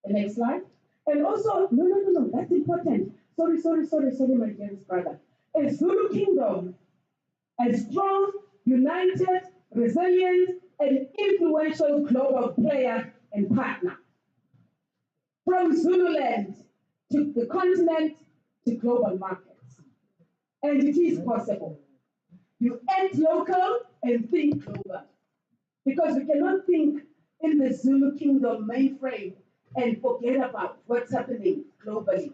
The next slide. And also, no, that's important. Sorry, my dearest brother. A Zulu kingdom, a strong, united, resilient, and influential global player and partner. From Zululand to the continent to global markets. And it is possible. You act local and think global. Because we cannot think in the Zulu kingdom mainframe and forget about what's happening globally.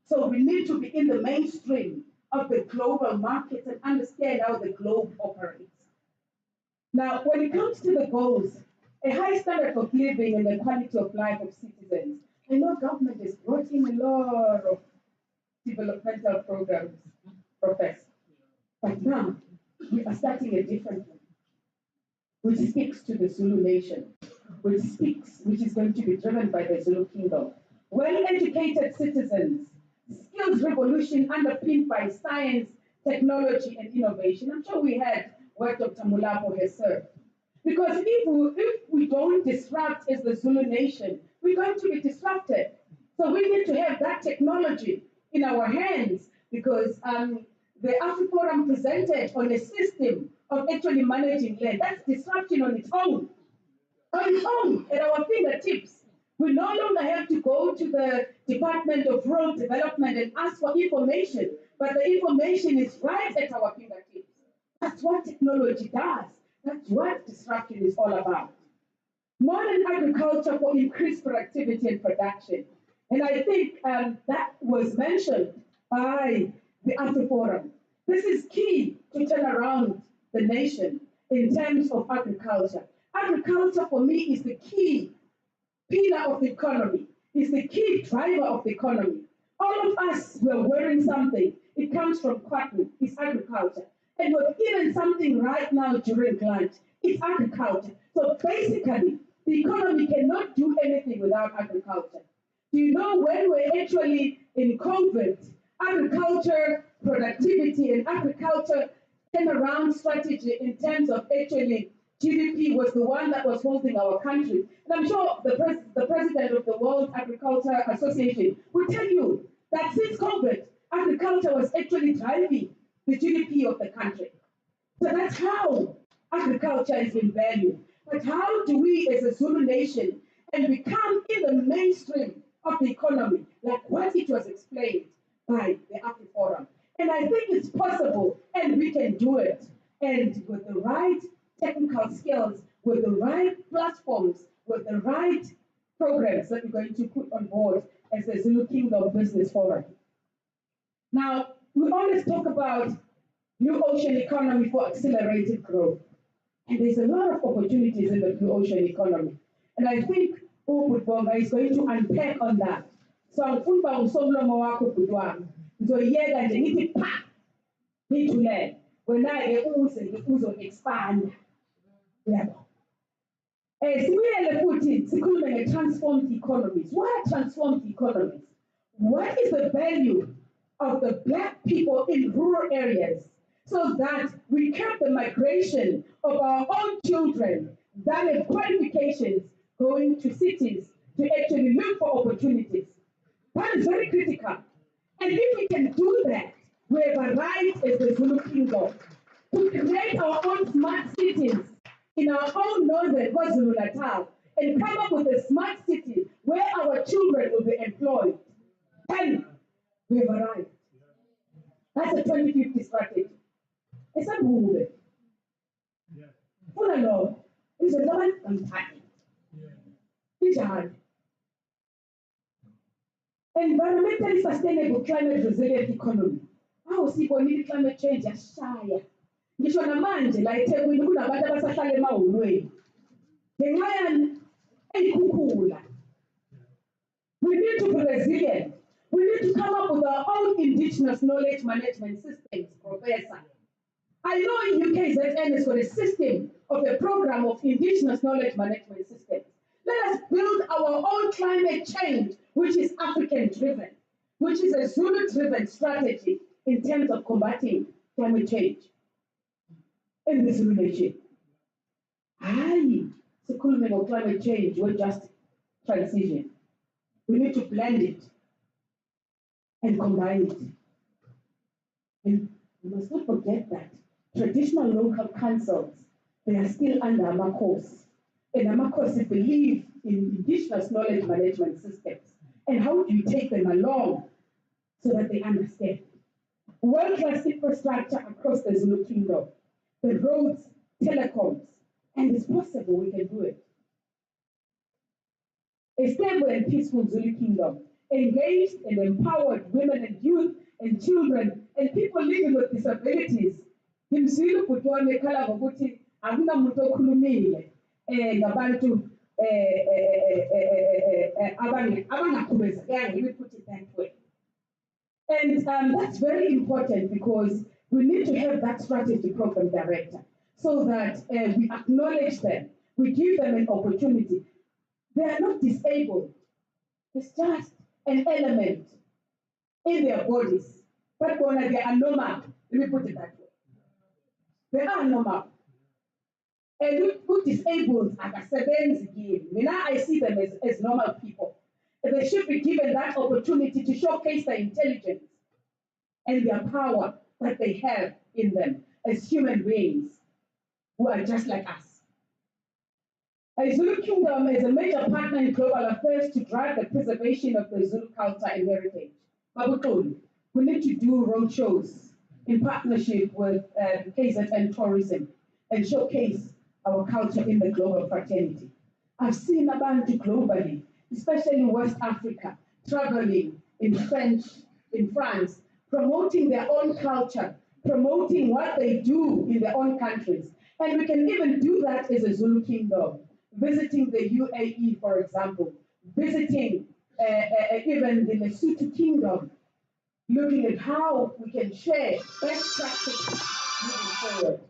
So we need to be in the mainstream of the global markets and understand how the globe operates. Now, when it comes to the goals, a high standard of living and the quality of life of citizens, I know government has brought in a lot of developmental programs, Professor. But now, we are starting a different one, which speaks to the Zulu nation, which is going to be driven by the Zulu kingdom. Well-educated citizens, skills revolution underpinned by science, technology, and innovation. I'm sure we had what Dr. Mulapo has said. Because if we don't disrupt as the Zulu nation, we're going to be disrupted. So we need to have that technology in our hands because the AfriForum presented on a system of actually managing land. That's disruption on its own. On its own, at our fingertips. We no longer have to go to the Department of Rural Development and ask for information, but the information is right at our fingertips. That's what technology does. That's what disruption is all about. Modern agriculture for increased productivity and production. And I think that was mentioned by the AfriForum. This is key to turn around the nation in terms of agriculture. Agriculture for me is the key pillar of the economy, is the key driver of the economy. All of us were wearing something. It comes from cotton, it's agriculture. And we're eating something right now during lunch, it's agriculture. So basically, the economy cannot do anything without agriculture. Do you know when we're actually in COVID, agriculture, productivity, and agriculture turnaround strategy in terms of actually GDP was the one that was holding our country. And I'm sure the president of the World Agriculture Association will tell you that since COVID, agriculture was actually driving the GDP of the country. So that's how agriculture has been valued. But how do we as a Zulu nation and become in the mainstream of the economy, like what it was explained by the AfriForum? And I think it's possible and we can do it. And with the right technical skills, with the right platforms, with the right programs that we're going to put on board as the Zulu Kingdom Business Forum. Now, we always talk about blue ocean economy for accelerated growth. And there's a lot of opportunities in the blue ocean economy. And I think Ubudbonga is going to unpack on that. So I'm full by Usomlomo wako Budwang. So yeah, and ngithi pa ngithule wena ke uze expand. Yabo. Sibuyele futhi sikhulume nge-transformed economies. What are transformed economies? What is the value of the Black people in rural areas so that we curb the migration of our own children that have qualifications going to cities to actually look for opportunities? That is very critical. And if we can do that, we have a right as the Zulu Kingdom to create our own smart cities in our own northern KwaZulu-Natal and come up with a smart city where our children will be employed. And we've arrived. That's a 2050 strategy. It's a movement. Full of love. It's a lot of time. It's hard. Environmentally sustainable climate resilient economy. How sibonile climate change yashaya. Ngisho namanje la eThekwini kunabantu abasahlala emahholweni. Ngenxa yani eyikhukhula. We need to be resilient. We need to come up with our own indigenous knowledge management systems, Professor. I know in UKZN is for a system of a program of indigenous knowledge management systems. Let us build our own climate change, which is African-driven, which is a Zulu-driven strategy in terms of combating climate change in this relation. Aye, sikhulume of climate change, we're just transition. We need to blend it and combine it. And we must not forget that traditional local councils, they are still under AMACOS. And AMACOS believe in indigenous knowledge management systems. And how do you take them along so that they understand? World-class infrastructure across the Zulu Kingdom, the roads, telecoms, and it's possible we can do it. A stable and peaceful Zulu Kingdom, engaged and empowered women and youth and children and people living with disabilities. Ngimzwile ubhuti wami ekhala ngokuthi akunamuntu okhulumile ngabantu abangakhubazekanga, let me put it that way. And that's very important because we need to have that strategy program director so that we acknowledge them, we give them an opportunity. They are not disabled. It's just an element in their bodies. But when they are normal, let me put it that way. They are normal. And who disabled are I see them as normal people. They should be given that opportunity to showcase their intelligence and their power that they have in them as human beings who are just like us. The Zulu Kingdom is a major partner in global affairs to drive the preservation of the Zulu culture and heritage. We need to do roadshows in partnership with KZN Tourism and showcase our culture in the global fraternity. I've seen Abantu globally, especially in West Africa, traveling in France, promoting their own culture, promoting what they do in their own countries. And we can even do that as a Zulu Kingdom, visiting the UAE, for example, visiting even the Lesotho Kingdom, looking at how we can share best practices moving forward.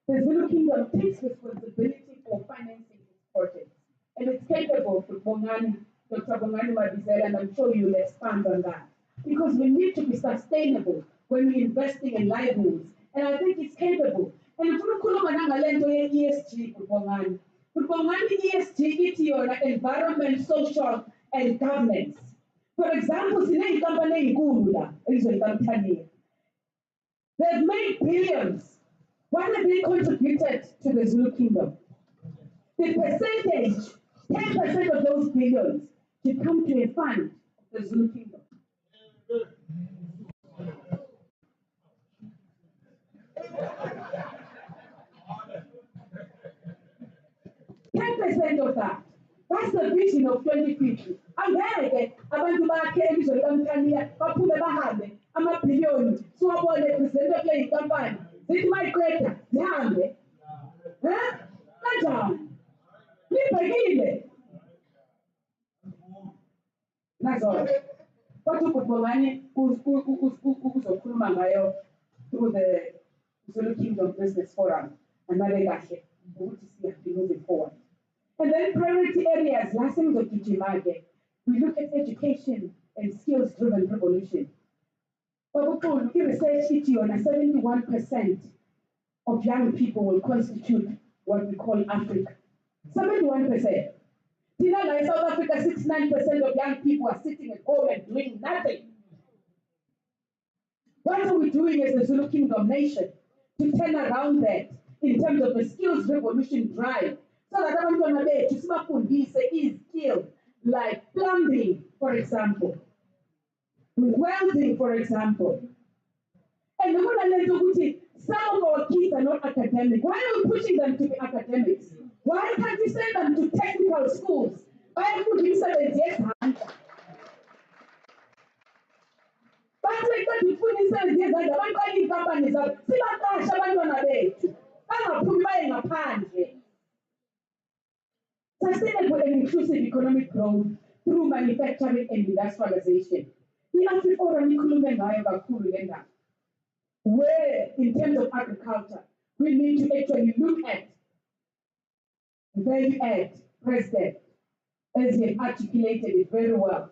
The Zulu Kingdom takes responsibility for financing its projects, and it's capable for Bongani, Dr. Bongani Mabizela, and I'm sure you'll expand on that. Because we need to be sustainable when we're investing in livelihoods, and I think it's capable. And if we look at ESG for Bongani, ESG is environment, social, and governance. For example, they've made billions. What have they contributed to the Zulu Kingdom? The percentage, 10% of those billions, should come to a fund of the Zulu Kingdom. Of that. That's the vision of 2050. I'm there. Abantu bakhe elizwe likaMthaniya baphume bahambe amabhiliyoni siwabone presenter kule yinkampani zithi mayiqeda zihambe. Kanjani? Libhekile. Nazo. Kodwa uBongani uzokhuluma ngayo through the Zulu Kingdom Business Forum anale kahle ukuthi siyabe moving forward. And then priority areas, last thing to Kijimage, we look at education and skills-driven revolution. But we research it on 71% of young people will constitute what we call Africa. 71%. In South Africa, 69% of young people are sitting at home and doing nothing. What are we doing as a Zulu Kingdom nation to turn around that in terms of a skills revolution drive. So that abantwana bethu sibafundise izskills like plumbing, for example, welding, for example. And the one some of our kids are not academic. Why are we pushing them to be academics? Why can't we send them to technical schools? Why are we putting 7 years? But like that, we put in 7 years, and the bank companies are still abantwana bethu. Bangaphumi baye ngaphandle. Sustainable and inclusive economic growth through manufacturing and industrialization. I-Afriforum ikhulume ngayo kakhulu le ndaba. Where, in terms of agriculture, we need to actually look at value add, President, as you articulated it very well.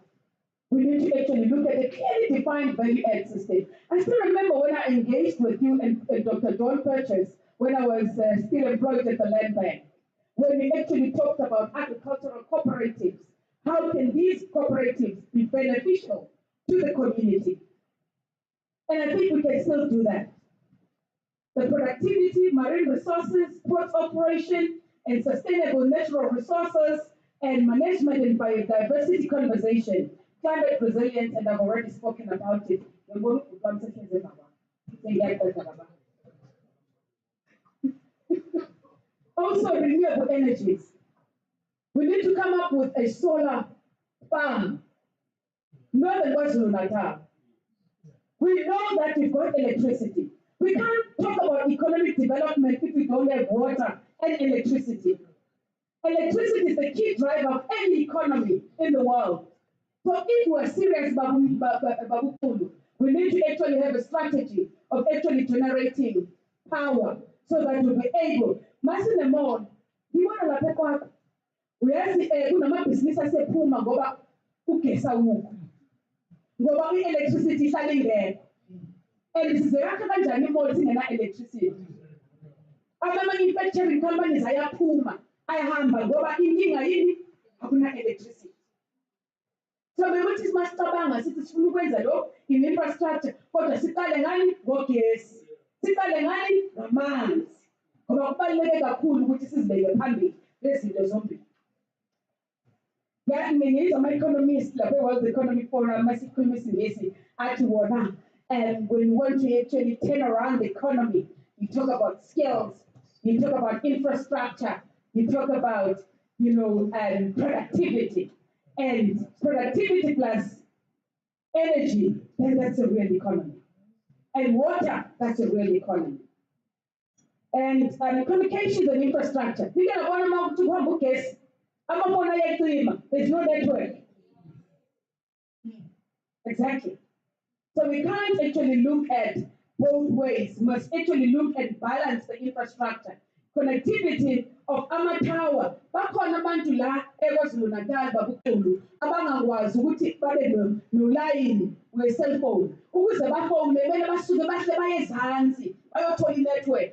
We need to actually look at a clearly defined value add system. I still remember when I engaged with you and Dr. John Purchase when I was still employed at the Land Bank, when we actually talked about agricultural cooperatives. How can these cooperatives be beneficial to the community? And I think we can still do that. The productivity, marine resources, port operation, and sustainable natural resources, and management and biodiversity conservation, climate resilience, and I've already spoken about it. Also, renewable energies. We need to come up with a solar farm, Northern KwaZulu-Natal. We know that we've got electricity. We can't talk about economic development if we don't have water and electricity. Electricity is the key driver of any economy in the world. So if we are serious about Babukulu, we need to actually have a strategy of actually generating power so that we'll be able. Masinemon, you want to lapekwa? We have business asephuma ngoba ugesa ukho. Ngoba i-electricity ihlale ingekho. And sizeyakha kanjani imoli singena electricity? Ama-manufacturing companies ayaphuma, ayahamba ngoba inkinga yini? Akuna electricity. So bekuthi simasicabanga sithi sifuna ukwenza lo in-infrastructure, kodwa siqale ngani? Ngogesi. Siqale ngani? Ngamanzi. Ngoba kubaluleke kakhulu ukuthi sizibeke phambili lezi zinto zombili. Ngiyizwa ama-economists lapha e-World Economic Forum masikhuluma isiNgisi athi wona when you want to actually turn around the economy, you talk about skills, you talk about infrastructure, you talk about productivity. And productivity plus energy, then that's a real economy. And water, that's a real economy. And communications and infrastructure. We can have one to one bookcase. There's no network. Exactly. So we can't actually look at both ways. We must actually look and balance the infrastructure. Connectivity of amatower. Bakhona abantu la eKwaZulu-Natal babukulu abangakwazi ukuthi babe no-line we-cellphone. Ukuze bafone kumele basuke bahle baye ezansi bayothola i-network.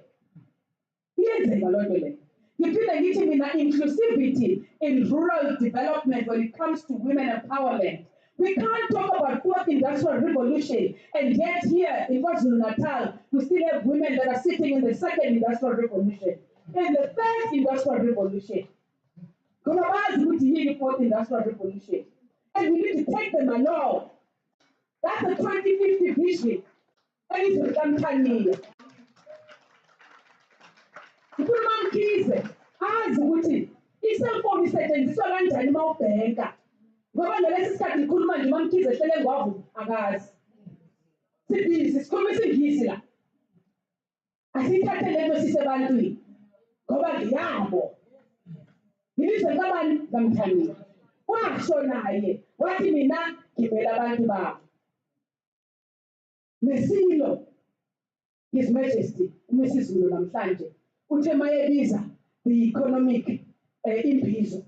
Iyenzeka loo nto leyo. Ngiphinde ngithi mina inclusivity in rural development when it comes to women empowerment. We can't talk about fourth industrial revolution, and yet here in KwaZulu-Natal, we still have women that are sitting in the second industrial revolution, and the third industrial revolution. The fourth industrial revolution, and we need to take them along. That's the 2050 vision, and it's become Tanzania. Azi ukuthi i-cellphone isetshenziswa kanjani uma ubhenka. Ngoba ngalesi sikhathi ngikhuluma nje uMamkhize ehlele ngwavu akazi. Sibhizi sikhuluma isiNgisi la. Asithathe lento sisebantwini. Ngoba ngiyabo. Ngilizwe likabani kaMthaniya. Washo naye wathi mina ngivela abantu babo. Nesilo His Majesty uMisizulu namhlanje uthe mayebiza the economic Imbizo.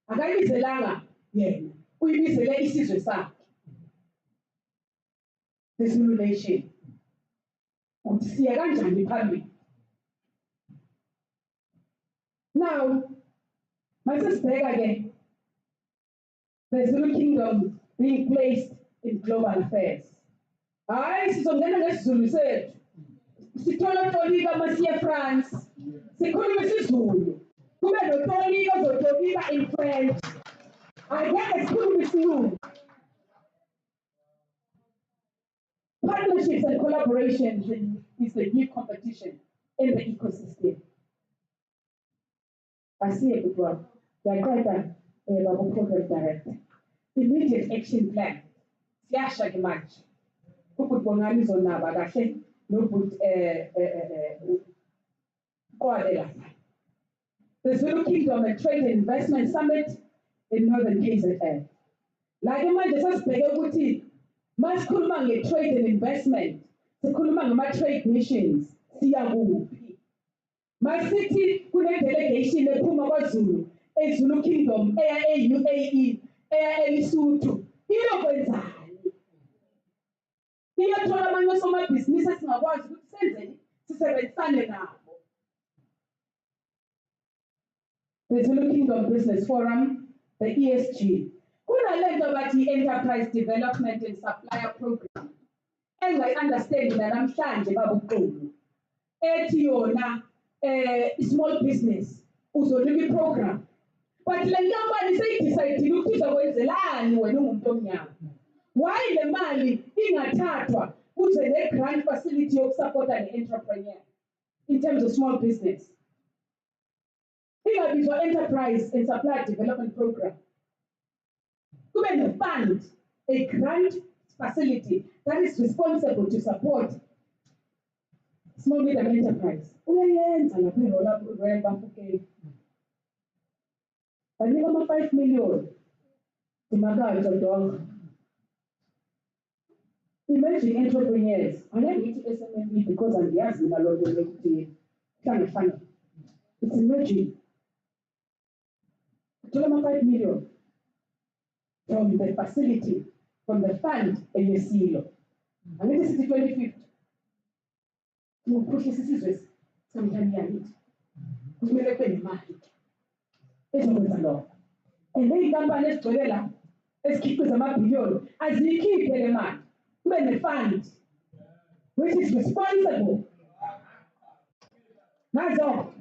Akayibizelanga yena. Uyibizele isizwe sakhe. The Zulu nation. Uthi siya kanjani phambili? Now, masisibheka ke the Zulu kingdom being placed in global affairs. Hayi sizongena ngesizulu sethu. Sithola tolika masiye France, Sikhuluma isiZulu. Kube noTolika ozotolika in French. Angeke sikhulume isiLungu. Partnerships and collaborations is the new competition in the ecosystem. Asiye kutwa, yaqeda babo program director. Immediate action plan. Siyasha ke manje. Ukuthi bongani izonaba kahle nokuthi kwalela. The Zulu Kingdom and Trade and Investment Summit in Northern KZN. La ke manje sasibheke ukuthi masikhuluma nge-trade and investment, sikhuluma ngama-trade missions, siya kuphi? Masithi kune-delegation ephuma kwaZulu, eZulu Kingdom, eya e-UAE, eya eLesotho, iyokwenzani? Iyothola amanye osomabhizinisi esingakwazi ukuthi senzeni, sisebenzisane nabo. The Zulu Kingdom Business Forum, the ESG. Kunalento bathi Enterprise Development and Supplier Program. Engayi-understandi namhlanje babuqulu. Ethi yona small business uzonika i-program. But le nkampani seyidicayidile ukuthi izokwenzelani wena ungumuntu omnyama. Why le mali ingathathwa kuze ne-grant facility yokusupporta ne-entrepreneur in terms of small business? Ingabizwa Enterprise and Supplier Development Program. Kube ne fund, a grant facility that is responsible to support small medium enterprise. Uyayenza lapho i-roll-up ramp Bafokeng. Banika ama-5 million imakatho dog. Imagine entrepreneurs. Angeke ngithi SMME because angiyazi mina loo nto ukuthi hlangafana. It's emerging. Uthola ama-5 million from the facility, from the fund eyesilo. Angithi sithi 2050. Ukukhohlisa isizwe samhlanje yakithi. Kumele kube nemali ezokwenza lokho. And iy'nkampani ezigcwele la ezikhiqiza amabhiliyoni aziyikhiphe le mali. Kube ne-fund which is responsible. Nazo.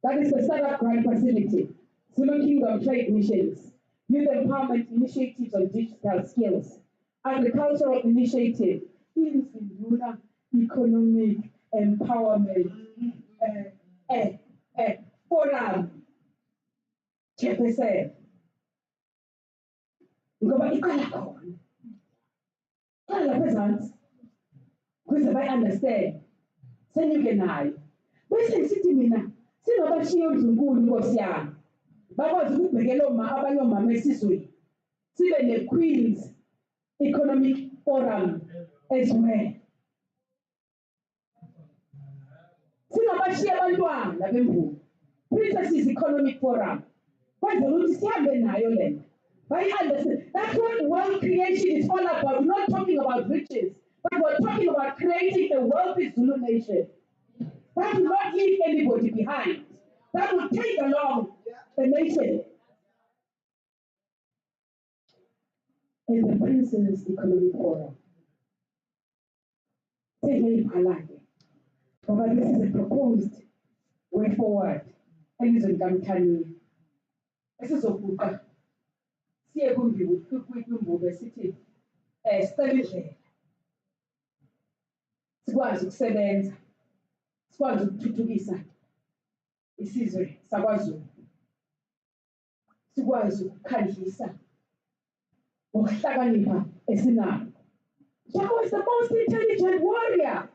That is the startup grant facility. Zulu Kingdom Trade Missions, Youth Empowerment Initiatives on Digital Skills, Agricultural Initiative, Infinduna Economic Empowerment Forum. Chairperson. Ngoba iqala khona. Qala phezu kuze bayi-understand. Senyuke nayo. Bese ngisithi mina singabashiya uNdlunkulu Nkosi yami. Bakwazi ukubhekela abanye omama esizweni. Sibe ne-Queen's Economic Forum as well. Singabashiya abantwana bemvumo. Princesses Economic Forum. Kwenzela ukuthi sihambe nayo lento. Understand? That's what wealth creation is all about. We're not talking about riches, but we're talking about creating a wealthy Zulu nation. That will not leave anybody behind. That will take along the nation. And the Princess Economic Forum. Take it Palage. But this is a proposed way forward. Elizon Gamtani. This is Okuka. Siye kumbi sithi sicela indlela. Sikwazi ukusebenza. Sikwazi ukuthuthukisa isizwe sakwaZulu. Sikwazi ukukhandlisa ngokuhlakanipha esinako. Jaco is the most intelligent warrior.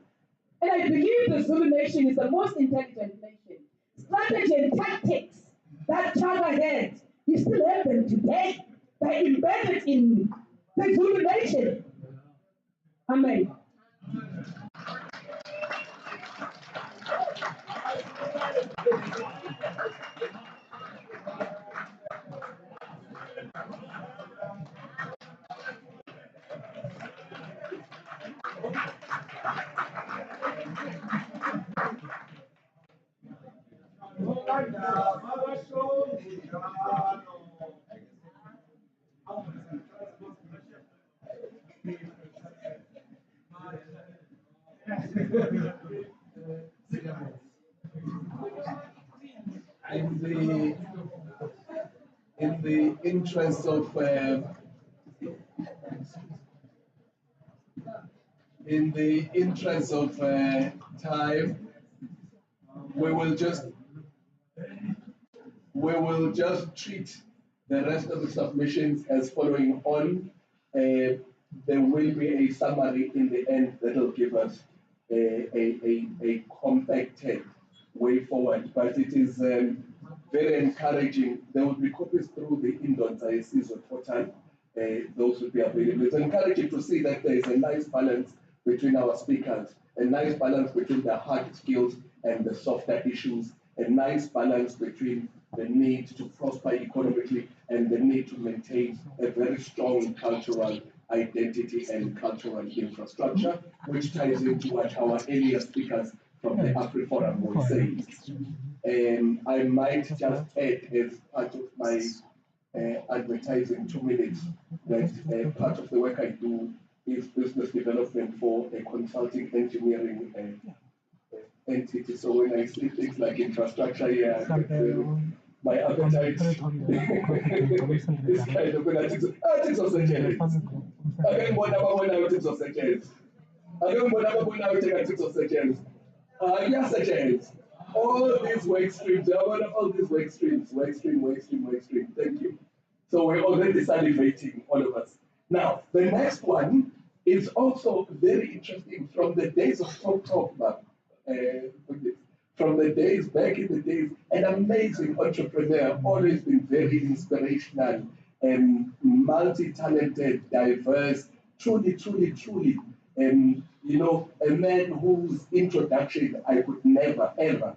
And I believe the Zulu nation is the most intelligent nation. Strategy and tactics that Chaga had, you still have them today. They're embedded in the Zulu nation. Amen. in the interest of time, we will just treat the rest of the submissions as following on. There will be a summary in the end that will give us a compacted way forward, but it is very encouraging. There will be copies through the Indonza Isizwe portal. Those will be available. It's encouraging to see that there is a nice balance between our speakers, a nice balance between the hard skills and the softer issues, a nice balance between the need to prosper economically and the need to maintain a very strong cultural identity and cultural infrastructure, which ties into what our earlier speakers from the AfriForum were saying. I might just add as part of my advertising 2 minutes that part of the work I do is business development for a consulting engineering entity. So when I see things like infrastructure here, my appetite is kind of going to things of suggest. I don't want to things of suggest. I don't want to things of suggest. Yes, suggest. All these work streams, all these work streams, work stream. Thank you. So we're already salivating, all of us. Now, the next one is also very interesting from the days of Talk, from the days, back in the days, an amazing entrepreneur, always been very inspirational and multi-talented, diverse, truly. A man whose introduction I could never, ever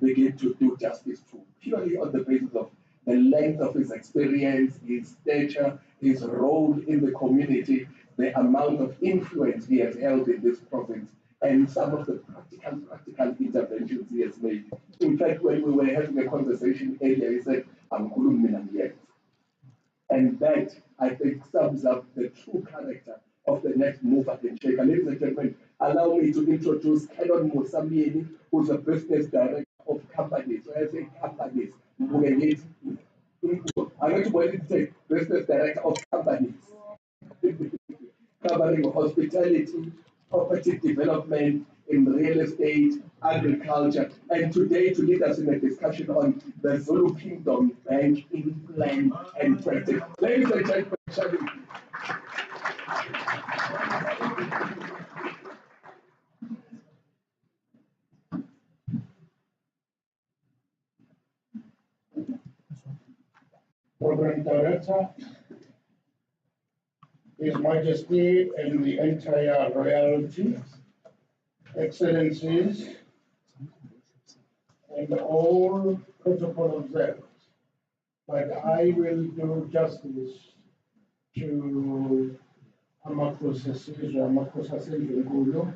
begin to do justice to, purely on the basis of the length of his experience, his stature, his role in the community, the amount of influence he has held in this province, and some of the practical interventions he has made. In fact, when we were having a conversation earlier, he said, "I'm Kulumina yet." And that, I think, sums up the true character of the next mover and shaker. Ladies and gentlemen, allow me to introduce Kenon Musamieni, who's a business director of companies. When I say companies, I'm going to say business director of companies, covering hospitality, property development, in real estate, agriculture, and today to lead us in a discussion on the Zulu Kingdom banking plan and practice. Ladies and gentlemen, shall we? Program Director, His Majesty and the entire royalty, Excellencies, and all protocol observed. But I will do justice to Amakhosi Asenkulu,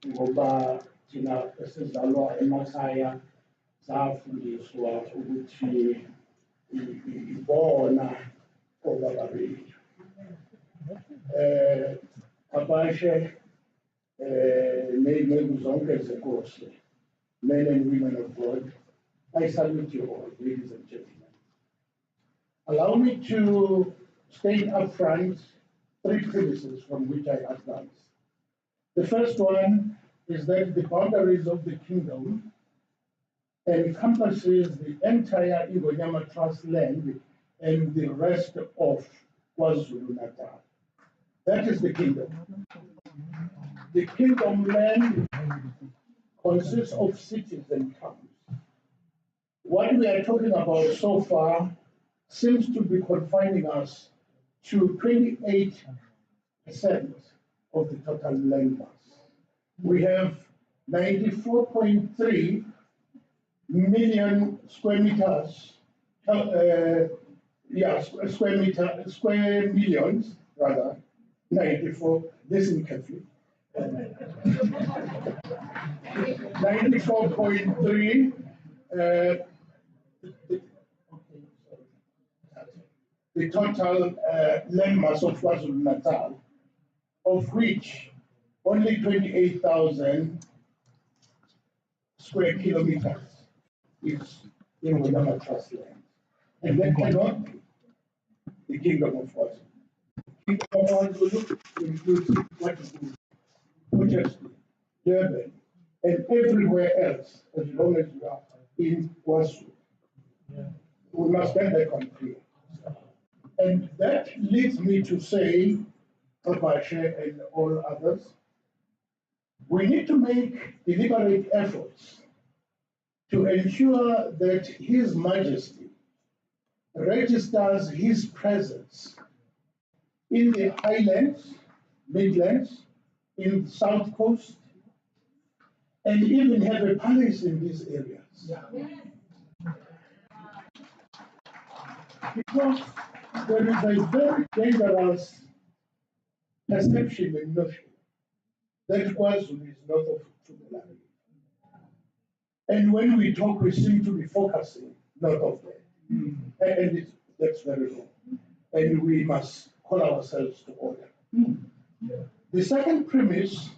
ngoba thina esizalwa emakhaya safundiswa ukuthi ibona obaba bethu. Abashe ney'nceku zonke zenkosi, men and women of God, I salute you all, ladies and gentlemen. Allow me to state up front 3 premises from which I advance. The first one is that the boundaries of the kingdom encompasses the entire Ingonyama Trust land and the rest of KwaZulu-Natal. That is the kingdom. The kingdom land consists of cities and towns. What we are talking about so far seems to be confining us to 28% of the total land mass. We have 94.3 million square meters, square millions, rather, 94, listen carefully. 94.3 the total land mass of KwaZulu-Natal, of which only 28,000 square kilometers is in Ngonyama Trust land. And that cannot be the kingdom of God. The kingdom of God includes what is in Manchester, Durban, and everywhere else, as long as you are in KwaZulu. We must get that one clear. And that leads me to say, Kabashe and all others, we need to make deliberate efforts to ensure that His Majesty registers his presence in the Highlands, Midlands, in the South Coast, and even have a palace in these areas. Because there is a very dangerous perception and notion that KwaZulu is north of Tsumelari. And when we talk, we seem to be focusing north of there. And that's very wrong. And we must call ourselves to order. The second premise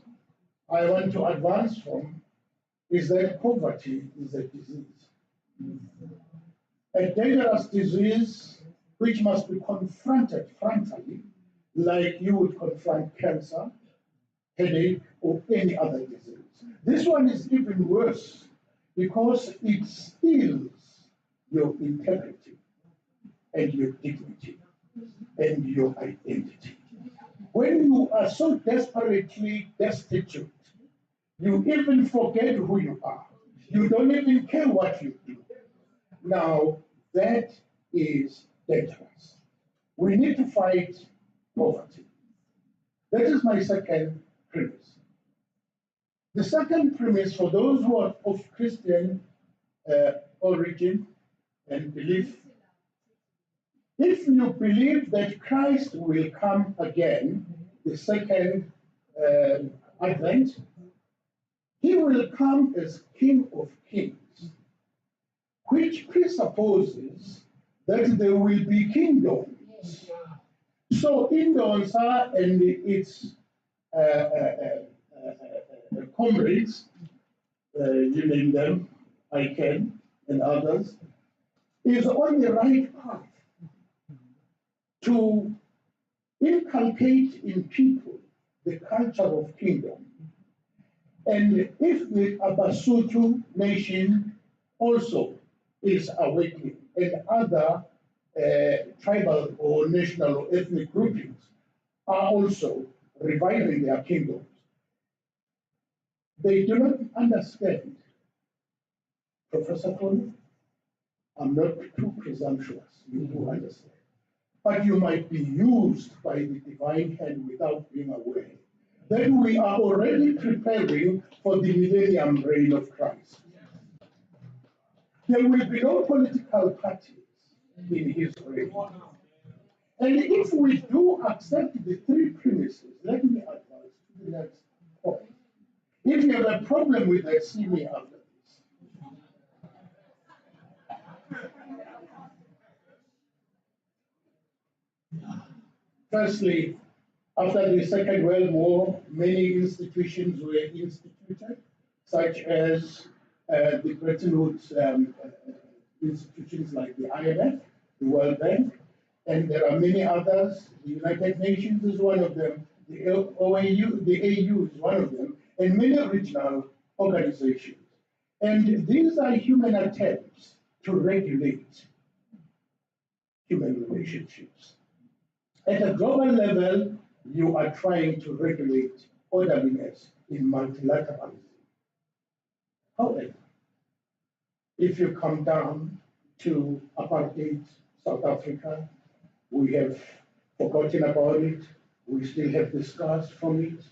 I want to advance from is that poverty is a disease. A dangerous disease which must be confronted frontally, like you would confront cancer, headache, or any other disease. This one is even worse because it steals your integrity and your dignity and your identity. When you are so desperately destitute, you even forget who you are. You don't even care what you do. Now, that is dangerous. We need to fight poverty. That is my second premise. The second premise for those who are of Christian origin and belief, if you believe that Christ will come again, the second advent, He will come as King of Kings, which presupposes that there will be kingdoms. So Indonsa and its comrades, you name them, I can, and others, is on the right path to inculcate in people the culture of kingdom. And if the Abasutu nation also is awakening, and other tribal or national or ethnic groupings are also reviving their kingdoms, they do not understand. Professor Tony, I'm not too presumptuous, you do understand. But you might be used by the divine hand without being aware. Then we are already preparing for the millennium reign of Christ. There will be no political parties in his reign. And if we do accept the three premises, let me advance to the next point. If you have a problem with that, see me after this. Firstly, after the Second World War, many institutions were instituted, such as the Bretton Woods institutions like the IMF, the World Bank, and there are many others. The United Nations is one of them, the OAU, the AU is one of them, and many regional organizations. And these are human attempts to regulate human relationships. At a global level, you are trying to regulate orderliness in multilateralism. However, if you come down to apartheid South Africa, we have forgotten about it, we still have the scars from it,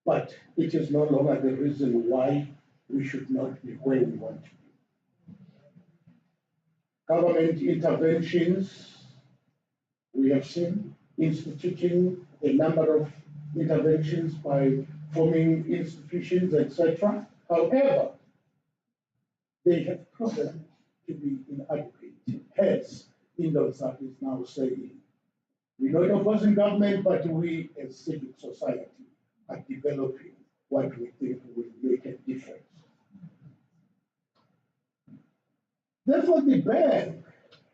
but it is no longer the reason why we should not be where we want to be. Government interventions, we have seen instituting a number of interventions by forming institutions, etc. However, they have proven to be inadequate. Hence, Indonsa is now saying, we're not opposing government, but we as civil society are developing what we think will make a difference. Therefore, the bank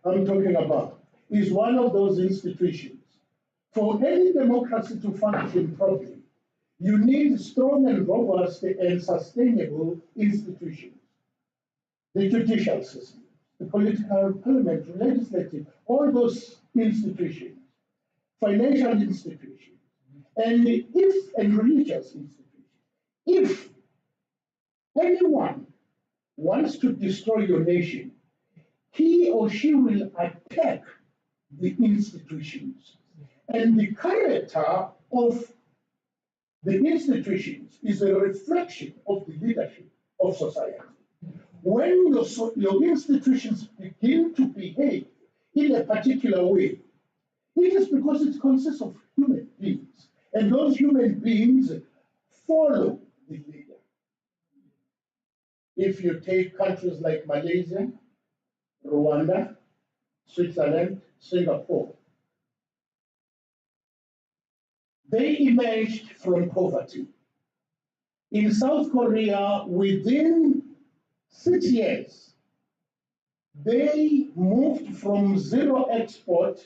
I'm talking about is one of those institutions. For any democracy to function properly, you need strong and robust and sustainable institutions. The judicial system, the political parliament, legislative, all those institutions, financial institutions, and religious institutions. If anyone wants to destroy your nation, he or she will attack the institutions. And the character of the institutions is a reflection of the leadership of society. When your institutions begin to behave in a particular way, it is because it consists of human beings. And those human beings follow the leader. If you take countries like Malaysia, Rwanda, Switzerland, Singapore, they emerged from poverty. In South Korea, within 6 years, they moved from zero export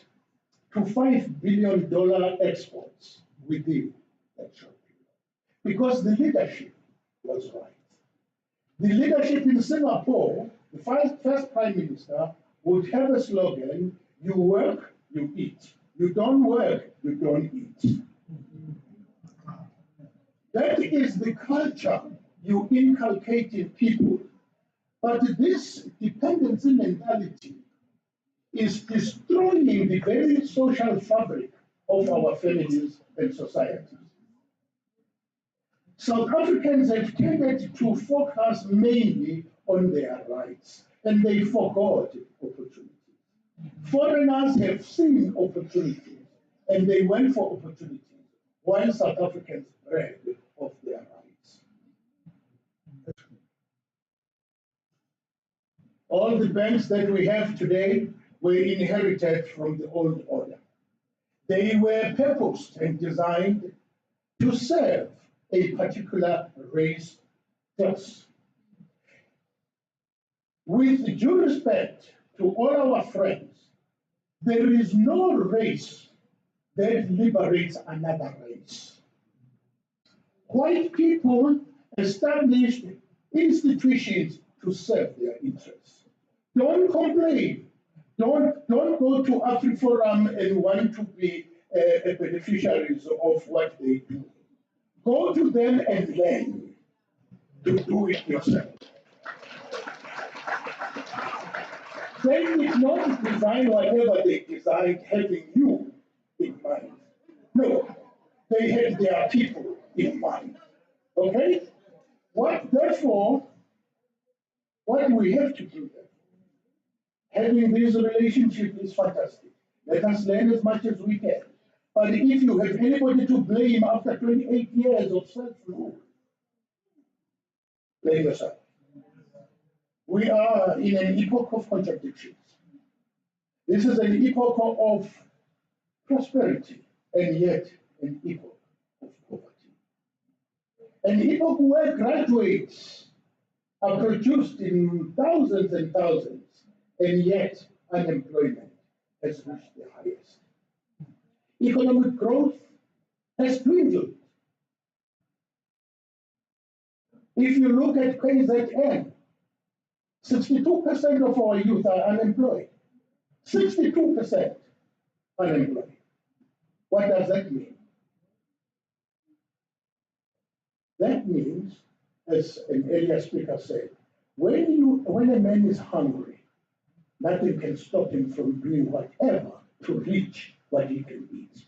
to $5 billion exports within that short period, because the leadership was right. The leadership in Singapore, the first prime minister would have a slogan: you work, you eat. You don't work, you don't eat. That is the culture you inculcate in people. But this dependency mentality is destroying the very social fabric of our families and societies. South Africans have tended to focus mainly on their rights, and they forgot opportunities. Foreigners have seen opportunities, and they went for opportunities, while South Africans bragged of their rights. All the banks that we have today were inherited from the old order. They were purposed and designed to serve a particular race class. With due respect to all our friends, there is no race that liberates another race. White people established institutions to serve their interests. Don't complain. Don't go to AfriForum and want to be a beneficiaries of what they do. Go to them and learn to do it yourself. They did not design whatever they designed having you in mind. No, they had their people in mind. Okay? Therefore, what we have to do then, having this relationship is fantastic. Let us learn as much as we can. But if you have anybody to blame after 28 years of self-rule, blame yourself. We are in an epoch of contradictions. This is an epoch of prosperity, and yet an epoch of poverty. An epoch where graduates are produced in thousands and thousands, and yet unemployment has reached the highest. Economic growth has dwindled. If you look at KZN, 62% of our youth are unemployed. 62% unemployed. What does that mean? That means, as an earlier speaker said, when a man is hungry, nothing can stop him from doing whatever to reach what he can eat.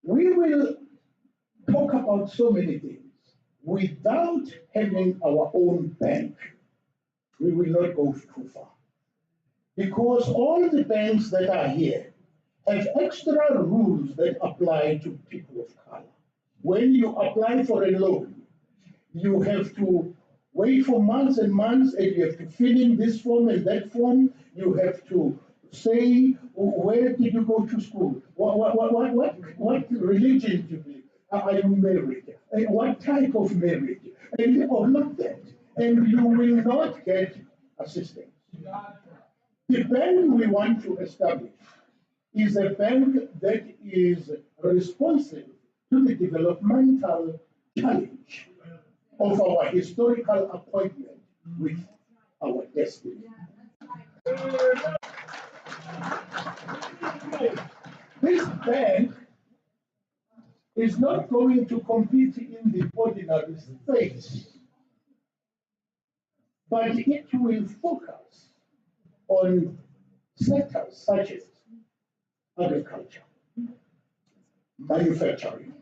We will talk about so many things. Without having our own bank, we will not go too far. Because all the banks that are here have extra rules that apply to people of color. When you apply for a loan, you have to wait for months and months, and you have to fill in this form and that form. You have to say, where did you go to school? What religion do you believe? Are you married? What type of marriage? And all of that. And you will not get assistance. The bank we want to establish is a bank that is responsive to the developmental challenge of our historical appointment with our destiny. This bank is not going to compete in the ordinary space, but it will focus on sectors such as agriculture, manufacturing,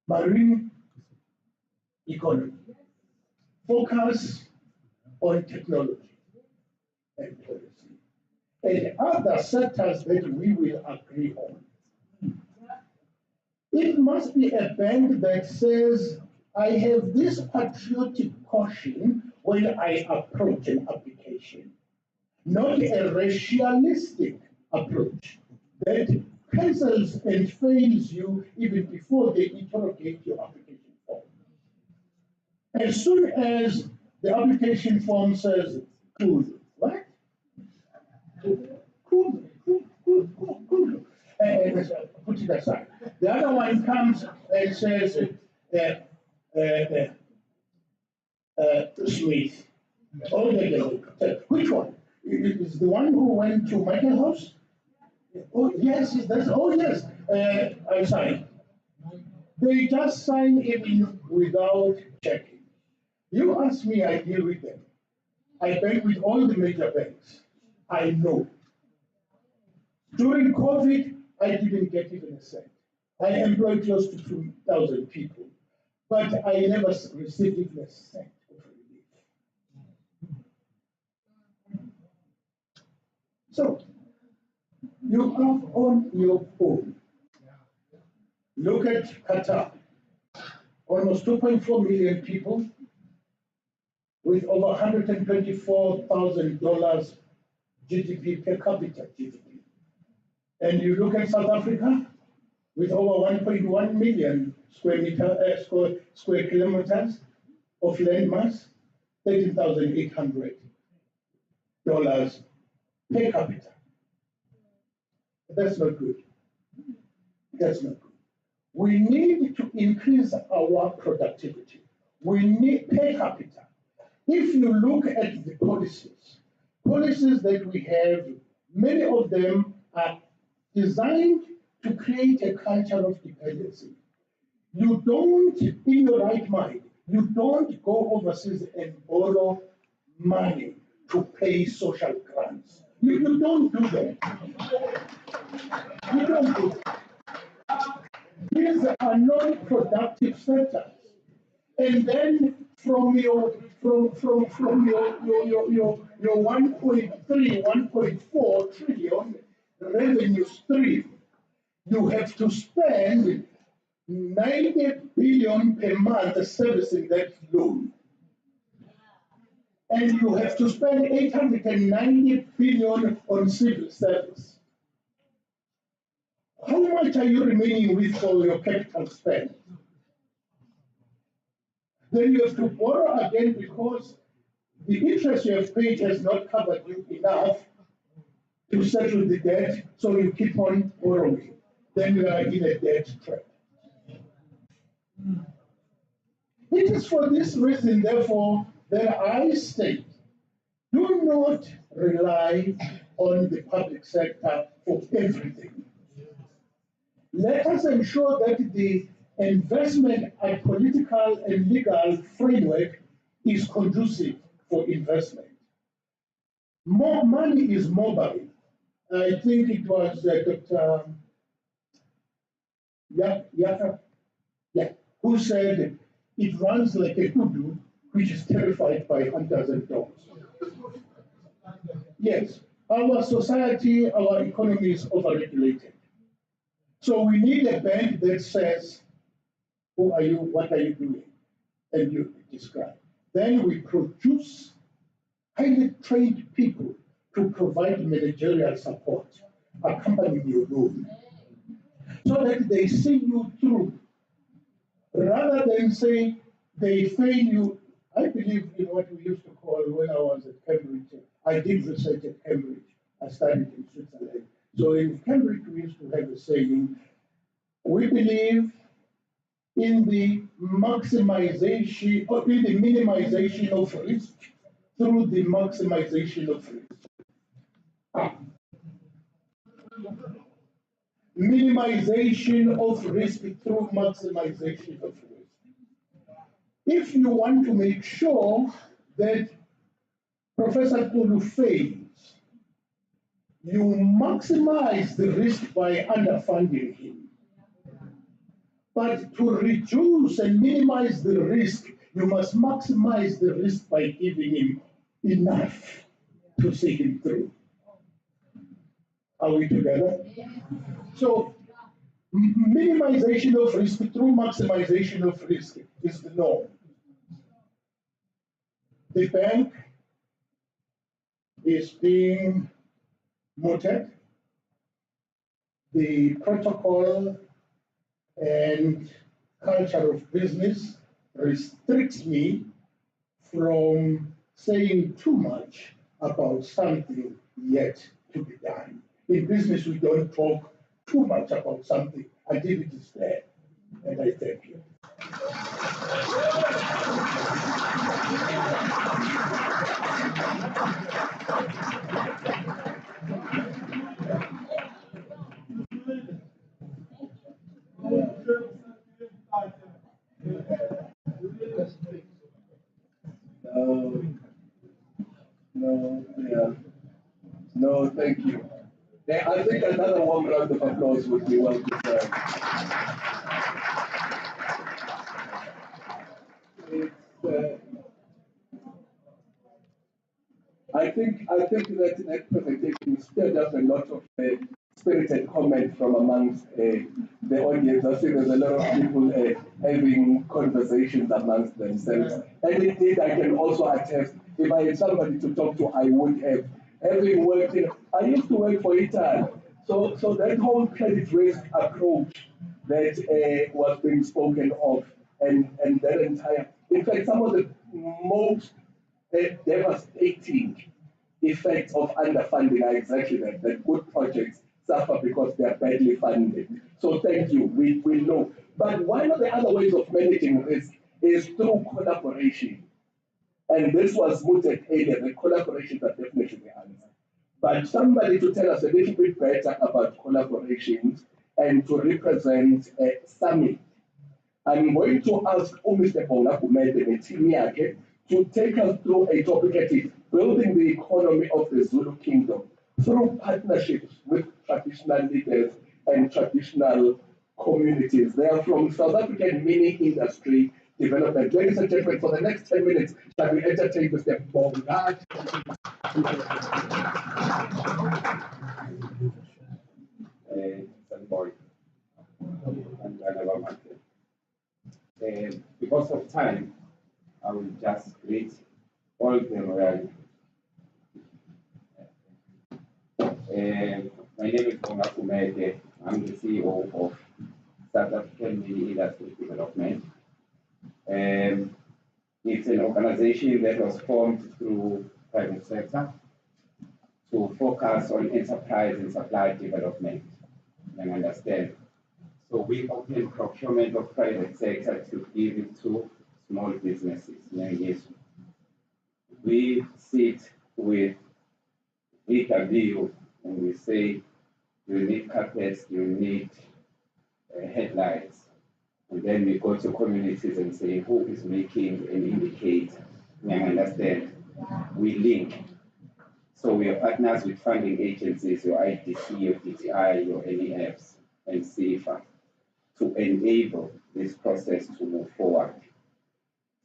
marine economy, focus on technology and policy, and other sectors that we will agree on. It must be a bank that says, I have this patriotic caution when I approach an application, not a racialistic approach that cancels and fails you even before they interrogate your application form. As soon as the application form says, cool, what? Cool. Put it aside. The other one comes and says, Smith. Oh, which one? Is the one who went to Michael House? Oh, yes, that's, oh, yes. I signed. They just sign it in without checking. You ask me, I deal with them. I bank with all the major banks. I know. During COVID, I didn't get even a cent. I employed close to 2,000 people, but I never received even a cent of relief. So, you are on your own. Look at Qatar, almost 2.4 million people with over $124,000 GDP per capita GDP. And you look at South Africa with over 1.1 million square kilometers of land mass, $13,800 per capita. That's not good. That's not good. We need to increase our productivity. We need per capita. If you look at the policies that we have, many of them are designed to create a culture of dependency. You don't, in your right mind, you don't go overseas and borrow money to pay social grants. You don't do that. You don't do that. These are non-productive sectors. And then from your 1.3, 1.4 trillion revenue stream, you have to spend 90 billion per month servicing that loan. And you have to spend 890 billion on civil service. How much are you remaining with for your capital spend? Then you have to borrow again because the interest you have paid has not covered you enough to settle the debt, so you keep on borrowing. Then you are in a debt trap. It is for this reason, therefore, that I state, do not rely on the public sector for everything. Let us ensure that the investment and political and legal framework is conducive for investment. More money is mobile. I think it was Dr. Who said it runs like a kudu, which is terrified by hunters and dogs. Yes, our society, our economy is overregulated. So we need a bank that says, who are you, what are you doing? And you describe. Then we produce highly trained people to provide managerial support, accompany you role, so that they see you through, rather than say they fail you. I believe in what we used to call, when I was at Cambridge, I did research at Cambridge, I studied in Switzerland. So in Cambridge, we used to have a saying, we believe in the maximization or in the minimization of risk through the maximization of risk. Minimization of risk through maximization of risk. If you want to make sure that Professor Kulu fails, you maximize the risk by underfunding him. But to reduce and minimize the risk, you must maximize the risk by giving him enough to see him through. Are we together? So, minimization of risk through maximization of risk is the norm. The bank is being mooted. The protocol and culture of business restricts me from saying too much about something yet to be done. In business, we don't talk too much about something until it is there. And I thank you. No, thank you. Yeah, I think another warm round of applause would be well deserved. I think that presentation stirred up a lot of spirited comment from amongst the audience. I see there's a lot of people having conversations amongst themselves. And indeed, I can also attest, if I had somebody to talk to, I would have. Having worked in, I used to work for Italy. So that whole credit risk approach that was being spoken of, and that entire, in fact, some of the most devastating effects of underfunding are exactly that good projects suffer because they are badly funded. So thank you, we know. But one of the other ways of managing risk is through collaboration. And this was mooted earlier, the collaborations are definitely the answer. But somebody to tell us a little bit better about collaborations and to represent a summit. I'm going to ask Mr. Bonga Kumete and team yake to take us through a topic that is building the economy of the Zulu Kingdom through partnerships with traditional leaders and traditional communities. They are from South African mini industry development. Ladies and gentlemen, for the next 10 minutes, shall we entertain Mr. Bonga? Because of time, I will just greet all the royal. My name is Bonga Kumete. I'm the CEO of South African Mini Industry Development. It's an organization that was formed through private sector to focus on enterprise and supply development. You understand? So we open procurement of private sector to give it to small businesses. Yes. We sit with VW and we say, you need carpets, you need headlights. And then we go to communities and say, who is making an indicator? You understand? We link. So we are partners with funding agencies, your IDC, your DTI, your NEFs, and CFA, to enable this process to move forward.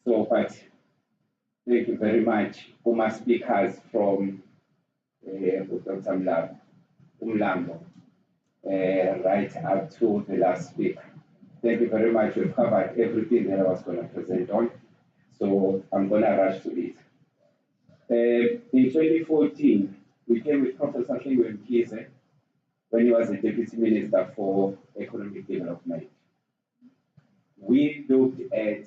So, but thank you very much, Uma speakers from Dr. Umlambo, right up to the last speaker. Thank you very much. We've covered everything that I was going to present on, so I'm going to rush to it. In 2014, we came with Professor Shingwe Mkhize when he was the Deputy Minister for Economic Development. We looked at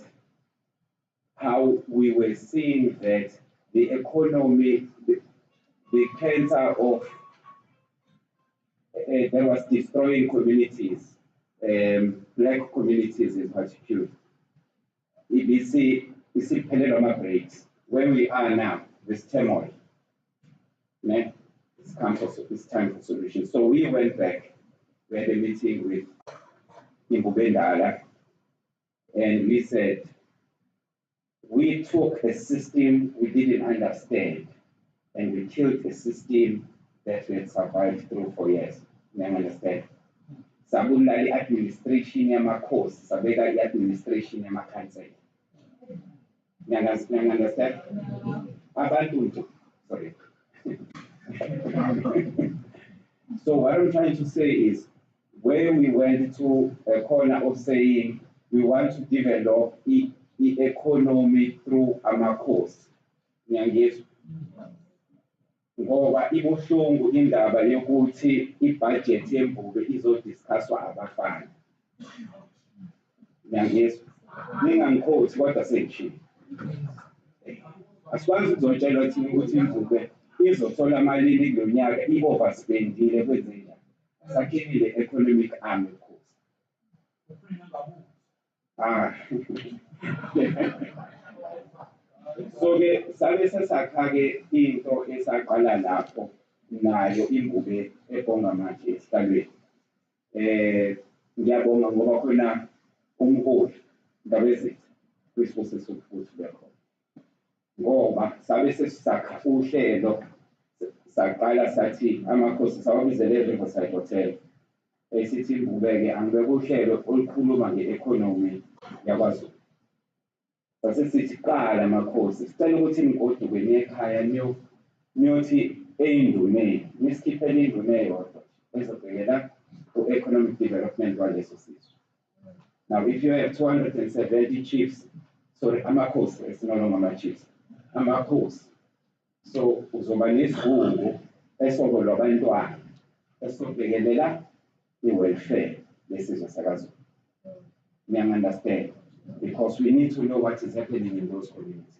how we were seeing that the economy, the cancer of that was destroying communities, black communities in particular. We see Peleloma breaks. Where we are now, this turmoil. It's time for solutions. So we went back. We had a meeting with Imbubendala, and we said, we took a system we didn't understand, and we killed a system that we had survived through for years. You understand? Sabulali administration yamakhosi, sabeka administration yamakhansela. You understand? Abantu, sorry. So what I'm trying to say is, where we went to a corner of saying we want to develop the economy through amakhosi. Ngiyangizwa. Ngoba ibuhlungu indaba yokuthi ibudget yembuke izodiscusswa abafana. Ngiyangizwa. Ningangikhothi kodwa sengishilo. Asikwazi ukuzotshelwa thina ukuthi imbuke izothola malini kulo nyaka i-overspendile kwezeni. Sakhinile economic arm course. So-ke sabe sesakha-ke into esaqala lapho nayo imbuke ebonga manje esihlalweni. Ngiyabonga ngoba khona umholi ndabezitha kwisibuse sokufuthi bekhona. Ngoba sabe sesisakha uhlelo saqala sathi amakhosi sawabizele Riverside Hotel. Esithi imbube-ke angibeke uhlelo olukhuluma nge-economy yakwaZulu. Sasithi qala amakhosi sicela ukuthi nigoduke niye ekhaya niyothi ey'nduneni nisikhiphele induna eyodwa ezobhekela ku-economic development waleso sizwe. Now if you have 270 chiefs, sorry, amakhosi, it's no longer my chiefs, amakhosi. So uzoba nesigungu esobolwa abantwana esobhekelela i-welfare lesizwe sakaZulu. Understand? Because we need to know what is happening in those communities.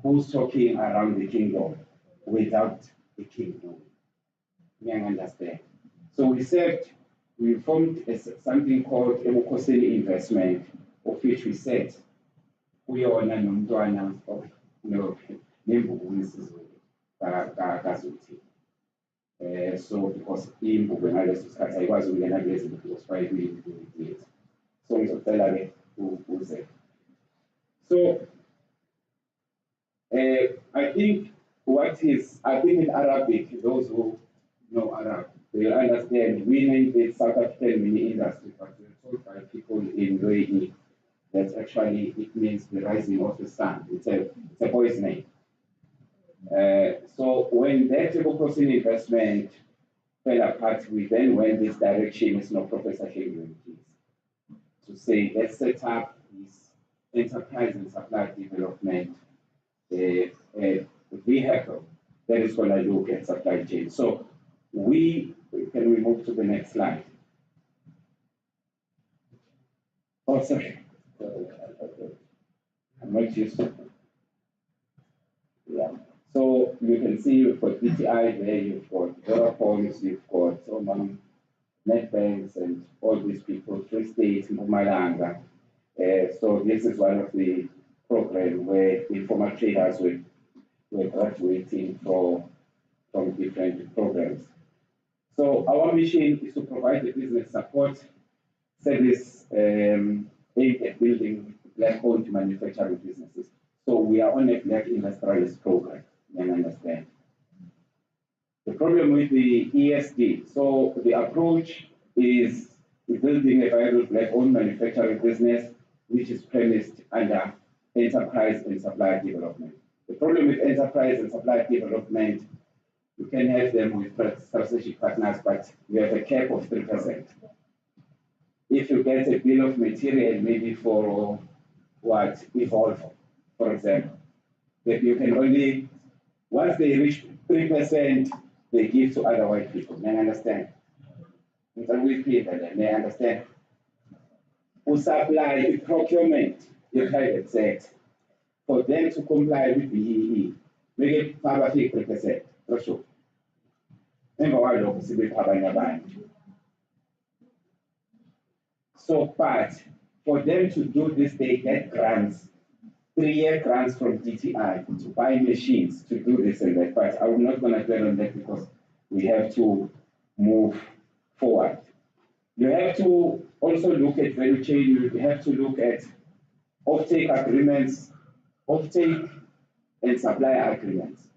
Who's talking around the kingdom without the kingdom? Understand? So we formed something called Ebukosini Investment, of which we said we are nomntwana of nembuku isizwe kaZulu. So because imbuku ngaleso sikhathi ayikwazi ukungena kulezi because bayibuyile. So ngizocela-ke uze. So I think in Arabic, those who know Arab, they will understand we named it South African mini industry, but we're told by people in UAE that actually it means the rising of the sun. It's a boy's name. So when that crossing investment fell apart, we then went this direction, as Professor Shingwe to say, let's set up this enterprise and supply development vehicle that is going to look at supply chain. So can we move to the next slide? Oh, sorry. I'm not used to it. Yeah. So you can see you've got BTI there, you've got Vodafones, you've got Netbanks and all these people, Free State, Mpumalanga. So this is one of the programs where informal traders were graduating from different programs. So our mission is to provide the business support service aimed at building black-owned manufacturing businesses. So we are on a black industrialist program, you understand. The problem with the ESD, so the approach is building a viable black-owned manufacturing business which is premised under enterprise and supply development. The problem with enterprise and supply development, you can have them with strategic partners, but you have a cap of 3%. If you get a bill of material, maybe for Evolve, for example, that you can only, once they reach 3%, they give to other white people. May I understand? May I understand? Who supply procurement, the private sector, for them to comply with BEE. Make it 50%. For sure. So, but for them to do this, they get grants, 3-year grants from DTI to buy machines to do this and that. But I'm not going to dwell on that because we have to move forward. You have to also look at value chain. You have to look at offtake agreements, offtake and supply agreements.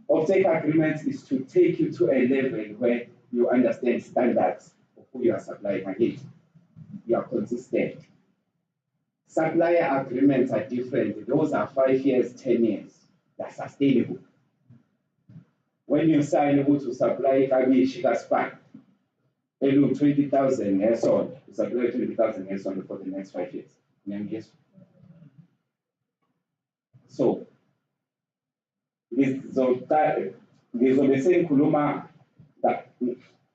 Offtake agreements is to take you to a level where you understand standards of who you are supplying against. You are consistent. Supplier agreements are different. Those are 5 years, 10 years. They're sustainable. When you sign to supply Kabi Spark, they look 20,000 years on. You supply 20,000 years on for the next 5 years. So, ngizobe sengikhuluma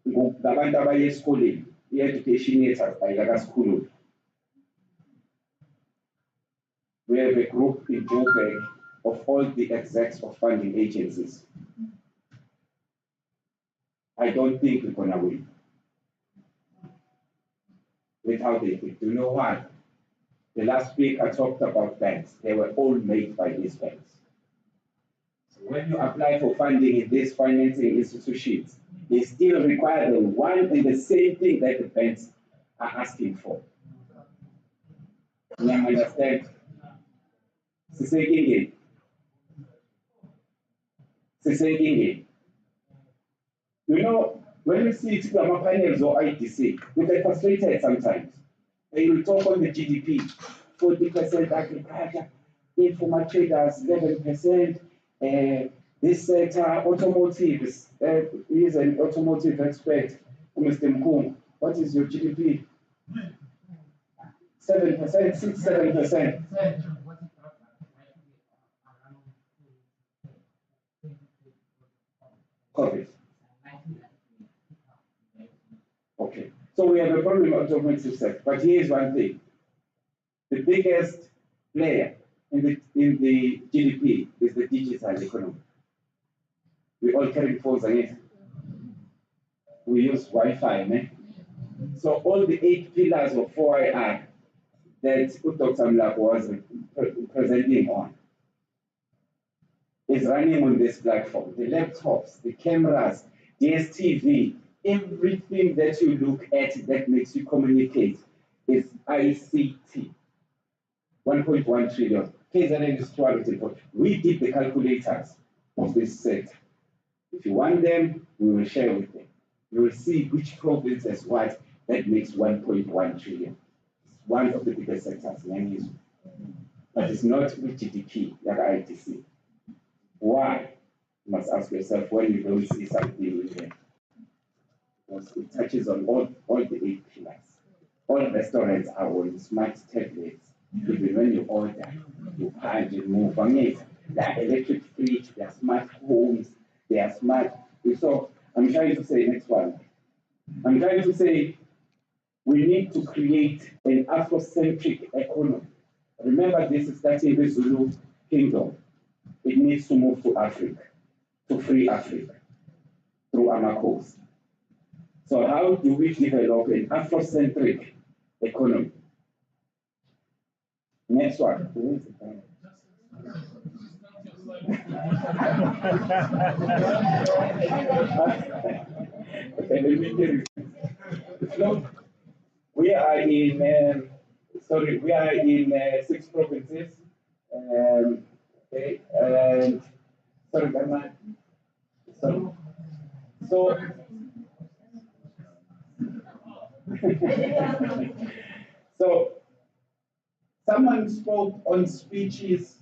ngabantu abaye esikoleni, i-education yethu ayikakasikhulumi. We have a group in Joburg of all the execs of funding agencies. I don't think we're gonna win with how they think. Do you know why? The last week I talked about banks. They were all made by these banks. So when you apply for funding in these financing institutions, they still require the one and the same thing that the banks are asking for. You understand? Sisekingeni. You know, when you see panels or IDC, you get frustrated sometimes. They will talk on the GDP, 40% agriculture, informal traders, 11%. This sector, automotive, he is an automotive expert, Mr. Mkung. What is your GDP? 7%, 6-7%. COVID. Okay, so we have a problem with automotive sector, but here's one thing. The biggest player in the GDP is the digital economy. We all carry phones again. We use Wi-Fi, man. So all the 8 pillars of 4IR that Dr. Mlap was presenting on is running on this platform. The laptops, the cameras, DSTV, everything that you look at that makes you communicate is ICT. 1.1 trillion. KZN is 200. We did the calculators of this sector. If you want them, we will share with them. You will see which province has what that makes 1.1 trillion. It's one of the biggest sectors in Imbizo. But it's not with GDP, like ITC. Why? You must ask yourself when you don't see something in there. Because it touches on all the 8 pillars. All restaurants are on smart tablets. Even when you order, you punch and move on it. They are electric fridge, they are smart homes, they are smart. So I'm trying to say, next one. I'm trying to say we need to create an Afrocentric economy. Remember, this is starting the Zulu kingdom. It needs to move to Africa, to free Africa, through Amakos. So how do we develop an Afrocentric economy? Next one. Okay, let me get it. We are in, we are in 6 provinces. Okay, and sorry, so so someone spoke on speeches.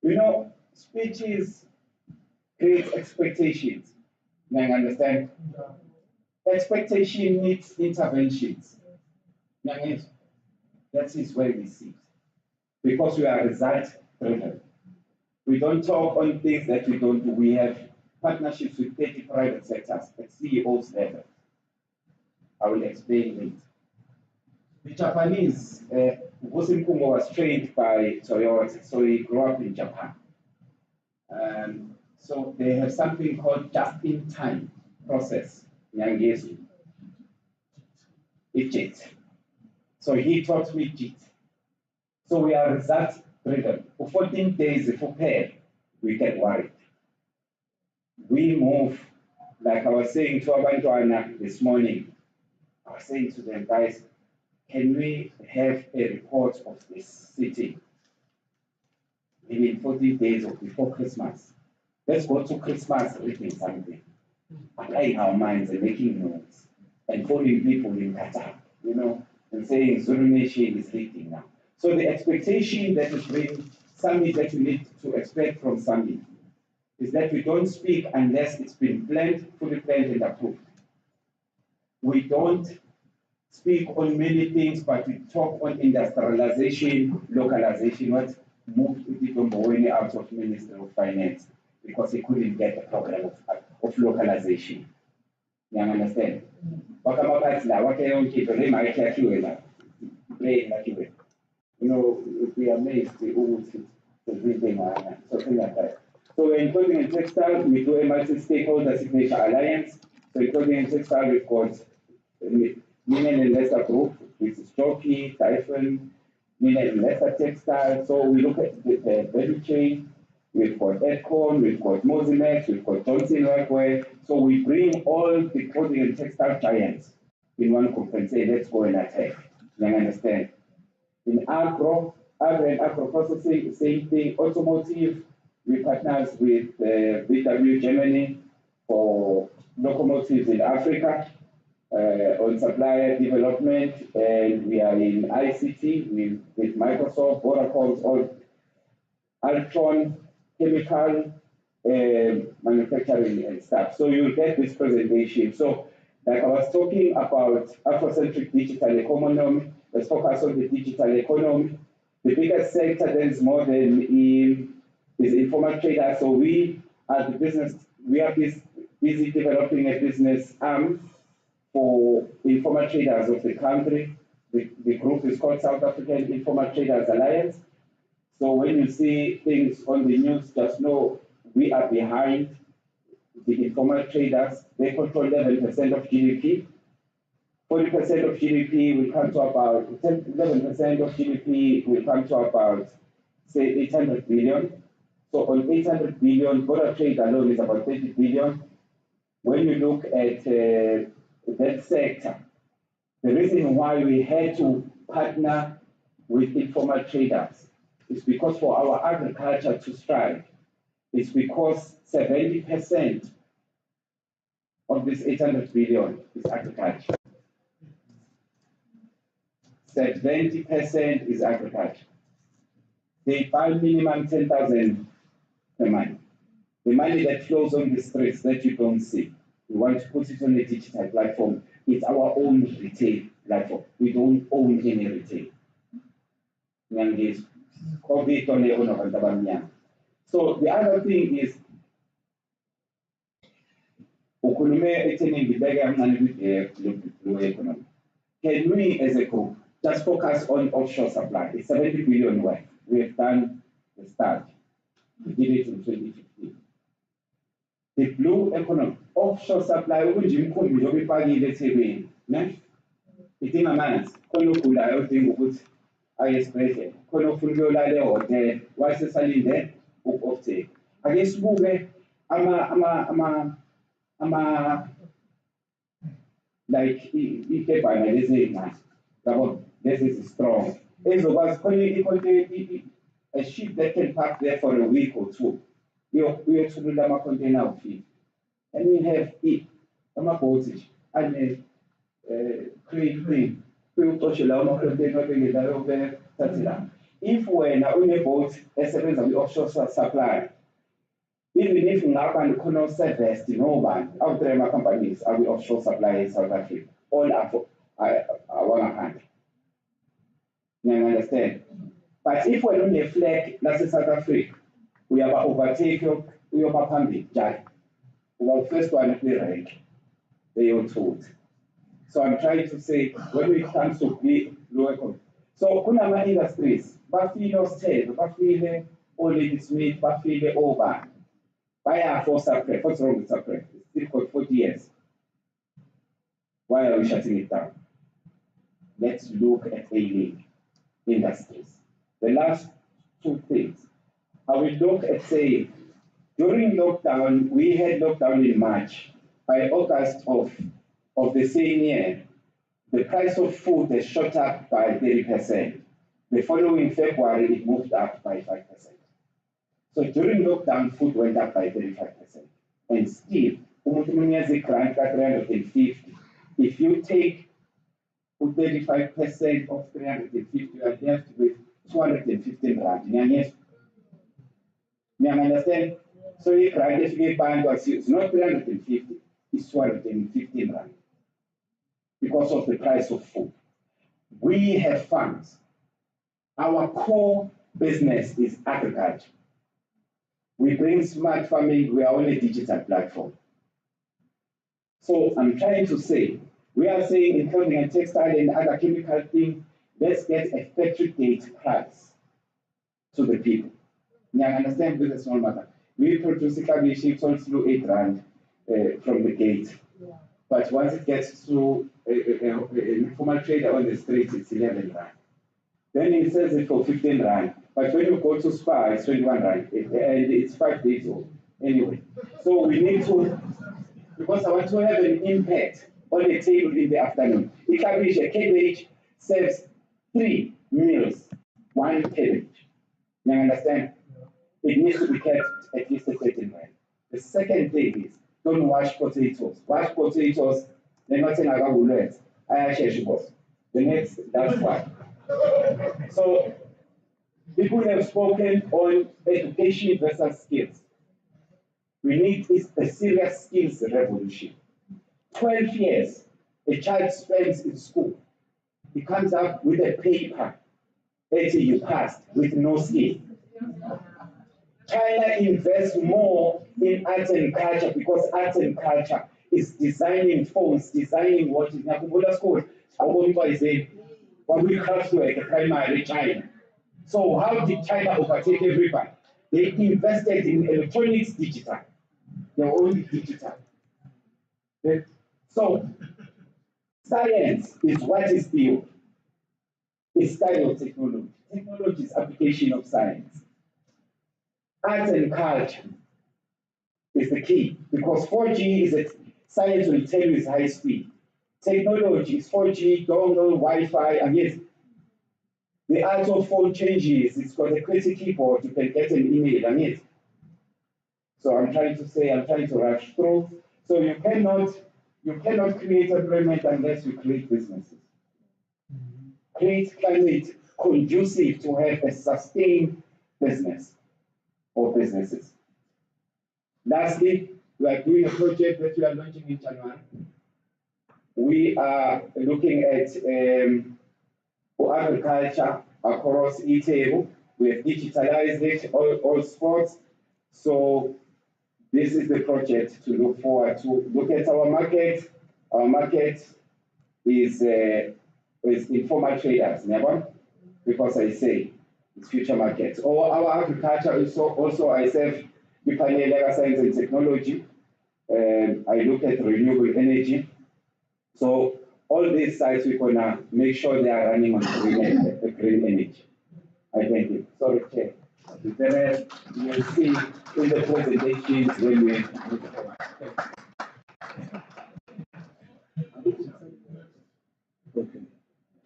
You know, speeches create expectations. You understand? Expectation needs interventions. That is where we sit. Because we are result driven. We don't talk on things that we don't do. We have partnerships with 30 private sectors at CEO's level. I will explain it. The Japanese, Gosim Kumo was trained by Toyota, so he grew up in Japan. So they have something called just-in-time process, Nyangesu. JIT. So he taught me JIT. So we are result-driven. For 14 days, if we pay, we get worried. We move, like I was saying to Abantuana this morning, I was saying to them, guys, can we have a report of this city within 14 days or before Christmas? Let's go to Christmas reading something, applying our minds and making notes, and calling people in Qatar, and saying Zulu Nation is leading now. So the expectation that is bring summit that you need to expect from summit is that we don't speak unless it's been planned, fully planned and approved. We don't speak on many things, but we talk on industrialization, localization. What moved Udidomboweni out of Ministry of Finance because he couldn't get the program of localization. You understand? We are amazed something like that. So in clothing and textile, we do a multi-stakeholder signature alliance. So in clothing and textile, we've got Linen and Leicester Group, which is Jockey, Typhon, Linen and Leicester Textile. So we look at the value chain. We've got Edcon, we've got Mozimex, we've got Johnson Workwear. So we bring all the clothing and textile giants in one group and say, let's go and attack. You understand? In agro and agro processing, same thing. Automotive, we partners with VW Germany for locomotives in Africa on supplier development, and we are in ICT with Microsoft, Vodacom, all Altron, chemical manufacturing and stuff. So you'll get this presentation. So like I was talking about Afrocentric digital economy, let's focus on the digital economy. The biggest sector that is more than is informal traders. So we are the business, we are busy developing a business arm for informal traders of the country. The group is called South African Informal Traders Alliance. So when you see things on the news, just know we are behind the informal traders. They control 11% of GDP. 40% of GDP will come to about 11% of GDP will come to about, say, 800 billion. So on 800 billion, border trade alone is about 30 billion. When you look at that sector, the reason why we had to partner with informal traders is because for our agriculture to strive, it's because 70% of this 800 billion is agriculture. 70% is agriculture. They buy minimum 10,000 per month. The money that flows on the streets that you don't see, we want to put it on a digital platform. It's our own retail platform. We don't own any retail. So the other thing is, can we as a group just focus on offshore supply? It's 70 billion worth. We have done the start. We did it in 2015. The blue economy, offshore supply, it's in my mind. I express it. Hotel, why is selling there? I guess move like this is strong. It was a ship that can park there for a week or two. We have to do a container of feed. And we have it. I'm a boatage. And create if we're not on a boat, as a result of offshore supply, even if we now can service the no out there, my companies are we offshore supply in South Africa. All are one hand. You understand? But if we're on a flag, that's in South Africa, we have overtaken, we have a pandemic. Well, first one, they rank, they are told. So I'm trying to say, when it comes to be lower cost, so kuna industries, bafile Ostelo, bafile Lady Smith, bafile Oban. Why are for Sapre? What's wrong with Sapre? It's still got 40 years. Why are we shutting it down? Let's look at A-League industries. The last two things. I will look at, say, during lockdown, we had lockdown in March. By August of the same year, the price of food has shot up by 30%. The following February, it moved up by 5%. So during lockdown, food went up by 35%. And still, grant 350. If you take 35% of 350, you are left with 215 rand. You understand? So if grant if you get it's not 350, it's 215 rand because of the price of food. We have funds. Our core business is agriculture. We bring smart farming, we are on a digital platform. So I'm trying to say, we are saying in clothing and textile and other chemical things, let's get a factory gate price to the people. You understand this is small matter. We produce a cabbage, it sells through 8 rand from the gate. Yeah. But once it gets to an informal trader on the street, it's 11 rand. Then he sells it for 15 rand. But when you go to Spa, it's 21 rand. And it's 5 days old. Anyway, so we need to, because I want to have an impact on the table in the afternoon. A cabbage serves 3 meals, 1 cabbage. You understand? It needs to be kept at least a certain rate. The second thing is, don't wash potatoes. Wash potatoes, they're not saying I got words. I actually was. The next, that's one. So, people have spoken on education versus skills. We need a serious skills revolution. 12 years, a child spends in school. He comes up with a paper that you passed with no skill. China invests more in arts and culture because arts and culture is designing phones, designing watches. Nakumbula school, I say, when we have to like a primary China. So how did China overtake everybody? They invested in electronics digital. They're only digital. So science is what is built. It's study of technology. Technology is application of science. Arts and culture is the key because 4G is a science will tell you is high speed. Technology is 4G, dongle, Wi-Fi, and yes, the art of phone changes. It's got a QWERTY keyboard. You can get an email, and yes. So I'm trying to rush through. So you cannot create employment unless you create businesses. Create climate conducive to have a sustained business or businesses. Lastly, we are doing a project that we are launching in January. We are looking at for agriculture across e-table. We have digitalized it, all sports. So this is the project to look forward to. Look at our market. Our market is informal traders, never? Because I say it's future markets. Or our agriculture is also I serve the science and technology. I look at renewable energy. So all these sites we're gonna make sure they are running on green energy. I thank you. Sorry, Chair. The rest you'll see in the presentations when we move forward. Okay.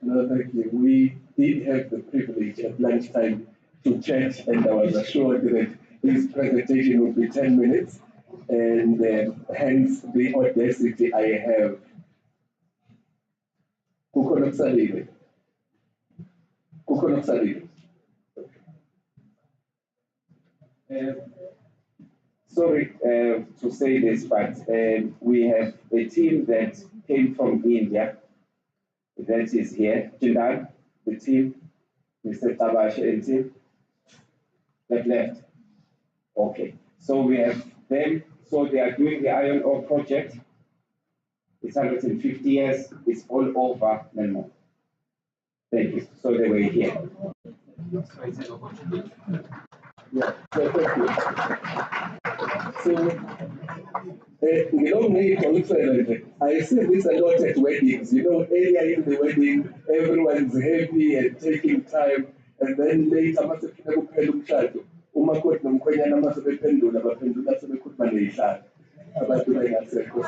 No, thank you. We did have the privilege at lunchtime to chat, and I was assured that his presentation would be 10 minutes, and hence the audacity I have. Sorry to say this, but we have a team that came from India that is here. Jindal, the team, Mr. Tabash and team, that left. Okay, so we have them. So they are doing the iron ore project. It's 150 years. It's all over and more. Thank you. So they were here. Yeah, so thank you. So, I see this a lot at weddings. Earlier in the wedding, everyone's happy and taking time, and then later, masefika kuphela umshado. Umakoti nomkhwenyana masebephendula baphendula sebekhuluma ney'hlalo. Abantu bengasekho.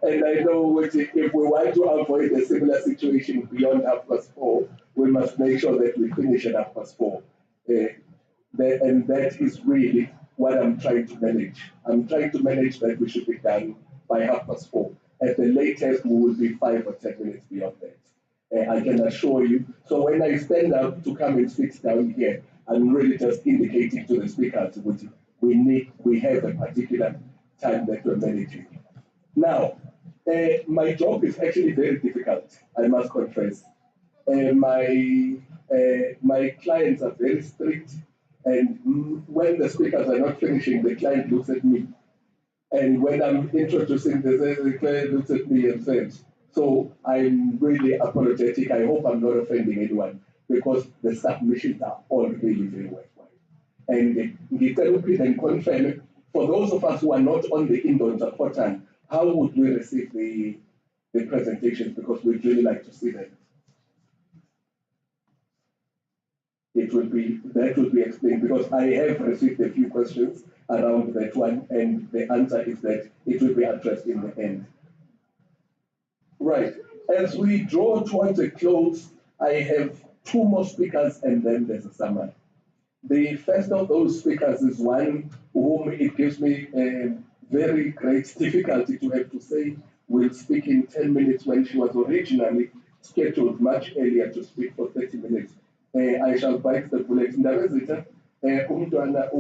And I know if we want to avoid a similar situation beyond 4:30, we must make sure that we finish at 4:30. And that is really what I'm trying to manage. I'm trying to manage that we should be done by 4:30. At the latest, we will be 5 or 10 minutes beyond that. I can assure you. So when I stand up to come and sit down here, I'm really just indicating to the speakers what we have a particular time that we're managing. Now, my job is actually very difficult, I must confess. My clients are very strict, and when the speakers are not finishing, the client looks at me. And when I'm introducing, the client looks at me and says, so I'm really apologetic. I hope I'm not offending anyone, because the submissions are all really very worthwhile. And confirm, for those of us who are not on the Indonesian portal, how would we receive the presentations? Because we'd really like to see them. That would be explained, because I have received a few questions around that one, and the answer is that it will be addressed in the end. Right. As we draw towards a close, I have 2 more speakers, and then there's a summary. The first of those speakers is one whom it gives me a very great difficulty to have to say will speak in 10 minutes when she was originally scheduled much earlier to speak for 30 minutes. I shall bite the bullet. Ndabezitha, umntwana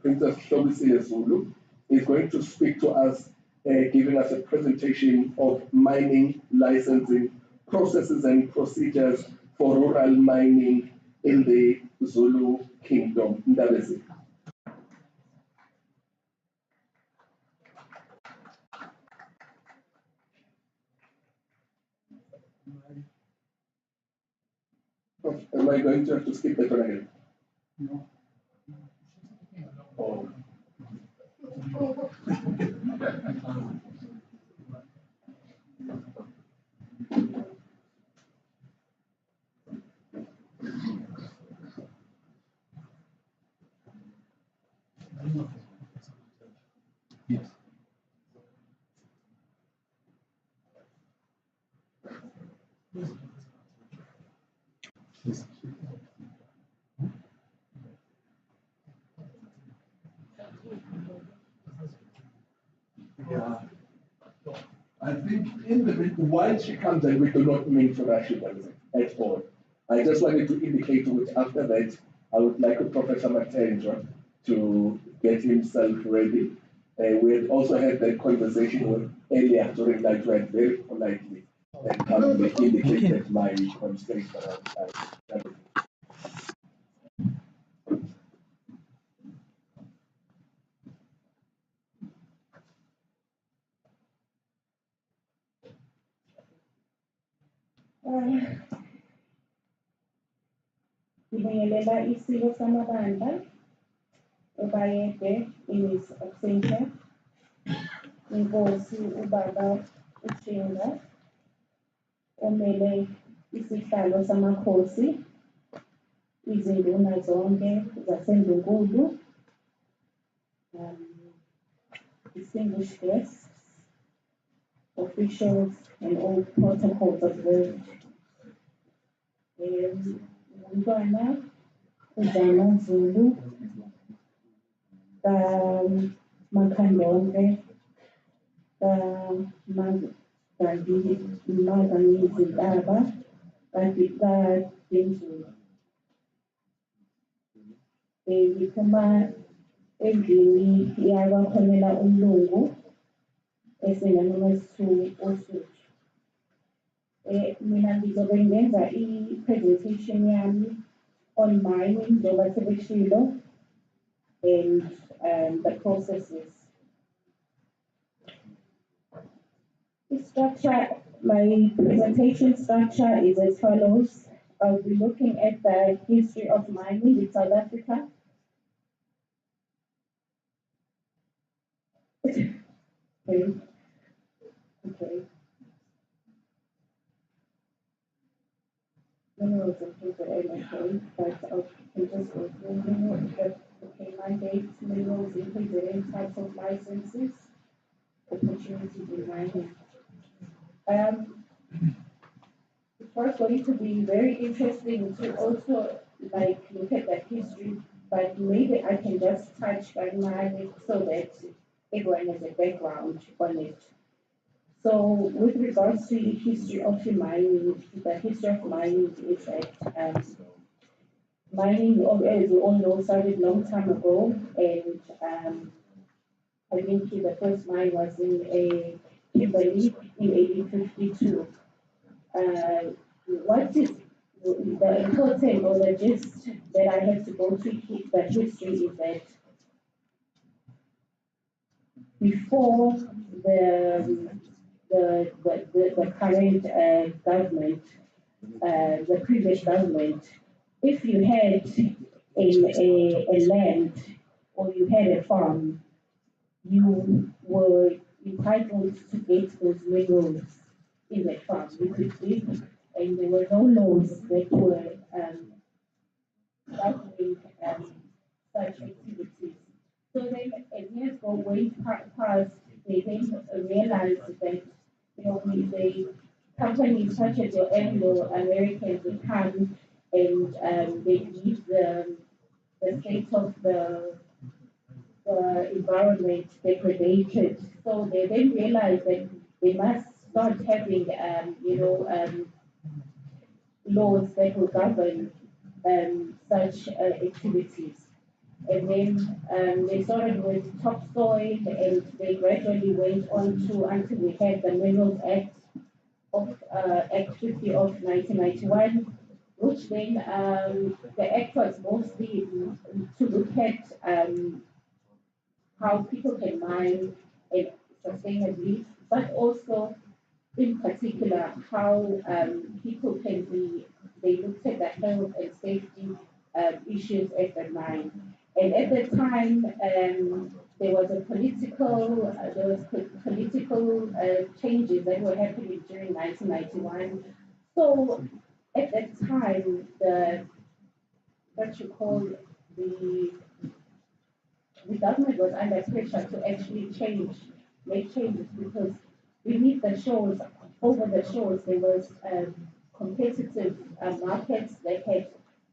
Princess Hlobisile Zulu is going to speak to us, giving us a presentation of mining licensing processes and procedures for rural mining in the Zulu Kingdom. Ndabezitha. Am I going to have to skip that one again? No. Oh. Yes. Yes. Yeah. I think while she comes, and we do not mean to rush it at all. I just wanted to indicate to it after that, I would like Professor Matenja to get himself ready. We had also had that conversation earlier during that went very politely and indicated my constraints around that. Ngibingelela isiko samabandla eBayede in his absentia. Inkosi ubaba uShinga omele isihlalo samakhosi, izinduna zonke zaseNdlunkulu, distinguished guests, officials, and all protocols observed. Umntwana uJama Zulu Makhandonke Magangizintaba Denzulu. Ngiphuma endlini yakwakhonela umlungu esenganoma Osuthu. Mina ngizobe ngenza i-presentation yami on mining njengoba sebeshilo, and the processes. The structure, my presentation structure is as follows. I'll be looking at the history of mining in South Africa. Okay. Okay. Minerals included MFA, but I can just go through them. Okay, mandates, minerals included types of licenses, opportunities in mining. It was going to be very interesting to also look at that history, but maybe I can just touch on mining so that everyone has a background on it. So with regards to the history of mining, the history of mining is that mining, as we all know, started a long time ago, and I think the first mine was in Kimberley in 1852. What is the important or the gist that I have to go through the history is that before the current government, the previous government, if you had a land or you had a farm, you were entitled to get those minerals in that farm. You could dig, and there were no laws that were governing such activities. So then, as years went past, they then realized that the companies such as your Anglo-Americans would come and they leave the state of the environment degraded. So they then realized that they must start having, laws that will govern such activities. And then they started with topsoil, and they gradually went on to until we had the Minerals Act of Act 50 of 1991, which then the act was mostly to look at how people can mine and sustainably, but also in particular how people can be, they looked at the health and safety issues at the mine. And at the time, there was political changes that were happening during 1991. So at that time, what you call the government was under pressure to actually make changes, because beneath the shores, over the shores, there was competitive markets that had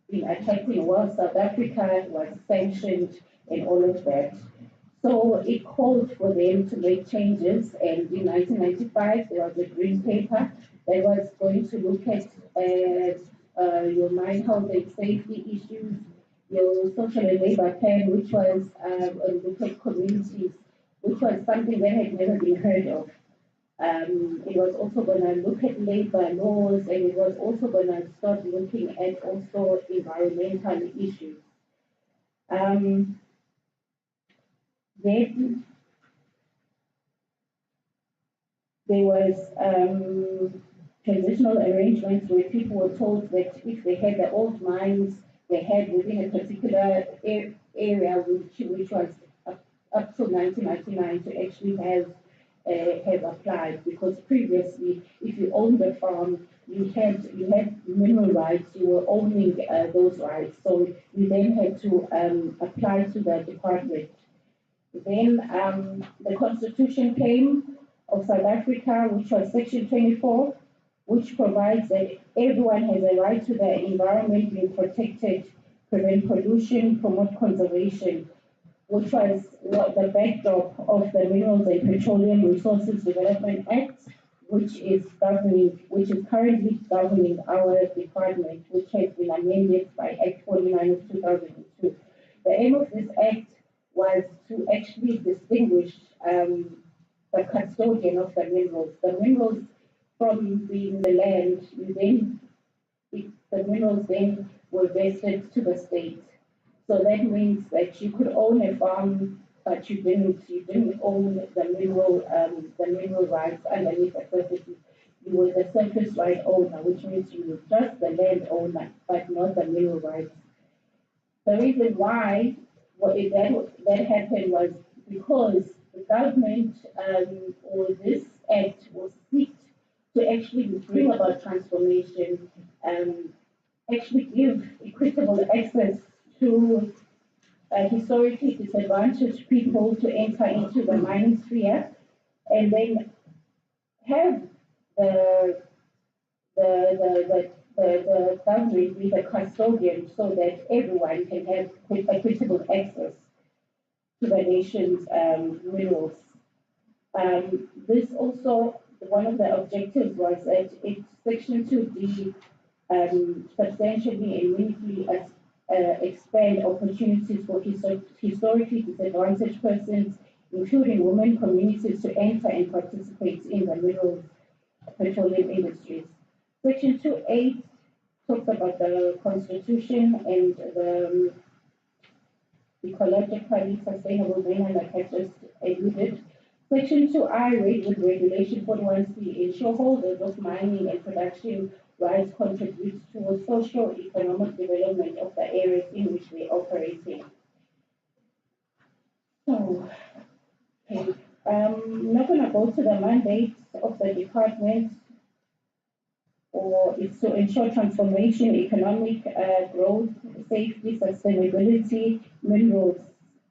been attracting while South Africa was sanctioned and all of that. So it called for them to make changes, and in 1995 there was a green paper that was going to look at your mine health and safety issues, your social and labor plan, which was look at communities, which was something that had never been heard of. It was also going to look at labor laws, and it was also going to start looking at also environmental issues. Then there was transitional arrangements where people were told that if they had the old mines they had within a particular area, which was up to 1999, to actually have applied, because previously, if you owned the farm, you had mineral rights, you were owning those rights, so you then had to apply to the department. Then the Constitution came of South Africa, which was Section 24, which provides that everyone has a right to the environment being protected, prevent pollution, promote conservation, which was the backdrop of the Minerals and Petroleum Resources Development Act, which is currently governing our department, which has been amended by Act 49 of 2002. The aim of this act was to actually distinguish the custodian of the minerals. The minerals from being the land, the minerals then were vested to the state. So that means that you could own a farm, but you didn't own the mineral rights underneath the surface. You were the surface right owner, which means you were just the land owner, but not the mineral rights. The reason why that happened was because the government or this act was seek to actually bring about transformation, actually give equitable access to historically disadvantaged people to enter into the mining sphere, and then have the government be the custodian so that everyone can have equitable access to the nation's minerals. This also, one of the objectives was that Section 2D substantially and meaningfully expand opportunities for historically disadvantaged persons, including women communities, to enter and participate in the mineral petroleum industries. Section 2.8 talks about the constitution and the ecologically sustainable manner, like I just alluded. Section 2I read with Regulation 41C ensure holders of mining and production rights contribute towards social economic development of the areas in which they operate in. So, okay. I'm not going to go to the mandate of the department, or it's to ensure transformation, economic growth, safety, sustainability, minerals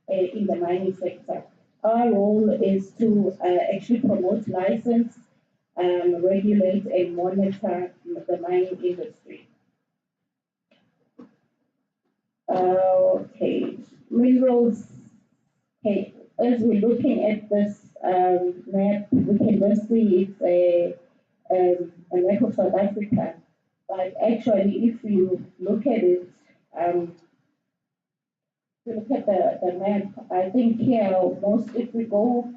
in the mining sector. Our role is to actually promote, license, regulate, and monitor the mining industry. Okay, minerals. Okay, as we're looking at this map, we can just see it's a map of South Africa. But actually, if you look at it, if you look at the map, I think here, if we go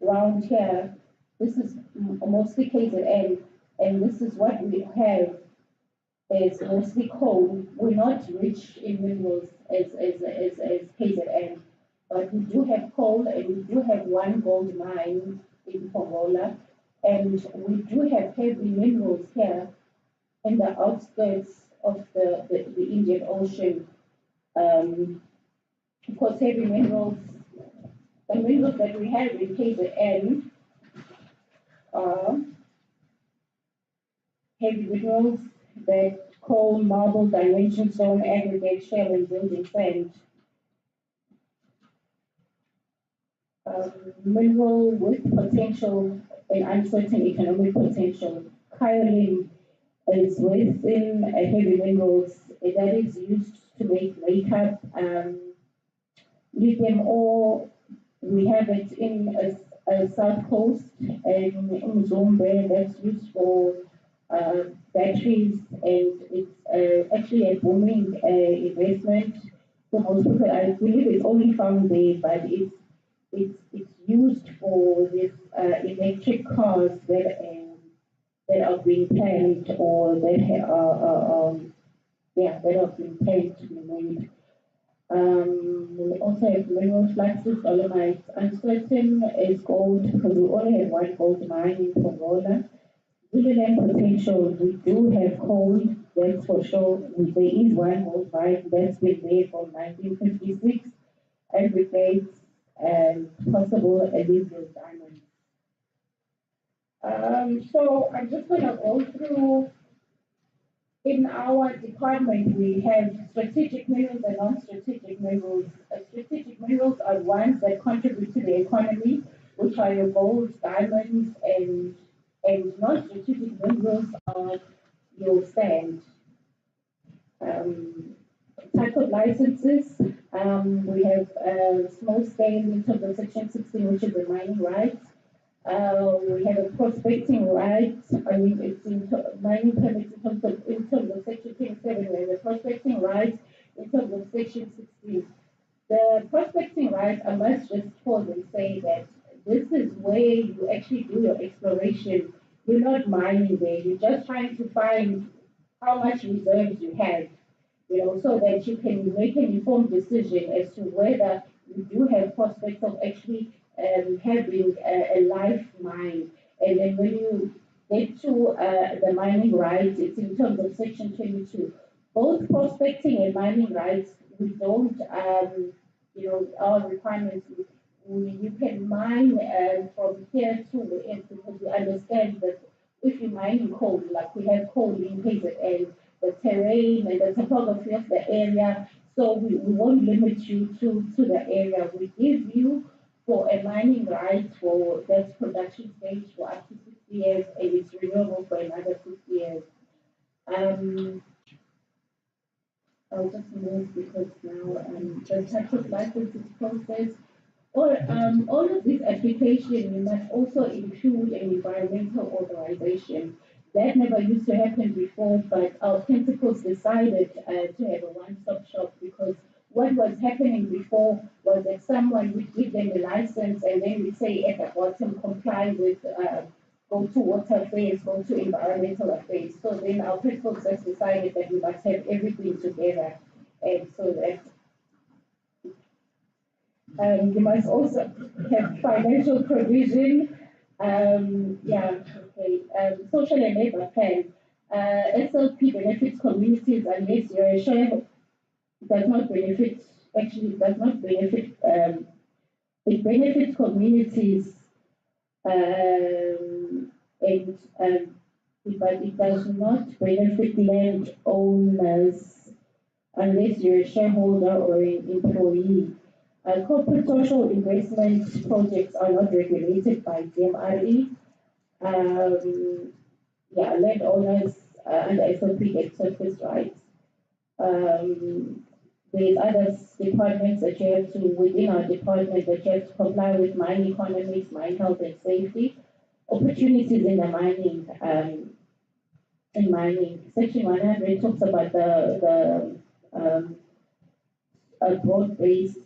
around here, this is mostly KZN, and this is what we have is mostly coal. We're not rich in minerals as KZN, but we do have coal, and we do have one gold mine in Pongola, and we do have heavy minerals here in the outskirts of the Indian Ocean. Of course, heavy minerals, the minerals that we have in KZN are heavy minerals that coal, marble, dimension stone, aggregate, shell, and building sand. Mineral with potential and uncertain economic potential. Kaolin is within heavy minerals that is used to make makeup. Lithium ore, we have it in a south coast in Umzombe that's used for batteries, and it's actually a booming investment. So most people, I believe it's only found there, but it's used for this electric cars that are being planned, or that are being planned to be made. We also have mineral fluxes, dolomites. Uncertain is gold, because we only have one gold mine in Pongola. Zululand potential, we do have coal, that's for sure. There is one gold mine that's been there from 1956, aggregates, and possible alluvial diamonds. So I'm just going to go through. In our department, we have strategic minerals and non-strategic minerals. Strategic minerals are ones that contribute to the economy, which are your gold, diamonds, and non-strategic minerals are your sand. Type of licenses, we have small scale in terms of Section 16, which is the mining rights. We have a prospecting right. I mean, it's in mining permits in terms of Section 27. We have a prospecting right in terms of Section 16. The prospecting right, I must just pause and say that this is where you actually do your exploration. You're not mining there. You're just trying to find how much reserves you have. so that you can make an informed decision as to whether you do have prospects of actually having a life mine. And then when you get to the mining rights, it's in terms of Section 22. Both prospecting and mining rights, we don't, our requirements, you can mine from here to end because we understand that if you mine in coal, like we have coal in KZN, the terrain and the topography of the area, so we won't limit you to the area. We give you for a mining right for that production stage for up to 60 years and it's renewable for another 50 years. I'll just move because now the type of licenses process. All of this application, you must also include an environmental authorization. That never used to happen before, but our principals decided to have a one-stop shop because what was happening before was that someone would give them a license and then we'd say at the bottom, comply with go to water affairs, go to environmental affairs. So then our principals just decided that we must have everything together. And so that you must also have financial provision. Social and labor plan. SLP benefits communities unless you're a share does not benefit, it benefits communities but it does not benefit landowners unless you're a shareholder or an employee. Corporate social investment projects are not regulated by DMRE. Landowners under SLP get surface rights. There's other departments that you have to, within our department, that you have to comply with mine economics, mine health and safety, opportunities in the mining, Section 100 talks about the broad-based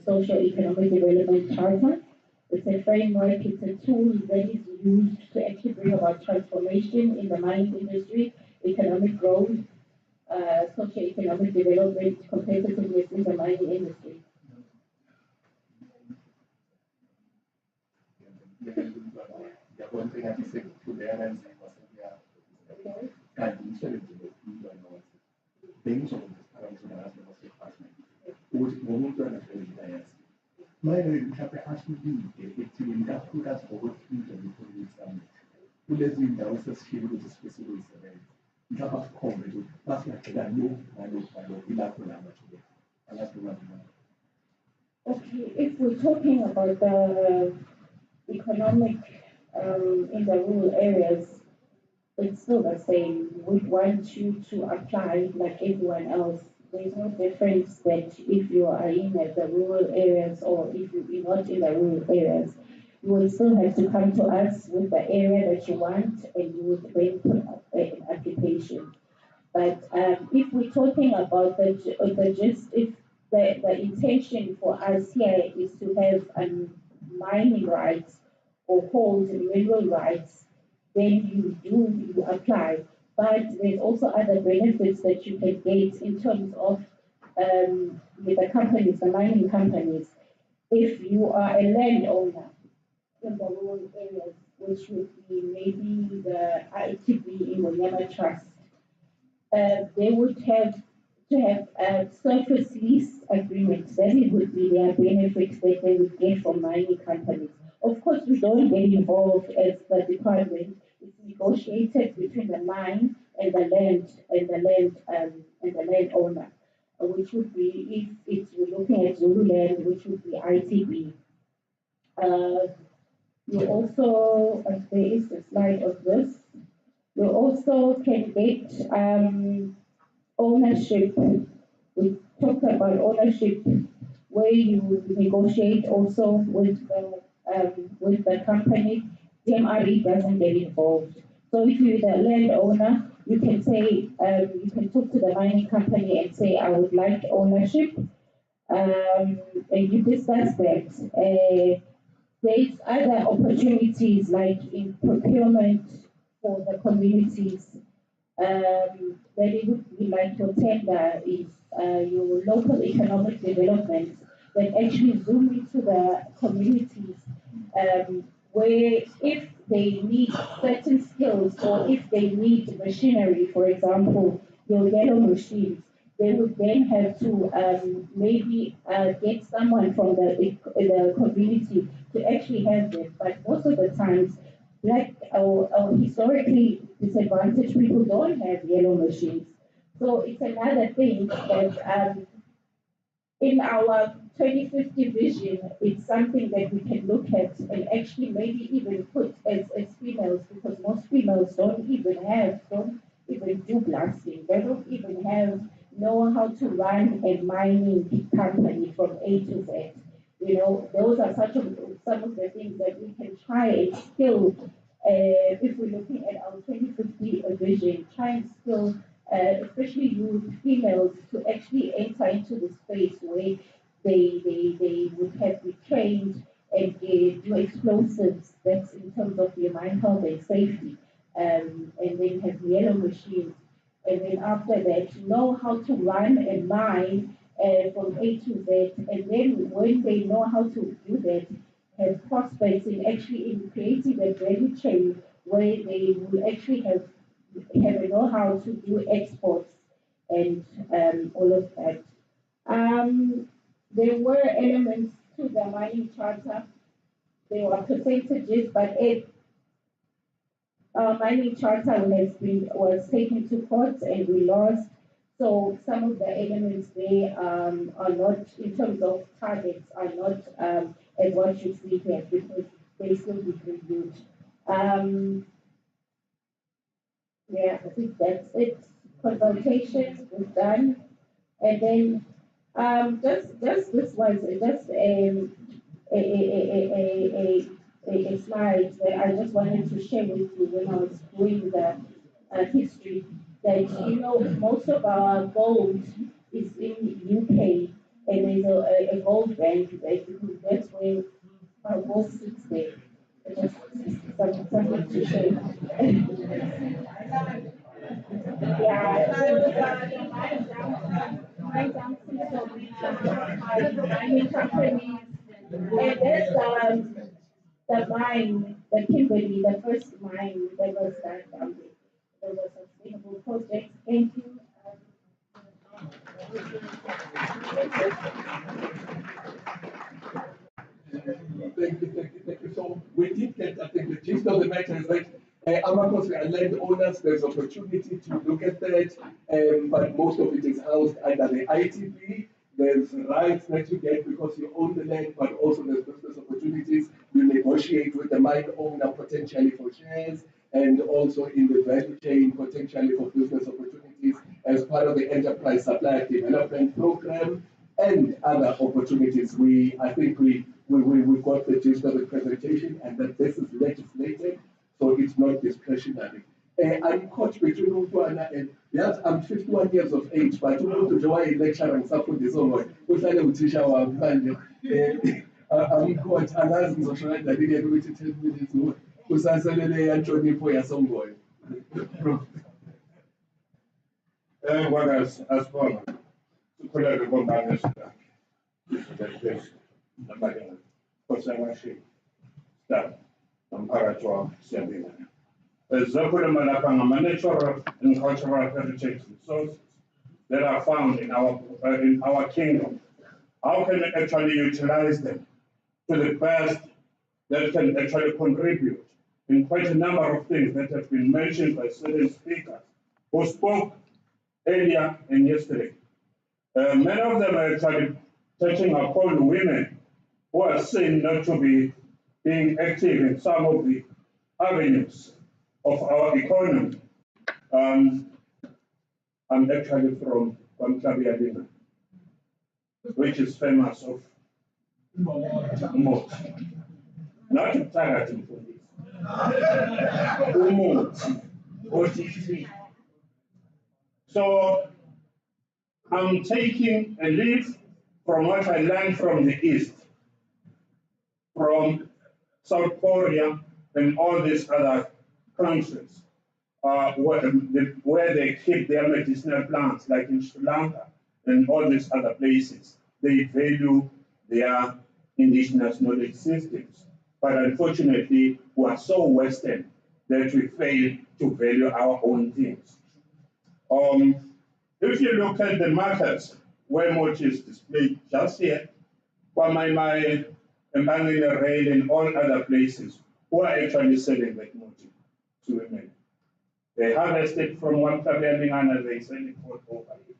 socio-economic development charter. It's a framework, it's a tool that is used to actually bring about transformation in the mining industry, economic growth, socio-economic development, competitiveness in the mining industry. Okay, if we're talking about the economic in the rural areas, it's still the same. We want you to apply like everyone else. There's no difference that if you are in the rural areas or if you're not in the rural areas. You will still have to come to us with the area that you want and you would then put up an application. But if we're talking about the gist, if the intention for us here is to have mining rights or hold mineral rights, then you apply. But there's also other benefits that you can get in terms of with the companies, the mining companies. If you are a landowner in the rural areas, which would be maybe the ITB in Wanyama Trust, they would have to have a surface lease agreement. Then it would be their benefits that they would get from mining companies. Of course, we don't get involved as the department. It's negotiated between the mine and the land and the landowner, which would be if we're looking at Zululand, which would be ITB. You also, there is a slide of this. You also can get ownership. We talked about ownership, where you negotiate also with the company. DMRE doesn't get involved. So if you're the landowner, you can say, you can talk to the mining company and say, I would like ownership. And you discuss that. There's other opportunities like in procurement for the communities. then it would be like your tender is your local economic development that actually zoom into the communities where if they need certain skills or if they need machinery, for example, your yellow machines, they would then have to maybe get someone from the community to actually have them. But most of the times, like our historically disadvantaged people don't have yellow machines. So it's another thing that in our 2050 vision, it's something that we can look at and actually maybe even put as females, because most females don't even do blasting. They don't even know how to run a mining company from A to Z. You know, those are some of the things that we can try and skill, if we're looking at our 2050 vision, try and skill, especially youth females, to actually enter into the space where they would have been trained and do explosives. That's in terms of your mind health and safety, and then have yellow machines. And then after that, know how to run a mine from A to Z. And then when they know how to do that, have prospects in actually in creating a value chain where they will actually have a know-how to do exports and all of that. There were elements to the mining charter. There were percentages, but mining charter was taken to court and we lost. So some of the elements there are not, in terms of targets, are not as what you see here because they still be reviewed. Yeah, I think that's it. Consultation was done, and then just this was just a slide that I just wanted to share with you when I was doing the history. That most of our gold is in UK, and there's a gold bank. That's where our gold sits there. Just something to share. Yeah, mining companies, and there's the mine, the Kimberley, the first mine that was done down there. There was a sustainable project. Thank you. Thank you. So we did get, I think the gist of the matter is that Amakos, we are landowners, there's opportunity to look at that, but most of it is housed under the ITP. There's rights that you get because you own the land, but also there's business opportunities. You negotiate with the mine owner potentially for shares, and also in the value chain potentially for business opportunities as part of the Enterprise Supplier Development Program and other opportunities. I think we got the gist of the presentation, and that this is legislated, so it's not discretionary. I'm coach between Utwana and yes, I'm 51 years of age, but you want to join a lecture and support this one. I'm coach, and as in social media, I didn't do 10 minutes. Who's answering and joining for your song boy? What else? As well, to collect the bomb, conservation staff, Amparatua, Sabina. Zakurama natural and cultural heritage resources that are found in our kingdom. How can we actually utilize them to the best that can actually contribute in quite a number of things that have been mentioned by certain speakers who spoke earlier and yesterday. Many of them are actually touching upon women who are seen not to be being active in some of the avenues of our economy. I'm actually from Bayede, which is famous of Umot. Not targeting for this. Umot, OTC. So I'm taking a lead from what I learned from the East, from South Korea and all these other countries. where they keep their medicinal plants, like in Sri Lanka and all these other places. They value their indigenous knowledge systems. But unfortunately, we are so Western that we fail to value our own things. If you look at the markets where Mochi is displayed just here, my Mbangile Rail and all other places, who are actually selling that Mochi to women. They harvest it from one Kabialing and they sell it for over here.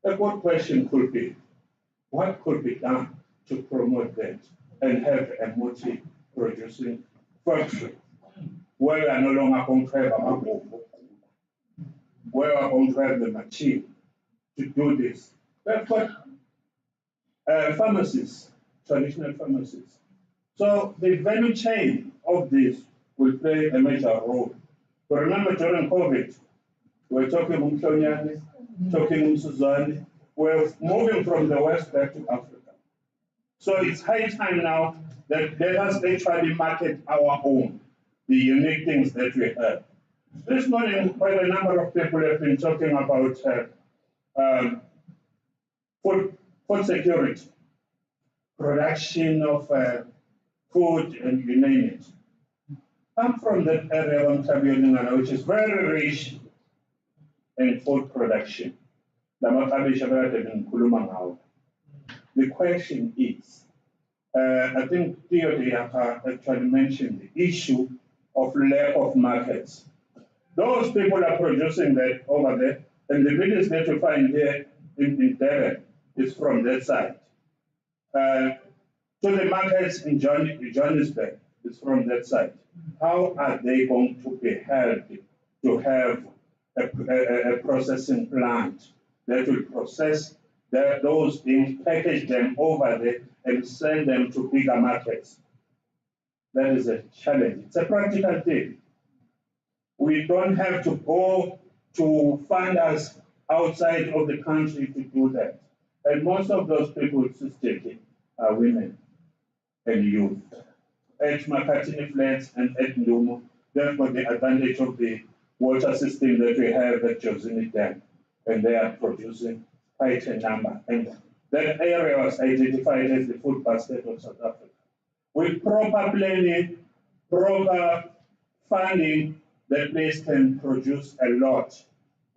The good question could be, what could be done to promote that and have a Mochi producing factory where we are no longer going to have a mabobo, where we are going to have the machine to do this. We've got pharmacies, traditional pharmacies. So the value chain of this will play a major role. But remember during COVID, we're talking Umhlonyane, talking Umsuzwane, we're moving from the West back to Africa. So it's high time now that let us actually market our own, the unique things that we have. This morning, quite a number of people have been talking about food security, production of food, and you name it. I'm from that area of Mtabiyolingana, which is very rich in food production. The question is, I think Theo actually mentioned the issue of lack of markets. Those people are producing that over there, and the village that you find here in Durban is from that side. To the markets in Johannesburg is from that side. How are they going to be helped to have a processing plant that will process those things, package them over there, and send them to bigger markets? That is a challenge. It's a practical thing. We don't have to go to funders outside of the country to do that. And most of those people taking are women and youth. At Makatini Flats and at Ndumo, they've got the advantage of the water system that we have at Josini Dam, and they are producing quite a number. And that area was identified as the food basket of South Africa. With proper planning, proper funding, that place can produce a lot.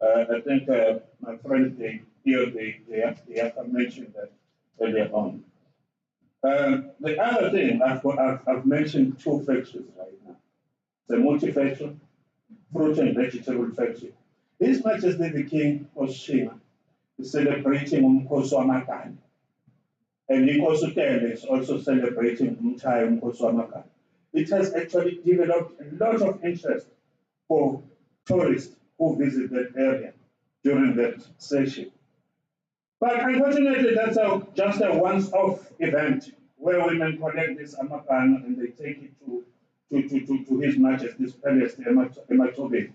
I think my friend they have mentioned that earlier on. The other thing, I've mentioned two factories right now. It's a multi-factory, fruit and vegetable factory. As much as the king was Shima, is celebrating Umkhosi Wamakani. And Inkosi Tele is also celebrating Umchai Umkhosi Wamakani. It has actually developed a lot of interest for tourists who visit that area during that session. But unfortunately, that's just a once-off event where women collect this Amakan and they take it to His Majesty's Palace, Ematobe.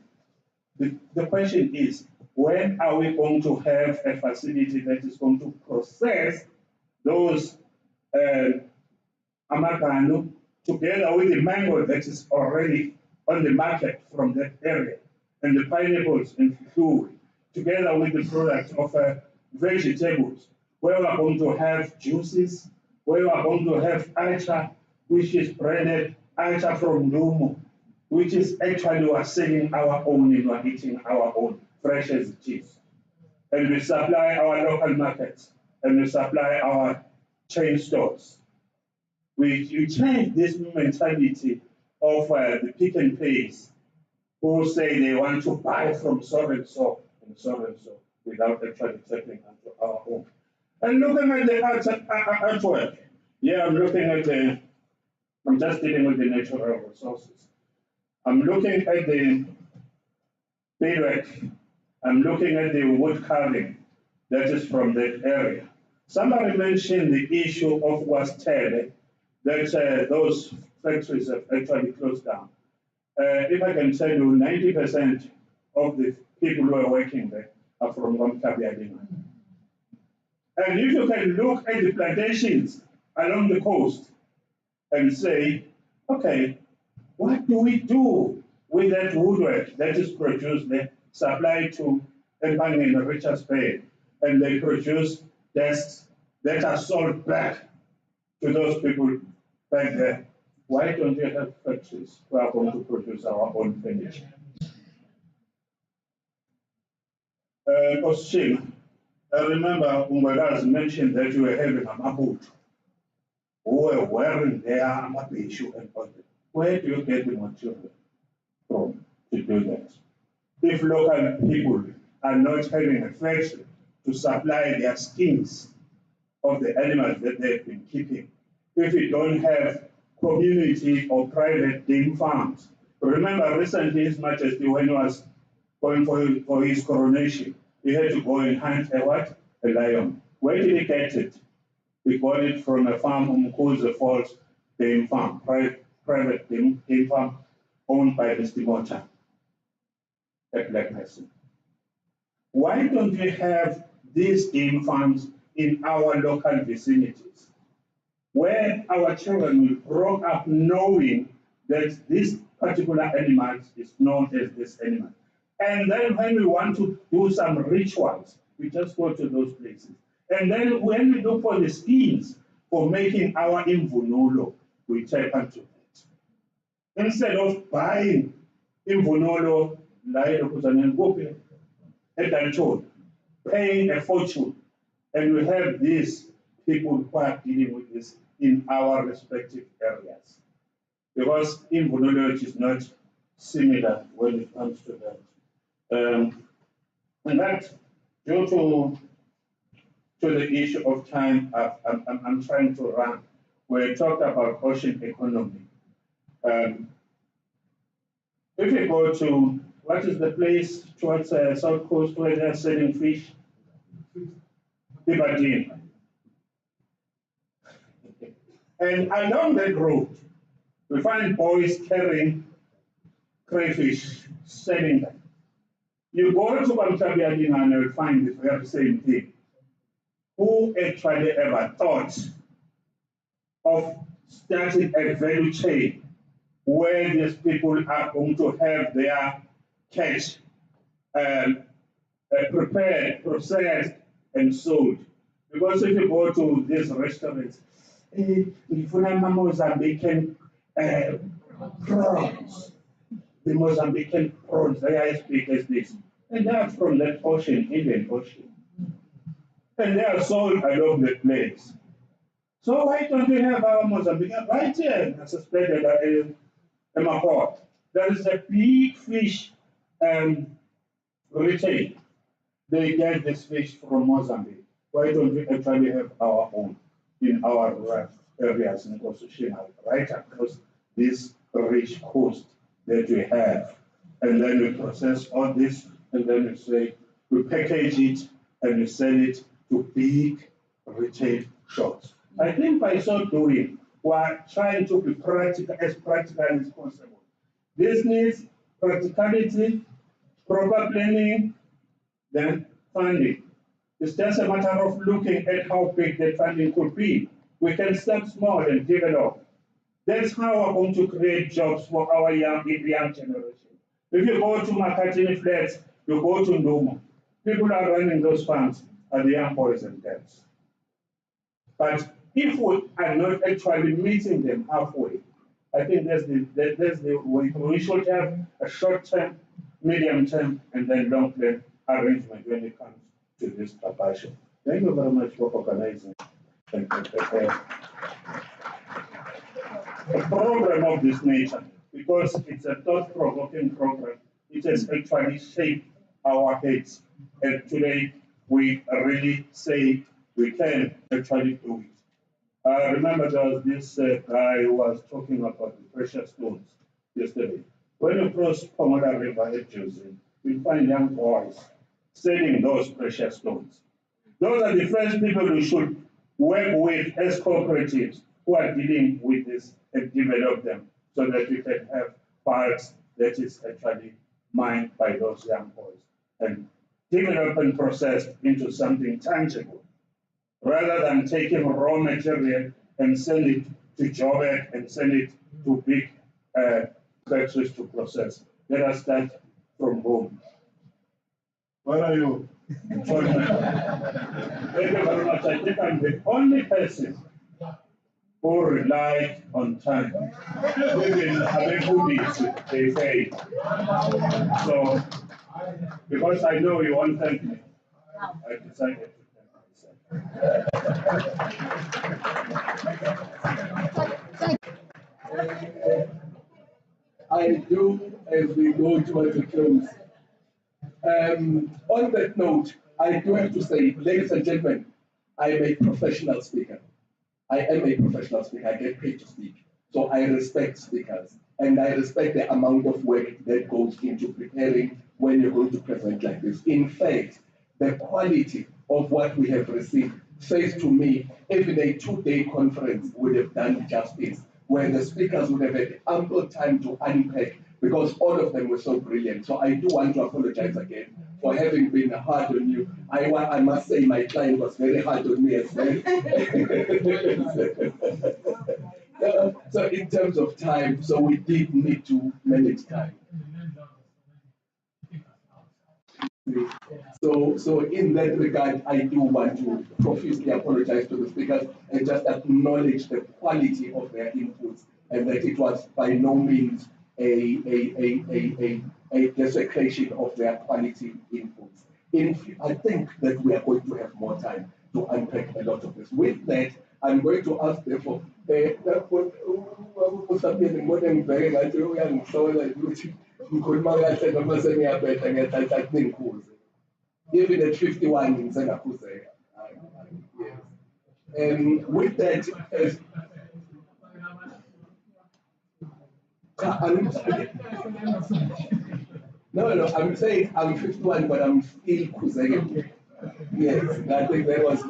The question is, when are we going to have a facility that is going to process those Amakanu together with the mango that is already on the market from that area, and the pineapples and fruit, together with the product of vegetables, where we are going to have juices, where we are going to have acha, which is branded acha from Ndumo, which is actually we are selling our own and we are eating our own, fresh as it is. And we supply our local markets, and we supply our chain stores. We change this mentality of the pick and pays, who say they want to buy from so and so without actually tapping into our own. And looking at the artwork, yeah, I'm just dealing with the natural resources. I'm looking at the beadwork. I'm looking at the wood carving that is from that area. Somebody mentioned the issue of Wastele, that those factories have actually closed down. If I can tell you, 90% of the people who are working there are from Bayede. And if you can look at the plantations along the coast and say, okay, what do we do with that woodwork that is produced, they supply to Empang in Richards Bay, and they produce desks that are sold back to those people back there. Why don't you have factories who are going to produce our own furniture? Question. I remember Umagazi mentioned that you were having a mabut who were wearing their mabishu and all that. Where do you get the material from to do that? If local people are not having a factory to supply their skins of the animals that they've been keeping, if you don't have community or private game farms. Remember recently His Majesty, when he was going for his coronation, he had to go and hunt a what? A lion. Where did he get it? He got it from a farm called the Falls Game Farm, private game farm owned by Mr. Mota at Black Mason. Why don't we have these game farms in our local vicinities, where our children will grow up knowing that this particular animal is known as this animal? And then when we want to do some rituals, we just go to those places. And then when we look for the skins for making our imvunulo, we tap into it. Instead of buying imvunulo, paying a fortune, and we have these people who are dealing with this in our respective areas. Because imvunulo is not similar when it comes to that. And that, due to the issue of time, I'm trying to run. We talked about ocean economy. If you go to, what is the place towards South Coast where they're selling fish? Bayede. And along that road, we find boys carrying crayfish, selling them. You go to Bayede and you'll find the very same thing. Who actually ever thought of starting a value chain where these people are going to have their catch prepared, processed, and sold? Because if you go to these restaurants, Mozambican prawns, the Mozambican prawns, they are as big as this. And they are from that ocean, Indian Ocean. And they are sold along the place. So why don't we have our Mozambican right here? I suspected in my port. There is a big fish retail. They get this fish from Mozambique. Why don't we actually have our own in our areas in Constitutional, right across this rich coast that we have? And then we process all this, and then we say, we package it, and we sell it to big retail shops. I think by so doing, we are trying to be practical as possible. This needs practicality, proper planning, then funding. It's just a matter of looking at how big that funding could be. We can start small and develop. That's how we're going to create jobs for our young generation. If you go to Makatini Flats, you go to Ndomo, people are running those farms are the young boys and girls. But if we are not actually meeting them halfway, I think that's the way. We should have a short-term, medium-term, and then long-term arrangement when it comes to this passion. Thank you very much for organizing a program of this nature, because it's a thought-provoking program. It has actually shaped our heads, and today we really say we can actually do it. I remember there was this guy who was talking about the precious stones yesterday. When you cross Pomola River at Josie, we find young boys selling those precious stones. Those are the first people we should work with as cooperatives who are dealing with this and develop them so that we can have parts that is actually mined by those young boys and developed and processed into something tangible, rather than taking raw material and send it to Joburg and send it to big factories to process. Let us start from home. Where are you? Thank you very much. I think I'm the only person who relied on time. Even Abekulis, they say. So, because I know you won't thank me, I decided to thank myself. I do, as we go towards a close. On that note, I do have to say, ladies and gentlemen, I'm a professional speaker. I am a professional speaker. I get paid to speak. So I respect speakers and I respect the amount of work that goes into preparing when you're going to present like this. In fact, the quality of what we have received says to me, even a 2-day conference would have done justice, where the speakers would have had ample time to unpack, because all of them were so brilliant. So I do want to apologize again for having been hard on you. I must say my client was very hard on me as well. So in terms of time, so we did need to manage time. So in that regard, I do want to profusely apologize to the speakers and just acknowledge the quality of their inputs, and that it was by no means a desecration of their quality inputs. I think that we are going to have more time to unpack a lot of this. With that, I'm going to ask therefore, even at 51 in Sengakuze. Yes. And with that, no, I'm saying I'm 51, but I'm still Kuzege. Yes, I think that was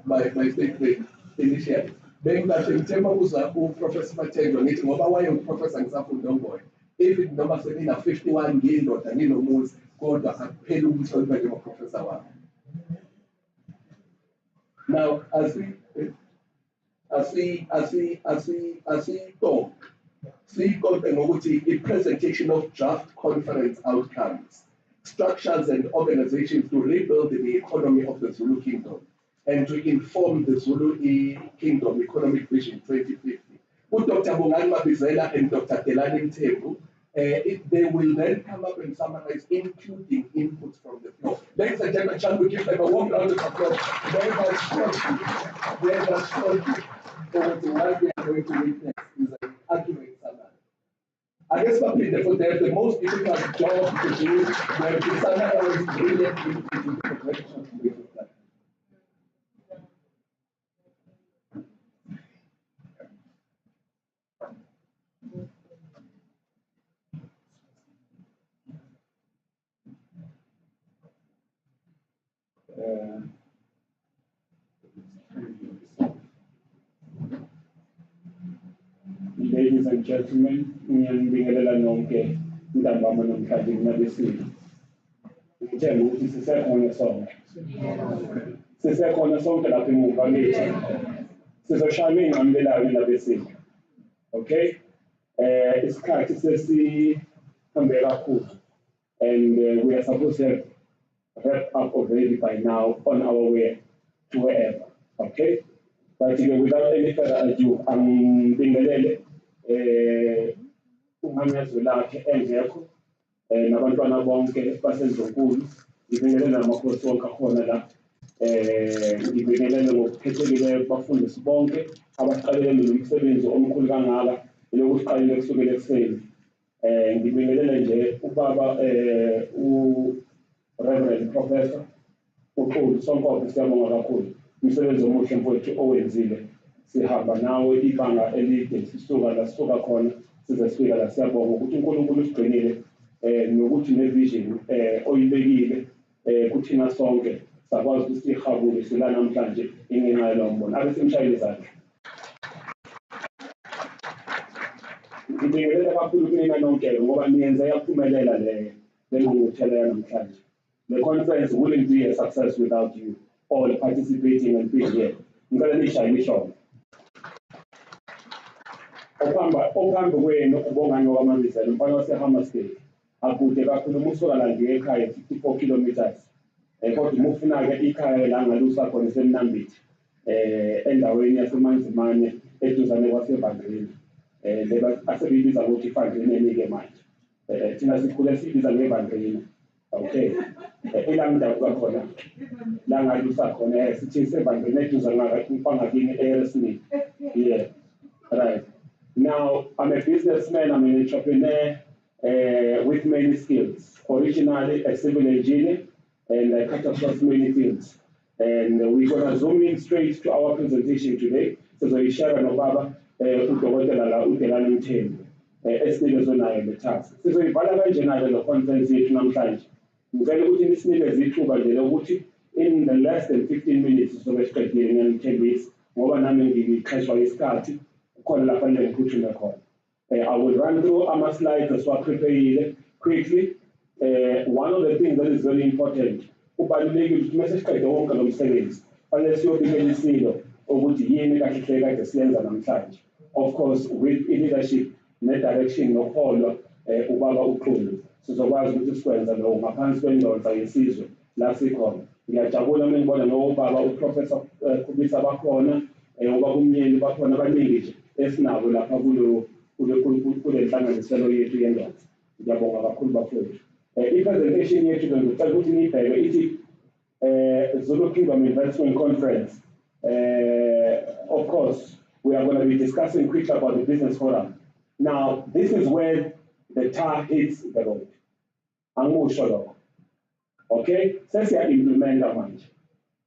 my statement initially. Then that in terms of Professor Matendo, meeting over why Professor Nsafu even number 51 gained or Danilo Moons called a Pelu Professor one. Now, as we talk, got a presentation of draft conference outcomes, structures and organizations to rebuild the economy of the Zulu Kingdom and to inform the Zulu Kingdom Economic Vision 2050. With Dr. Bongani Mabizela and Dr. Delani Mtebu, they will then come up and summarize, including inputs from the floor. Ladies and gentlemen, shall we give them a warm round of applause? Very much shortly over to what we are going to witness is an accurate summary. I guess they have the most difficult job to do, where the summarize brilliantly into the direction of the plan. Ladies and gentlemen, ngiyangibingelela nonke ntambama namhlanje kunabesini. Ngitshela ukuthi sisekhona sonke. Sisekhona sonke lapha emuva lethu. Sizoshaya ingqamelelayo labesini. Okay? Isikhathi sesihambe kakhulu. And we are supposed to have wrapped up already by now on our way to wherever. Okay? But without any further ado, ngibingelele umhanyazwe lakhe engekho nabantwana bonke baseNdlunkulu, ngibingelele namakhosi wonke akhona la, ngibingelele ngokukhethekileyo kubafundisi bonke abaqalele nomsebenzi omkhulu kangaka lokuthi qale kusukela ekuseni. Ngibingelele nje ubaba u-Reverend Professor uXoli Sonkophe, siyabonga kakhulu umsebenzi omuhle mfowethu owenzile. Sihamba nawe ibanga elide, sisuka la sisuka khona size sifika la. Siyabonga ukuthi uNkulunkulu usigcinile nokuthi nevision oyibekile kuthina sonke sakwazi ukuthi sihabule sila namhlanje ingenxa yalo mbono. Ake simshayele izandla. Ngibingelela kakhulu kunina nonke ngoba niyenze yaphumelela le ngqungquthela yanamhlanje. The conference wouldn't be a success without you all participating and being here. Ngicela nishaye ishona. Ophambi kwenu ubongani wakwamabizela umfana waseHammersdale akude kakhulu umusuka la nje ekhaya 54 kilometers. Kodwa uma ufuna-ke ikhaya la ngalusa khona esemnambithi endaweni yasemanzimane eduzane kwasebandleni asebeyibiza ngokuthi ifandleni-ke manje thina sikhule siyibiza ngevandleni. Okay, ilamdabuka khona la ngalusa khona sithi sevandleni eduzane kwangakini eResmith. Yeah, right. Now I'm a businessman, I'm an entrepreneur with many skills. Originally a civil engineer, and I cut across many fields. And we're going to zoom in straight to our presentation today. So we share no baba udokotela la udelana umthembu esinikezwe nayo le task. Sizoyivala kanjena le conference yethu namhlanje. Ngicela ukuthi nisinikeze ithuba nje lokuthi in the less than 15 minutes sizobe siqedile ngiyanithembisa ngoba nami ngiqheshwa isikhathi khona lapha ngiphuthume khona. I will run through our slides as well quickly. One of the things that is very important, kubalulekile ukuthi mase siqede wonke lo msebenzi fanele siyobikela isilo ukuthi yini kahle kade siyenza namhlanje. Of course with leadership ne-direction nokuholwa ubaba uqulu sizokwazi ukuthi sikwenza lo ngaphansi kwendonsa yesizwe la sikhona. Ngiyajabula uma ngibona nobaba uprofessor Kubisa bakhona ubaba umnyeni bakhona abaningi nje esinabo lapha kule nhlanganiselo yethu yendoda. Ngiyabonga kakhulu bafowethu. I-presentation yethu ngicela ukuthi niyibheke ithi Zulu Kingdom Investment Conference. Of course, we are going to be discussing quickly about the business forum. Now, this is where the tar hits the road. Angisho lokho. Okay? Sesiya-implementa manje.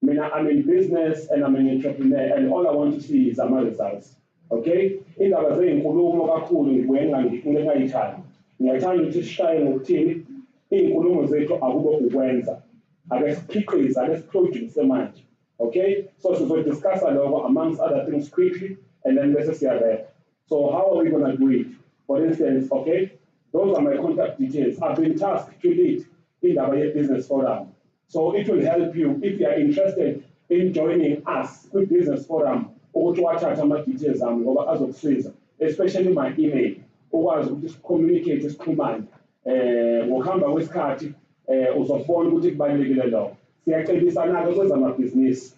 Mina, I'm in business and I'm an entrepreneur, and all I want to see is my results. Okay? Indaba zeyinkulumo kakhulu ngibuye ngingayithandi. Ngiyathanda ukuthi sishaye ngokuthini iy'nkulumo zethu akube ukwenza. Ake sikhiqize, ake siproduce manje. Okay? So sizodiscussa lokho amongst other things quickly, and then bese siyabeka. So how are we going to do it? For instance, okay, those are my contact details. I've been tasked to lead indaba ye-business forum. So it will help you if you are interested in joining us with business forum ukuthi wathatha ama-details ami ngoba azokusiza, especially my email. Ukwazi ukuthi sicommunicate sixhumane ngokuhamba kwesikhathi uzofona ukuthi kubalulekile lokho. Siyacebisana-ke kwezamabhizinisi.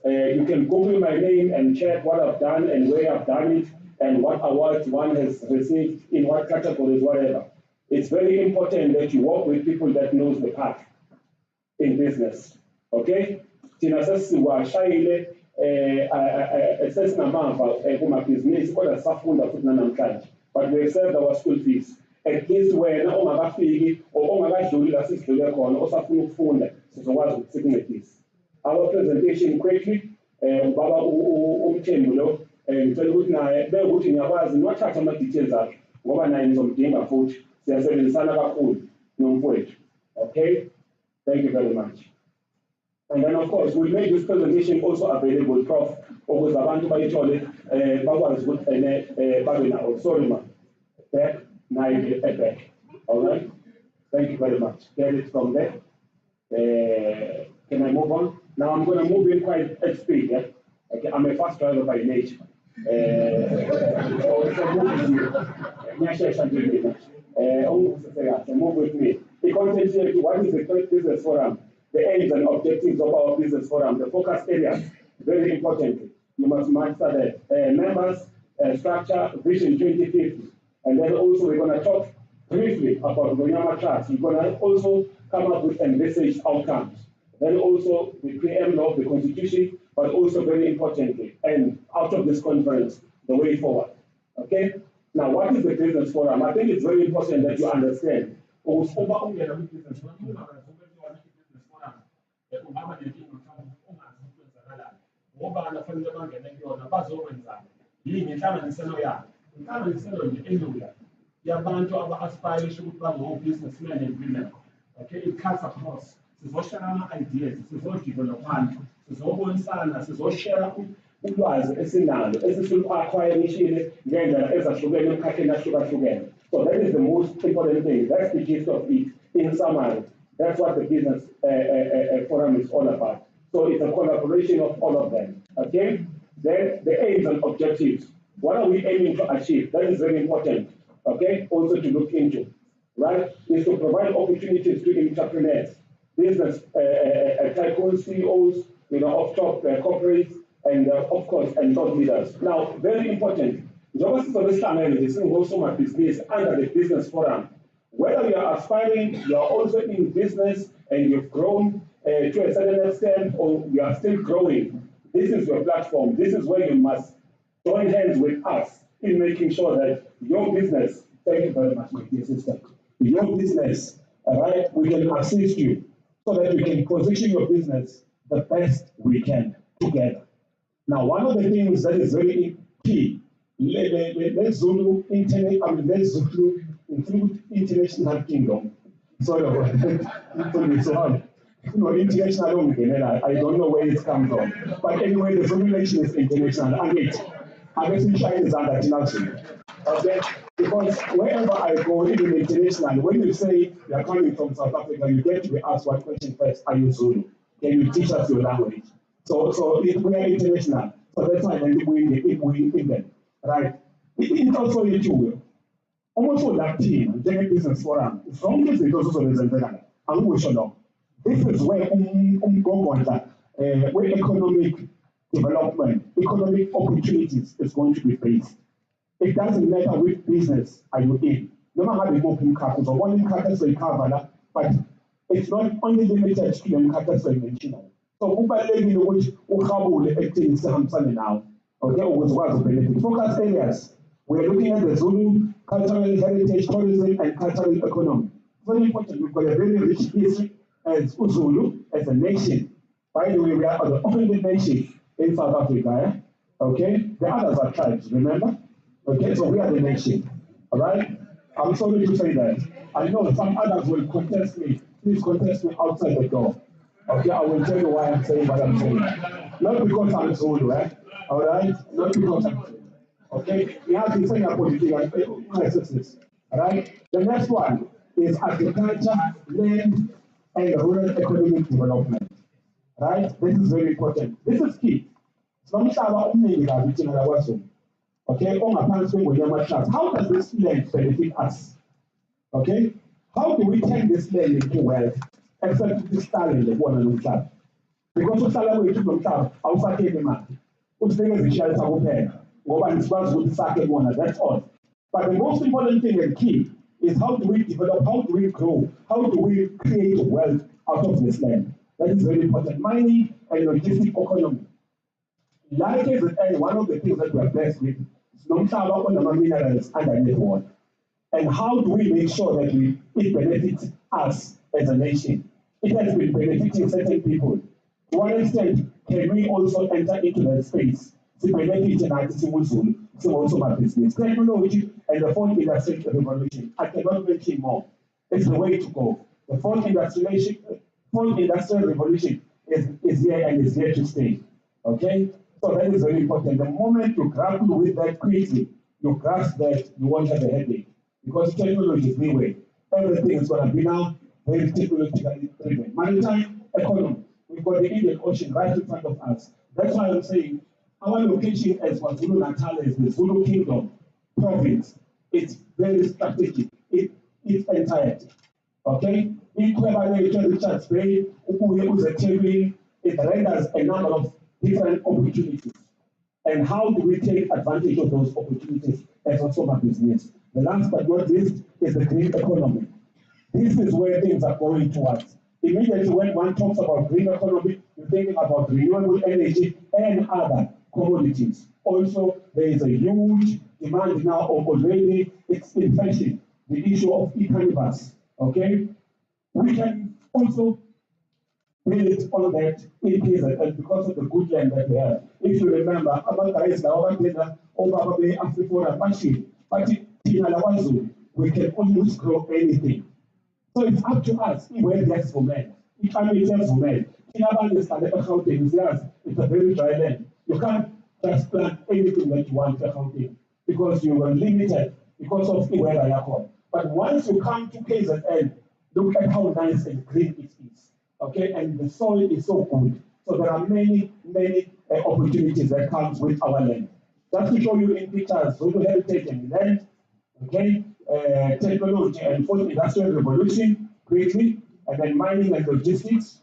You can Google my name and check what I've done and where I've done it and what awards one has received in what categories, whatever. It's very important that you work with people that knows the path in business. Okay? Thina sesiwashayile sesinamava kumabhizinisi kodwa sisafunda futhi namhlanje. But we served our school fees. At least wena ongakafiki or ongakadluli la sisidlule khona osafuna ukufunda sizokwazi ukuthi sikuncedise. Our presentation quickly, ubaba umthembu lo ngicela ukuthi naye bekuthi ngiyakwazi niwathatha ama-details akhe ngoba naye nizomdinga futhi siyasebenzisana kakhulu nomfowethu. Okay? Thank you very much. And then of course we'll make this presentation also available, Prof, ukuze abantu bayithole bakwazi ukuthi babe nawo. Sorry ma. Back, naye back. All right? Thank you very much. Get it from there. Can I move on? Now I'm going to move in quite at speed. Yeah? Okay, I'm a fast driver by nature. So move with me. The content here, what is the business forum? The aims and objectives of our business forum, the focus areas, very importantly. You must master the members, structure, vision 2050. And then also we're going to talk briefly about Gonyama charts. We're going to also come up with envisaged outcomes. Then also the preamble of the Constitution, but also very importantly, and out of this conference, the way forward. Okay? Now, what is the business forum? I think it's very important that you understand. Businessmen and women. Okay, it cuts across. Sizoshare ama-ideas, sizodevelopana, sizobonisana, sizoshare ulwazi esinalo, esisilu-acquire-ishile ngendlela ezahlukene emkhakheni ahlukahlukene. So that is the most important thing. That's the gist of it. In summary, that's what the business forum is all about. So it's a collaboration of all of them. Okay? Then the aims and objectives. What are we aiming to achieve? That is very important. Okay? Also to look into. right, is to provide opportunities to entrepreneurs, business tycoon CEOs, of top corporates, and of course, and thought leaders. Now, very important, Jogas is also my business under the business forum. Whether you are aspiring, you are also in business, and you've grown to a certain extent, or you are still growing, this is your platform. This is where you must join hands with us in making sure that your business, thank you very much, my dear sister, your business, all right, we can assist you so that we can position your business the best we can together. Now, one of the things that is very key, let's Zulu include international kingdom. Sorry about that. International, I don't know where it's come from. But anyway, the Zulu nation is international. And I guess in China is international. Okay? Because wherever I go, even international, when you say you're coming from South Africa, you get to be asked one question first: are you Zulu? Can you teach us your language? So if we are international, so that's why we in them. Right? It's also a tool. Almost all that team, General Business Forum, from this is also represented. And we should know. This is where where economic development, economic opportunities is going to be faced. It doesn't matter which business are you in. No matter how they go from capital, one in capital, but it's not only limited to the capital mentioned. So, which activities now, okay, was benefit. Focus areas. We're looking at the Zulu cultural heritage, tourism, and cultural economy. Very important. We've got a very rich history as Zulu, as a nation. By the way, we are the only nation in South Africa. Okay, the others are tribes. Remember? Okay, so we are the nation. All right. I'm sorry to say that. I know some others will contest me. Please contest me outside the door. Okay, I will tell you why I'm saying what I'm saying. Not because I'm Zulu, all right? Not because I'm Zulu. Okay, we have to say our political crisis. All right. The next one is agriculture, land, and rural economic development. Right? This is very important. This is key. Okay, how does this land benefit us? Okay, how do we turn this land into wealth? Except this talent, the one and the because we start with the outside the man. Which thing is the shelter open? That's all. But the most important thing and key is how do we develop, how do we grow, how do we create wealth out of this land? That is very important. Mining and logistic economy. Like one of the things that we are blessed with is non-stable minerals underneath water. And how do we make sure that it benefits us as a nation? It has been benefiting certain people. To what extent can we also enter into that space to benefit to also my business? Technology and the fourth industrial revolution. I cannot mention more. It's the way to go. The fourth industrial revolution is here and is here to stay. Okay? So that is very important. The moment you grapple with that quickly, you grasp that you won't have a headache. Because technology is the way. Everything is going to be now very technologically driven. Maritime economy. We've got the Indian Ocean right in front of us. That's why I'm saying our location as KwaZulu Natal is the Zulu Kingdom province. It's very strategic. It's entirety. Okay? It renders a number of different opportunities. And how do we take advantage of those opportunities as also my business? The last but not least is the green economy. This is where things are going towards. Immediately when one talks about green economy, you're thinking about renewable energy and other commodities. Also, there is a huge demand now of already, it's in fashion, the issue of e-cannabis. Okay? We can also build on that in KZN because of the good land that we have. If you remember, we can always grow anything. So it's up to us where that's for men. It can be just for men. It's a very dry land. You can't just plant anything that you want to because you were limited because of the weather you come. But once you come to KZN, look at how nice and green it is. Okay, and the soil is so good. So there are many opportunities that comes with our land. Just to show you in pictures, Zulu heritage and land. Okay, technology and fourth industrial revolution quickly, and then mining and logistics,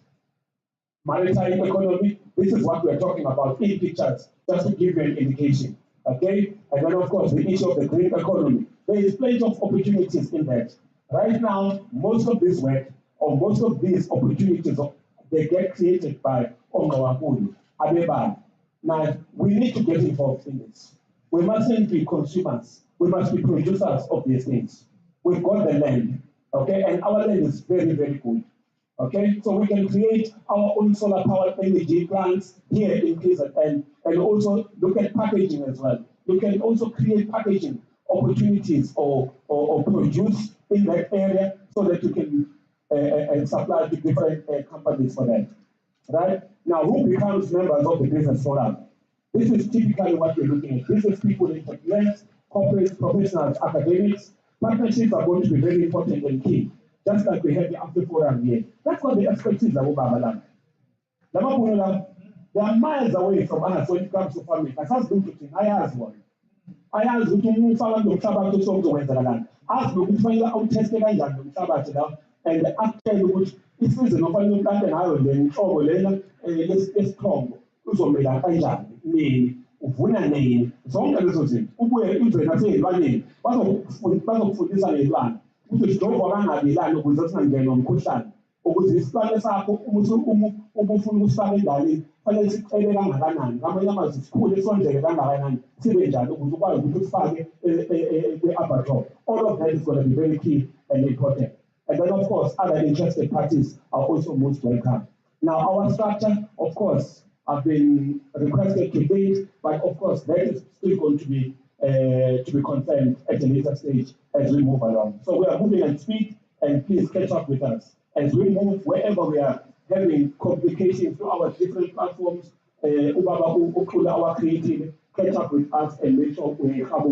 maritime economy. This is what we're talking about in pictures, just to give you an indication. Okay? And then, of course, the issue of the green economy. There is plenty of opportunities in that. Right now, most of this work, or most of these opportunities, they get created by Ongawankulu, Abeba. Now, we need to get involved in this. We mustn't be consumers. We must be producers of these things. We've got the land, okay? And our land is very, very good. Okay, so we can create our own solar power energy plants here in KZN and also look at packaging as well. You can also create packaging opportunities or produce in that area so that you can supply to different companies for that. Right? Now, who becomes members of the business forum? This is typically what we're looking at. Business people, entrepreneurs, corporates, professionals, academics. Partnerships are going to be very important and key. Just like we have the After Forum here. That's what the expertise of Babalan. They are miles away from us when it comes to farming. I first looked at it, I asked one. I asked to move forward to travel to some to Western. Asked me to find out tested and travel and after which it is an open plant and Ireland and Obolena is strong. Uzomela kanjani nini uvuna nini zonke lezo zinto ubuye imvelo naseyilwaneni bazokufundisa ngezilwane ukuthi sidova bangabilani ukuze singangeni nomkhuhlane ukuze isilwane sakho uma ufuna ukusifaka endaleni fanele siqele kangakanani ngamanye amazwi sikhule sondleke kangakanani sibe njalo ukuze ukwazi ukuthi usifake kwi-abattoir. All of that is going to be very key and important. And then of course other interested parties are also most welcome. Now our structure, of course, have been requested to date, but of course that is still going to be confirmed at a later stage as we move along. So we are moving at speed, and please catch up with us as we move wherever we are having communications through our different platforms. Our creative, catch up with us and make sure we are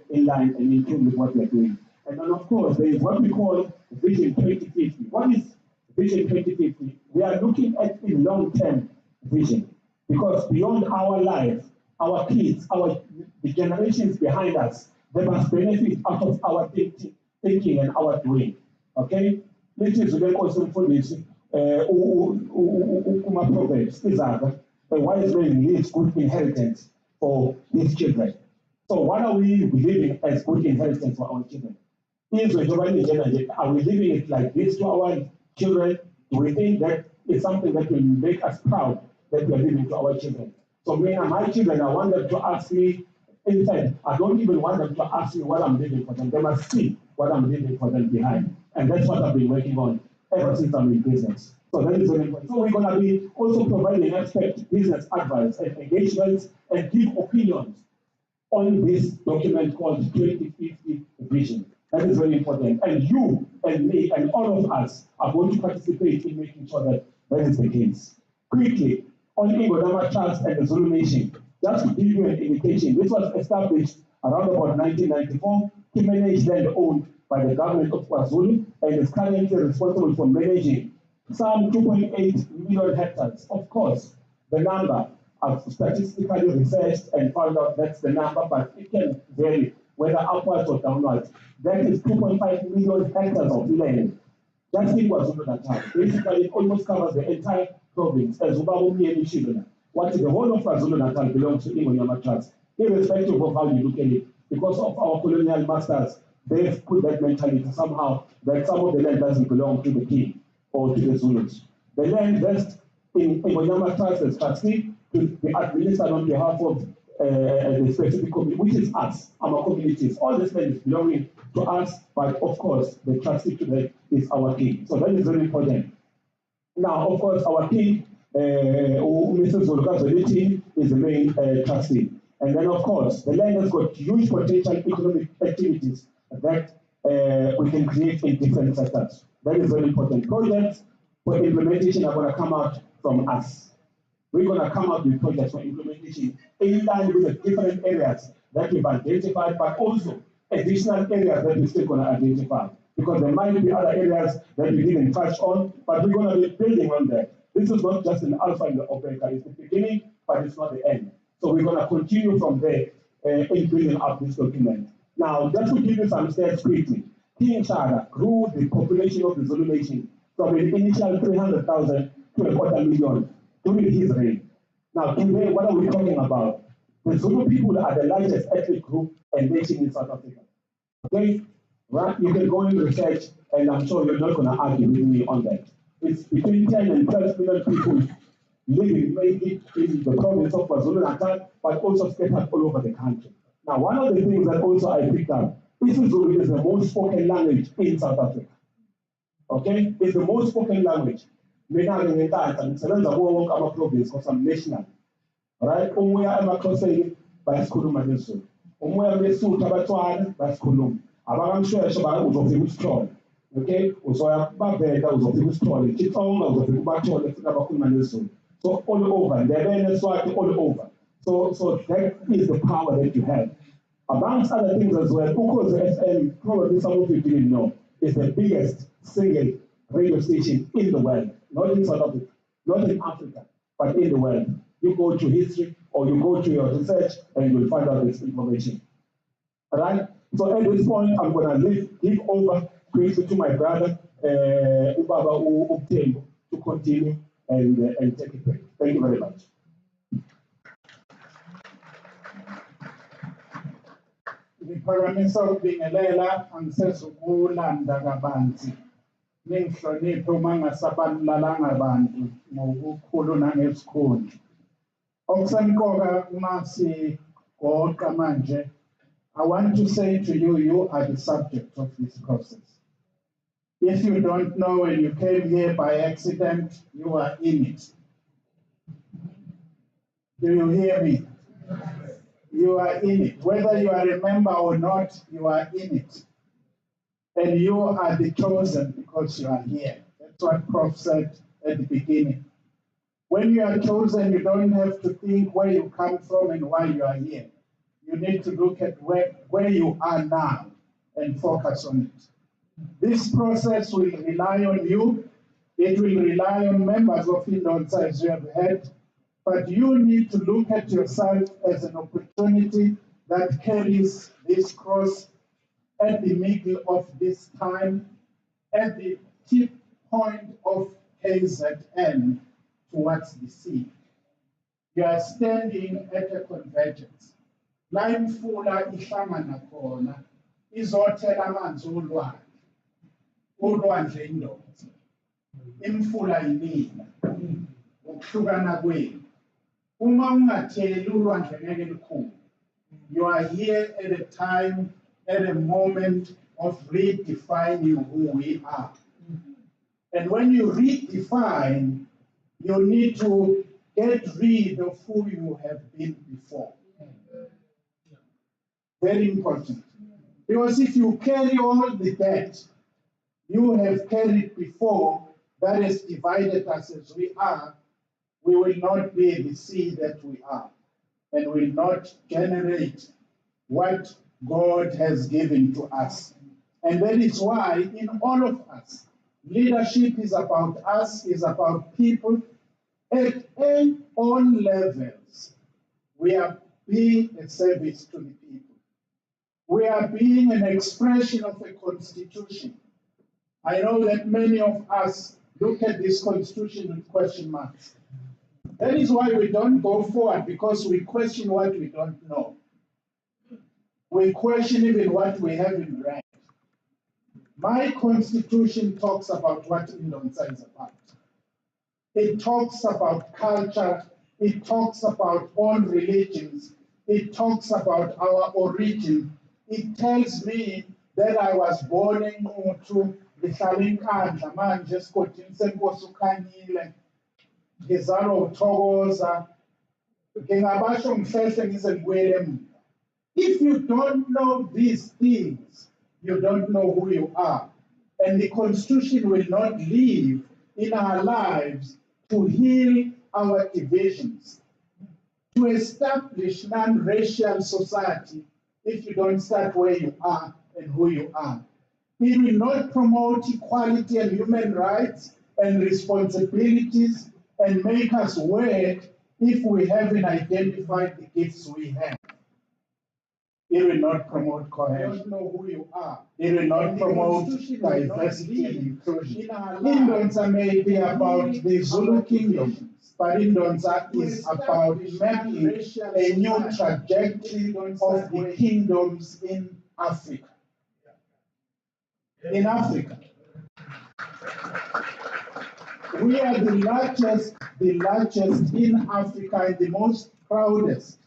in line and in tune with what we are doing. And then of course there is what we call Vision 2050. What is Vision 2050? We are looking at the long-term vision, because beyond our life, our kids, the generations behind us, they must benefit out of our thinking and our doing. Okay? This is the also for this Proverbs, a wise man leaves good inheritance for his children. So what are we leaving as good inheritance for our children? Are we leaving it like this to our children? Do we think that is something that will make us proud that we are giving to our children? So me and my children, I want them to ask me, in fact, I don't even want them to ask me what I'm leaving for them. They must see what I'm leaving for them behind. And that's what I've been working on ever since I'm in business. So that is very important. So we're going to be also providing expert business advice and engagements and give opinions on this document called 2050 Vision. That is very important. And you and me and all of us are going to participate in making sure that that is the case. Quickly, on Ingodama Trust and the Zulu Nation, just to give you an indication, this was established around about 1994 to manage land owned by the government of KwaZulu and is currently responsible for managing some 2.8 million hectares. Of course, the number I've statistically researched and found out that's the number, but it can vary whether upwards or downwards. That is 2.5 million hectares of land. That's in KwaZulu-Natal. Basically, it almost covers the entire province. As what is the whole of KwaZulu-Natal belongs to Ingonyama Trust, irrespective of how you look at it. Because of our colonial masters, they've put that mentality somehow that some of the land doesn't belong to the king or to the Zulus. The land rests in Ingonyama Trust as trustee to be administered on behalf of the specific community, which is us, our communities. All this land is belonging to us, but of course, the trustee today is our king. So that is very important. Now, of course, our king, Mr. Zolukazoliti, is the main trustee. And then, of course, the land has got huge potential economic activities that we can create in different sectors. That is very important. Projects for implementation are going to come out from us. We're going to come out with projects for implementation in line with the different areas that we've identified, but also additional areas that we're still going to identify. Because there might be other areas that we didn't touch on, but we're going to be building on that. This is not just an alpha and the omega. It's the beginning, but it's not the end. So we're going to continue from there in building up this document. Now, just to give you some stats quickly, King Shaka grew the population of the Zulu nation from an initial 300,000 to 250,000 during his reign. Now, today, what are we talking about? The Zulu people are the largest ethnic group and nation in South Africa. Okay? Right? You can go and research, and I'm sure you're not going to argue with me on that. It's between 10 and 12 million people living maybe in the province of KwaZulu-Natal, but also scattered all over the country. Now, one of the things that also I picked up, isiZulu is the most spoken language in South Africa. Okay? It's the most spoken language. Mina ngentatha ngisebenza kuwo wonke ama-province because I'm national. Right? Umuya emaXhoseni bayasikhuluma lesiZulu. Umuya beSuthu abaTswana bayasikhuluma. Abakamshweshe uzofika usithole. Okay? Uzoya kubaVenda uzofika usithole. Xitsonga uzofika ubathole futhi abakhuluma lesiZulu. So all over, Ndebele, Swati, all over. So that is the power that you have. Amongst other things as well, Ukhozi FM, probably some of you didn't know, is the biggest single radio station in the world. Not in South Africa, not in Africa, but in the world. You go to history or you go to your research and you will find out this information. Alright? So at this point, I'm going to give over quickly to my brother, Ubaba Ubtembo, to continue and take it back. Thank you very much. Ngiphakamisa ukubingelela angisezukulanda kabanzi ningihloniphe uma ngasabalulalanga abantu ngokukhulu nangesikhundla. Okusemqoka uma sigoqa manje, I want to say to you, you are the subject of this process. If you don't know and you came here by accident, you are in it. Do you hear me? You are in it. Whether you are a member or not, you are in it. And you are the chosen because you are here. That's what Prof said at the beginning. When you are chosen, you don't have to think where you come from and why you are here. You need to look at where you are now and focus on it. This process will rely on you. It will rely on members of Indonsa, as you have heard. But you need to look at yourself as an opportunity that carries this cross at the middle of this time, at the tip point of KZN towards the sea. You are standing at a convergence. La imfula ihlangana khona izothela amanzi olwandle. Ulwandle indoda. Imfula inina. Ukuhlukana kwenu. Uma ungatheli ulwandle ngeke lukhule. You are here at a time, at a moment of redefining who we are. And when you redefine, you need to get rid of who you have been before. Very important. Because if you carry all the debt you have carried before that has divided us as we are, we will not be the seed that we are and will not generate what God has given to us. And that is why in all of us, leadership is about us, is about people at all levels. We are being a service to the people. We are being an expression of a constitution. I know that many of us look at this constitution with question marks. That is why we don't go forward, because we question what we don't know. We question even what we haven't read. My constitution talks about what Indonsa is about. It talks about culture. It talks about all religions. It talks about our origin. It tells me that I was born in Mutu, ngihlala eNkandla manje esigodini senkosi uKhanyile, ngizalwa uThokoza, ngingabasho ngihlehle ngize ngibuyele emuva. If you don't know these things, you don't know who you are. And the Constitution will not live in our lives to heal our divisions, to establish non-racial society if you don't start where you are and who you are. It will not promote equality and human rights and responsibilities and make us work if we haven't identified the gifts we have. It will not promote I cohesion. don't know who you are. It will not And the promote Constitution will not diversity and lead inclusion. in our Indonza may be lives. about the Zulu Our kingdom, traditions. but Indonza To is about establish making racial a new society trajectory in of Indonza the way. kingdoms in Africa. In Africa. We are the largest in Africa and the most proudest.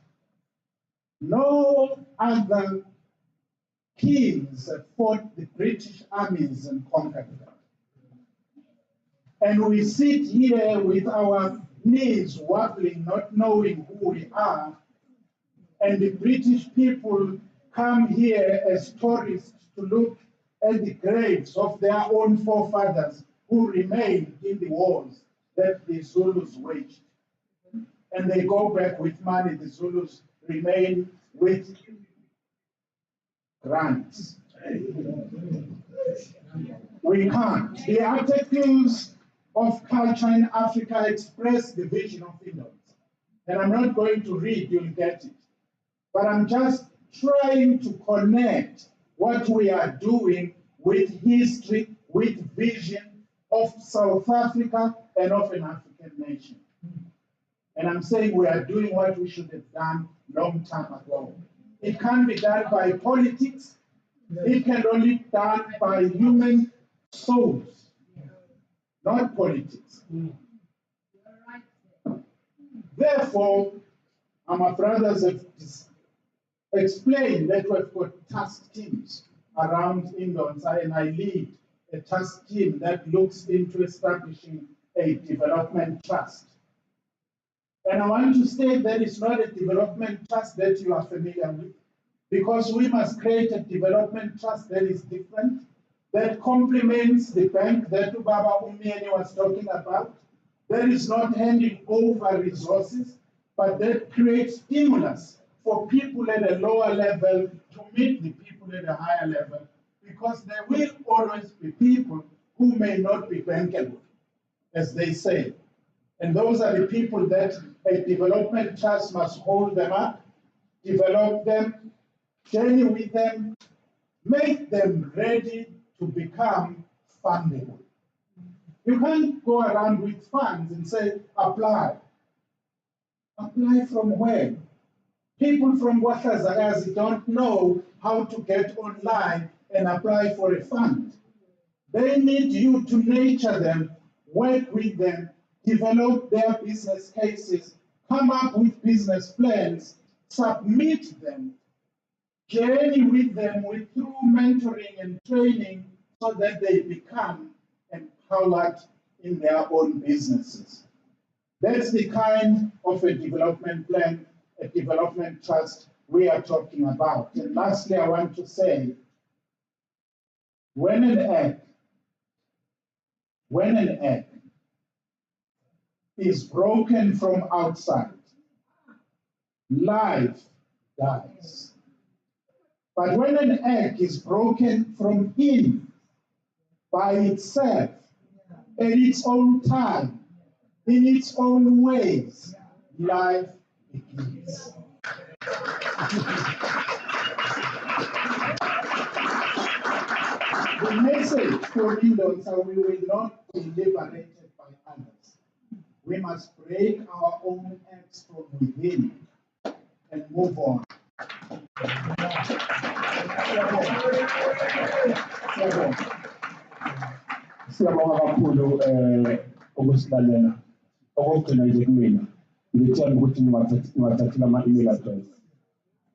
No other kings fought the British armies and conquered them. And we sit here with our knees wobbling, not knowing who we are. And the British people come here as tourists to look at the graves of their own forefathers who remained in the wars that the Zulus waged. And they go back with money. The Zulus remain with grants. We can't. The articles of culture in Africa express the vision of Indonesians. And I'm not going to read, you'll get it. But I'm just trying to connect what we are doing with history, with vision of South Africa and of an African nation. And I'm saying we are doing what we should have done long time ago. It can't be done by politics. It can only be done by human souls, not politics. Therefore, my brothers have explained that we've got task teams around Indonesian, and I lead a task team that looks into establishing a development trust. And I want to state that it's not a development trust that you are familiar with, because we must create a development trust that is different, that complements the bank that Ubaba Umieni was talking about, that is not handing over resources, but that creates stimulus for people at a lower level to meet the people at a higher level, because there will always be people who may not be bankable, as they say. And those are the people that a development trust must hold them up, develop them, journey with them, make them ready to become fundable. You can't go around with funds and say, apply. Apply from where? People from Ouattazagazi don't know how to get online and apply for a fund. They need you to nurture them, work with them, develop their business cases, come up with business plans, submit them, journey with them through mentoring and training so that they become empowered in their own businesses. That's the kind of a development plan, a development trust we are talking about. And lastly, I want to say, when an egg is broken from outside, life dies. But when an egg is broken from in, by itself, at its own time, in its own ways, life begins. The message for Indonesians is we will not be liberated by others. We must break our own eggs from within and move on. Siyabonga kakhulu ukusilalela. Okugcina nje kumina ngithemba ukuthi niwathathile ama-email address.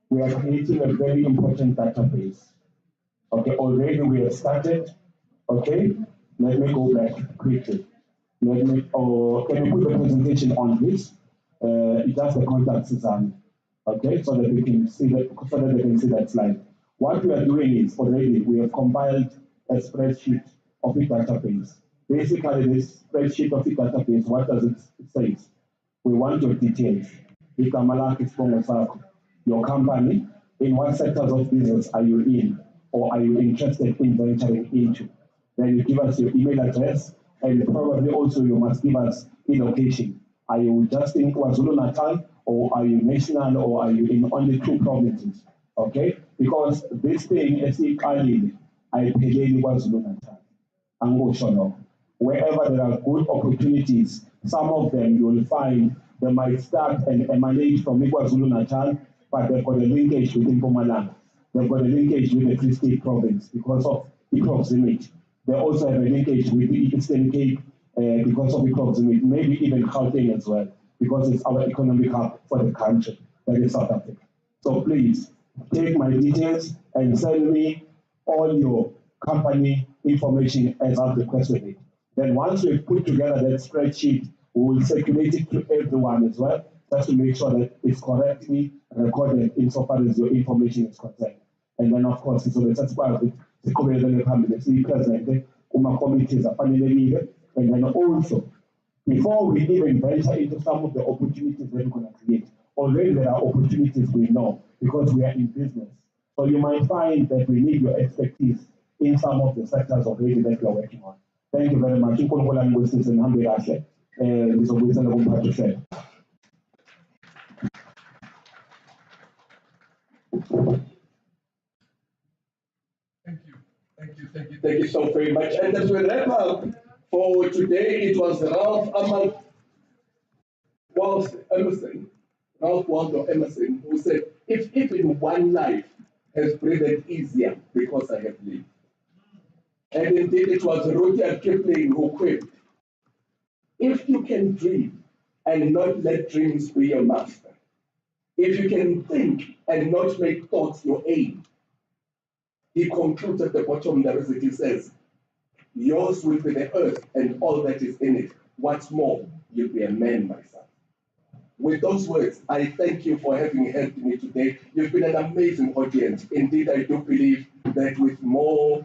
We are creating a very important database. Okay, already we have started. Okay, let me go back quickly. Can you put the presentation on this? Just the contact Susan. Okay, so that we can see that slide. What we are doing is already we have compiled a spreadsheet of the database. Basically, this spreadsheet of the database, what does it say? We want your details. Your company, in what sectors of business are you in, or are you interested in venturing into? Then you give us your email address, and probably also you must give us the location. Are you just in KwaZulu-Natal, or are you national, or are you in only 2 provinces? Okay? Because this thing, esiqalile, ayipheleli KwaZulu-Natal. Angisho lokho. Wherever there are good opportunities, some of them you will find they might start and emanate from KwaZulu-Natal, but they've got a linkage with Mpumalanga. They've got a linkage with the Free State province because of the proximity. They also have a linkage with the Eastern Cape because of the proximity, maybe even Gauteng as well, because it's our economic hub for the country, that is South Africa. So please, take my details and send me all your company information as I've requested it. Then once we've put together that spreadsheet, we will circulate it to everyone as well, just to make sure that it's correctly recorded insofar as your information is concerned. And then of course, so that's why the committee present committees are fanele, and then also, before we even venture into some of the opportunities that we're going to create, already there are opportunities we know because we are in business. So you might find that we need your expertise in some of the sectors already that we are working on. Thank you very much. Thank you so very much. And as we wrap up for today, it was Ralph Waldo Emerson, who said, if even one life has breathed easier because I have lived. And indeed, it was Rudyard Kipling who quipped, if you can dream and not let dreams be your master, if you can think and not make thoughts your aim, he concludes at the bottom there is it, he says, yours will be the earth and all that is in it. What's more, you'll be a man, my son. With those words, I thank you for having helped me today. You've been an amazing audience. Indeed, I do believe that with more